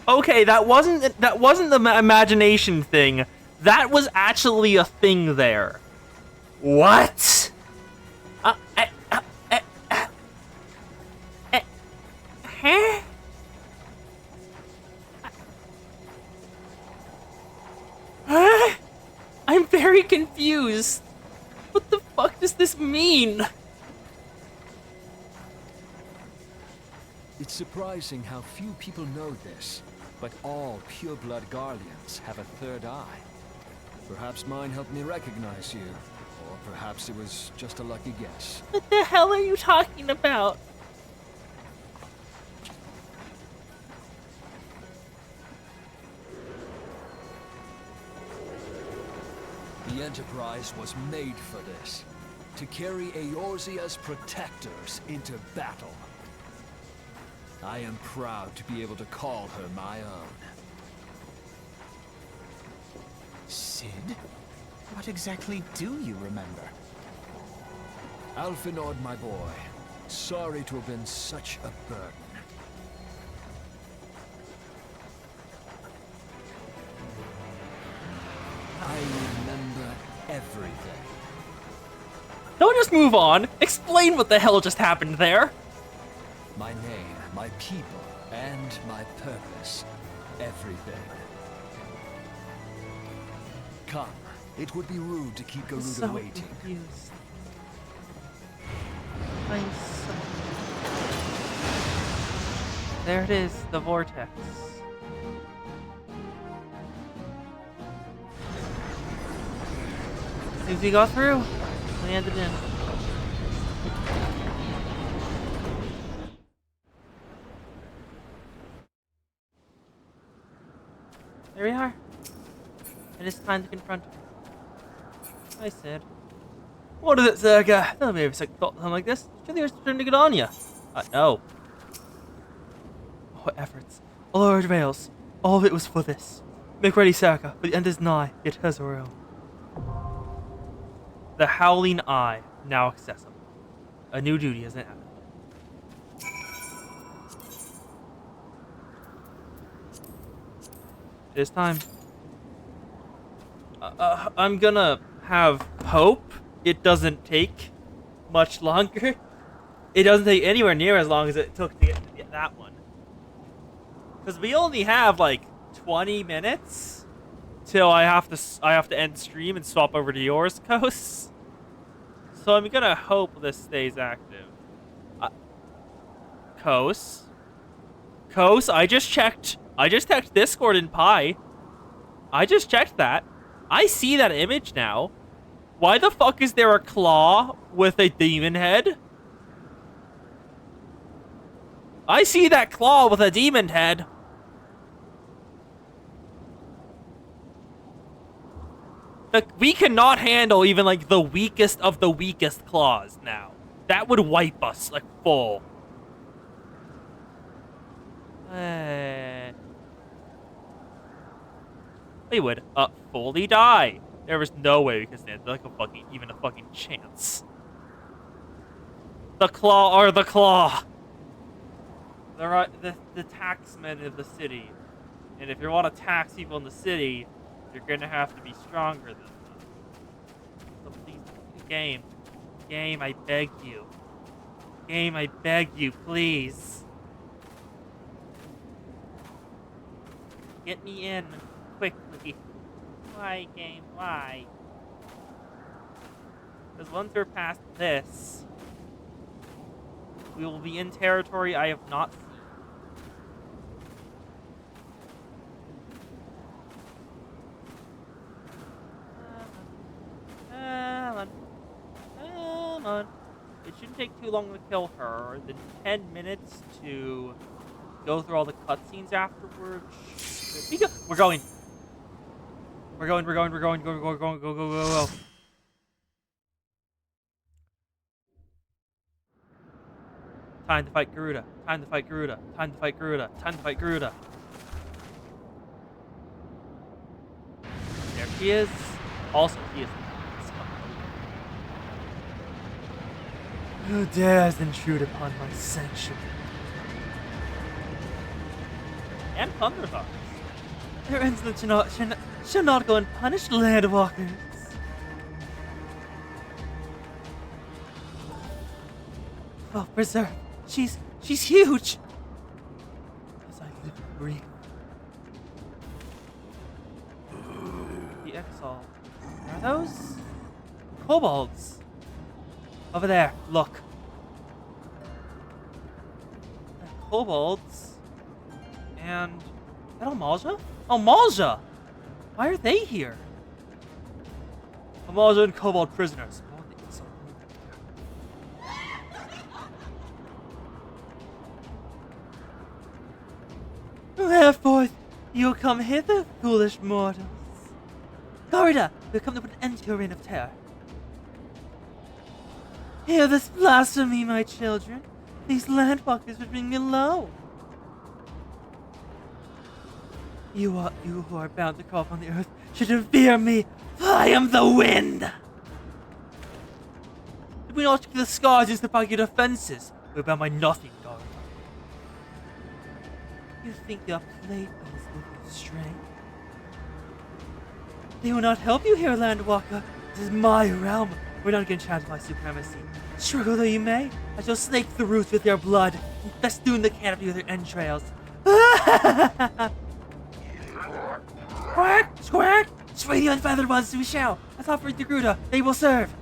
Okay, that wasn't the imagination thing. That was actually a thing there. What? Huh? Huh? I'm very confused. What the fuck does this mean? It's surprising how few people know this, but all pureblood Garleans have a third eye. Perhaps mine helped me recognize you, or perhaps it was just a lucky guess. What the hell are you talking about? The Enterprise was made for this, to carry Eorzea's protectors into battle. I am proud to be able to call her my own. Sid? What exactly do you remember? Alphinaud, my boy. Sorry to have been such a burden. I remember everything. Don't just move on. Explain what the hell just happened there. My name, my people, and my purpose. Everything. Come. It would be rude to keep Garuda So waiting. confused. I'm so... There it is, the vortex. As soon as we got through, landed in. There we are. It is time to confront her. I said. What is it, Zerga? Tell me if it's like something like this. Surely you're trying to get on you. No. What efforts, all our travails, all of it was for this. Make ready, Sarka, for the end is nigh, yet hers are own. The Howling Eye, now accessible. A new duty has been added. It is time. I'm gonna have hope it doesn't take much longer. It doesn't take anywhere near as long as it took to get that one. Because we only have like 20 minutes till I have to end stream and swap over to yours, Coast. So I'm gonna hope this stays active. Coast, I just checked Discord and Pi. I just checked that. I see that image now. Why the fuck is there a claw with a demon head? I see that claw with a demon head. Like, we cannot handle even like the weakest of the weakest claws now. That would wipe us like full. We would fully die. There was no way we could stand like even a fucking chance. The claw or the claw. The taxmen of the city. And if you want to tax people in the city, you're gonna have to be stronger than them. So please, game, I beg you. Game, I beg you, please. Get me in quickly. Why, game? Why? Because once we're past this, we will be in territory I have not seen. take too long to kill her. The 10 minutes to go through all the cutscenes afterwards. We're going. We're going. Go. Time to fight Garuda. Time to fight Garuda. Time to fight Garuda. Time to fight Garuda. There she is. Also, he is. Who dares intrude upon my sanctuary? And Thunderthars. Their insolence shall not go unpunished, landwalkers. Oh, preserve. She's huge. As I live and breathe. The Exalt. Are those kobolds? Over there, look. They're kobolds. And is that Amalja? Oh, Amalja! Why are they here? Amalja and kobold prisoners. Oh, the Exalt. Wherefore you come hither, foolish mortals? Garuda, we come to put an end to your reign of terror. Hear this blasphemy, my children. These landwalkers would bring me low. You who are bound to crawl upon the earth should revere me, for I am the wind. Did we not the scars used to fight your defenses? We're bound by nothing, Garuda. You think your playfellows will be strength? They will not help you here, Landwalker. This is my realm. We're not getting challenged by supremacy. Struggle though you may, I shall snake the roots with your blood and festoon the canopy with your entrails. Quack! Squawk! Sway the unfeathered ones we shall. As offered to Garuda, they will serve.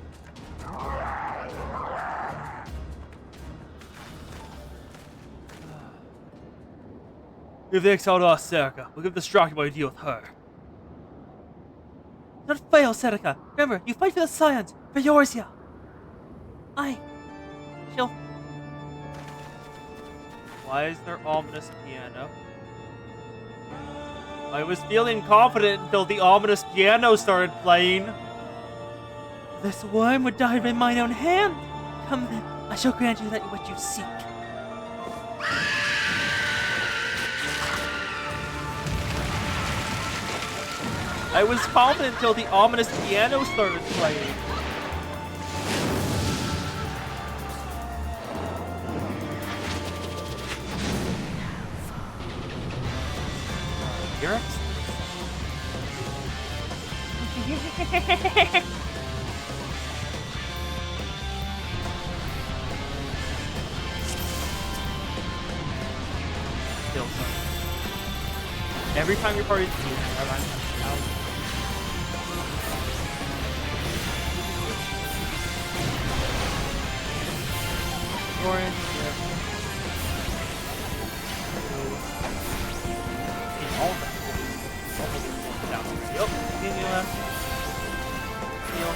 Give the Exalt to us, Serica. We'll give the Strachey boy a deal with her. Not fail, Serica. Remember, you fight for the Scions, for Eorzea. I shall. Why is there ominous piano? I was feeling confident until the ominous piano started playing. This worm would die by mine own hand. Come then, I shall grant you what you seek. I was confident until the ominous piano started playing. Your Still sorry. Every time your party's moving, I'm out. Orange, all of that. Yep, continue left. Heal.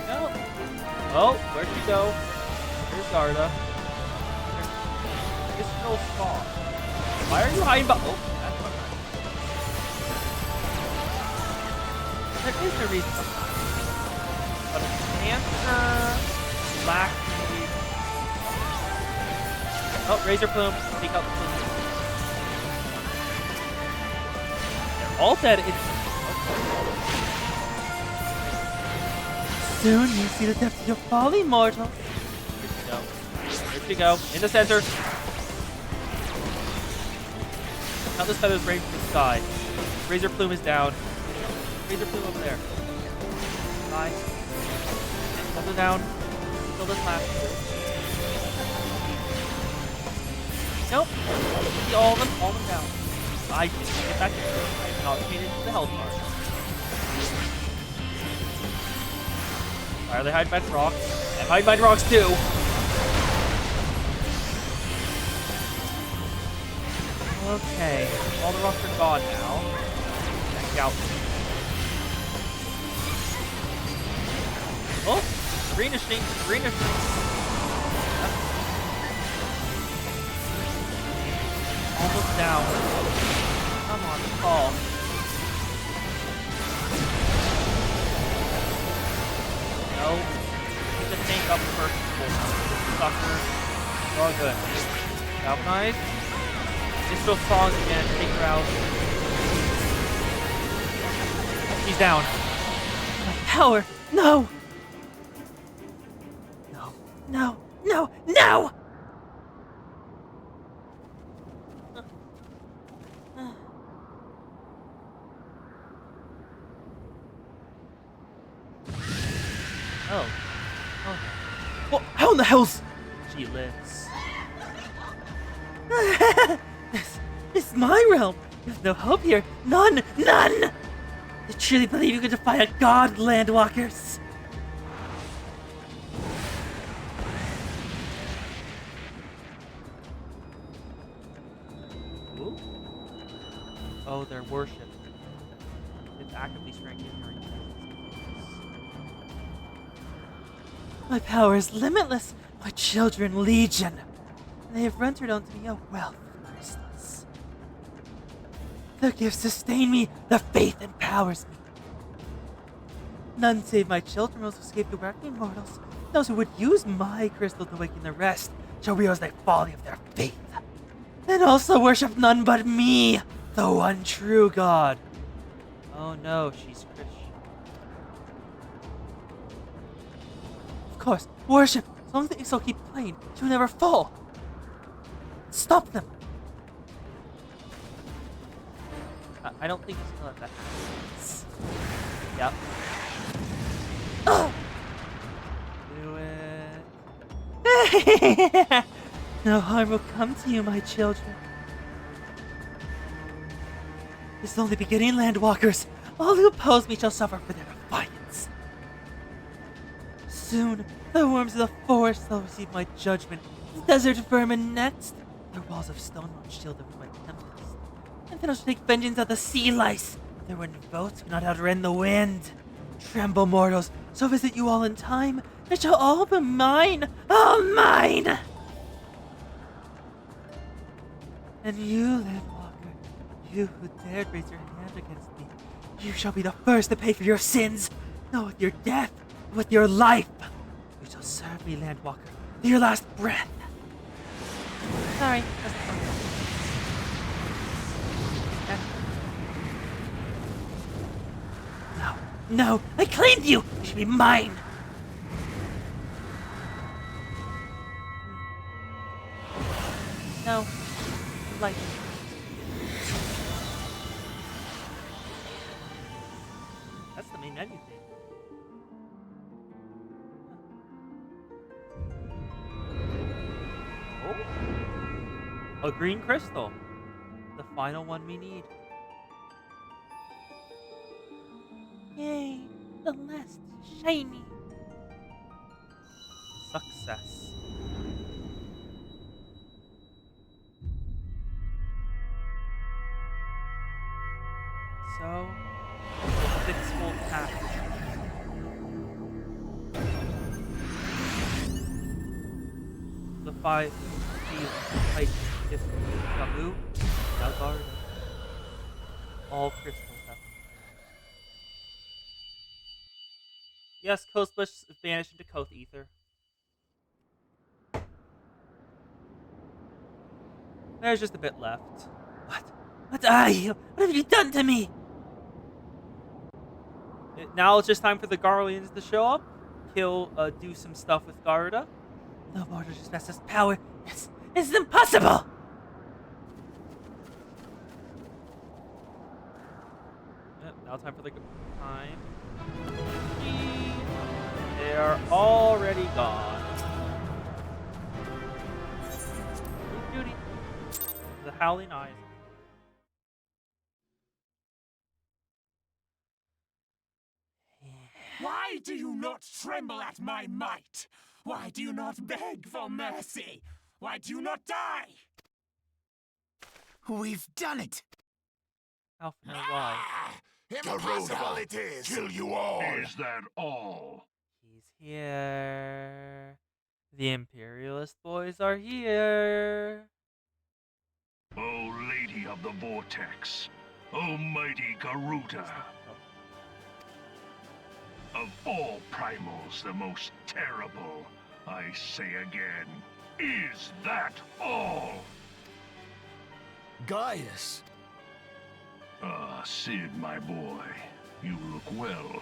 No. Oh, where'd she go? Here's Garda. This girl's small. Why are you hiding behind? Oh, that's not right. There is no reason. But a cancer, black. Oh, razor plume. Take out the plume. All dead. Soon you see the depth of your folly, mortal. Here she go. In the center. Countless feathers range from the sky. Razor plume is down. Razor plume over there. Bye. Hold it down. Kill this last. Nope. See all of them down. I can get back here. I am not located to the health bar. Why are they hiding behind rocks? I'm hiding behind rocks too. Okay, all the rocks are gone now. Back out. Oh, Greenishing, greenishing. Yep. Almost down. Come on, fall. No. Keep the tank up first. Sucker. All good. Galvanize. Mistral Saws again. Take her out. She's down. My power! No! No, no, no, no! Oh. Oh. What? How in the hell's... She lives. This is my realm. There's no hope here. None! None! I truly believe you can defy a god, Landwalkers. Ooh. Oh, their worship. It's actively strengthening her existence. My power is limitless. My children legion. They have rendered unto me a wealth of crystals. Their gifts sustain me. Their faith empowers me. None save my children will escape the reckoning mortals. Those who would use my crystal to awaken the rest shall realize the folly of their faith. And also worship none but me, the one true God. Oh no, she's Christian. Of course, worship. As long as the Ixal keep playing, she will never fall. Stop them. I don't think it's gonna let that happen. Yep. Do it. No harm will come to you, my children. This is only beginning, Landwalkers. All who oppose me shall suffer for their defiance. Soon, the worms of the forest shall receive my judgment. The desert vermin next. Their walls of stone won't shield them from my tempest. And then I shall take vengeance of the sea lice. Their wind boats cannot outrun the wind. Tremble, mortals. So visit you all in time. It shall all be mine. All mine! And you, Landwalker, you who dared raise your hand against me, you shall be the first to pay for your sins, not with your death, but with your life. You shall serve me, Landwalker, to your last breath. Sorry, No, no, I claimed you! You should be mine! No. Like. That's the main menu thing. Oh. A green crystal. The final one we need. Yay, the last shiny. Success. So, 6 full packs. The 5 height is Kabu, Dalgar. All crystals have been cleared. Yes, Coastbush vanished into Koth Ether. There's just a bit left. What are you? What have you done to me? Now it's just time for the Garleans to show up. Do some stuff with Garuda. No mortal just possesses power. It's impossible! Now time for the time. They are already gone. Judy. The Howling Eyes. Why do you not tremble at my might? Why do you not beg for mercy? Why do you not die? We've done it! Alpha, no, why? Impossible it is! Kill you all! Is that all? here. The Imperialist boys are here. O Lady of the Vortex, O mighty Garuda, of all primals the most terrible, I say again, is that all? Gaius! Ah, Sid, my boy, you look well.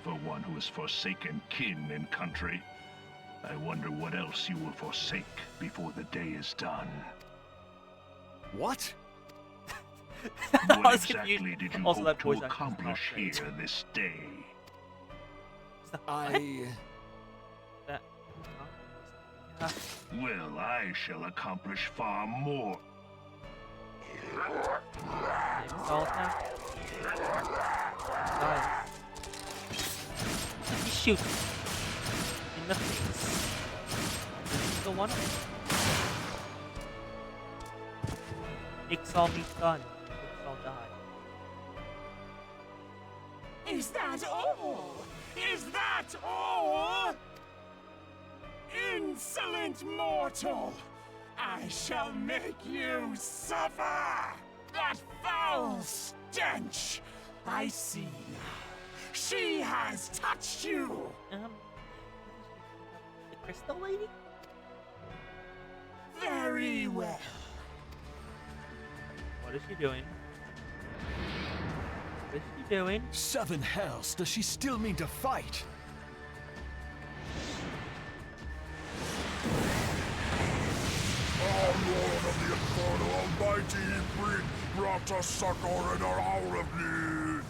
For one who has forsaken kin and country, I wonder what else you will forsake before the day is done. What? What exactly did you Also, hope that to voice actor's accomplish not great. here this day? I... That. Yeah. Well, I shall accomplish far more. Maybe all attack. Nice. He shoots in the face. This is the one. Ixal meets gun. Ixal die. Is that all? Is that all? Insolent mortal! I shall make you suffer! That foul stench! I see now. She has touched you! The crystal lady? Very well. What is she doing? What is she doing? Seven hells, does she still mean to fight? Our Lord of the Inferno Almighty bring brought us succor in our hour of need.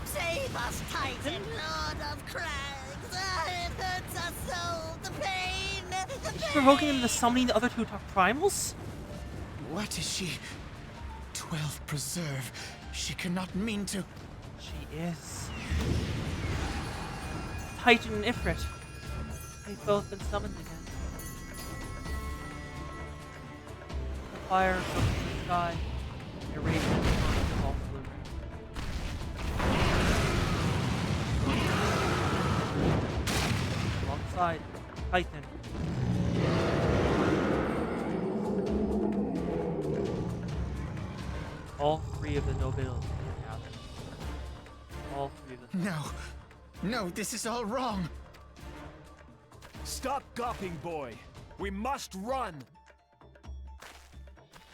Save us, Titan, Lord of Crags! It hurts us so! The pain! The Is she pain! provoking him to summoning the other two top primals? What is she? 12 preserve. She cannot mean to. She is. Titan and Ifrit. They've both been summoned again. The fire from the sky. Irradiates the false illusion. Alongside Titan. All three of the nobility have it. All three of the. No. No, this is all wrong. Stop gawping, boy. We must run.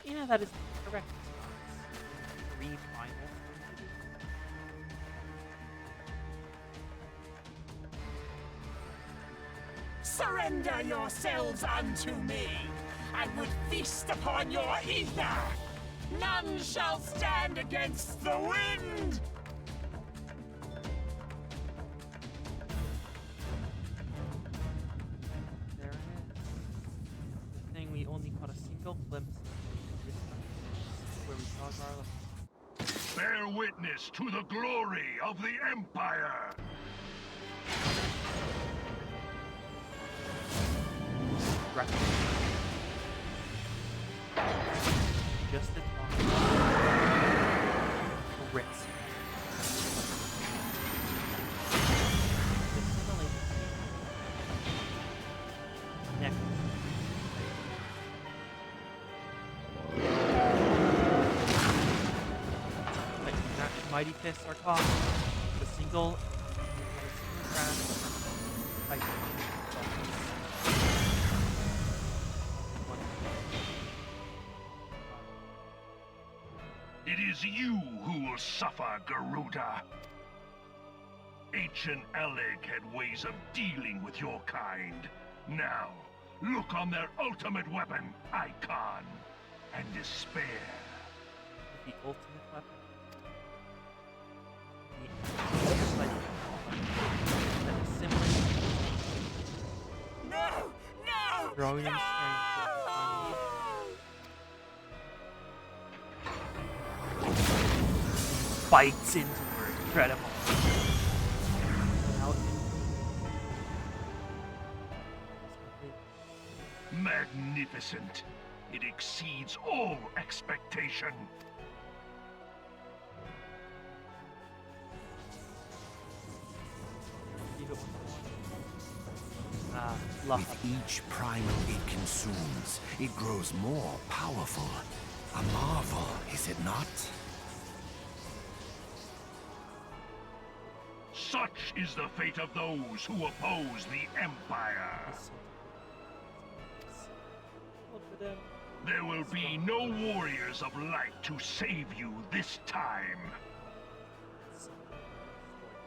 Yeah, that is the correct response. Three finals. Surrender yourselves unto me. I would feast upon your ether. None shall stand against the wind. There it is. The thing we only caught a single glimpse of this time, where we saw Garlic. Bear witness to the glory of the Empire! Record. Just the top. Ritz. This is the latest. Next. Like, Mighty Fists are top. The single crash. Titan. It is you who will suffer, Garuda. Ancient Alleg had ways of dealing with your kind. Now, look on their ultimate weapon, Icon, and despair. The ultimate weapon. The like, that is simply No! No! throwing in no! strength. Bites into her. Incredible. Now Magnificent. It exceeds all expectation. With each primal it consumes, it grows more powerful. A marvel, is it not? Such is the fate of those who oppose the Empire. There will be no warriors of light to save you this time.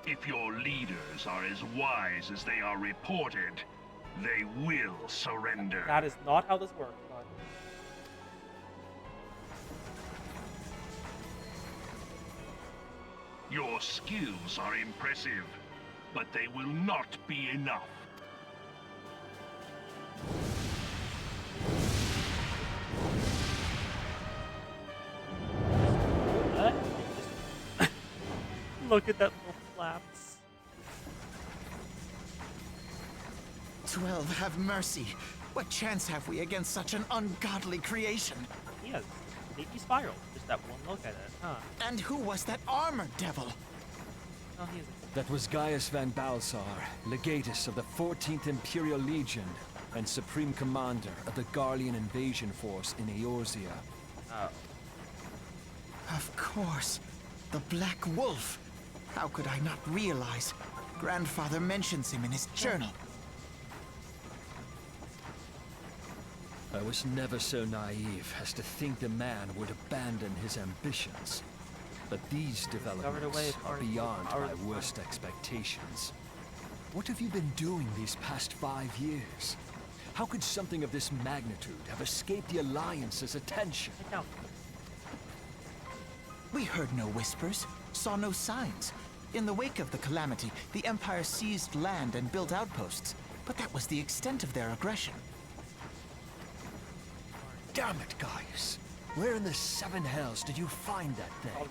If your leaders are as wise as they are reported, they will surrender. That is not how this works, bud. Your skills are impressive, but they will not be enough. Look at that little flaps. 12, have mercy. What chance have we against such an ungodly creation? He has baby spiral. Just that one look at it, huh? And who was that armored devil? Oh, he's That was Gaius van Balsar, legatus of the 14th Imperial Legion and supreme commander of the Garlean invasion force in Eorzea. Oh. Of course. The Black Wolf. How could I not realize? Grandfather mentions him in his journal. I was never so naive as to think the man would abandon his ambitions. But these developments are beyond my worst expectations. What have you been doing these past 5 years? How could something of this magnitude have escaped the Alliance's attention? We heard no whispers, saw no signs. In the wake of the calamity, the Empire seized land and built outposts, but that was the extent of their aggression. Damn it, Gaius! Where in the 7 hells did you find that thing?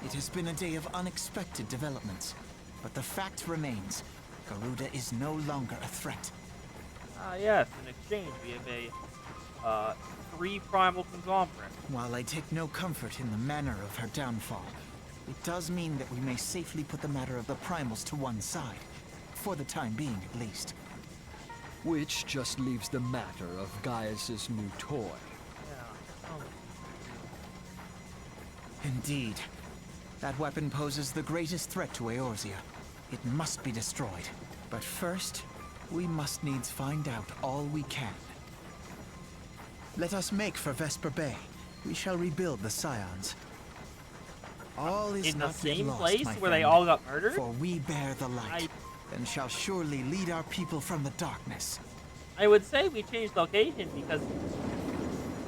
It has been a day of unexpected developments, but the fact remains, Garuda is no longer a threat. Ah, yes. In exchange, we have a 3 primal conglomerate. While I take no comfort in the manner of her downfall, it does mean that we may safely put the matter of the primals to one side, for the time being at least. Which just leaves the matter of Gaius's new toy. Indeed. That weapon poses the greatest threat to Eorzea. It must be destroyed. But first, we must needs find out all we can. Let us make for Vesper Bay. We shall rebuild the Scions. All is in the not yet same lost, place my where they friend, all got murdered? For we bear the light, and shall surely lead our people from the darkness. I would say we changed location because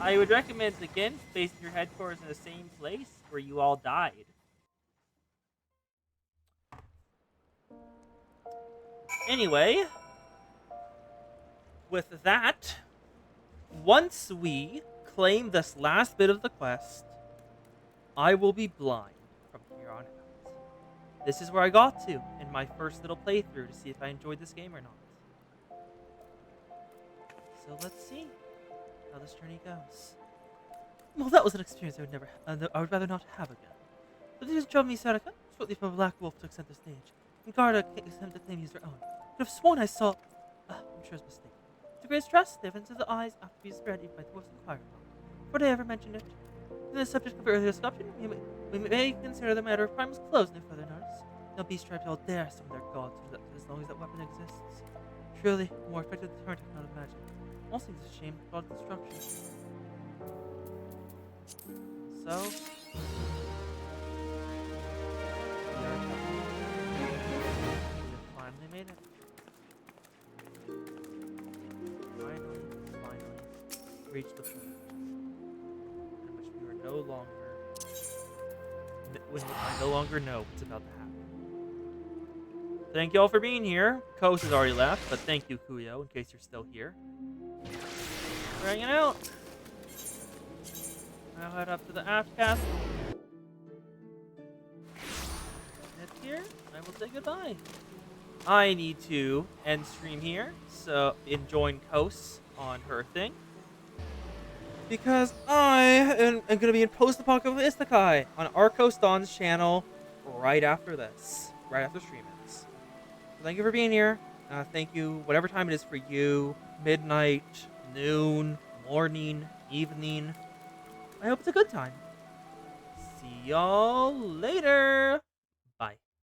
I would recommend again basing your headquarters in the same place where you all died. Anyway, with that, once we claim this last bit of the quest, I will be blind from here on out. This is where I got to in my first little playthrough to see if I enjoyed this game or not. So let's see how this journey goes. Well, that was an experience I would rather not have again. But it just drove me Saraka, shortly before Black Wolf took center stage. And Garda attempted to claim he's their own. Could have sworn I saw... I'm sure it's mistaken. To great stress, they went into the eyes after being spread even by the most inquirer. Before they ever mentioned it. In the subject of earlier discussion, we may consider the matter of primals closed no further notice. No beast tribe will dare summon their gods as long as that weapon exists. Truly, a more effective deterrent I cannot imagine. All seems a shame God's destruction. So... we finally made it. Finally reached the point in which we are no longer... when I no longer know what's about to happen. Thank y'all for being here. Kos has already left, but thank you, Kuyo, in case you're still here. We're hanging out. I'll head up to the aft castle. Head here. I will say goodbye. I need to end stream here, so and join Kos on her thing. Because I am going to be in post-apocalyptic Isekai on Arcos Dawn's channel right after this. Right after stream ends. So thank you for being here. Thank you, whatever time it is for you, midnight, noon, morning, evening. I hope it's a good time. See y'all later!